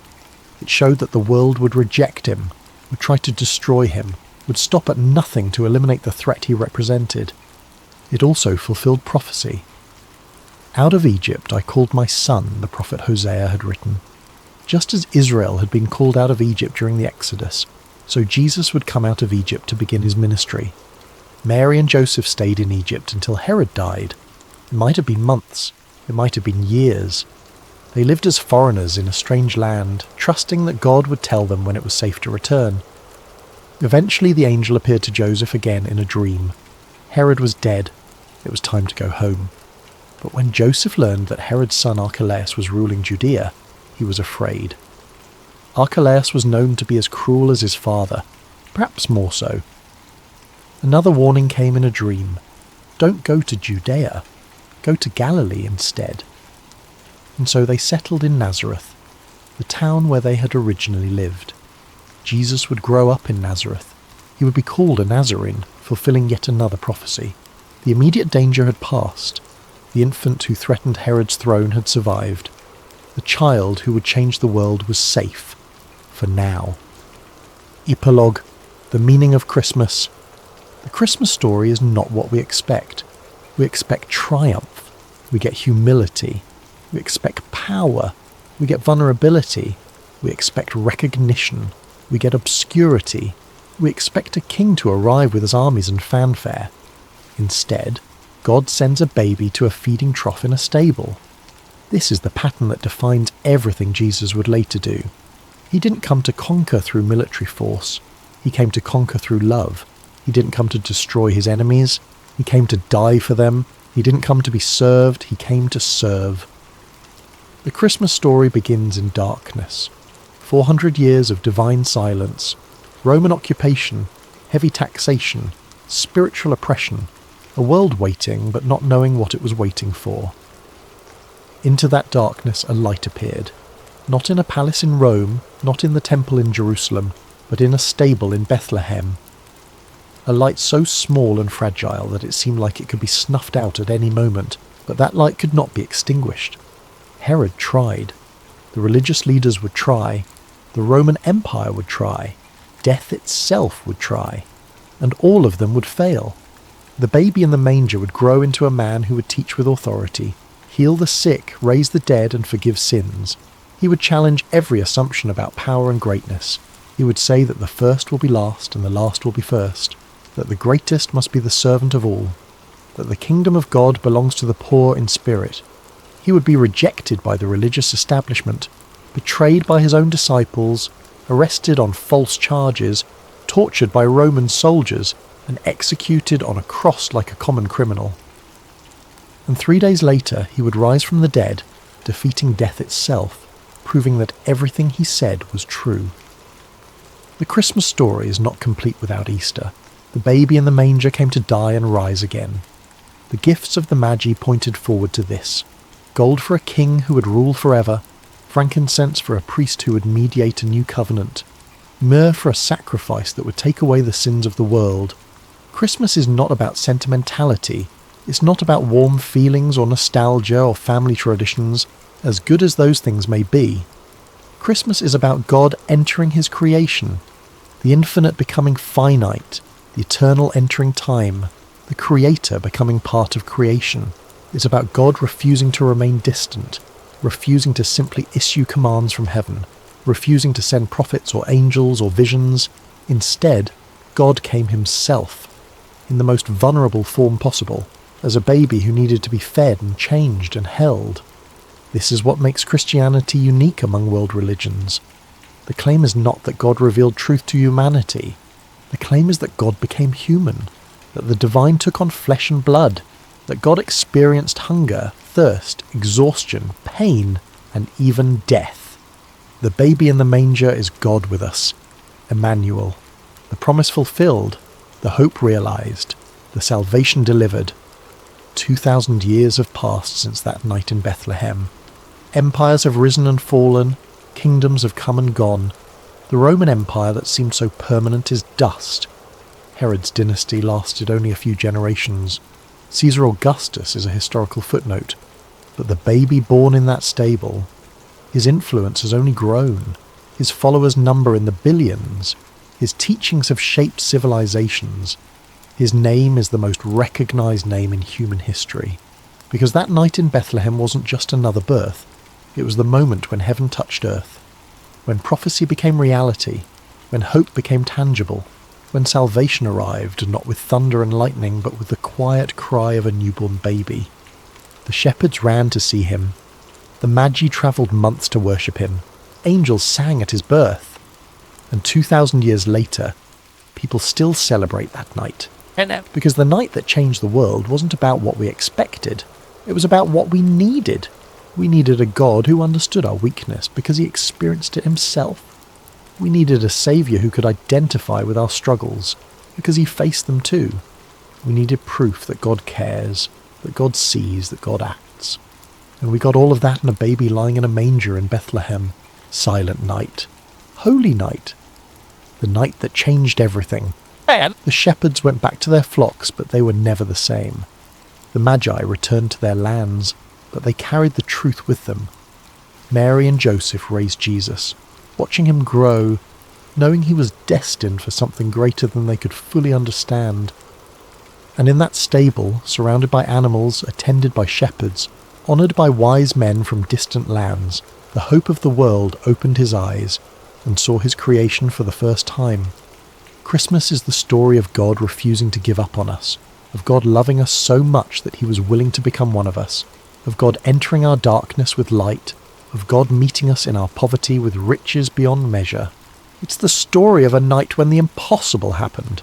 It showed that the world would reject him, would try to destroy him, would stop at nothing to eliminate the threat he represented. It also fulfilled prophecy. "Out of Egypt I called my son," the prophet Hosea had written. Just as Israel had been called out of Egypt during the Exodus, so Jesus would come out of Egypt to begin his ministry. Mary and Joseph stayed in Egypt until Herod died. It might have been months. It might have been years. They lived as foreigners in a strange land, trusting that God would tell them when it was safe to return. Eventually the angel appeared to Joseph again in a dream. Herod was dead. It was time to go home. But when Joseph learned that Herod's son Archelaus was ruling Judea, he was afraid. Archelaus was known to be as cruel as his father, perhaps more so. Another warning came in a dream. Don't go to Judea. Go to Galilee instead. And so they settled in Nazareth, the town where they had originally lived. Jesus would grow up in Nazareth. He would be called a Nazarene, fulfilling yet another prophecy. The immediate danger had passed. The infant who threatened Herod's throne had survived. The child who would change the world was safe. For now. Epilogue. The meaning of Christmas. The Christmas story is not what we expect. We expect triumph. We get humility. We expect power. We get vulnerability. We expect recognition. We get obscurity. We expect a king to arrive with his armies and fanfare. Instead, God sends a baby to a feeding trough in a stable. This is the pattern that defines everything Jesus would later do. He didn't come to conquer through military force. He came to conquer through love. He didn't come to destroy his enemies. He came to die for them. He didn't come to be served. He came to serve. The Christmas story begins in darkness. 400 years of divine silence, Roman occupation, heavy taxation, spiritual oppression, a world waiting but not knowing what it was waiting for. Into that darkness a light appeared, not in a palace in Rome, not in the temple in Jerusalem, but in a stable in Bethlehem. A light so small and fragile that it seemed like it could be snuffed out at any moment, but that light could not be extinguished. Herod tried. The religious leaders would try. The Roman Empire would try. Death itself would try. And all of them would fail. The baby in the manger would grow into a man who would teach with authority, heal the sick, raise the dead, and forgive sins. He would challenge every assumption about power and greatness. He would say that the first will be last and the last will be first, that the greatest must be the servant of all, that the kingdom of God belongs to the poor in spirit. He would be rejected by the religious establishment, betrayed by his own disciples, arrested on false charges, tortured by Roman soldiers, and executed on a cross like a common criminal. And 3 days later he would rise from the dead, defeating death itself, proving that everything he said was true. The Christmas story is not complete without Easter. The baby in the manger came to die and rise again. The gifts of the Magi pointed forward to this: gold for a king who would rule forever, frankincense for a priest who would mediate a new covenant, myrrh for a sacrifice that would take away the sins of the world. Christmas is not about sentimentality. It's not about warm feelings or nostalgia or family traditions, as good as those things may be. Christmas is about God entering his creation, the infinite becoming finite, the eternal entering time, the Creator becoming part of creation. It's about God refusing to remain distant, refusing to simply issue commands from heaven, refusing to send prophets or angels or visions. Instead, God came himself, in the most vulnerable form possible, as a baby who needed to be fed and changed and held. This is what makes Christianity unique among world religions. The claim is not that God revealed truth to humanity. The claim is that God became human, that the divine took on flesh and blood, that God experienced hunger, thirst, exhaustion, pain, and even death. The baby in the manger is God with us, Emmanuel, the promise fulfilled, the hope realized, the salvation delivered. 2,000 years have passed since that night in Bethlehem. Empires have risen and fallen, kingdoms have come and gone. The Roman Empire that seemed so permanent is dust. Herod's dynasty lasted only a few generations. Caesar Augustus is a historical footnote, but the baby born in that stable, his influence has only grown. His followers number in the billions. His teachings have shaped civilizations. His name is the most recognized name in human history, because that night in Bethlehem wasn't just another birth. It was the moment when heaven touched earth, when prophecy became reality, when hope became tangible, when salvation arrived, not with thunder and lightning, but with the quiet cry of a newborn baby. The shepherds ran to see him. The Magi travelled months to worship him. Angels sang at his birth. And 2,000 years later, people still celebrate that night. Because the night that changed the world wasn't about what we expected. It was about what we needed. We needed a God who understood our weakness because he experienced it himself. We needed a saviour who could identify with our struggles because he faced them too. We needed proof that God cares, that God sees, that God acts. And we got all of that in a baby lying in a manger in Bethlehem. Silent night. Holy night. The night that changed everything. The shepherds went back to their flocks, but they were never the same. The Magi returned to their lands, but they carried the truth with them. Mary and Joseph raised Jesus, watching him grow, knowing he was destined for something greater than they could fully understand. And in that stable, surrounded by animals, attended by shepherds, honoured by wise men from distant lands, the hope of the world opened his eyes and saw his creation for the first time. Christmas is the story of God refusing to give up on us, of God loving us so much that he was willing to become one of us, of God entering our darkness with light, of God meeting us in our poverty with riches beyond measure. It's the story of a night when the impossible happened,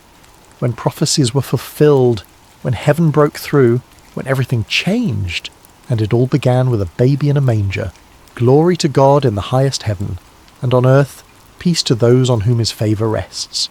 when prophecies were fulfilled, when heaven broke through, when everything changed, and it all began with a baby in a manger. Glory to God in the highest heaven, and on earth peace to those on whom his favour rests.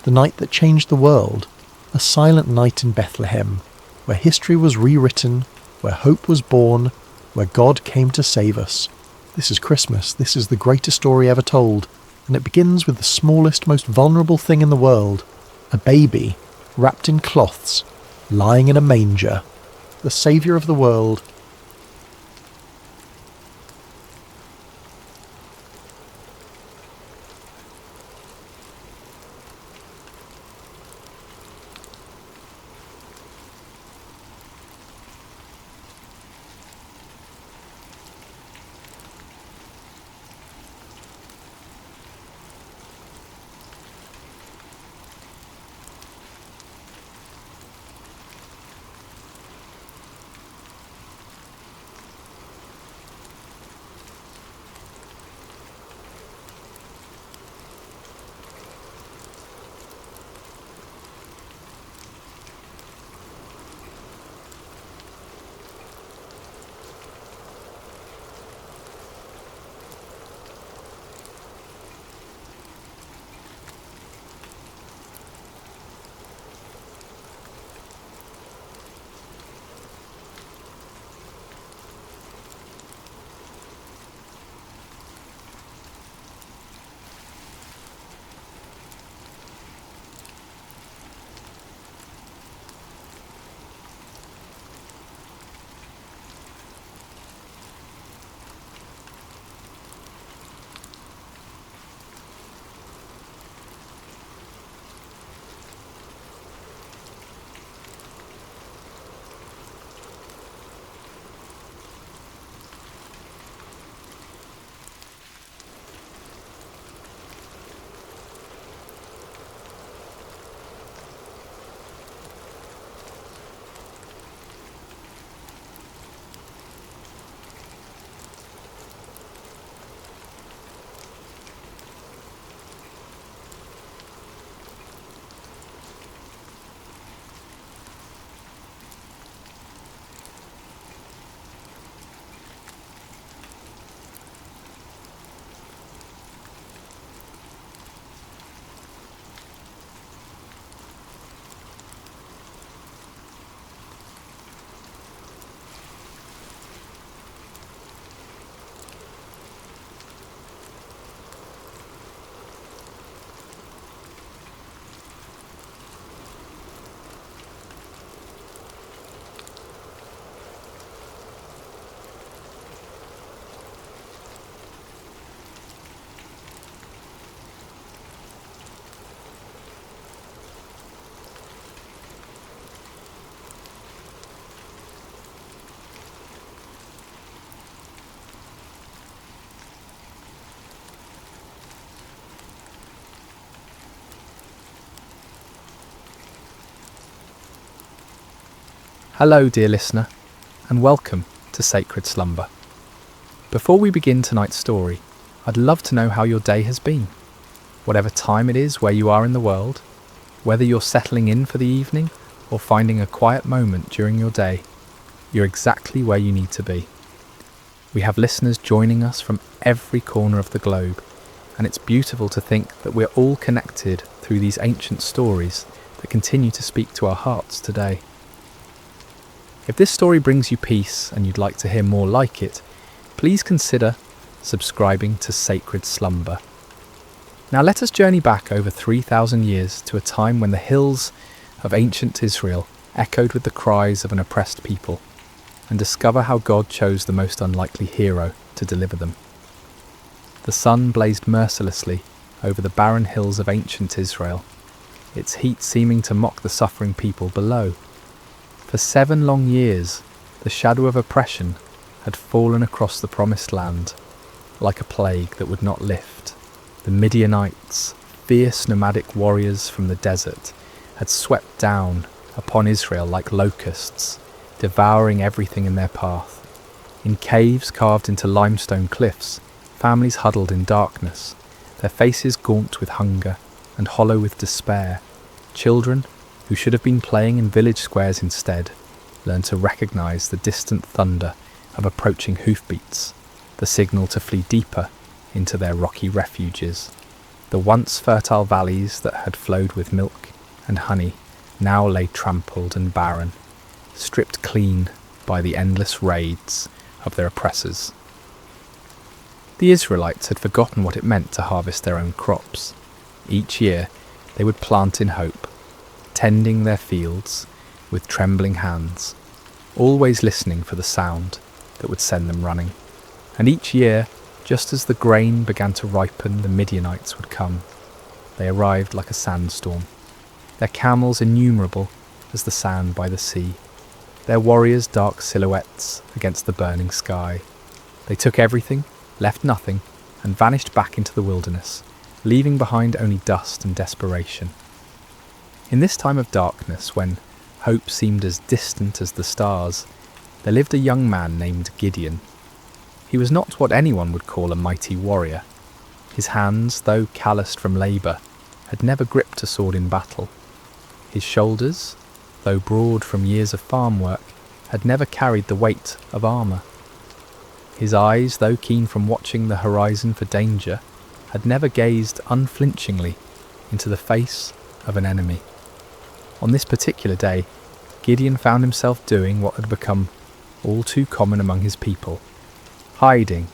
The night that changed the world, a silent night in Bethlehem, where history was rewritten, where hope was born, where God came to save us. This is Christmas. This is the greatest story ever told, and it begins with the smallest, most vulnerable thing in the world, a baby wrapped in cloths, lying in a manger, the saviour of the world. Hello, dear listener, and welcome to Sacred Slumber. Before we begin tonight's story, I'd love to know how your day has been. Whatever time it is where you are in the world, whether you're settling in for the evening or finding a quiet moment during your day, you're exactly where you need to be. We have listeners joining us from every corner of the globe, and it's beautiful to think that we're all connected through these ancient stories that continue to speak to our hearts today. If this story brings you peace and you'd like to hear more like it, please consider subscribing to Sacred Slumber. Now let us journey back over 3,000 years to a time when the hills of ancient Israel echoed with the cries of an oppressed people, and discover how God chose the most unlikely hero to deliver them. The sun blazed mercilessly over the barren hills of ancient Israel, its heat seeming to mock the suffering people below. For 7 long years, the shadow of oppression had fallen across the promised land, like a plague that would not lift. The Midianites, fierce nomadic warriors from the desert, had swept down upon Israel like locusts, devouring everything in their path. In caves carved into limestone cliffs, families huddled in darkness, their faces gaunt with hunger and hollow with despair. Children, who should have been playing in village squares instead, learned to recognise the distant thunder of approaching hoofbeats, the signal to flee deeper into their rocky refuges. The once fertile valleys that had flowed with milk and honey now lay trampled and barren, stripped clean by the endless raids of their oppressors. The Israelites had forgotten what it meant to harvest their own crops. Each year they would plant in hope, tending their fields with trembling hands, always listening for the sound that would send them running. And each year, just as the grain began to ripen, the Midianites would come. They arrived like a sandstorm, their camels innumerable as the sand by the sea, their warriors dark silhouettes against the burning sky. They took everything, left nothing, and vanished back into the wilderness, leaving behind only dust and desperation. In this time of darkness, when hope seemed as distant as the stars, there lived a young man named Gideon. He was not what anyone would call a mighty warrior. His hands, though calloused from labour, had never gripped a sword in battle. His shoulders, though broad from years of farm work, had never carried the weight of armour. His eyes, though keen from watching the horizon for danger, had never gazed unflinchingly into the face of an enemy. On this particular day, Gideon found himself doing what had become all too common among his people. Hiding.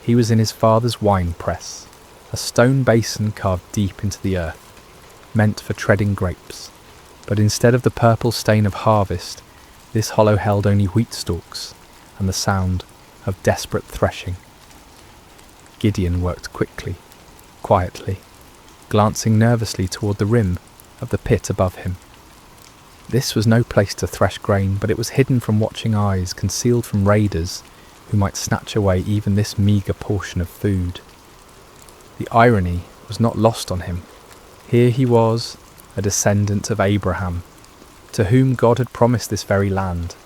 He was in his father's wine press, a stone basin carved deep into the earth, meant for treading grapes. But instead of the purple stain of harvest, this hollow held only wheat stalks and the sound of desperate threshing. Gideon worked quickly, quietly, glancing nervously toward the rim of the pit above him. This was no place to thresh grain, but it was hidden from watching eyes, concealed from raiders who might snatch away even this meagre portion of food. The irony was not lost on him. Here he was, a descendant of Abraham, to whom God had promised this very land,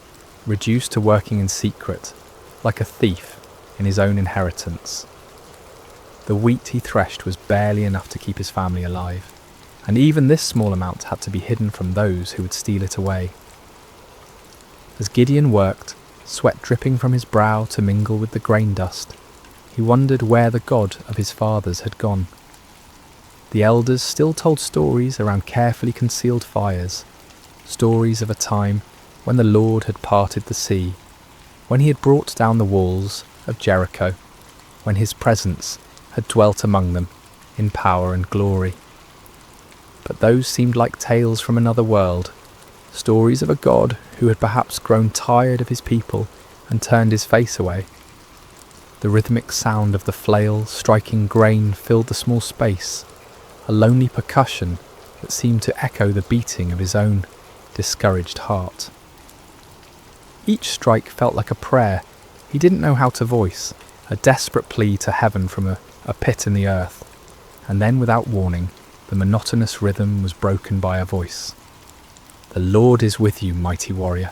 reduced to working in secret, like a thief in his own inheritance. The wheat he threshed was barely enough to keep his family alive, and even this small amount had to be hidden from those who would steal it away. As Gideon worked, sweat dripping from his brow to mingle with the grain dust, he wondered where the God of his fathers had gone. The elders still told stories around carefully concealed fires, stories of a time when the Lord had parted the sea, when he had brought down the walls of Jericho, when his presence had dwelt among them in power and glory. But those seemed like tales from another world, stories of a God who had perhaps grown tired of his people and turned his face away. The rhythmic sound of the flail striking grain filled the small space, a lonely percussion that seemed to echo the beating of his own discouraged heart. Each strike felt like a prayer he didn't know how to voice, a desperate plea to heaven from a pit in the earth, and then without warning, the monotonous rhythm was broken by a voice. "The Lord is with you, mighty warrior.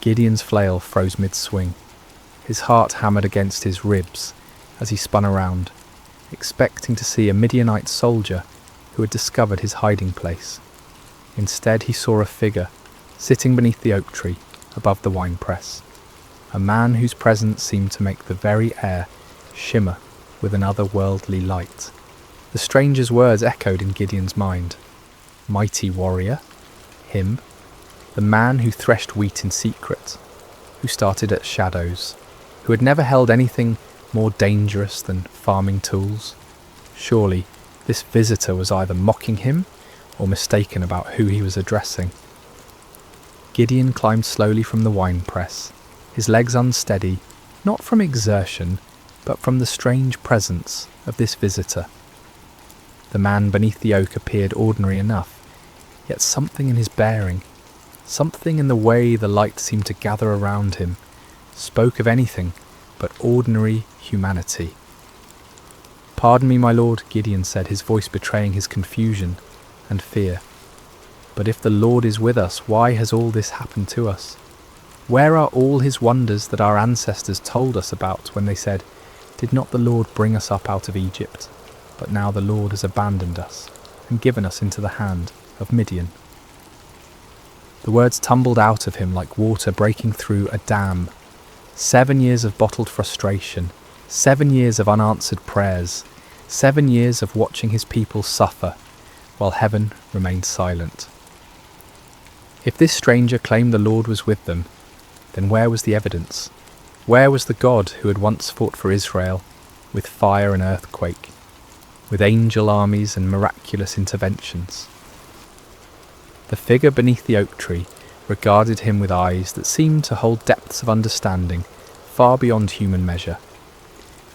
Gideon's flail froze mid-swing. His heart hammered against his ribs as he spun around, expecting to see a Midianite soldier who had discovered his hiding place. Instead, he saw a figure sitting beneath the oak tree above the winepress, a man whose presence seemed to make the very air shimmer with an otherworldly light. The stranger's words echoed in Gideon's mind. Mighty warrior, him, the man who threshed wheat in secret, who started at shadows, who had never held anything more dangerous than farming tools. Surely this visitor was either mocking him or mistaken about who he was addressing. Gideon climbed slowly from the winepress, his legs unsteady, not from exertion, but from the strange presence of this visitor. The man beneath the oak appeared ordinary enough, yet something in his bearing, something in the way the light seemed to gather around him, spoke of anything but ordinary humanity. "Pardon me, my lord," Gideon said, his voice betraying his confusion and fear. "But if the Lord is with us, why has all this happened to us? Where are all his wonders that our ancestors told us about when they said, 'Did not the Lord bring us up out of Egypt?' But now the Lord has abandoned us and given us into the hand of Midian." The words tumbled out of him like water breaking through a dam. 7 years of bottled frustration, 7 years of unanswered prayers, 7 years of watching his people suffer, while heaven remained silent. If this stranger claimed the Lord was with them, then where was the evidence? Where was the God who had once fought for Israel with fire and earthquake, with angel armies and miraculous interventions? The figure beneath the oak tree regarded him with eyes that seemed to hold depths of understanding far beyond human measure.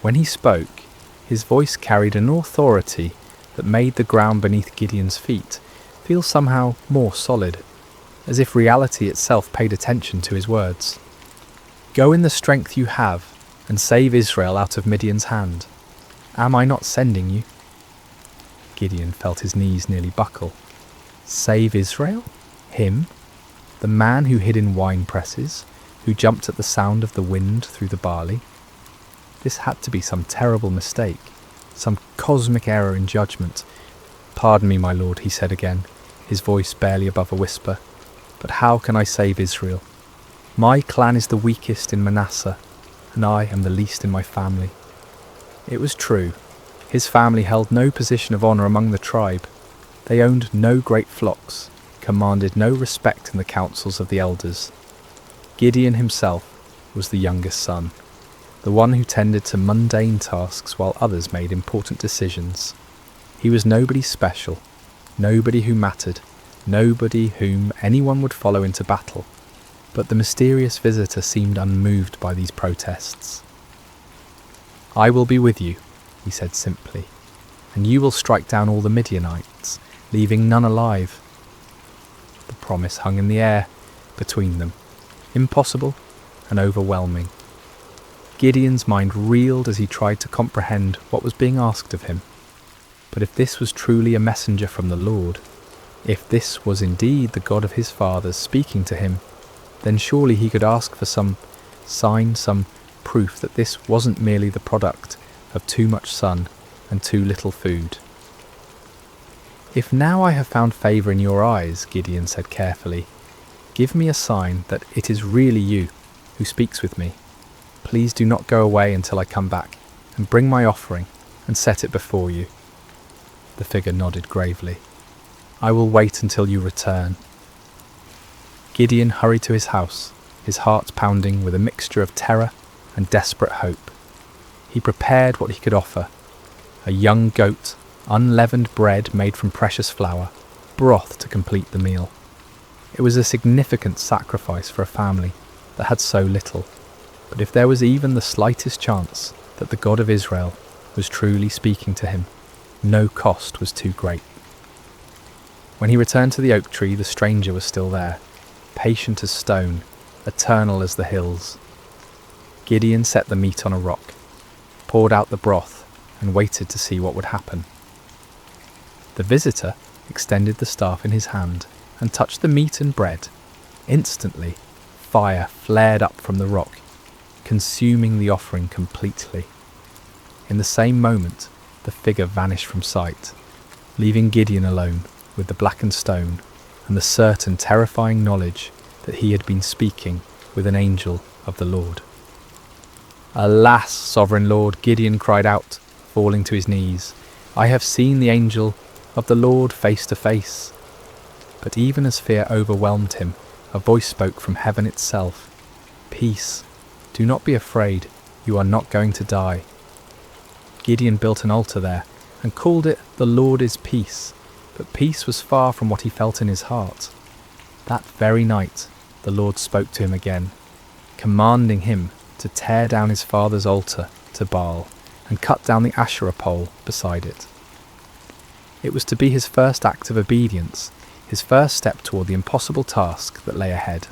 When he spoke, his voice carried an authority that made the ground beneath Gideon's feet feel somehow more solid, as if reality itself paid attention to his words. "Go in the strength you have and save Israel out of Midian's hand. Am I not sending you?" Gideon felt his knees nearly buckle. Save Israel? Him? The man who hid in wine presses, who jumped at the sound of the wind through the barley? This had to be some terrible mistake, some cosmic error in judgment. "Pardon me, my lord," he said again, his voice barely above a whisper, "but how can I save Israel? My clan is the weakest in Manasseh, and I am the least in my family." It was true. His family held no position of honour among the tribe. They owned no great flocks, commanded no respect in the councils of the elders. Gideon himself was the youngest son, the one who tended to mundane tasks while others made important decisions. He was nobody special, nobody who mattered, nobody whom anyone would follow into battle. But the mysterious visitor seemed unmoved by these protests. "I will be with you," he said simply, "and you will strike down all the Midianites, leaving none alive." The promise hung in the air between them, impossible and overwhelming. Gideon's mind reeled as he tried to comprehend what was being asked of him. But if this was truly a messenger from the Lord, if this was indeed the God of his fathers speaking to him, then surely he could ask for some sign, some proof that this wasn't merely the product of too much sun and too little food. "If now I have found favour in your eyes," Gideon said carefully, "give me a sign that it is really you who speaks with me. Please do not go away until I come back, and bring my offering and set it before you." The figure nodded gravely. "I will wait until you return." Gideon hurried to his house, his heart pounding with a mixture of terror and desperate hope. He prepared what he could offer: a young goat, unleavened bread made from precious flour, broth to complete the meal. It was a significant sacrifice for a family that had so little, but if there was even the slightest chance that the God of Israel was truly speaking to him, no cost was too great. When he returned to the oak tree, the stranger was still there, patient as stone, eternal as the hills. Gideon set the meat on a rock, poured out the broth, and waited to see what would happen. The visitor extended the staff in his hand and touched the meat and bread. Instantly, fire flared up from the rock, consuming the offering completely. In the same moment, the figure vanished from sight, leaving Gideon alone with the blackened stone and the certain terrifying knowledge that he had been speaking with an angel of the Lord. "Alas, sovereign Lord," Gideon cried out, falling to his knees, "I have seen the angel of the Lord face to face." But even as fear overwhelmed him, a voice spoke from heaven itself. "Peace, do not be afraid, you are not going to die." Gideon built an altar there and called it "The Lord is Peace," but peace was far from what he felt in his heart. That very night, the Lord spoke to him again, commanding him to tear down his father's altar to Baal and cut down the Asherah pole beside it. It was to be his first act of obedience, his first step toward the impossible task that lay ahead.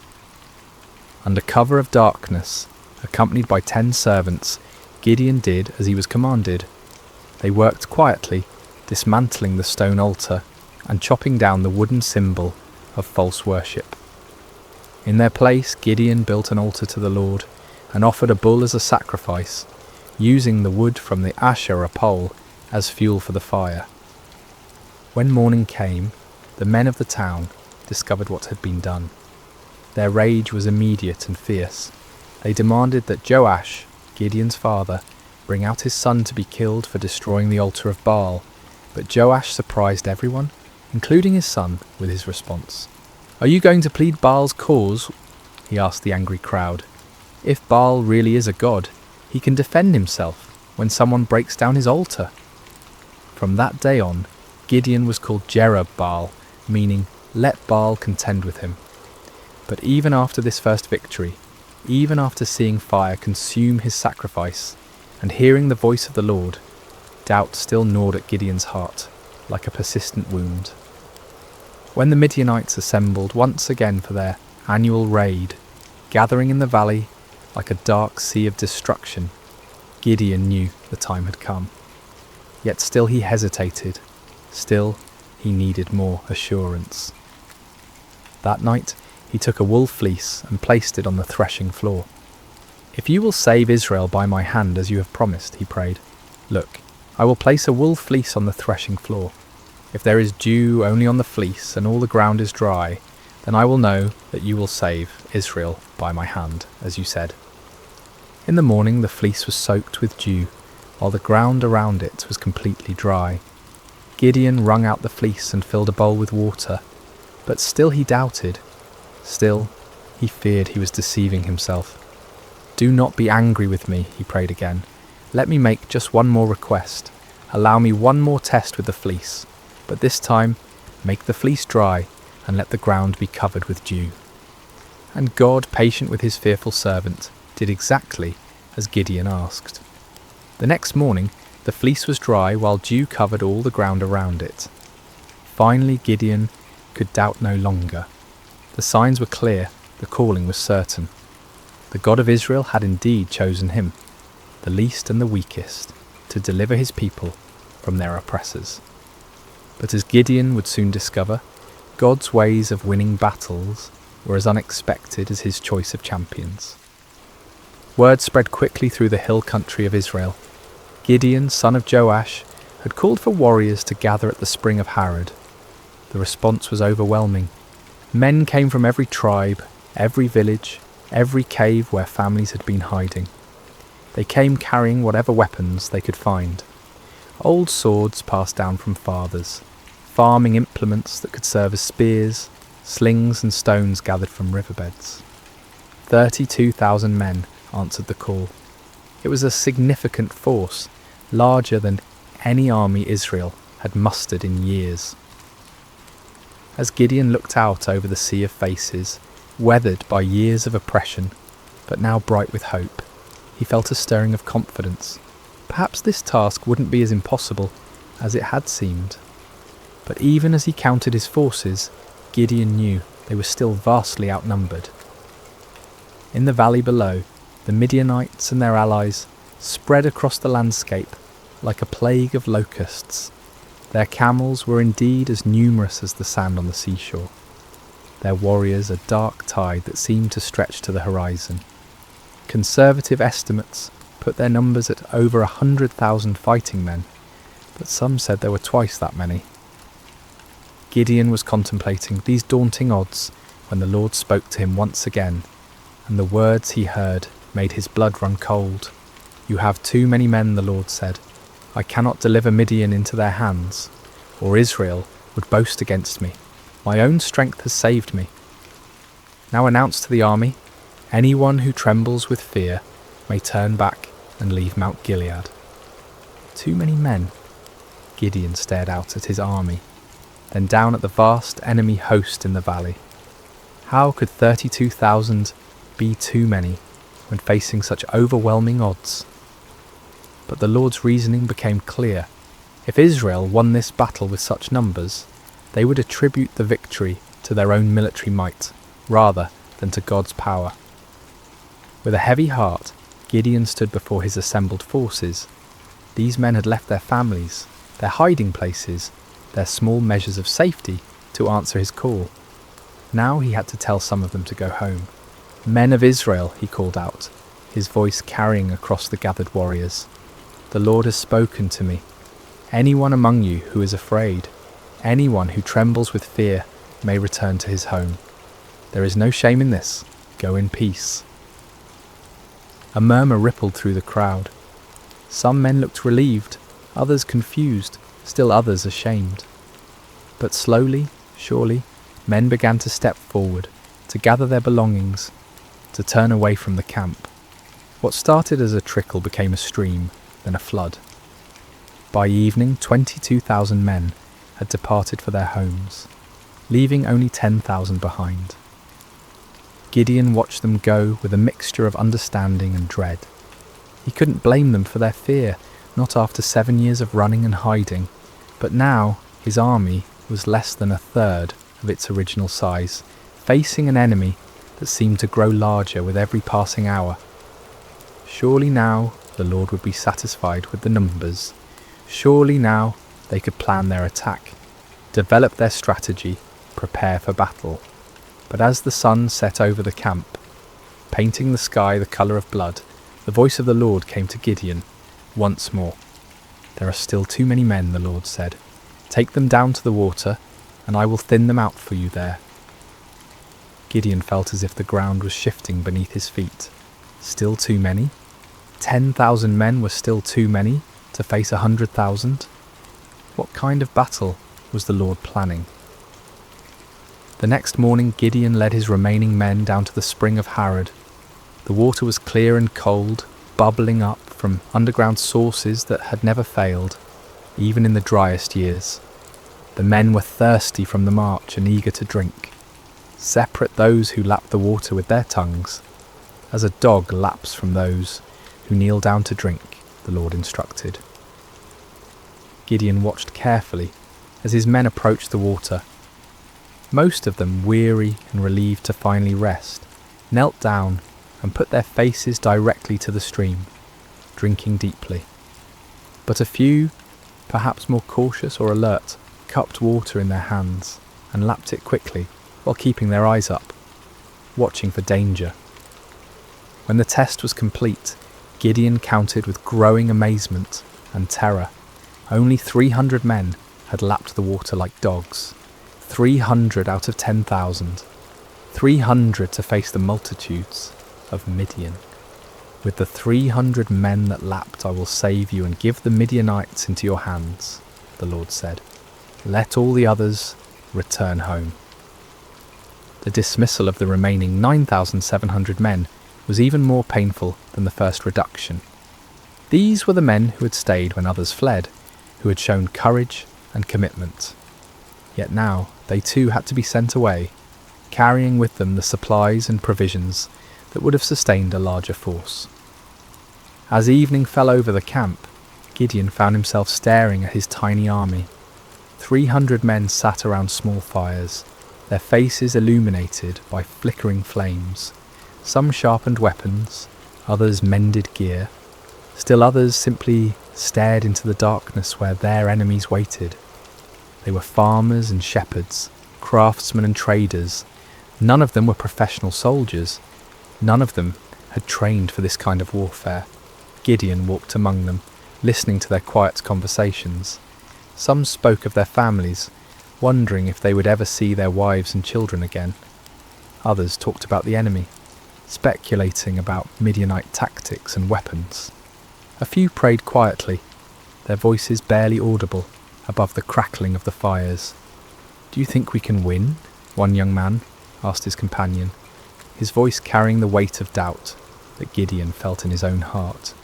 Under cover of darkness, accompanied by 10 servants, Gideon did as he was commanded. They worked quietly, dismantling the stone altar and chopping down the wooden symbol of false worship. In their place, Gideon built an altar to the Lord and offered a bull as a sacrifice, using the wood from the Asherah pole as fuel for the fire. When morning came, the men of the town discovered what had been done. Their rage was immediate and fierce. They demanded that Joash, Gideon's father, bring out his son to be killed for destroying the altar of Baal, but Joash surprised everyone, including his son, with his response. "Are you going to plead Baal's cause?" he asked the angry crowd. "If Baal really is a god, he can defend himself when someone breaks down his altar." From that day on, Gideon was called Jerub-Baal, meaning "let Baal contend with him." But even after this first victory, even after seeing fire consume his sacrifice and hearing the voice of the Lord, doubt still gnawed at Gideon's heart like a persistent wound. When the Midianites assembled once again for their annual raid, gathering in the valley like a dark sea of destruction, Gideon knew the time had come. Yet still he hesitated, still he needed more assurance. That night he took a wool fleece and placed it on the threshing floor. "If you will save Israel by my hand as you have promised," he prayed, "look, I will place a wool fleece on the threshing floor. If there is dew only on the fleece and all the ground is dry, then I will know that you will save Israel by my hand, as you said." In the morning the fleece was soaked with dew, while the ground around it was completely dry. Gideon wrung out the fleece and filled a bowl with water, but still he doubted. Still, he feared he was deceiving himself. "Do not be angry with me," he prayed again. "Let me make just one more request. Allow me one more test with the fleece, but this time make the fleece dry and let the ground be covered with dew." And God, patient with his fearful servant, did exactly as Gideon asked. The next morning, the fleece was dry while dew covered all the ground around it. Finally, Gideon could doubt no longer. The signs were clear, the calling was certain. The God of Israel had indeed chosen him, the least and the weakest, to deliver his people from their oppressors. But as Gideon would soon discover, God's ways of winning battles were as unexpected as his choice of champions. Word spread quickly through the hill country of Israel. Gideon, son of Joash, had called for warriors to gather at the spring of Harod. The response was overwhelming. Men came from every tribe, every village, every cave where families had been hiding. They came carrying whatever weapons they could find. Old swords passed down from fathers, farming implements that could serve as spears, slings and stones gathered from riverbeds. 32,000 men answered the call. It was a significant force, larger than any army Israel had mustered in years. As Gideon looked out over the sea of faces, weathered by years of oppression, but now bright with hope, he felt a stirring of confidence. Perhaps this task wouldn't be as impossible as it had seemed. But even as he counted his forces, Gideon knew they were still vastly outnumbered. In the valley below, the Midianites and their allies spread across the landscape like a plague of locusts. Their camels were indeed as numerous as the sand on the seashore. their warriors a dark tide that seemed to stretch to the horizon. Conservative estimates put their numbers at over 100,000 fighting men, but some said there were twice that many. Gideon was contemplating these daunting odds when the Lord spoke to him once again, and the words he heard made his blood run cold. "You have too many men," the Lord said. "I cannot deliver Midian into their hands, or Israel would boast against me. My own strength has saved me. Now announce to the army, anyone who trembles with fear may turn back and leave Mount Gilead." Too many men? Gideon stared out at his army, then down at the vast enemy host in the valley. How could 32,000 be too many when facing such overwhelming odds? But the Lord's reasoning became clear. If Israel won this battle with such numbers, they would attribute the victory to their own military might, rather than to God's power. With a heavy heart, Gideon stood before his assembled forces. These men had left their families, their hiding places, their small measures of safety to answer his call. Now he had to tell some of them to go home. "Men of Israel," he called out, his voice carrying across the gathered warriors. "The Lord has spoken to me. Anyone among you who is afraid, anyone who trembles with fear, may return to his home. There is no shame in this. Go in peace." A murmur rippled through the crowd. Some men looked relieved, others confused, still others ashamed. But slowly, surely, men began to step forward, to gather their belongings, to turn away from the camp. What started as a trickle became a stream, then a flood. By evening, 22,000 men had departed for their homes, leaving only 10,000 behind. Gideon watched them go with a mixture of understanding and dread. He couldn't blame them for their fear, not after 7 years of running and hiding, but now his army was less than a third of its original size, facing an enemy that seemed to grow larger with every passing hour. Surely now the Lord would be satisfied with the numbers. Surely now they could plan their attack, develop their strategy, prepare for battle. But as the sun set over the camp, painting the sky the colour of blood, the voice of the Lord came to Gideon once more. "There are still too many men," the Lord said. "Take them down to the water, and I will thin them out for you there." Gideon felt as if the ground was shifting beneath his feet. Still too many? 10,000 men were still too many to face 100,000? What kind of battle was the Lord planning? The next morning Gideon led his remaining men down to the spring of Harod. The water was clear and cold, bubbling up from underground sources that had never failed, even in the driest years. The men were thirsty from the march and eager to drink. Separate those who lapped the water with their tongues, as a dog laps from those who kneel down to drink, the Lord instructed. Gideon watched carefully as his men approached the water. Most of them, weary and relieved to finally rest, knelt down and put their faces directly to the stream, drinking deeply. But a few, perhaps more cautious or alert, cupped water in their hands and lapped it quickly while keeping their eyes up, watching for danger. When the test was complete, Gideon counted with growing amazement and terror. Only 300 men had lapped the water like dogs. 300 out of 10,000. 300 to face the multitudes of Midian. "With the 300 men that lapped I will save you and give the Midianites into your hands," the Lord said. "Let all the others return home." The dismissal of the remaining 9,700 men was even more painful than the first reduction. These were the men who had stayed when others fled, who had shown courage and commitment. Yet now they too had to be sent away, carrying with them the supplies and provisions that would have sustained a larger force. As evening fell over the camp, Gideon found himself staring at his tiny army. 300 men sat around small fires, their faces illuminated by flickering flames. Some sharpened weapons, others mended gear, still others simply stared into the darkness where their enemies waited. They were farmers and shepherds, craftsmen and traders, None of them were professional soldiers. None of them had trained for this kind of warfare. Gideon walked among them, listening to their quiet conversations. Some spoke of their families, wondering if they would ever see their wives and children again. Others talked about the enemy, speculating about Midianite tactics and weapons. A few prayed quietly, their voices barely audible above the crackling of the fires. "Do you think we can win?" one young man asked his companion, his voice carrying the weight of doubt that Gideon felt in his own heart.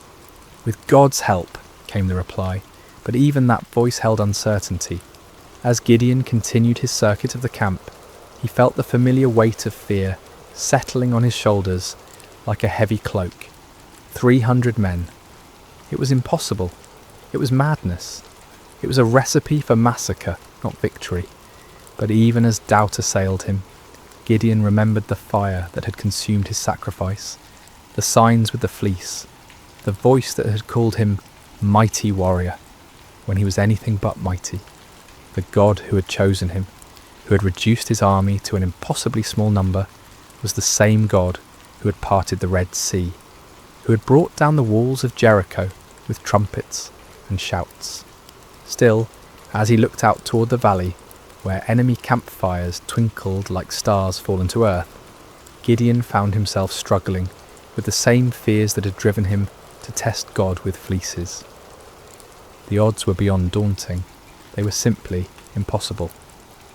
"With God's help," came the reply, but even that voice held uncertainty. As Gideon continued his circuit of the camp, he felt the familiar weight of fear settling on his shoulders like a heavy cloak. 300 men. It was impossible. It was madness. It was a recipe for massacre, not victory. But even as doubt assailed him, Gideon remembered the fire that had consumed his sacrifice, the signs with the fleece, the voice that had called him mighty warrior when he was anything but mighty. The God who had chosen him, who had reduced his army to an impossibly small number, was the same God who had parted the Red Sea, who had brought down the walls of Jericho with trumpets and shouts. Still, as he looked out toward the valley, where enemy campfires twinkled like stars fallen to earth, Gideon found himself struggling with the same fears that had driven him to test God with fleeces. The odds were beyond daunting. They were simply impossible.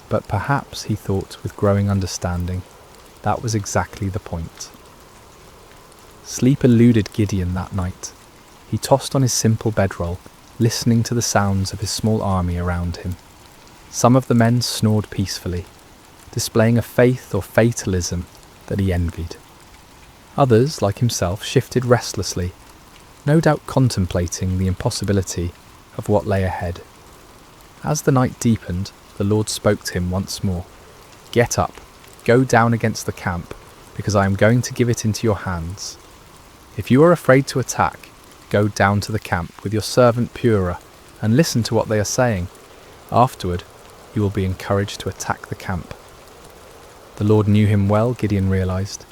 But perhaps, he thought with growing understanding, that was exactly the point. Sleep eluded Gideon that night. He tossed on his simple bedroll, listening to the sounds of his small army around him. Some of the men snored peacefully, displaying a faith or fatalism that he envied. Others, like himself, shifted restlessly, no doubt contemplating the impossibility of what lay ahead. As the night deepened, the Lord spoke to him once more. "Get up, go down against the camp, because I am going to give it into your hands. If you are afraid to attack, go down to the camp with your servant Purah and listen to what they are saying. Afterward, you will be encouraged to attack the camp." The Lord knew him well, Gideon realized.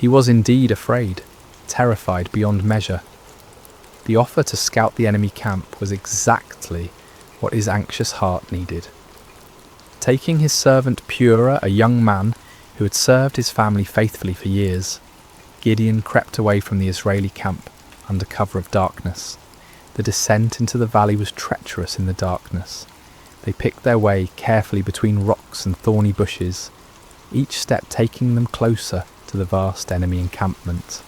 He was indeed afraid, terrified beyond measure. The offer to scout the enemy camp was exactly what his anxious heart needed. Taking his servant Purah, a young man who had served his family faithfully for years, Gideon crept away from the Israeli camp under cover of darkness. The descent into the valley was treacherous in the darkness. They picked their way carefully between rocks and thorny bushes, each step taking them closer to the vast enemy encampment.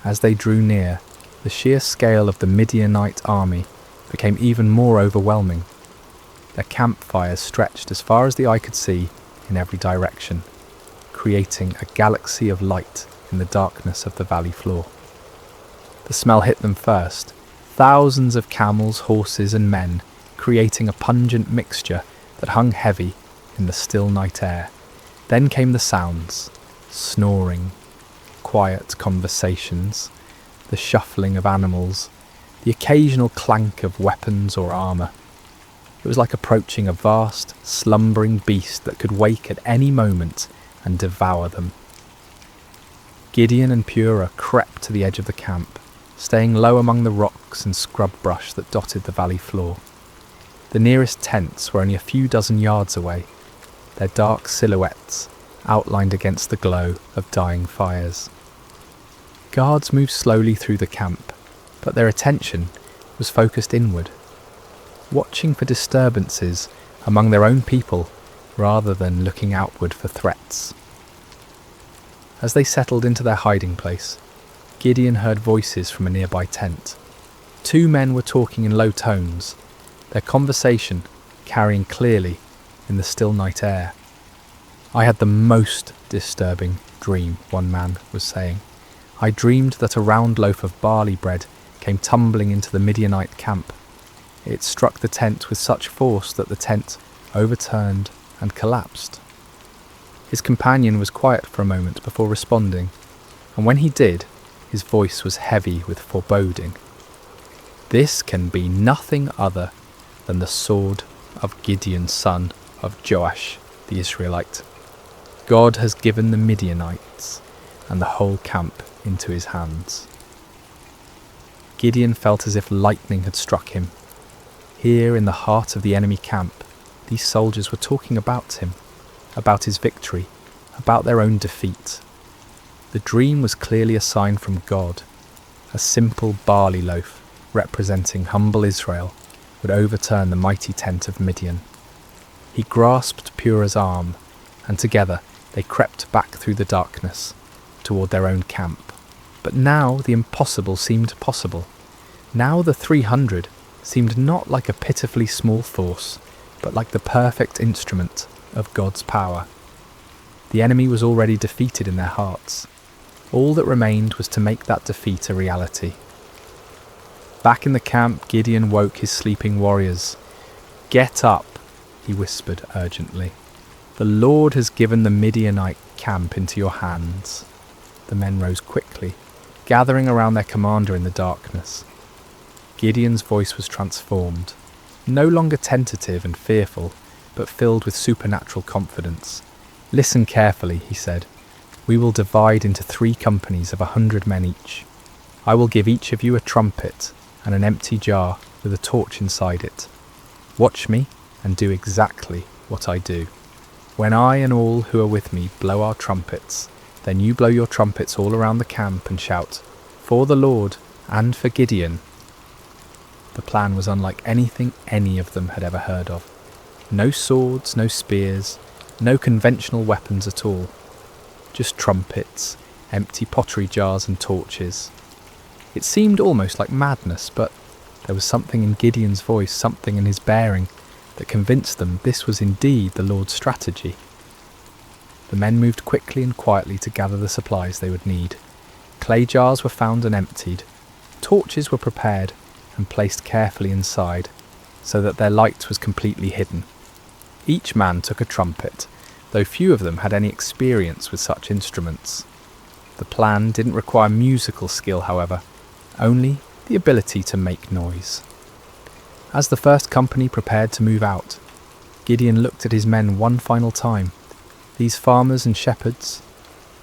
As they drew near, the sheer scale of the Midianite army became even more overwhelming. Their campfires stretched as far as the eye could see in every direction, creating a galaxy of light in the darkness of the valley floor. The smell hit them first, thousands of camels, horses and men, creating a pungent mixture that hung heavy in the still night air. Then came the sounds, snoring, quiet conversations, the shuffling of animals, the occasional clank of weapons or armour. It was like approaching a vast, slumbering beast that could wake at any moment and devour them. Gideon and Purah crept to the edge of the camp, staying low among the rocks and scrub brush that dotted the valley floor. The nearest tents were only a few dozen yards away, their dark silhouettes outlined against the glow of dying fires. Guards moved slowly through the camp, but their attention was focused inward, watching for disturbances among their own people rather than looking outward for threats. As they settled into their hiding place, Gideon heard voices from a nearby tent. Two men were talking in low tones, their conversation carrying clearly in the still night air. "I had the most disturbing dream," one man was saying. "I dreamed that a round loaf of barley bread came tumbling into the Midianite camp. It struck the tent with such force that the tent overturned and collapsed." His companion was quiet for a moment before responding, and when he did, his voice was heavy with foreboding. "This can be nothing other than the sword of Gideon, son of Joash the Israelite. God has given the Midianites and the whole camp into his hands." Gideon felt as if lightning had struck him. Here in the heart of the enemy camp, these soldiers were talking about him, about his victory, about their own defeat. The dream was clearly a sign from God. A simple barley loaf, representing humble Israel, would overturn the mighty tent of Midian. He grasped Purah's arm, and together they crept back through the darkness, toward their own camp. But now the impossible seemed possible. Now the 300 seemed not like a pitifully small force, but like the perfect instrument of God's power. The enemy was already defeated in their hearts. All that remained was to make that defeat a reality. Back in the camp, Gideon woke his sleeping warriors. "Get up," he whispered urgently. "The Lord has given the Midianite camp into your hands." The men rose quickly, gathering around their commander in the darkness. Gideon's voice was transformed, no longer tentative and fearful, but filled with supernatural confidence. "Listen carefully," he said. "We will divide into 3 companies of 100 men each. I will give each of you a trumpet and an empty jar with a torch inside it. Watch me and do exactly what I do. When I and all who are with me blow our trumpets, then you blow your trumpets all around the camp and shout, 'For the Lord and for Gideon.'" The plan was unlike anything any of them had ever heard of. No swords, no spears, no conventional weapons at all. Just trumpets, empty pottery jars and torches. It seemed almost like madness, but there was something in Gideon's voice, something in his bearing, that convinced them this was indeed the Lord's strategy. The men moved quickly and quietly to gather the supplies they would need. Clay jars were found and emptied. Torches were prepared and placed carefully inside, so that their light was completely hidden. Each man took a trumpet, though few of them had any experience with such instruments. The plan didn't require musical skill, however, only the ability to make noise. As the first company prepared to move out, Gideon looked at his men one final time. These farmers and shepherds,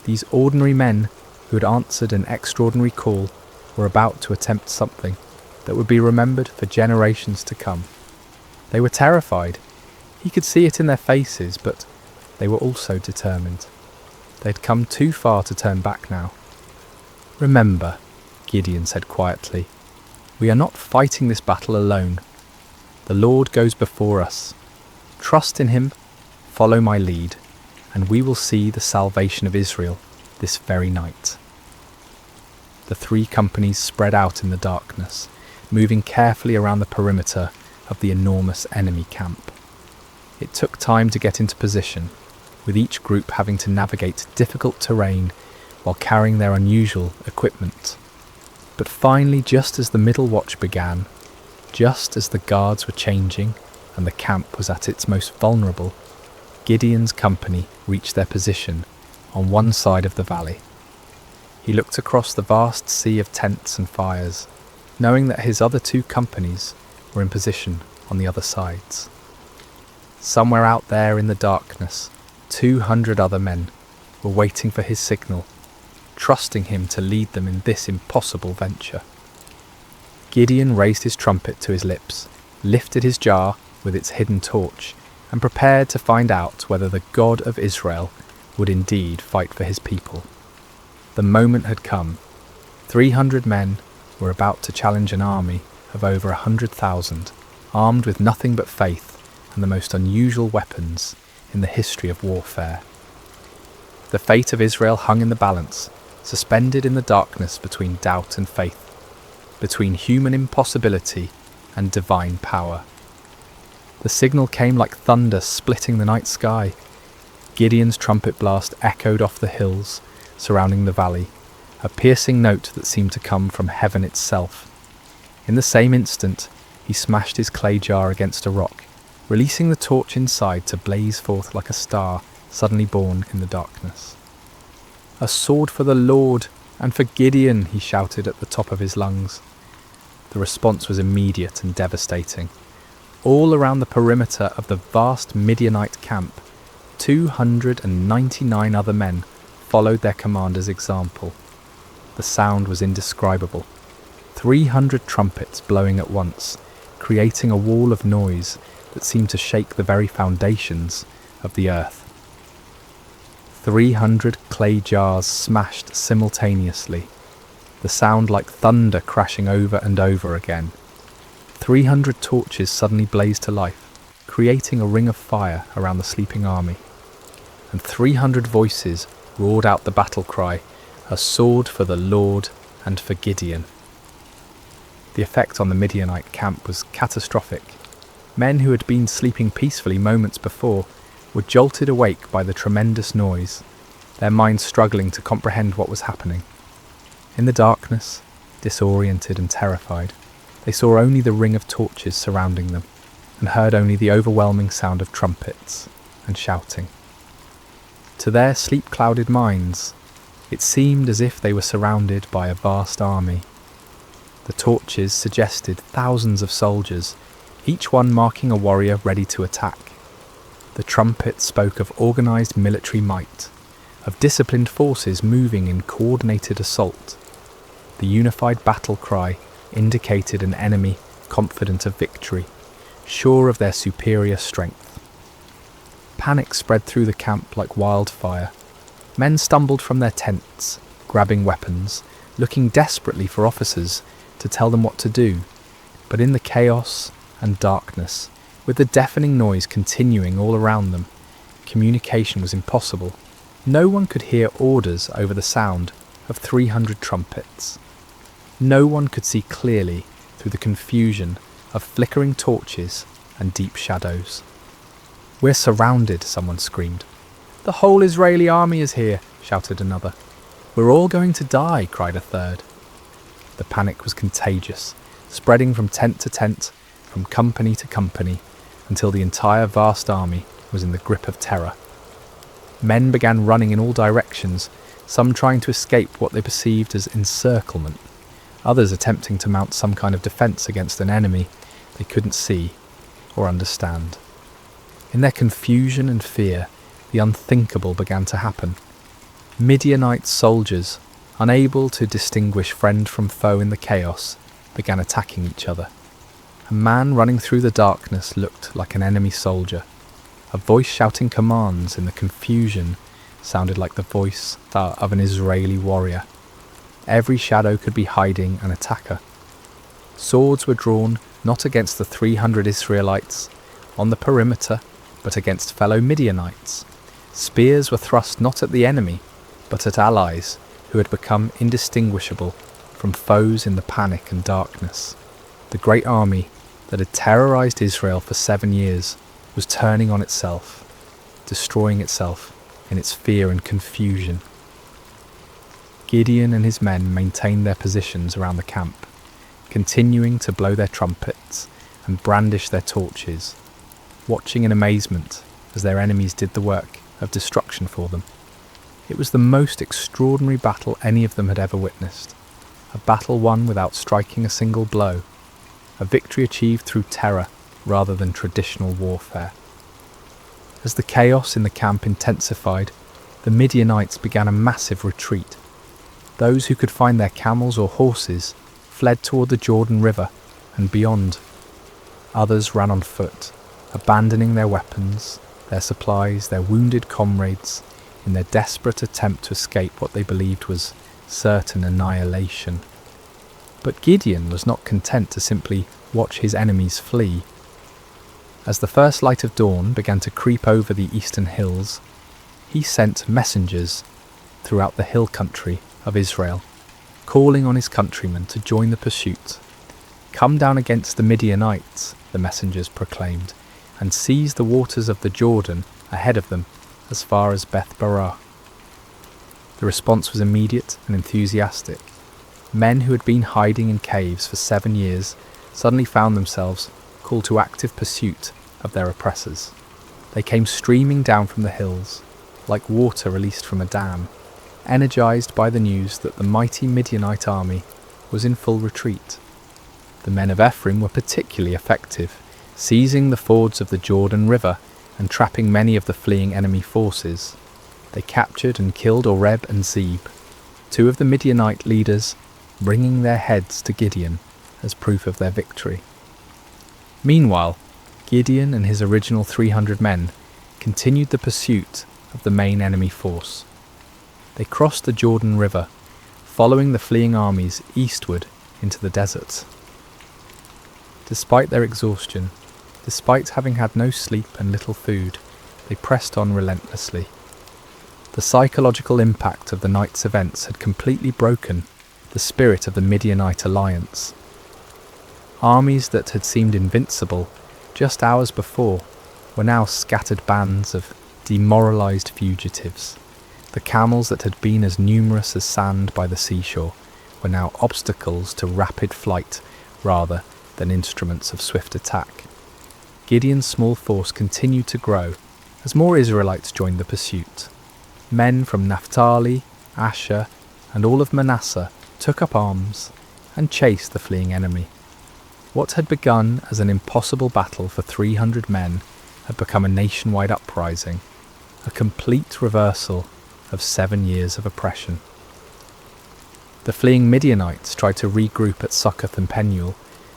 these ordinary men who had answered an extraordinary call, were about to attempt something that would be remembered for generations to come. They were terrified. He could see it in their faces, but they were also determined. They'd come too far to turn back now. "Remember," Gideon said quietly, "we are not fighting this battle alone. The Lord goes before us. Trust in him, follow my lead, and we will see the salvation of Israel this very night." The 3 companies spread out in the darkness, moving carefully around the perimeter of the enormous enemy camp. It took time to get into position, with each group having to navigate difficult terrain while carrying their unusual equipment. But finally, just as the middle watch began, just as the guards were changing and the camp was at its most vulnerable, Gideon's company reached their position on one side of the valley. He looked across the vast sea of tents and fires, knowing that his other 2 companies were in position on the other sides. Somewhere out there in the darkness, 200 other men were waiting for his signal, trusting him to lead them in this impossible venture. Gideon raised his trumpet to his lips, lifted his jar with its hidden torch, and prepared to find out whether the God of Israel would indeed fight for his people. The moment had come. 300 men were about to challenge an army of over 100,000, armed with nothing but faith and the most unusual weapons in the history of warfare. The fate of Israel hung in the balance, suspended in the darkness between doubt and faith, between human impossibility and divine power. The signal came like thunder splitting the night sky. Gideon's trumpet blast echoed off the hills surrounding the valley, a piercing note that seemed to come from heaven itself. In the same instant, he smashed his clay jar against a rock, releasing the torch inside to blaze forth like a star suddenly born in the darkness. "A sword for the Lord and for Gideon," he shouted at the top of his lungs. The response was immediate and devastating. All around the perimeter of the vast Midianite camp, 299 other men followed their commander's example. The sound was indescribable. 300 trumpets blowing at once, creating a wall of noise that seemed to shake the very foundations of the earth. 300 clay jars smashed simultaneously, the sound like thunder crashing over and over again. 300 torches suddenly blazed to life, creating a ring of fire around the sleeping army. And 300 voices roared out the battle cry, "A sword for the Lord and for Gideon." The effect on the Midianite camp was catastrophic. Men who had been sleeping peacefully moments before were jolted awake by the tremendous noise, their minds struggling to comprehend what was happening. In the darkness, disoriented and terrified, they saw only the ring of torches surrounding them, and heard only the overwhelming sound of trumpets and shouting. To their sleep-clouded minds, it seemed as if they were surrounded by a vast army. The torches suggested thousands of soldiers, each one marking a warrior ready to attack. The trumpets spoke of organised military might, of disciplined forces moving in coordinated assault. The unified battle cry indicated an enemy confident of victory, sure of their superior strength. Panic spread through the camp like wildfire. Men stumbled from their tents, grabbing weapons, looking desperately for officers to tell them what to do. But in the chaos and darkness, with the deafening noise continuing all around them, communication was impossible. No one could hear orders over the sound of 300 trumpets. No one could see clearly through the confusion of flickering torches and deep shadows. "We're surrounded," someone screamed. "The whole Israeli army is here," shouted another. "We're all going to die," cried a third. The panic was contagious, spreading from tent to tent, from company to company, until the entire vast army was in the grip of terror. Men began running in all directions, some trying to escape what they perceived as encirclement, others attempting to mount some kind of defence against an enemy they couldn't see or understand. In their confusion and fear, the unthinkable began to happen. Midianite soldiers, unable to distinguish friend from foe in the chaos, began attacking each other. A man running through the darkness looked like an enemy soldier. A voice shouting commands in the confusion sounded like the voice of an Israeli warrior. Every shadow could be hiding an attacker. Swords were drawn not against the 300 Israelites on the perimeter, but against fellow Midianites. Spears were thrust not at the enemy, but at allies who had become indistinguishable from foes in the panic and darkness. The great army that had terrorized Israel for 7 years was turning on itself, destroying itself in its fear and confusion. Gideon and his men maintained their positions around the camp, continuing to blow their trumpets and brandish their torches, watching in amazement as their enemies did the work of destruction for them. It was the most extraordinary battle any of them had ever witnessed, a battle won without striking a single blow, a victory achieved through terror rather than traditional warfare. As the chaos in the camp intensified, the Midianites began a massive retreat. Those who could find their camels or horses fled toward the Jordan River and beyond. Others ran on foot, abandoning their weapons, their supplies, their wounded comrades, in their desperate attempt to escape what they believed was certain annihilation. But Gideon was not content to simply watch his enemies flee. As the first light of dawn began to creep over the eastern hills, he sent messengers throughout the hill country of Israel, calling on his countrymen to join the pursuit. "Come down against the Midianites," the messengers proclaimed, "and seize the waters of the Jordan ahead of them as far as Beth-barah." The response was immediate and enthusiastic. Men who had been hiding in caves for 7 years suddenly found themselves called to active pursuit of their oppressors. They came streaming down from the hills, like water released from a dam, energized by the news that the mighty Midianite army was in full retreat. The men of Ephraim were particularly effective, seizing the fords of the Jordan River and trapping many of the fleeing enemy forces, they captured and killed Oreb and Zeb, two of the Midianite leaders, bringing their heads to Gideon as proof of their victory. Meanwhile, Gideon and his original 300 men continued the pursuit of the main enemy force. They crossed the Jordan River, following the fleeing armies eastward into the desert. Despite their exhaustion, despite having had no sleep and little food, they pressed on relentlessly. The psychological impact of the night's events had completely broken the spirit of the Midianite alliance. Armies that had seemed invincible just hours before were now scattered bands of demoralized fugitives. The camels that had been as numerous as sand by the seashore were now obstacles to rapid flight rather than instruments of swift attack. Gideon's small force continued to grow as more Israelites joined the pursuit. Men from Naphtali, Asher, and all of Manasseh took up arms and chased the fleeing enemy. What had begun as an impossible battle for 300 men had become a nationwide uprising, a complete reversal of 7 years of oppression. The fleeing Midianites tried to regroup at Succoth and Penuel,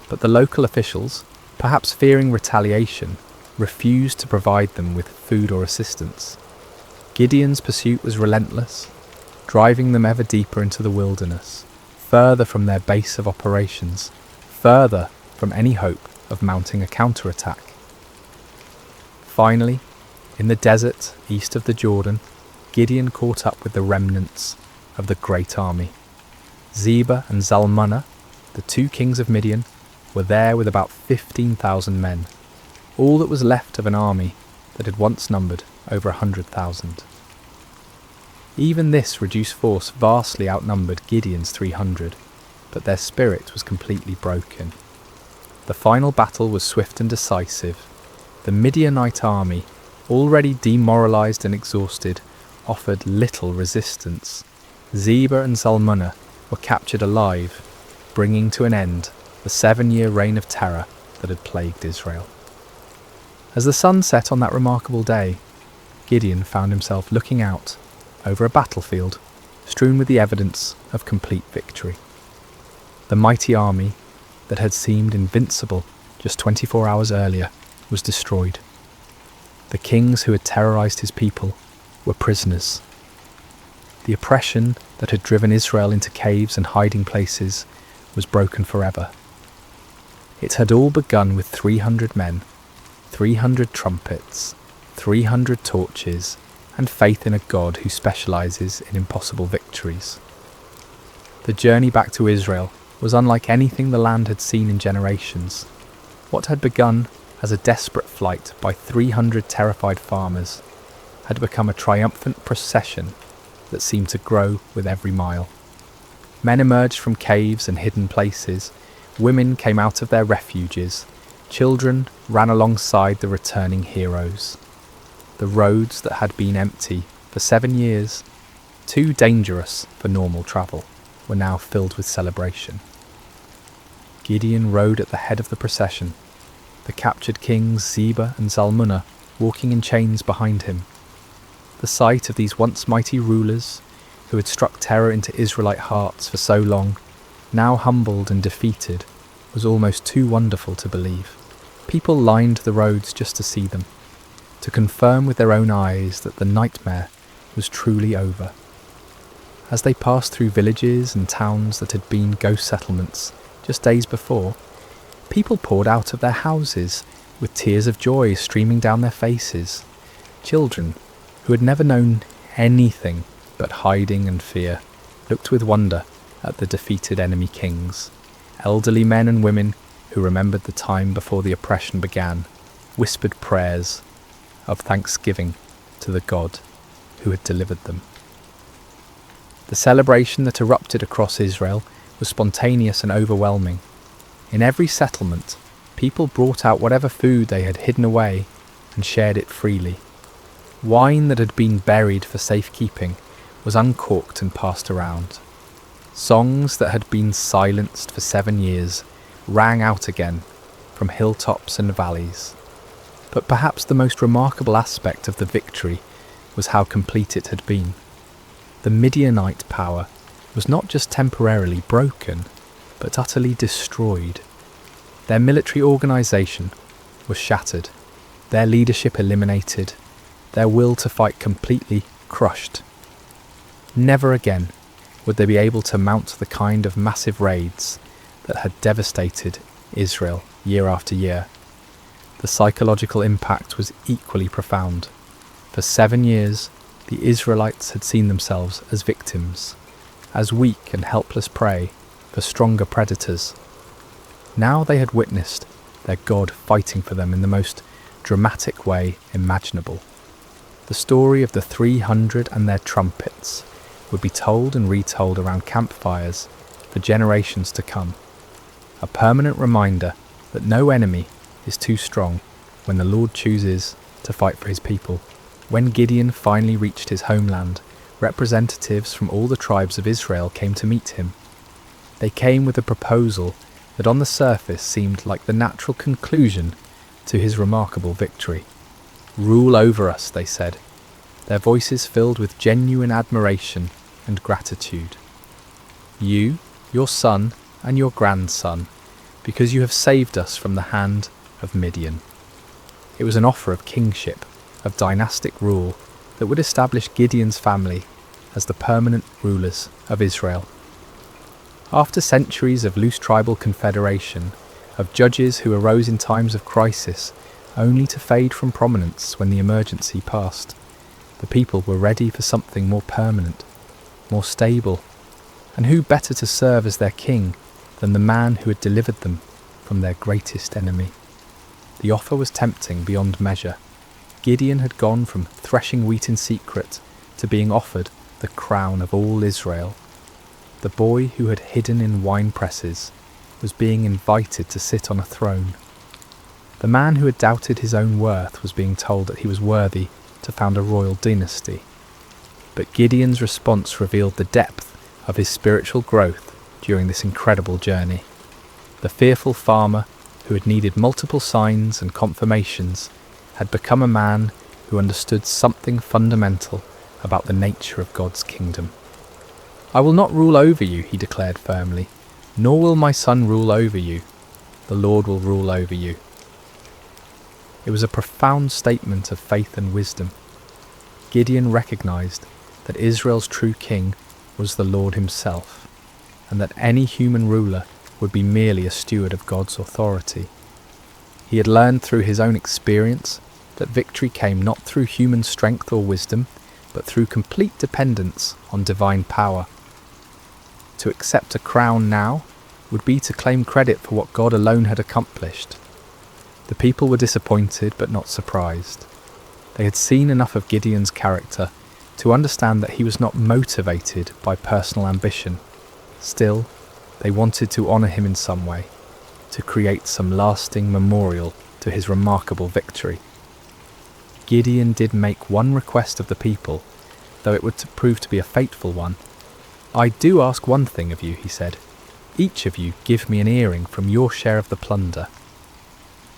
but the local officials, perhaps fearing retaliation, refused to provide them with food or assistance. Gideon's pursuit was relentless, driving them ever deeper into the wilderness, further from their base of operations, further from any hope of mounting a counterattack. Finally, in the desert east of the Jordan, Gideon caught up with the remnants of the great army. Zebah and Zalmunna, the two kings of Midian, were there with about 15,000 men, all that was left of an army that had once numbered over 100,000. Even this reduced force vastly outnumbered Gideon's 300, but their spirit was completely broken. The final battle was swift and decisive. The Midianite army, already demoralized and exhausted, offered little resistance. Zebah and Zalmunna were captured alive, bringing to an end the 7-year reign of terror that had plagued Israel. As the sun set on that remarkable day, Gideon found himself looking out over a battlefield strewn with the evidence of complete victory. The mighty army that had seemed invincible just 24 hours earlier was destroyed. The kings who had terrorized his people were prisoners. The oppression that had driven Israel into caves and hiding places was broken forever. It had all begun with 300 men, 300 trumpets, 300 torches, and faith in a God who specializes in impossible victories. The journey back to Israel was unlike anything the land had seen in generations. What had begun as a desperate flight by 300 terrified farmers had become a triumphant procession that seemed to grow with every mile. Men emerged from caves and hidden places, women came out of their refuges, children ran alongside the returning heroes. The roads that had been empty for 7 years, too dangerous for normal travel, were now filled with celebration. Gideon rode at the head of the procession, the captured kings Zebah and Zalmunna walking in chains behind him. The sight of these once mighty rulers, who had struck terror into Israelite hearts for so long, now humbled and defeated, was almost too wonderful to believe. People lined the roads just to see them, to confirm with their own eyes that the nightmare was truly over. As they passed through villages and towns that had been ghost settlements just days before, people poured out of their houses with tears of joy streaming down their faces. Children, who had never known anything but hiding and fear, looked with wonder at the defeated enemy kings. Elderly men and women who remembered the time before the oppression began whispered prayers of thanksgiving to the God who had delivered them. The celebration that erupted across Israel was spontaneous and overwhelming. In every settlement, people brought out whatever food they had hidden away and shared it freely. Wine that had been buried for safekeeping was uncorked and passed around. Songs that had been silenced for 7 years rang out again from hilltops and valleys. But perhaps the most remarkable aspect of the victory was how complete it had been. The Midianite power was not just temporarily broken, but utterly destroyed. Their military organisation was shattered, their leadership eliminated, their will to fight completely crushed. Never again would they be able to mount the kind of massive raids that had devastated Israel year after year. The psychological impact was equally profound. For 7 years, the Israelites had seen themselves as victims, as weak and helpless prey for stronger predators. Now they had witnessed their God fighting for them in the most dramatic way imaginable. The story of the 300 and their trumpets would be told and retold around campfires for generations to come. A permanent reminder that no enemy is too strong when the Lord chooses to fight for his people. When Gideon finally reached his homeland, representatives from all the tribes of Israel came to meet him. They came with a proposal that on the surface seemed like the natural conclusion to his remarkable victory. "Rule over us," they said, their voices filled with genuine admiration and gratitude. "You, your son, and your grandson, because you have saved us from the hand of Midian." It was an offer of kingship, of dynastic rule that would establish Gideon's family as the permanent rulers of Israel. After centuries of loose tribal confederation, of judges who arose in times of crisis only to fade from prominence when the emergency passed, the people were ready for something more permanent, more stable, and who better to serve as their king than the man who had delivered them from their greatest enemy? The offer was tempting beyond measure. Gideon had gone from threshing wheat in secret to being offered the crown of all Israel. The boy who had hidden in wine presses was being invited to sit on a throne. The man who had doubted his own worth was being told that he was worthy to found a royal dynasty. But Gideon's response revealed the depth of his spiritual growth during this incredible journey. The fearful farmer, who had needed multiple signs and confirmations, had become a man who understood something fundamental about the nature of God's kingdom. "I will not rule over you," he declared firmly, "nor will my son rule over you. The Lord will rule over you." It was a profound statement of faith and wisdom. Gideon recognized that Israel's true king was the Lord himself, and that any human ruler would be merely a steward of God's authority. He had learned through his own experience that victory came not through human strength or wisdom, but through complete dependence on divine power. To accept a crown now would be to claim credit for what God alone had accomplished. The people were disappointed but not surprised. They had seen enough of Gideon's character to understand that he was not motivated by personal ambition. Still, they wanted to honour him in some way, to create some lasting memorial to his remarkable victory. Gideon did make one request of the people, though it would prove to be a fateful one. "I do ask one thing of you," he said. "Each of you give me an earring from your share of the plunder."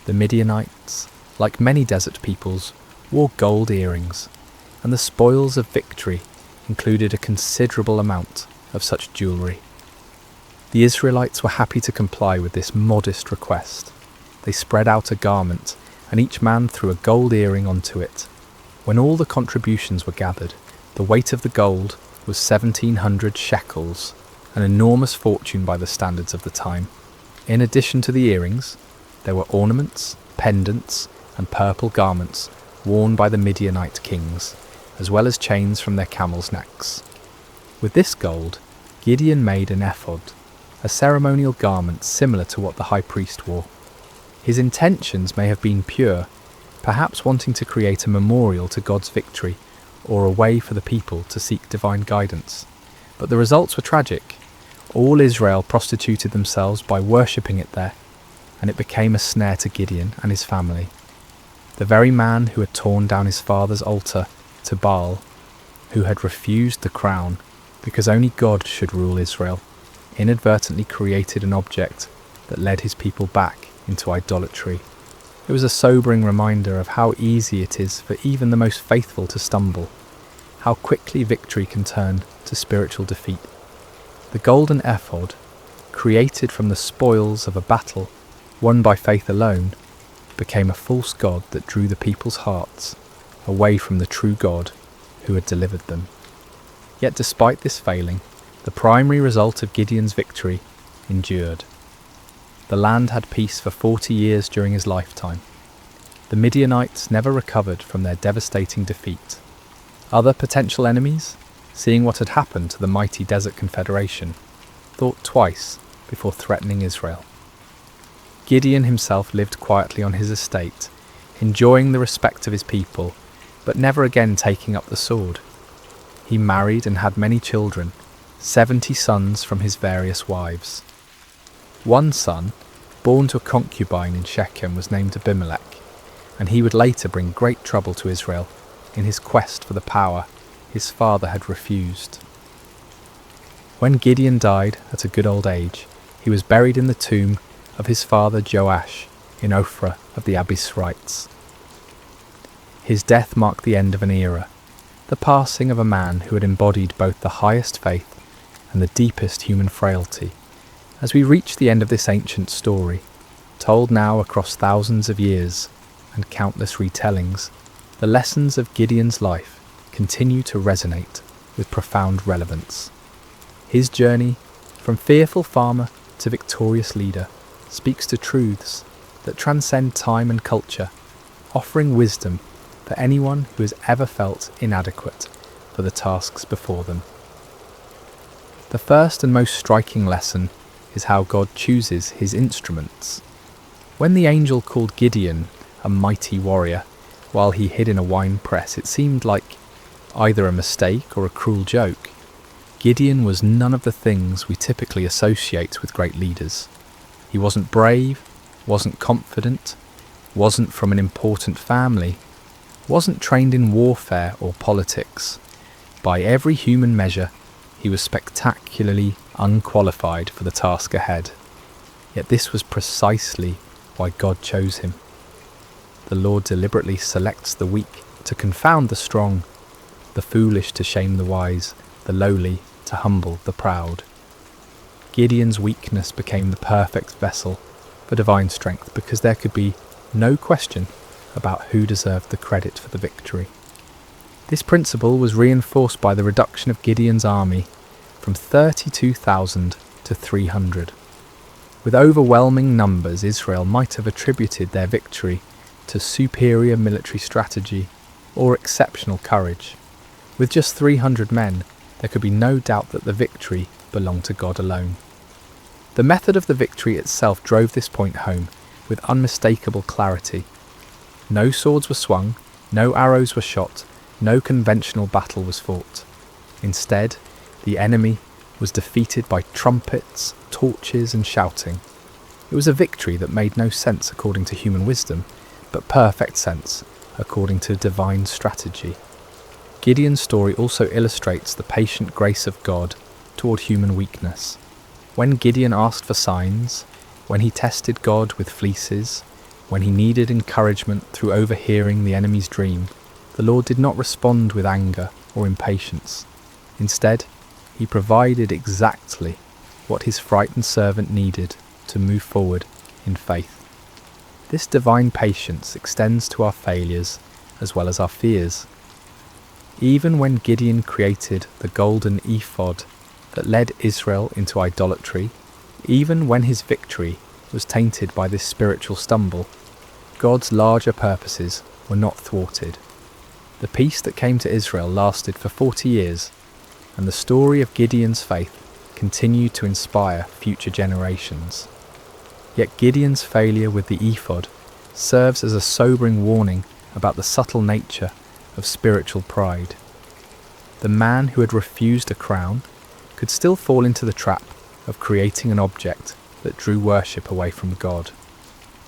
The Midianites, like many desert peoples, wore gold earrings, and the spoils of victory included a considerable amount of such jewellery. The Israelites were happy to comply with this modest request. They spread out a garment, and each man threw a gold earring onto it. When all the contributions were gathered, the weight of the gold was 1,700 shekels, an enormous fortune by the standards of the time. In addition to the earrings, there were ornaments, pendants, and purple garments worn by the Midianite kings, as well as chains from their camels' necks. With this gold, Gideon made an ephod, a ceremonial garment similar to what the high priest wore. His intentions may have been pure, perhaps wanting to create a memorial to God's victory or a way for the people to seek divine guidance. But the results were tragic. All Israel prostituted themselves by worshipping it there, and it became a snare to Gideon and his family. The very man who had torn down his father's altar to Baal, who had refused the crown because only God should rule Israel, inadvertently created an object that led his people back into idolatry. It was a sobering reminder of how easy it is for even the most faithful to stumble, how quickly victory can turn to spiritual defeat. The golden ephod, created from the spoils of a battle won by faith alone, became a false god that drew the people's hearts away from the true God who had delivered them. Yet despite this failing, the primary result of Gideon's victory endured. The land had peace for 40 years during his lifetime. The Midianites never recovered from their devastating defeat. Other potential enemies, seeing what had happened to the mighty Desert Confederation, thought twice before threatening Israel. Gideon himself lived quietly on his estate, enjoying the respect of his people, but never again taking up the sword. He married and had many children, 70 sons from his various wives. One son, born to a concubine in Shechem, was named Abimelech, and he would later bring great trouble to Israel in his quest for the power his father had refused. When Gideon died at a good old age, he was buried in the tomb of his father Joash in Ophrah of the Abiezrites. His death marked the end of an era, the passing of a man who had embodied both the highest faith and the deepest human frailty. As we reach the end of this ancient story, told now across thousands of years and countless retellings, the lessons of Gideon's life continue to resonate with profound relevance. His journey from fearful farmer to victorious leader speaks to truths that transcend time and culture, offering wisdom for anyone who has ever felt inadequate for the tasks before them. The first and most striking lesson is how God chooses his instruments. When the angel called Gideon a mighty warrior while he hid in a wine press, it seemed like either a mistake or a cruel joke. Gideon was none of the things we typically associate with great leaders. He wasn't brave, wasn't confident, wasn't from an important family, wasn't trained in warfare or politics. By every human measure, he was spectacularly unqualified for the task ahead. Yet this was precisely why God chose him. The Lord deliberately selects the weak to confound the strong, the foolish to shame the wise, the lowly to humble the proud. Gideon's weakness became the perfect vessel for divine strength because there could be no question about who deserved the credit for the victory. This principle was reinforced by the reduction of Gideon's army from 32,000 to 300. With overwhelming numbers, Israel might have attributed their victory to superior military strategy or exceptional courage. With just 300 men, there could be no doubt that the victory belonged to God alone. The method of the victory itself drove this point home with unmistakable clarity. No swords were swung, no arrows were shot, no conventional battle was fought. Instead, the enemy was defeated by trumpets, torches and shouting. It was a victory that made no sense according to human wisdom, but perfect sense according to divine strategy. Gideon's story also illustrates the patient grace of God toward human weakness. When Gideon asked for signs, when he tested God with fleeces, when he needed encouragement through overhearing the enemy's dream, the Lord did not respond with anger or impatience. Instead, he provided exactly what his frightened servant needed to move forward in faith. This divine patience extends to our failures as well as our fears. Even when Gideon created the golden ephod that led Israel into idolatry, even when his victory was tainted by this spiritual stumble, God's larger purposes were not thwarted. The peace that came to Israel lasted for 40 years, and the story of Gideon's faith continued to inspire future generations. Yet Gideon's failure with the ephod serves as a sobering warning about the subtle nature of spiritual pride. The man who had refused a crown could still fall into the trap of creating an object that drew worship away from God.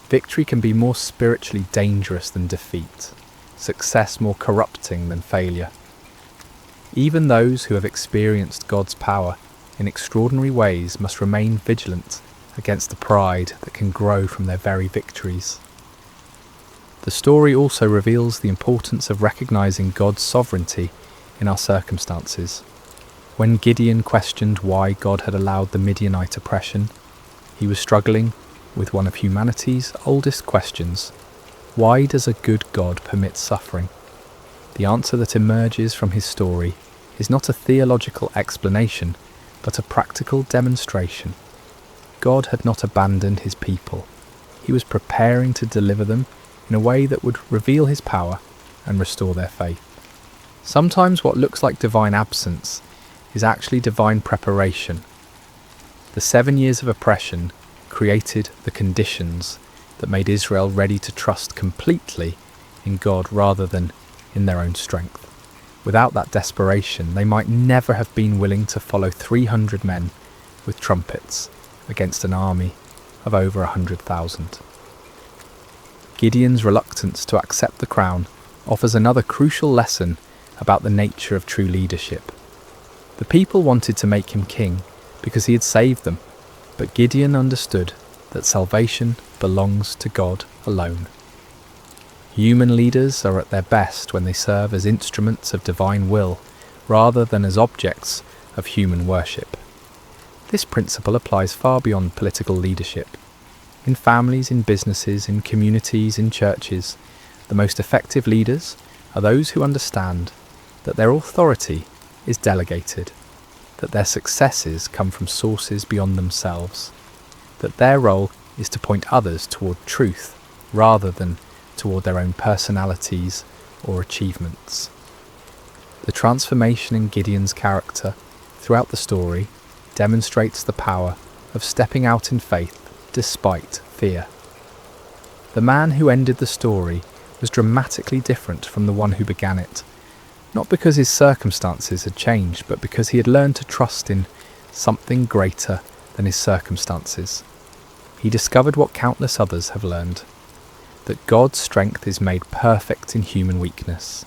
Victory can be more spiritually dangerous than defeat, success more corrupting than failure. Even those who have experienced God's power in extraordinary ways must remain vigilant against the pride that can grow from their very victories. The story also reveals the importance of recognizing God's sovereignty in our circumstances. When Gideon questioned why God had allowed the Midianite oppression, he was struggling with one of humanity's oldest questions: why does a good God permit suffering? The answer that emerges from his story is not a theological explanation, but a practical demonstration. God had not abandoned his people. He was preparing to deliver them in a way that would reveal his power and restore their faith. Sometimes what looks like divine absence is actually divine preparation. The 7 years of oppression created the conditions that made Israel ready to trust completely in God rather than in their own strength. Without that desperation, they might never have been willing to follow 300 men with trumpets against an army of over 100,000. Gideon's reluctance to accept the crown offers another crucial lesson about the nature of true leadership. The people wanted to make him king because he had saved them, but Gideon understood that salvation belongs to God alone. Human leaders are at their best when they serve as instruments of divine will rather than as objects of human worship. This principle applies far beyond political leadership. In families, in businesses, in communities, in churches, the most effective leaders are those who understand that their authority is delegated, that their successes come from sources beyond themselves, that their role is to point others toward truth rather than toward their own personalities or achievements. The transformation in Gideon's character throughout the story demonstrates the power of stepping out in faith despite fear. The man who ended the story was dramatically different from the one who began it, not because his circumstances had changed, but because he had learned to trust in something greater than his circumstances. He discovered what countless others have learned: that God's strength is made perfect in human weakness,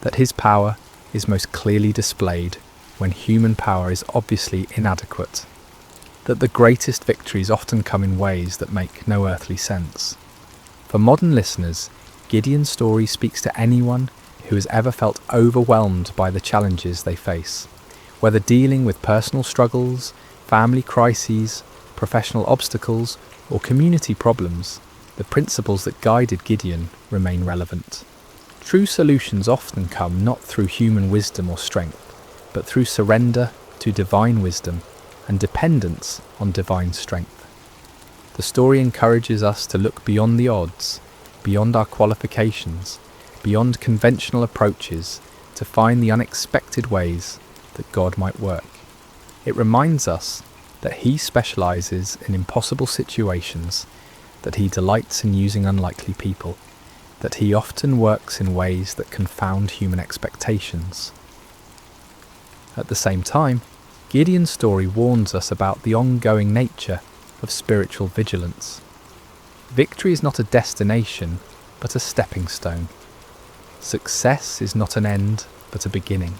that his power is most clearly displayed when human power is obviously inadequate, that the greatest victories often come in ways that make no earthly sense. For modern listeners, Gideon's story speaks to anyone who has ever felt overwhelmed by the challenges they face. Whether dealing with personal struggles, family crises, professional obstacles, or community problems, the principles that guided Gideon remain relevant. True solutions often come not through human wisdom or strength, but through surrender to divine wisdom and dependence on divine strength. The story encourages us to look beyond the odds, beyond our qualifications, beyond conventional approaches, to find the unexpected ways that God might work. It reminds us that he specializes in impossible situations, that he delights in using unlikely people, that he often works in ways that confound human expectations. At the same time, Gideon's story warns us about the ongoing nature of spiritual vigilance. Victory is not a destination, but a stepping stone. Success is not an end, but a beginning.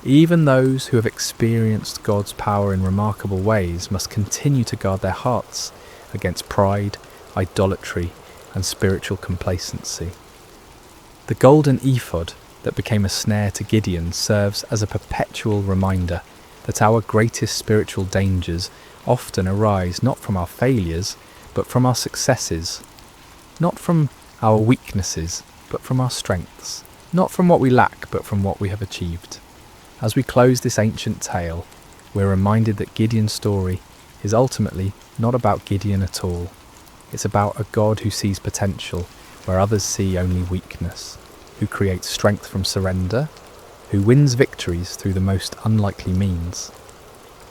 Even those who have experienced God's power in remarkable ways must continue to guard their hearts against pride, idolatry, and spiritual complacency. The golden ephod that became a snare to Gideon serves as a perpetual reminder that our greatest spiritual dangers often arise not from our failures, but from our successes, not from our weaknesses, but from our strengths, not from what we lack, but from what we have achieved. As we close this ancient tale, we're reminded that Gideon's story is ultimately not about Gideon at all. It's about a God who sees potential where others see only weakness, who creates strength from surrender, who wins victories through the most unlikely means.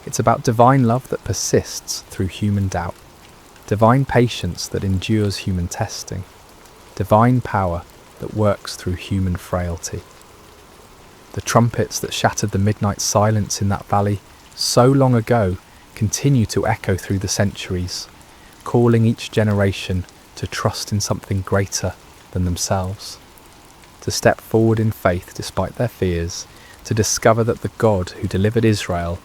It's about divine love that persists through human doubt, divine patience that endures human testing, divine power that works through human frailty. The trumpets that shattered the midnight silence in that valley so long ago continue to echo through the centuries, calling each generation to trust in something greater than themselves, to step forward in faith despite their fears, to discover that the God who delivered Israel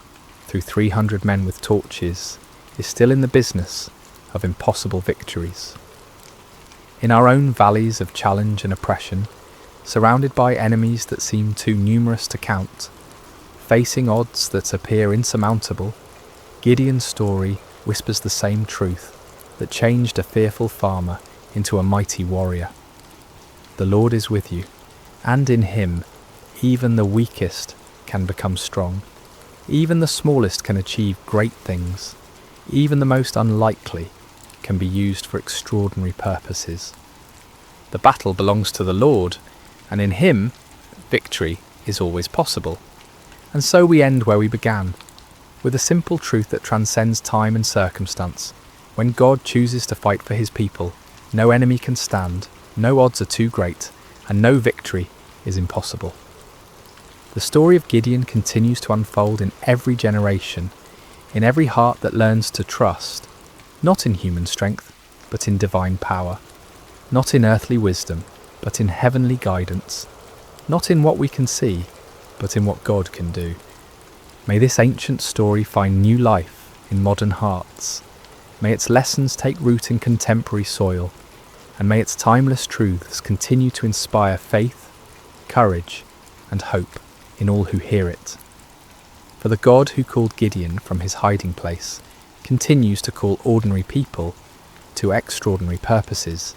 through 300 men with torches is still in the business of impossible victories. In our own valleys of challenge and oppression, surrounded by enemies that seem too numerous to count, facing odds that appear insurmountable, Gideon's story whispers the same truth that changed a fearful farmer into a mighty warrior. The Lord is with you, and in him even the weakest can become strong. Even the smallest can achieve great things. Even the most unlikely can be used for extraordinary purposes. The battle belongs to the Lord, and in him, victory is always possible. And so we end where we began, with a simple truth that transcends time and circumstance. When God chooses to fight for his people, no enemy can stand, no odds are too great, and no victory is impossible. The story of Gideon continues to unfold in every generation, in every heart that learns to trust, not in human strength, but in divine power, not in earthly wisdom, but in heavenly guidance, not in what we can see, but in what God can do. May this ancient story find new life in modern hearts. May its lessons take root in contemporary soil, and may its timeless truths continue to inspire faith, courage, and hope in all who hear it. For the God who called Gideon from his hiding place continues to call ordinary people to extraordinary purposes,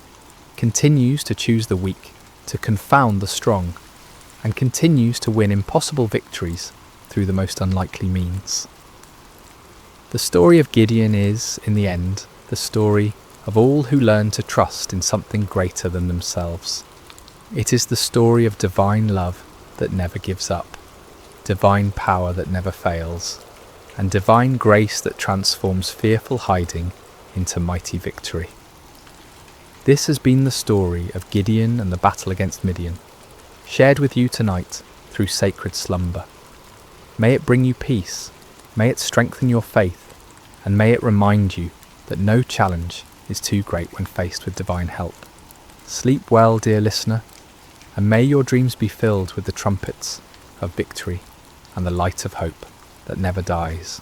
continues to choose the weak to confound the strong, and continues to win impossible victories through the most unlikely means. The story of Gideon is, in the end, the story of all who learn to trust in something greater than themselves. It is the story of divine love that never gives up, divine power that never fails, and divine grace that transforms fearful hiding into mighty victory. This has been the story of Gideon and the battle against Midian, shared with you tonight through sacred slumber. May it bring you peace, may it strengthen your faith, and may it remind you that no challenge is too great when faced with divine help. Sleep well, dear listener, and may your dreams be filled with the trumpets of victory and the light of hope that never dies.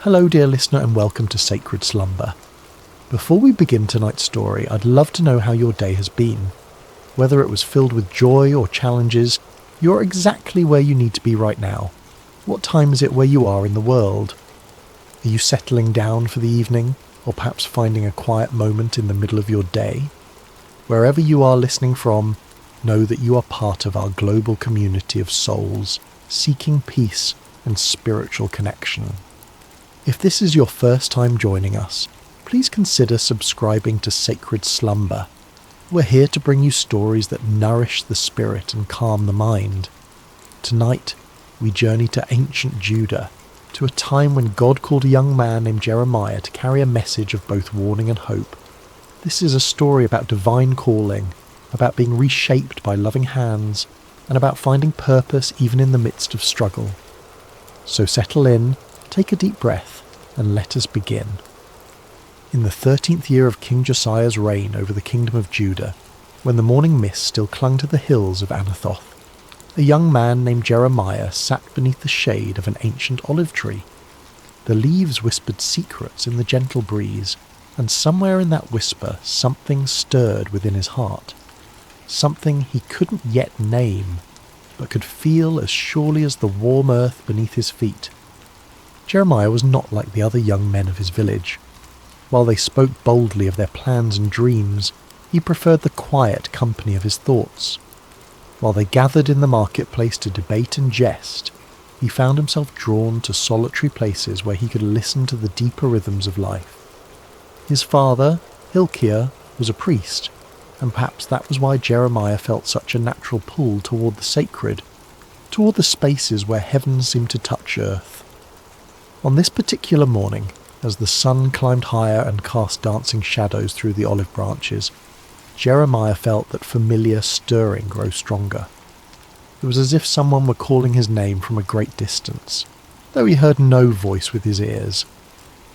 Hello dear listener and welcome to Sacred Slumber. Before we begin tonight's story, I'd love to know how your day has been. Whether it was filled with joy or challenges, you're exactly where you need to be right now. What time is it where you are in the world? Are you settling down for the evening, or perhaps finding a quiet moment in the middle of your day? Wherever you are listening from, know that you are part of our global community of souls, seeking peace and spiritual connection. If this is your first time joining us, please consider subscribing to Sacred Slumber. We're here to bring you stories that nourish the spirit and calm the mind. Tonight, we journey to ancient Judah, to a time when God called a young man named Jeremiah to carry a message of both warning and hope. This is a story about divine calling, about being reshaped by loving hands, and about finding purpose even in the midst of struggle. So settle in, take a deep breath, and let us begin. In the 13th year of King Josiah's reign over the kingdom of Judah, when the morning mist still clung to the hills of Anathoth, a young man named Jeremiah sat beneath the shade of an ancient olive tree. The leaves whispered secrets in the gentle breeze, and somewhere in that whisper something stirred within his heart. Something he couldn't yet name, but could feel as surely as the warm earth beneath his feet. Jeremiah was not like the other young men of his village. While they spoke boldly of their plans and dreams, he preferred the quiet company of his thoughts. While they gathered in the marketplace to debate and jest, he found himself drawn to solitary places where he could listen to the deeper rhythms of life. His father, Hilkiah, was a priest, and perhaps that was why Jeremiah felt such a natural pull toward the sacred, toward the spaces where heaven seemed to touch earth. On this particular morning, as the sun climbed higher and cast dancing shadows through the olive branches, Jeremiah felt that familiar stirring grow stronger. It was as if someone were calling his name from a great distance, though he heard no voice with his ears.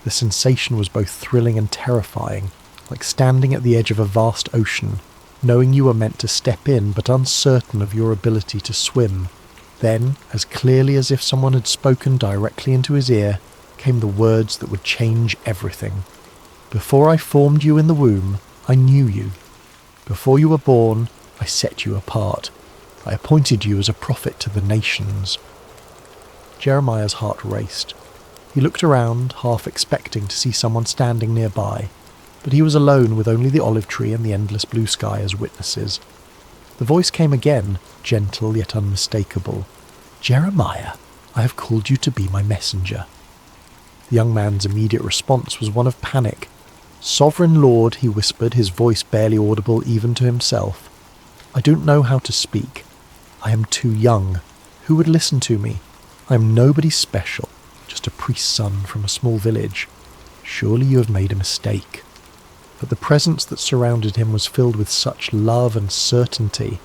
The sensation was both thrilling and terrifying, like standing at the edge of a vast ocean, knowing you were meant to step in but uncertain of your ability to swim. Then, as clearly as if someone had spoken directly into his ear, came the words that would change everything. Before I formed you in the womb, I knew you. Before you were born, I set you apart. I appointed you as a prophet to the nations. Jeremiah's heart raced. He looked around, half expecting to see someone standing nearby, but he was alone with only the olive tree and the endless blue sky as witnesses. The voice came again, gentle yet unmistakable. Jeremiah, I have called you to be my messenger. The young man's immediate response was one of panic. Sovereign Lord, he whispered, his voice barely audible even to himself. I don't know how to speak. I am too young. Who would listen to me? I am nobody special, just a priest's son from a small village. Surely you have made a mistake. But the presence that surrounded him was filled with such love and certainty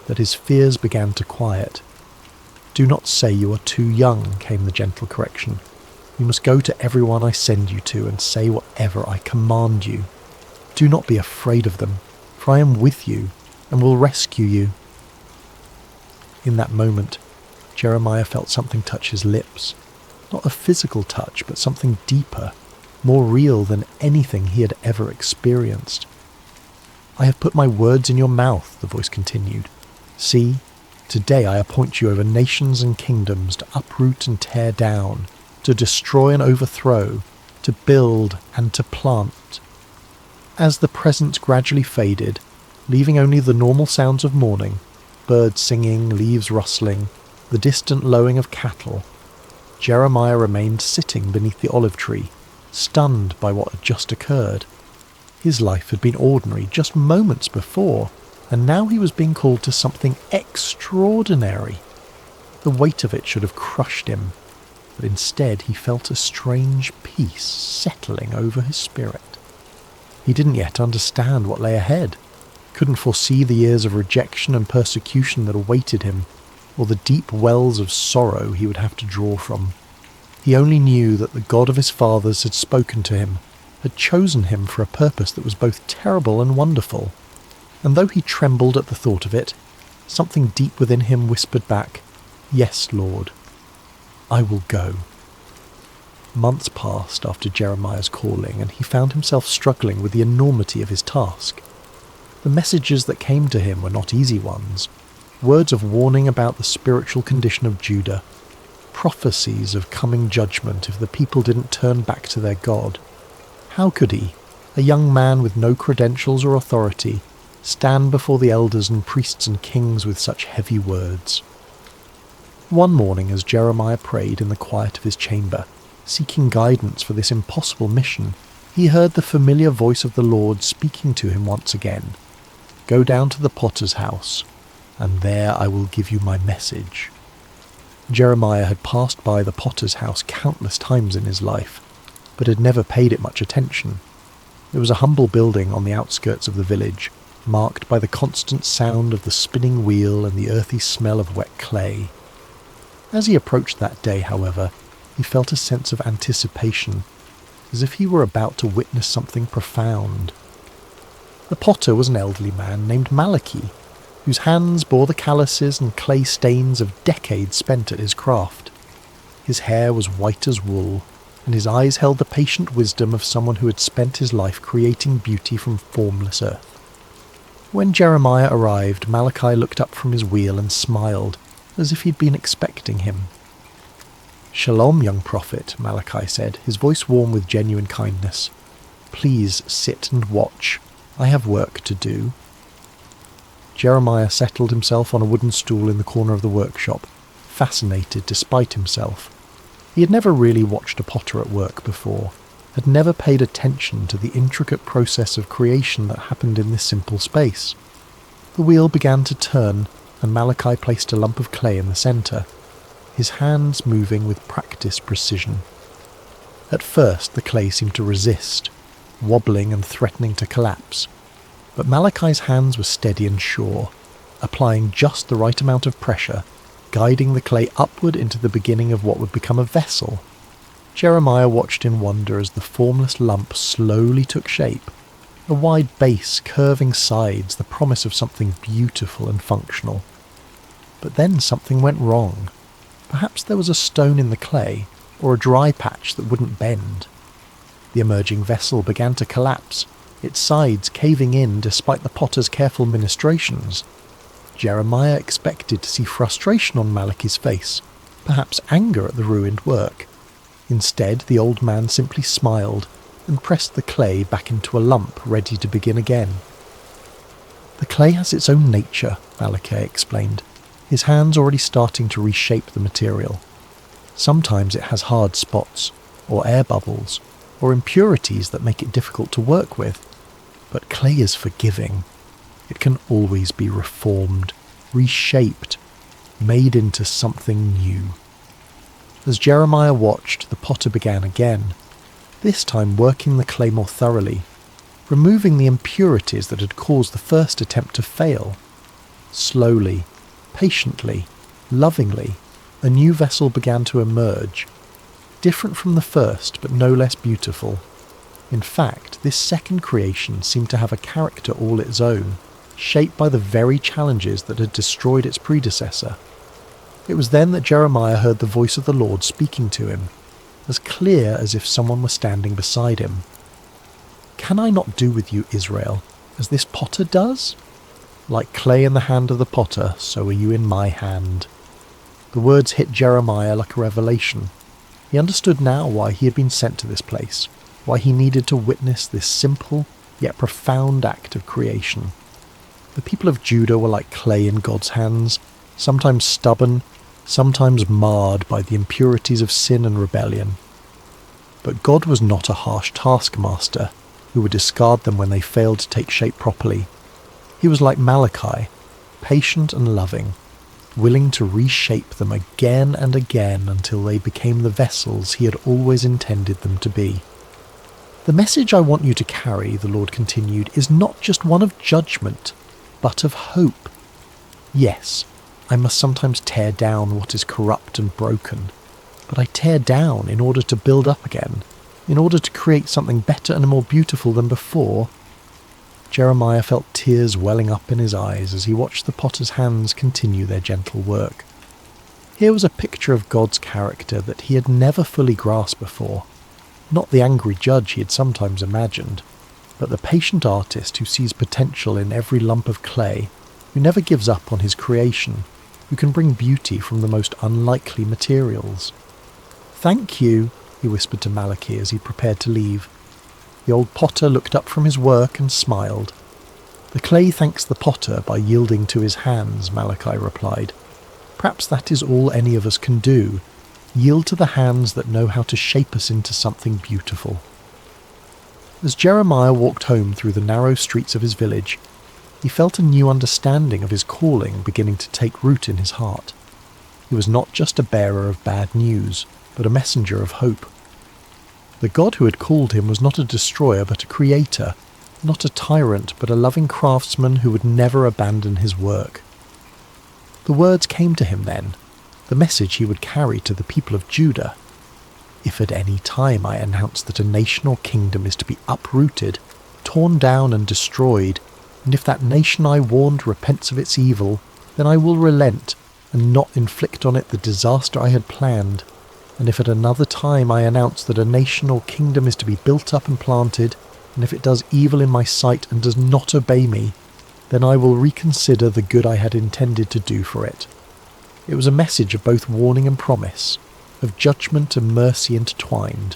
that his fears began to quiet. Do not say you are too young, came the gentle correction. You must go to everyone I send you to and say whatever I command you. Do not be afraid of them, for I am with you and will rescue you. In that moment, Jeremiah felt something touch his lips. Not a physical touch, but something deeper, more real than anything he had ever experienced. I have put my words in your mouth, the voice continued. See, today I appoint you over nations and kingdoms to uproot and tear down, to destroy and overthrow, to build and to plant. As the presence gradually faded, leaving only the normal sounds of morning, birds singing, leaves rustling, the distant lowing of cattle, Jeremiah remained sitting beneath the olive tree, stunned by what had just occurred. His life had been ordinary just moments before, and now he was being called to something extraordinary. The weight of it should have crushed him, but instead he felt a strange peace settling over his spirit. He didn't yet understand what lay ahead, couldn't foresee the years of rejection and persecution that awaited him, or the deep wells of sorrow he would have to draw from. He only knew that the God of his fathers had spoken to him, had chosen him for a purpose that was both terrible and wonderful. And though he trembled at the thought of it, something deep within him whispered back, "Yes, Lord, I will go." Months passed after Jeremiah's calling, and he found himself struggling with the enormity of his task. The messages that came to him were not easy ones. Words of warning about the spiritual condition of Judah, prophecies of coming judgment if the people didn't turn back to their God. How could he, a young man with no credentials or authority, stand before the elders and priests and kings with such heavy words? One morning, as Jeremiah prayed in the quiet of his chamber, seeking guidance for this impossible mission, he heard the familiar voice of the Lord speaking to him once again. "Go down to the potter's house, and there I will give you my message." Jeremiah had passed by the potter's house countless times in his life, but had never paid it much attention. It was a humble building on the outskirts of the village, marked by the constant sound of the spinning wheel and the earthy smell of wet clay. As he approached that day, however, he felt a sense of anticipation, as if he were about to witness something profound. The potter was an elderly man named Malachi, whose hands bore the calluses and clay stains of decades spent at his craft. His hair was white as wool, and his eyes held the patient wisdom of someone who had spent his life creating beauty from formless earth. When Jeremiah arrived, Malachi looked up from his wheel and smiled, as if he'd been expecting him. "Shalom, young prophet," Malachi said, his voice warm with genuine kindness. "Please sit and watch. I have work to do." Jeremiah settled himself on a wooden stool in the corner of the workshop, fascinated despite himself. He had never really watched a potter at work before, had never paid attention to the intricate process of creation that happened in this simple space. The wheel began to turn, and Malachi placed a lump of clay in the centre, his hands moving with practiced precision. At first the clay seemed to resist, wobbling and threatening to collapse. But Malachi's hands were steady and sure, applying just the right amount of pressure, guiding the clay upward into the beginning of what would become a vessel. Jeremiah watched in wonder as the formless lump slowly took shape, a wide base, curving sides, the promise of something beautiful and functional. But then something went wrong. Perhaps there was a stone in the clay, or a dry patch that wouldn't bend. The emerging vessel began to collapse, its sides caving in despite the potter's careful ministrations. Jeremiah expected to see frustration on Malachi's face, perhaps anger at the ruined work. Instead, the old man simply smiled and pressed the clay back into a lump, ready to begin again. "The clay has its own nature," Malachi explained, his hands already starting to reshape the material. "Sometimes it has hard spots, or air bubbles, or impurities that make it difficult to work with. But clay is forgiving. It can always be reformed, reshaped, made into something new." As Jeremiah watched, the potter began again, this time working the clay more thoroughly, removing the impurities that had caused the first attempt to fail. Slowly, patiently, lovingly, a new vessel began to emerge, different from the first but no less beautiful. In fact, this second creation seemed to have a character all its own, shaped by the very challenges that had destroyed its predecessor. It was then that Jeremiah heard the voice of the Lord speaking to him, as clear as if someone were standing beside him. "Can I not do with you, Israel, as this potter does? Like clay in the hand of the potter, so are you in my hand." The words hit Jeremiah like a revelation. He understood now why he had been sent to this place, why he needed to witness this simple yet profound act of creation. The people of Judah were like clay in God's hands, sometimes stubborn, sometimes marred by the impurities of sin and rebellion. But God was not a harsh taskmaster who would discard them when they failed to take shape properly. He was like Malachi, patient and loving, willing to reshape them again and again until they became the vessels he had always intended them to be. "The message I want you to carry," the Lord continued, "is not just one of judgment, but of hope. Yes, I must sometimes tear down what is corrupt and broken, but I tear down in order to build up again, in order to create something better and more beautiful than before." Jeremiah felt tears welling up in his eyes as he watched the potter's hands continue their gentle work. Here was a picture of God's character that he had never fully grasped before. Not the angry judge he had sometimes imagined, but the patient artist who sees potential in every lump of clay, who never gives up on his creation, who can bring beauty from the most unlikely materials. "Thank you," he whispered to Malachi as he prepared to leave. The old potter looked up from his work and smiled. "The clay thanks the potter by yielding to his hands," Malachi replied. "Perhaps that is all any of us can do, yield to the hands that know how to shape us into something beautiful." As Jeremiah walked home through the narrow streets of his village, he felt a new understanding of his calling beginning to take root in his heart. He was not just a bearer of bad news, but a messenger of hope. The God who had called him was not a destroyer but a creator, not a tyrant but a loving craftsman who would never abandon his work. The words came to him then, the message he would carry to the people of Judah. "If at any time I announce that a nation or kingdom is to be uprooted, torn down and destroyed, and if that nation I warned repents of its evil, then I will relent and not inflict on it the disaster I had planned. And if at another time I announce that a nation or kingdom is to be built up and planted, and if it does evil in my sight and does not obey me, then I will reconsider the good I had intended to do for it." It was a message of both warning and promise, of judgment and mercy intertwined.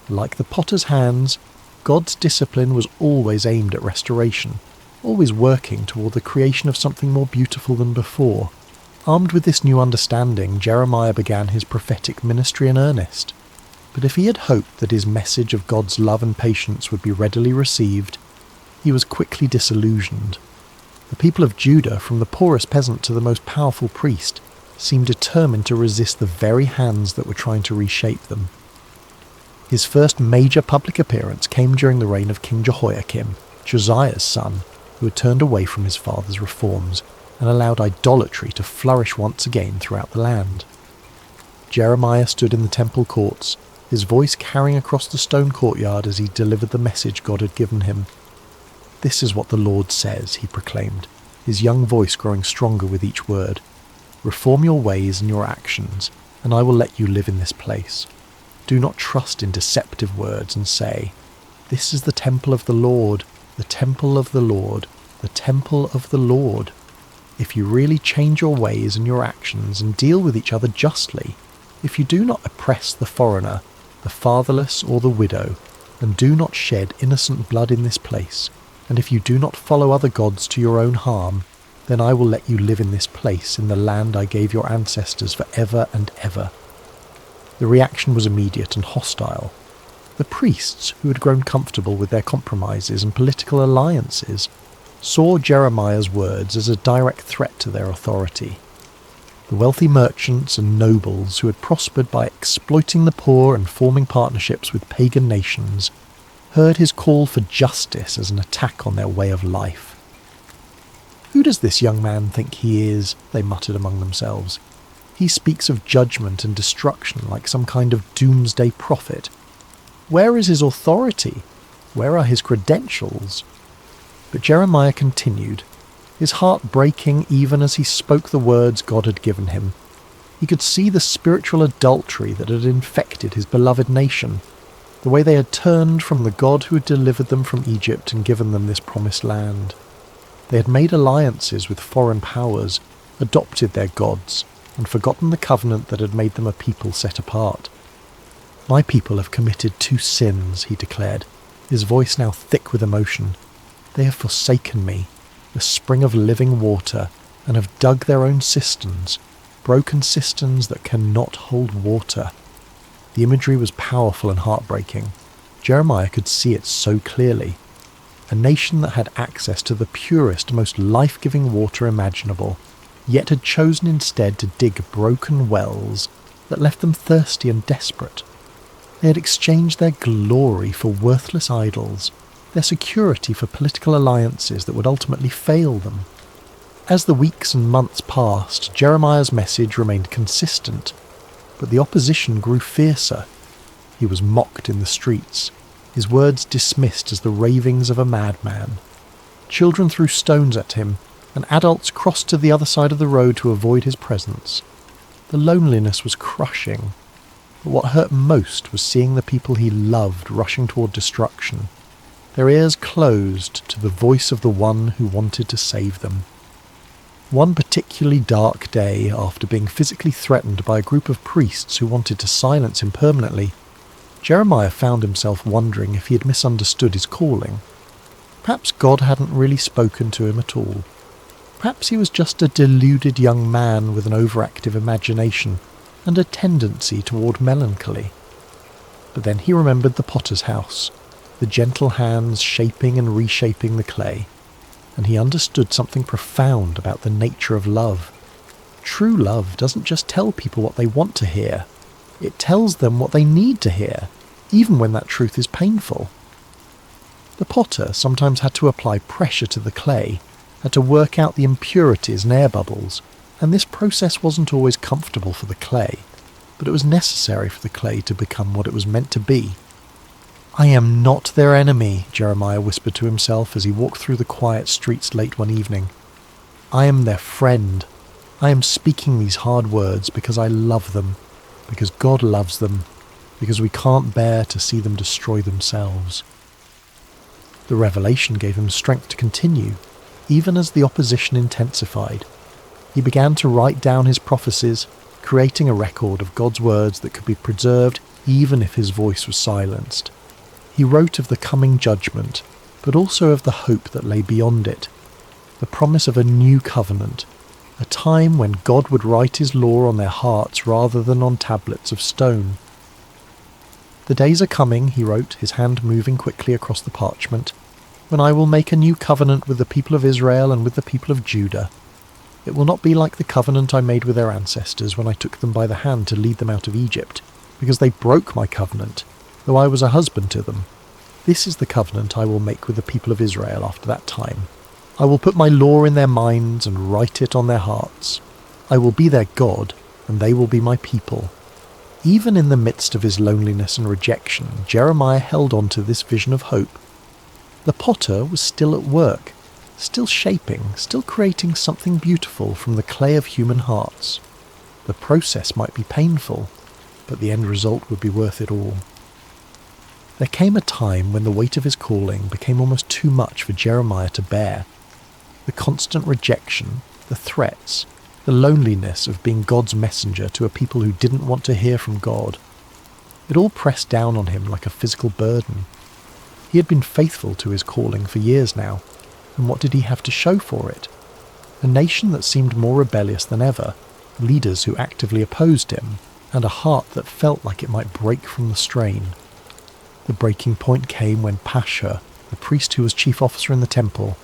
Like the potter's hands, God's discipline was always aimed at restoration, always working toward the creation of something more beautiful than before. Armed with this new understanding, Jeremiah began his prophetic ministry in earnest. But if he had hoped that his message of God's love and patience would be readily received, he was quickly disillusioned. The people of Judah, from the poorest peasant to the most powerful priest, seemed determined to resist the very hands that were trying to reshape them. His first major public appearance came during the reign of King Jehoiakim, Josiah's son, who had turned away from his father's reforms and allowed idolatry to flourish once again throughout the land. Jeremiah stood in the temple courts, his voice carrying across the stone courtyard as he delivered the message God had given him. "This is what the Lord says," he proclaimed, his young voice growing stronger with each word. "Reform your ways and your actions, and I will let you live in this place. Do not trust in deceptive words and say, 'This is the temple of the Lord, the temple of the Lord, the temple of the Lord.' If you really change your ways and your actions and deal with each other justly, if you do not oppress the foreigner, the fatherless or the widow, and do not shed innocent blood in this place, and if you do not follow other gods to your own harm, then I will let you live in this place in the land I gave your ancestors for ever and ever." The reaction was immediate and hostile. The priests, who had grown comfortable with their compromises and political alliances, saw Jeremiah's words as a direct threat to their authority. The wealthy merchants and nobles who had prospered by exploiting the poor and forming partnerships with pagan nations heard his call for justice as an attack on their way of life. "Who does this young man think he is?" they muttered among themselves. "He speaks of judgment and destruction like some kind of doomsday prophet. Where is his authority? Where are his credentials?" But Jeremiah continued, his heart breaking even as he spoke the words God had given him. He could see the spiritual adultery that had infected his beloved nation, the way they had turned from the God who had delivered them from Egypt and given them this promised land. They had made alliances with foreign powers, adopted their gods, and forgotten the covenant that had made them a people set apart. "My people have committed two sins," he declared, his voice now thick with emotion. "They have forsaken me, the spring of living water, and have dug their own cisterns, broken cisterns that cannot hold water." The imagery was powerful and heartbreaking. Jeremiah could see it so clearly. A nation that had access to the purest, most life-giving water imaginable, yet had chosen instead to dig broken wells that left them thirsty and desperate. They had exchanged their glory for worthless idols, their security for political alliances that would ultimately fail them. As the weeks and months passed, Jeremiah's message remained consistent, but the opposition grew fiercer. He was mocked in the streets, his words dismissed as the ravings of a madman. Children threw stones at him, and adults crossed to the other side of the road to avoid his presence. The loneliness was crushing, but what hurt most was seeing the people he loved rushing toward destruction, their ears closed to the voice of the one who wanted to save them. One particularly dark day, after being physically threatened by a group of priests who wanted to silence him permanently, Jeremiah found himself wondering if he had misunderstood his calling. Perhaps God hadn't really spoken to him at all. Perhaps he was just a deluded young man with an overactive imagination and a tendency toward melancholy. But then he remembered the potter's house, the gentle hands shaping and reshaping the clay, and he understood something profound about the nature of love. True love doesn't just tell people what they want to hear, it tells them what they need to hear, even when that truth is painful. The potter sometimes had to apply pressure to the clay, had to work out the impurities and air bubbles, and this process wasn't always comfortable for the clay, but it was necessary for the clay to become what it was meant to be. "I am not their enemy," Jeremiah whispered to himself as he walked through the quiet streets late one evening. "I am their friend. I am speaking these hard words because I love them, because God loves them, because we can't bear to see them destroy themselves." The revelation gave him strength to continue, even as the opposition intensified. He began to write down his prophecies, creating a record of God's words that could be preserved even if his voice was silenced. He wrote of the coming judgment, but also of the hope that lay beyond it, the promise of a new covenant, a time when God would write his law on their hearts rather than on tablets of stone. "The days are coming," he wrote, his hand moving quickly across the parchment, "when I will make a new covenant with the people of Israel and with the people of Judah. It will not be like the covenant I made with their ancestors when I took them by the hand to lead them out of Egypt, because they broke my covenant, though I was a husband to them. This is the covenant I will make with the people of Israel after that time. I will put my law in their minds and write it on their hearts. I will be their God, and they will be my people." Even in the midst of his loneliness and rejection, Jeremiah held on to this vision of hope. The potter was still at work, still shaping, still creating something beautiful from the clay of human hearts. The process might be painful, but the end result would be worth it all. There came a time when the weight of his calling became almost too much for Jeremiah to bear. The constant rejection, the threats, the loneliness of being God's messenger to a people who didn't want to hear from God. It all pressed down on him like a physical burden. He had been faithful to his calling for years now, and what did he have to show for it? A nation that seemed more rebellious than ever, leaders who actively opposed him, and a heart that felt like it might break from the strain. The breaking point came when Pashur, the priest who was chief officer in the temple,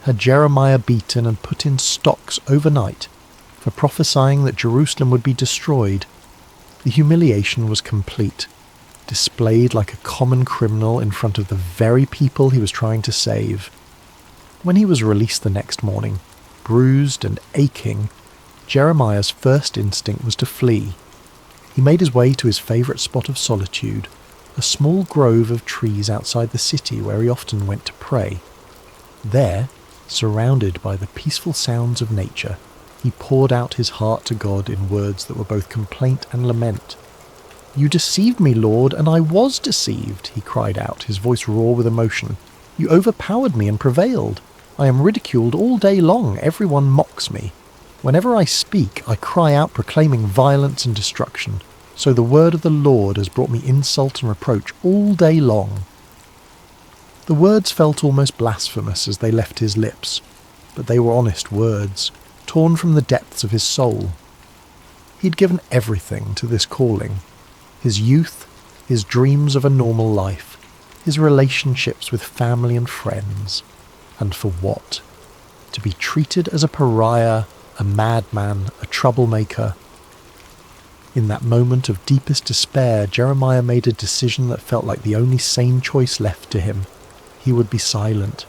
had Jeremiah beaten and put in stocks overnight for prophesying that Jerusalem would be destroyed. The humiliation was complete, displayed like a common criminal in front of the very people he was trying to save. When he was released the next morning, bruised and aching, Jeremiah's first instinct was to flee. He made his way to his favourite spot of solitude, a small grove of trees outside the city where he often went to pray. There, surrounded by the peaceful sounds of nature, he poured out his heart to God in words that were both complaint and lament. "You deceived me, Lord, and I was deceived," he cried out, his voice raw with emotion. "You overpowered me and prevailed. I am ridiculed all day long. Everyone mocks me. Whenever I speak, I cry out proclaiming violence and destruction. So the word of the Lord has brought me insult and reproach all day long." The words felt almost blasphemous as they left his lips, but they were honest words, torn from the depths of his soul. He'd given everything to this calling. His youth, his dreams of a normal life, his relationships with family and friends. And for what? To be treated as a pariah, a madman, a troublemaker. In that moment of deepest despair, Jeremiah made a decision that felt like the only sane choice left to him. He would be silent.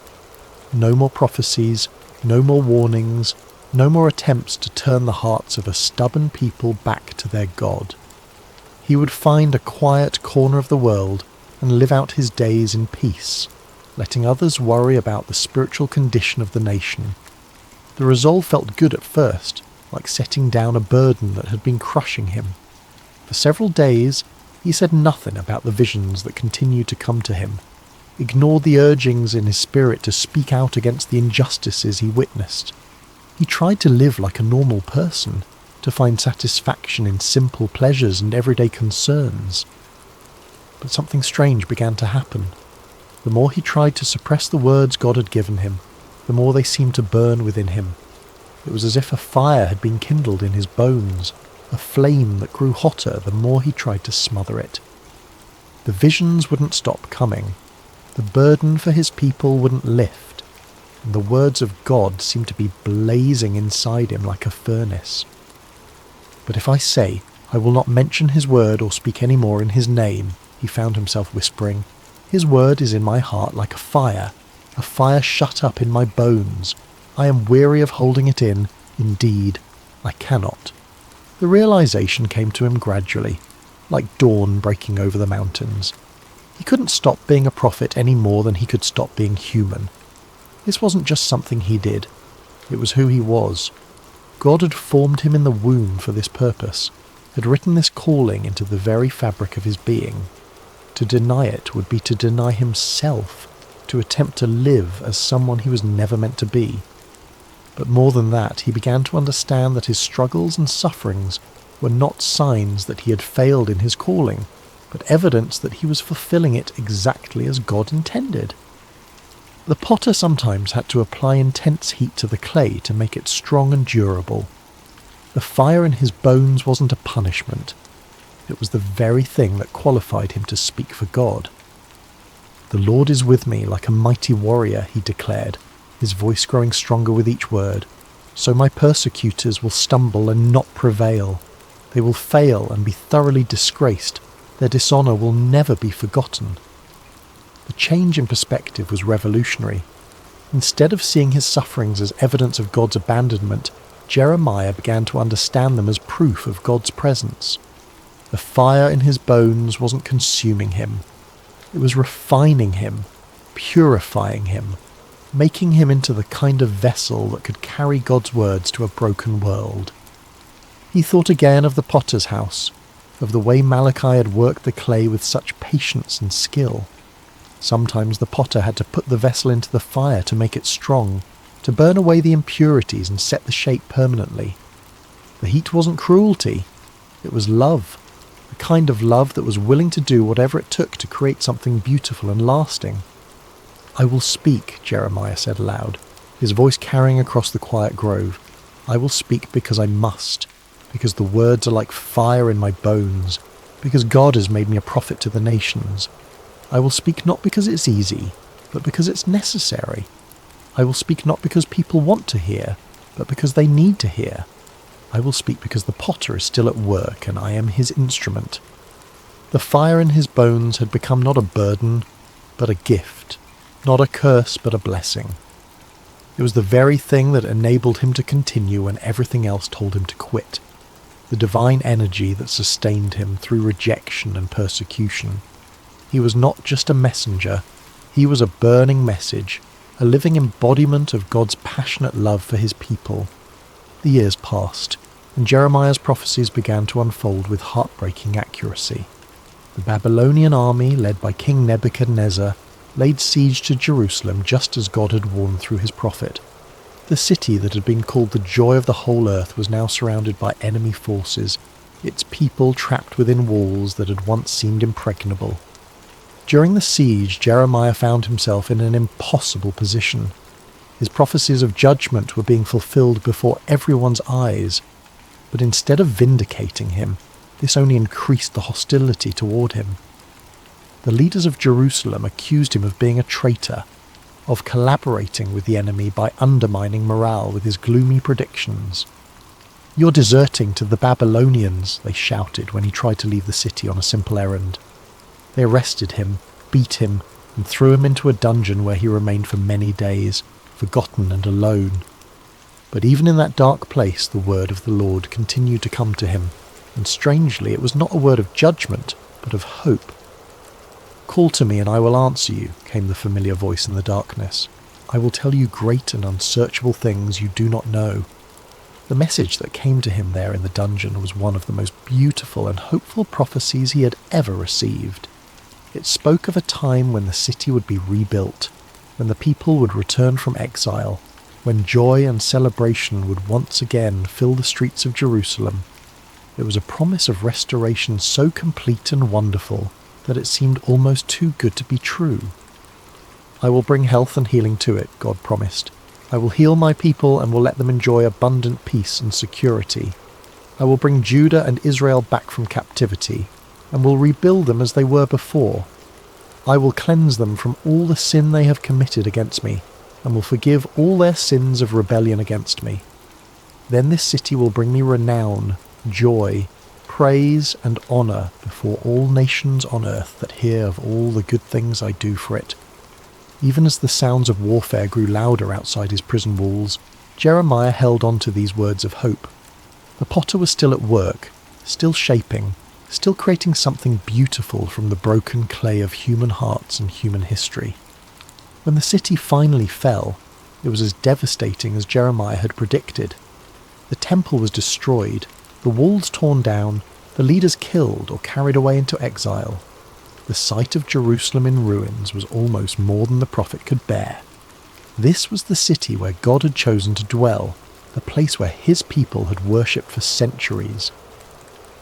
No more prophecies, no more warnings, no more attempts to turn the hearts of a stubborn people back to their God. He would find a quiet corner of the world and live out his days in peace, letting others worry about the spiritual condition of the nation. The resolve felt good at first, like setting down a burden that had been crushing him. For several days, he said nothing about the visions that continued to come to him, ignored the urgings in his spirit to speak out against the injustices he witnessed. He tried to live like a normal person, to find satisfaction in simple pleasures and everyday concerns. But something strange began to happen. The more he tried to suppress the words God had given him, the more they seemed to burn within him. It was as if a fire had been kindled in his bones, a flame that grew hotter the more he tried to smother it. The visions wouldn't stop coming. The burden for his people wouldn't lift, and the words of God seemed to be blazing inside him like a furnace. But if I say, I will not mention his word or speak any more in his name, he found himself whispering, his word is in my heart like a fire shut up in my bones. I am weary of holding it in. Indeed, I cannot. The realization came to him gradually, like dawn breaking over the mountains. He couldn't stop being a prophet any more than he could stop being human. This wasn't just something he did. It was who he was. God had formed him in the womb for this purpose, had written this calling into the very fabric of his being. To deny it would be to deny himself, to attempt to live as someone he was never meant to be. But more than that, he began to understand that his struggles and sufferings were not signs that he had failed in his calling, but evidence that he was fulfilling it exactly as God intended. The potter sometimes had to apply intense heat to the clay to make it strong and durable. The fire in his bones wasn't a punishment. It was the very thing that qualified him to speak for God. "The Lord is with me like a mighty warrior," he declared, his voice growing stronger with each word. "So my persecutors will stumble and not prevail. They will fail and be thoroughly disgraced. Their dishonour will never be forgotten." The change in perspective was revolutionary. Instead of seeing his sufferings as evidence of God's abandonment, Jeremiah began to understand them as proof of God's presence. The fire in his bones wasn't consuming him. It was refining him, purifying him, making him into the kind of vessel that could carry God's words to a broken world. He thought again of the potter's house, of the way Malachi had worked the clay with such patience and skill. Sometimes the potter had to put the vessel into the fire to make it strong, to burn away the impurities and set the shape permanently. The heat wasn't cruelty, it was love, the kind of love that was willing to do whatever it took to create something beautiful and lasting. "I will speak," Jeremiah said aloud, his voice carrying across the quiet grove. "I will speak because I must, because the words are like fire in my bones, because God has made me a prophet to the nations. I will speak not because it's easy, but because it's necessary. I will speak not because people want to hear, but because they need to hear. I will speak because the potter is still at work and I am his instrument." The fire in his bones had become not a burden, but a gift, not a curse, but a blessing. It was the very thing that enabled him to continue when everything else told him to quit, the divine energy that sustained him through rejection and persecution. He was not just a messenger, he was a burning message, a living embodiment of God's passionate love for his people. The years passed, and Jeremiah's prophecies began to unfold with heartbreaking accuracy. The Babylonian army, led by King Nebuchadnezzar, laid siege to Jerusalem just as God had warned through his prophet. The city that had been called the joy of the whole earth was now surrounded by enemy forces, its people trapped within walls that had once seemed impregnable. During the siege, Jeremiah found himself in an impossible position. His prophecies of judgment were being fulfilled before everyone's eyes, but instead of vindicating him, this only increased the hostility toward him. The leaders of Jerusalem accused him of being a traitor, of collaborating with the enemy by undermining morale with his gloomy predictions. "You're deserting to the Babylonians," they shouted when he tried to leave the city on a simple errand. They arrested him, beat him, and threw him into a dungeon where he remained for many days, forgotten and alone. But even in that dark place, the word of the Lord continued to come to him, and strangely it was not a word of judgment, but of hope. "Call to me and I will answer you," came the familiar voice in the darkness. "I will tell you great and unsearchable things you do not know." The message that came to him there in the dungeon was one of the most beautiful and hopeful prophecies he had ever received. It spoke of a time when the city would be rebuilt, when the people would return from exile, when joy and celebration would once again fill the streets of Jerusalem. It was a promise of restoration so complete and wonderful that it seemed almost too good to be true. "I will bring health and healing to it," God promised. "I will heal my people and will let them enjoy abundant peace and security. I will bring Judah and Israel back from captivity and will rebuild them as they were before. I will cleanse them from all the sin they have committed against me and will forgive all their sins of rebellion against me. Then this city will bring me renown, joy, praise and honour before all nations on earth that hear of all the good things I do for it." Even as the sounds of warfare grew louder outside his prison walls, Jeremiah held on to these words of hope. The potter was still at work, still shaping, still creating something beautiful from the broken clay of human hearts and human history. When the city finally fell, it was as devastating as Jeremiah had predicted. The temple was destroyed, the walls torn down, the leaders killed or carried away into exile. The sight of Jerusalem in ruins was almost more than the prophet could bear. This was the city where God had chosen to dwell, the place where his people had worshipped for centuries.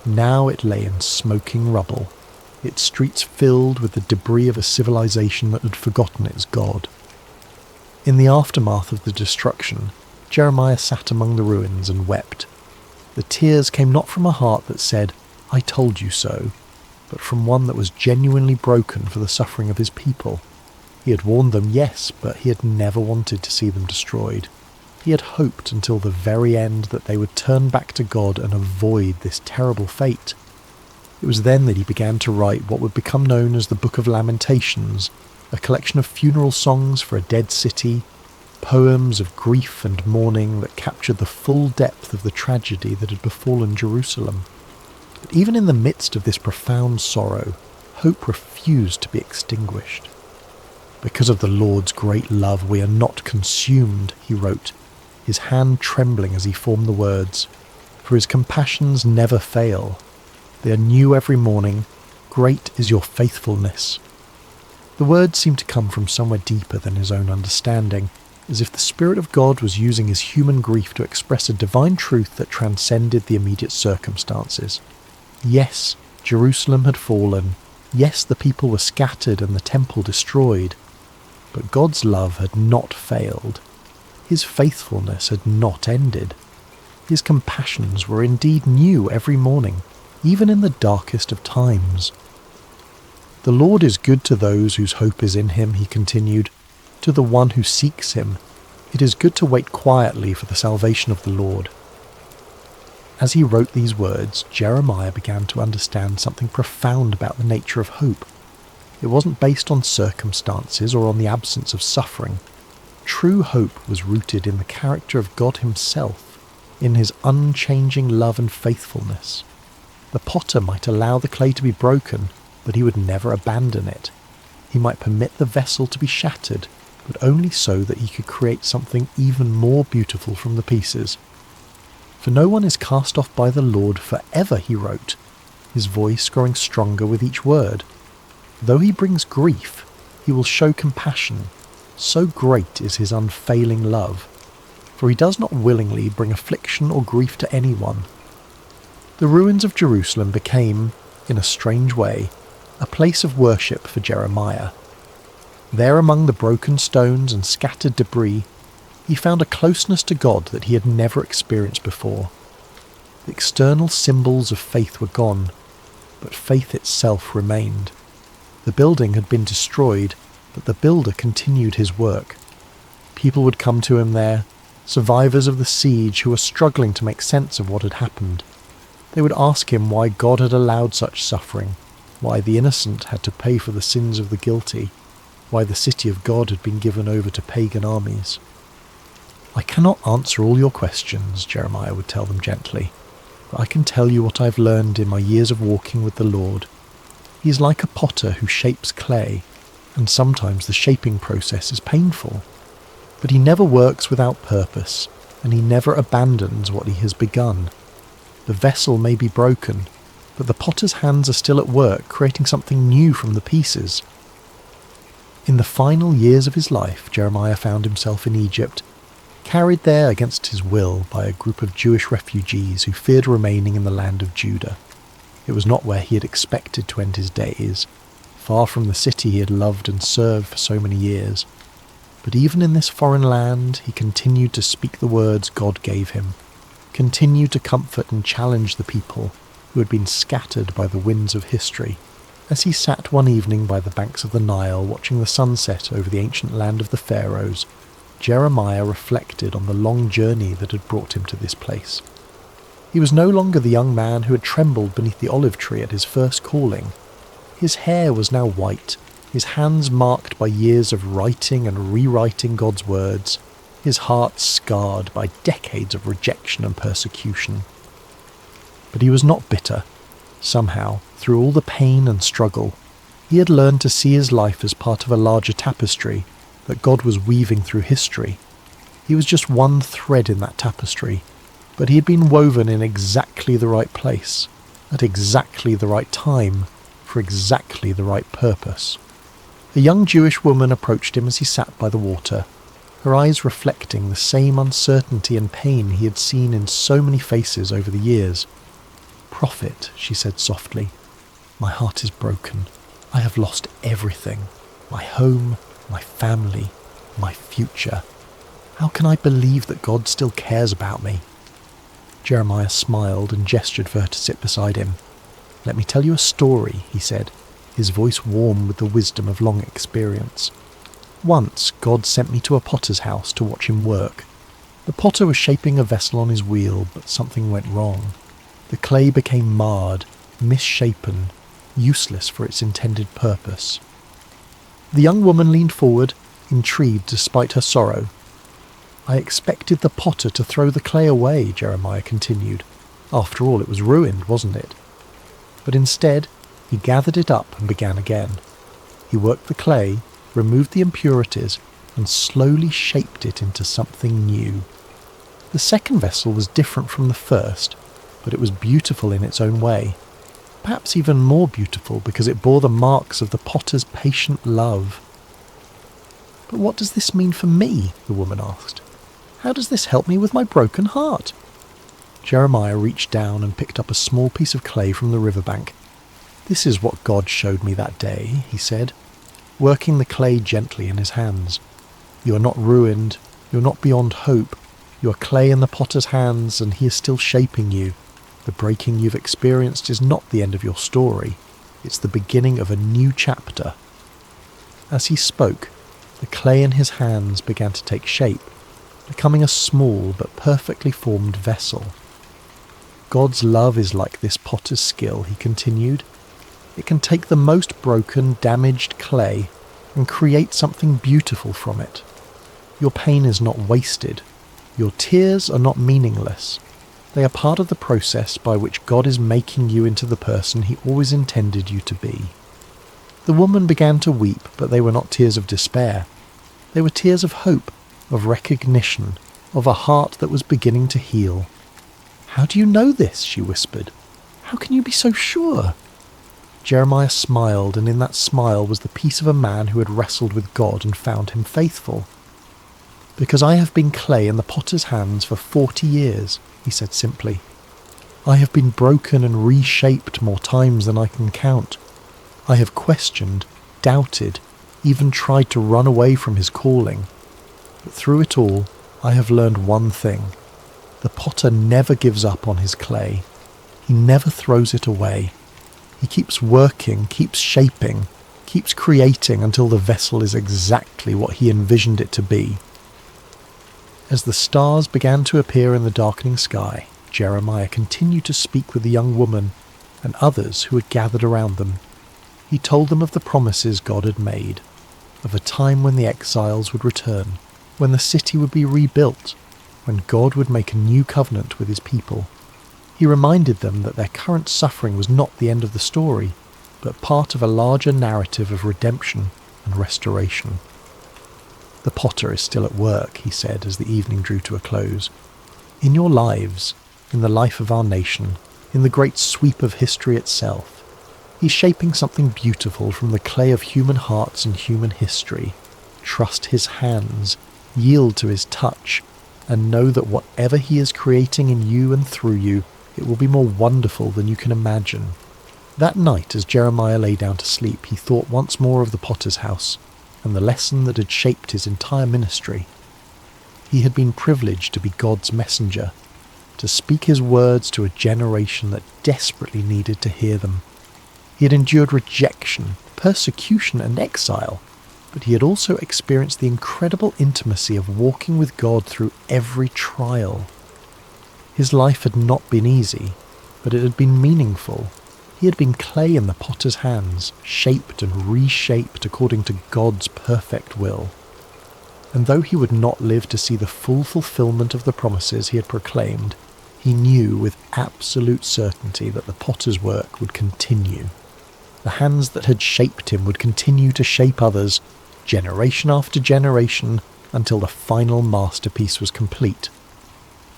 Now it lay in smoking rubble, its streets filled with the debris of a civilization that had forgotten its God. In the aftermath of the destruction, Jeremiah sat among the ruins and wept. The tears came not from a heart that said, "I told you so," but from one that was genuinely broken for the suffering of his people. He had warned them, yes, but he had never wanted to see them destroyed. He had hoped until the very end that they would turn back to God and avoid this terrible fate. It was then that he began to write what would become known as the Book of Lamentations, a collection of funeral songs for a dead city, poems of grief and mourning that captured the full depth of the tragedy that had befallen Jerusalem. But even in the midst of this profound sorrow, hope refused to be extinguished. "Because of the Lord's great love we are not consumed," he wrote, his hand trembling as he formed the words, "for his compassions never fail. They are new every morning. Great is your faithfulness." The words seemed to come from somewhere deeper than his own understanding, as if the Spirit of God was using his human grief to express a divine truth that transcended the immediate circumstances. Yes, Jerusalem had fallen. Yes, the people were scattered and the temple destroyed. But God's love had not failed. His faithfulness had not ended. His compassions were indeed new every morning, even in the darkest of times. "The Lord is good to those whose hope is in him," he continued, "to the one who seeks him. It is good to wait quietly for the salvation of the Lord." As he wrote these words, Jeremiah began to understand something profound about the nature of hope. It wasn't based on circumstances or on the absence of suffering. True hope was rooted in the character of God himself, in his unchanging love and faithfulness. The potter might allow the clay to be broken, but he would never abandon it. He might permit the vessel to be shattered, but only so that he could create something even more beautiful from the pieces. "For no one is cast off by the Lord forever," he wrote, his voice growing stronger with each word. "Though he brings grief, he will show compassion. So great is his unfailing love. For he does not willingly bring affliction or grief to anyone." The ruins of Jerusalem became, in a strange way, a place of worship for Jeremiah. There among the broken stones and scattered debris, he found a closeness to God that he had never experienced before. The external symbols of faith were gone, but faith itself remained. The building had been destroyed, but the builder continued his work. People would come to him there, survivors of the siege who were struggling to make sense of what had happened. They would ask him why God had allowed such suffering, why the innocent had to pay for the sins of the guilty, why the city of God had been given over to pagan armies. "I cannot answer all your questions," Jeremiah would tell them gently, "but I can tell you what I have learned in my years of walking with the Lord. He is like a potter who shapes clay, and sometimes the shaping process is painful. But he never works without purpose. and he never abandons what he has begun. The vessel may be broken, but the potter's hands are still at work creating something new from the pieces. In the final years of his life, Jeremiah found himself in Egypt, carried there against his will by a group of Jewish refugees who feared remaining in the land of Judah. It was not where he had expected to end his days, far from the city he had loved and served for so many years. But even in this foreign land, he continued to speak the words God gave him, continued to comfort and challenge the people who had been scattered by the winds of history. As he sat one evening by the banks of the Nile watching the sunset over the ancient land of the Pharaohs, Jeremiah reflected on the long journey that had brought him to this place. He was no longer the young man who had trembled beneath the olive tree at his first calling. His hair was now white, his hands marked by years of writing and rewriting God's words, his heart scarred by decades of rejection and persecution. But he was not bitter. Somehow, through all the pain and struggle, he had learned to see his life as part of a larger tapestry that God was weaving through history. He was just one thread in that tapestry, but he had been woven in exactly the right place, at exactly the right time, for exactly the right purpose. A young Jewish woman approached him as he sat by the water, her eyes reflecting the same uncertainty and pain he had seen in so many faces over the years. "Prophet," she said softly, "my heart is broken. I have lost everything. My home, my family, my future. How can I believe that God still cares about me?" Jeremiah smiled and gestured for her to sit beside him. "Let me tell you a story," he said, his voice warm with the wisdom of long experience. "Once God sent me to a potter's house to watch him work. The potter was shaping a vessel on his wheel, but something went wrong. The clay became marred, misshapen, useless for its intended purpose." The young woman leaned forward, intrigued despite her sorrow. "I expected the potter to throw the clay away," Jeremiah continued. "After all, it was ruined, wasn't it? But instead, he gathered it up and began again. He worked the clay, removed the impurities, and slowly shaped it into something new. The second vessel was different from the first, but it was beautiful in its own way. Perhaps even more beautiful because it bore the marks of the potter's patient love. "But what does this mean for me?" the woman asked. "How does this help me with my broken heart?" Jeremiah reached down and picked up a small piece of clay from the riverbank. "This is what God showed me that day," he said, working the clay gently in his hands. "You are not ruined. You are not beyond hope. You are clay in the potter's hands, and he is still shaping you. The breaking you've experienced is not the end of your story. It's the beginning of a new chapter." As he spoke, the clay in his hands began to take shape, becoming a small but perfectly formed vessel. "God's love is like this potter's skill," he continued. "It can take the most broken, damaged clay and create something beautiful from it. Your pain is not wasted. Your tears are not meaningless. They are part of the process by which God is making you into the person he always intended you to be." The woman began to weep, but they were not tears of despair. They were tears of hope, of recognition, of a heart that was beginning to heal. "How do you know this?" she whispered. "How can you be so sure?" Jeremiah smiled, and in that smile was the peace of a man who had wrestled with God and found him faithful. "Because I have been clay in the potter's hands for 40 years, he said simply. "I have been broken and reshaped more times than I can count. I have questioned, doubted, even tried to run away from his calling. But through it all, I have learned one thing. The potter never gives up on his clay. He never throws it away. He keeps working, keeps shaping, keeps creating until the vessel is exactly what he envisioned it to be." As the stars began to appear in the darkening sky, Jeremiah continued to speak with the young woman and others who had gathered around them. He told them of the promises God had made, of a time when the exiles would return, when the city would be rebuilt, when God would make a new covenant with his people. He reminded them that their current suffering was not the end of the story, but part of a larger narrative of redemption and restoration. "The potter is still at work," he said as the evening drew to a close. In your lives, in the life of our nation, in the great sweep of history itself, He's shaping something beautiful from the clay of human hearts and human history. Trust His hands, yield to His touch, and know that whatever He is creating in you and through you, it will be more wonderful than you can imagine. That night, as Jeremiah lay down to sleep, he thought once more of the potter's house and the lesson that had shaped his entire ministry. He had been privileged to be God's messenger, to speak His words to a generation that desperately needed to hear them. He had endured rejection, persecution and exile, but he had also experienced the incredible intimacy of walking with God through every trial. His life had not been easy, but it had been meaningful. He had been clay in the potter's hands, shaped and reshaped according to God's perfect will. And though he would not live to see the full fulfillment of the promises he had proclaimed, he knew with absolute certainty that the potter's work would continue. The hands that had shaped him would continue to shape others, generation after generation, until the final masterpiece was complete.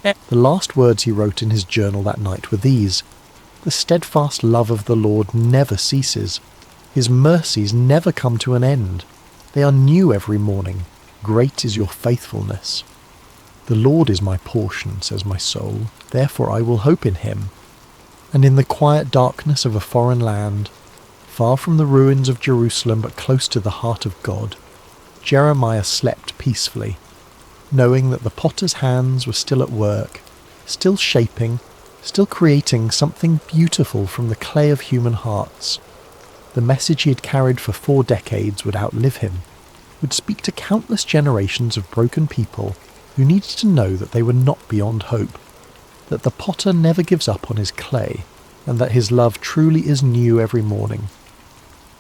The last words he wrote in his journal that night were these: "The steadfast love of the Lord never ceases. His mercies never come to an end. They are new every morning. Great is your faithfulness. The Lord is my portion, says my soul, therefore I will hope in Him." And in the quiet darkness of a foreign land, far from the ruins of Jerusalem but close to the heart of God, Jeremiah slept peacefully, knowing that the potter's hands were still at work, still shaping, still creating something beautiful from the clay of human hearts. The message he had carried for 4 decades would outlive him, would speak to countless generations of broken people who needed to know that they were not beyond hope, that the potter never gives up on his clay, and that His love truly is new every morning.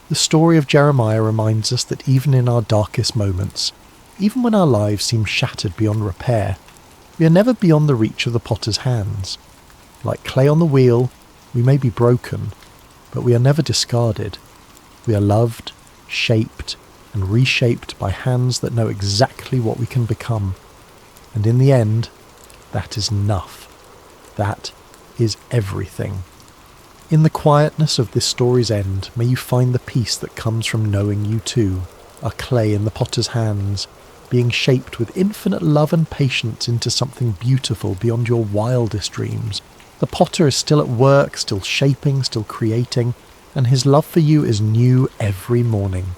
The story of Jeremiah reminds us that even in our darkest moments, even when our lives seem shattered beyond repair, we are never beyond the reach of the potter's hands. Like clay on the wheel, we may be broken, but we are never discarded. We are loved, shaped, and reshaped by hands that know exactly what we can become. And in the end, that is enough. That is everything. In the quietness of this story's end, may you find the peace that comes from knowing you too are clay in the potter's hands, being shaped with infinite love and patience into something beautiful beyond your wildest dreams. The potter is still at work, still shaping, still creating, and his love for you is new every morning.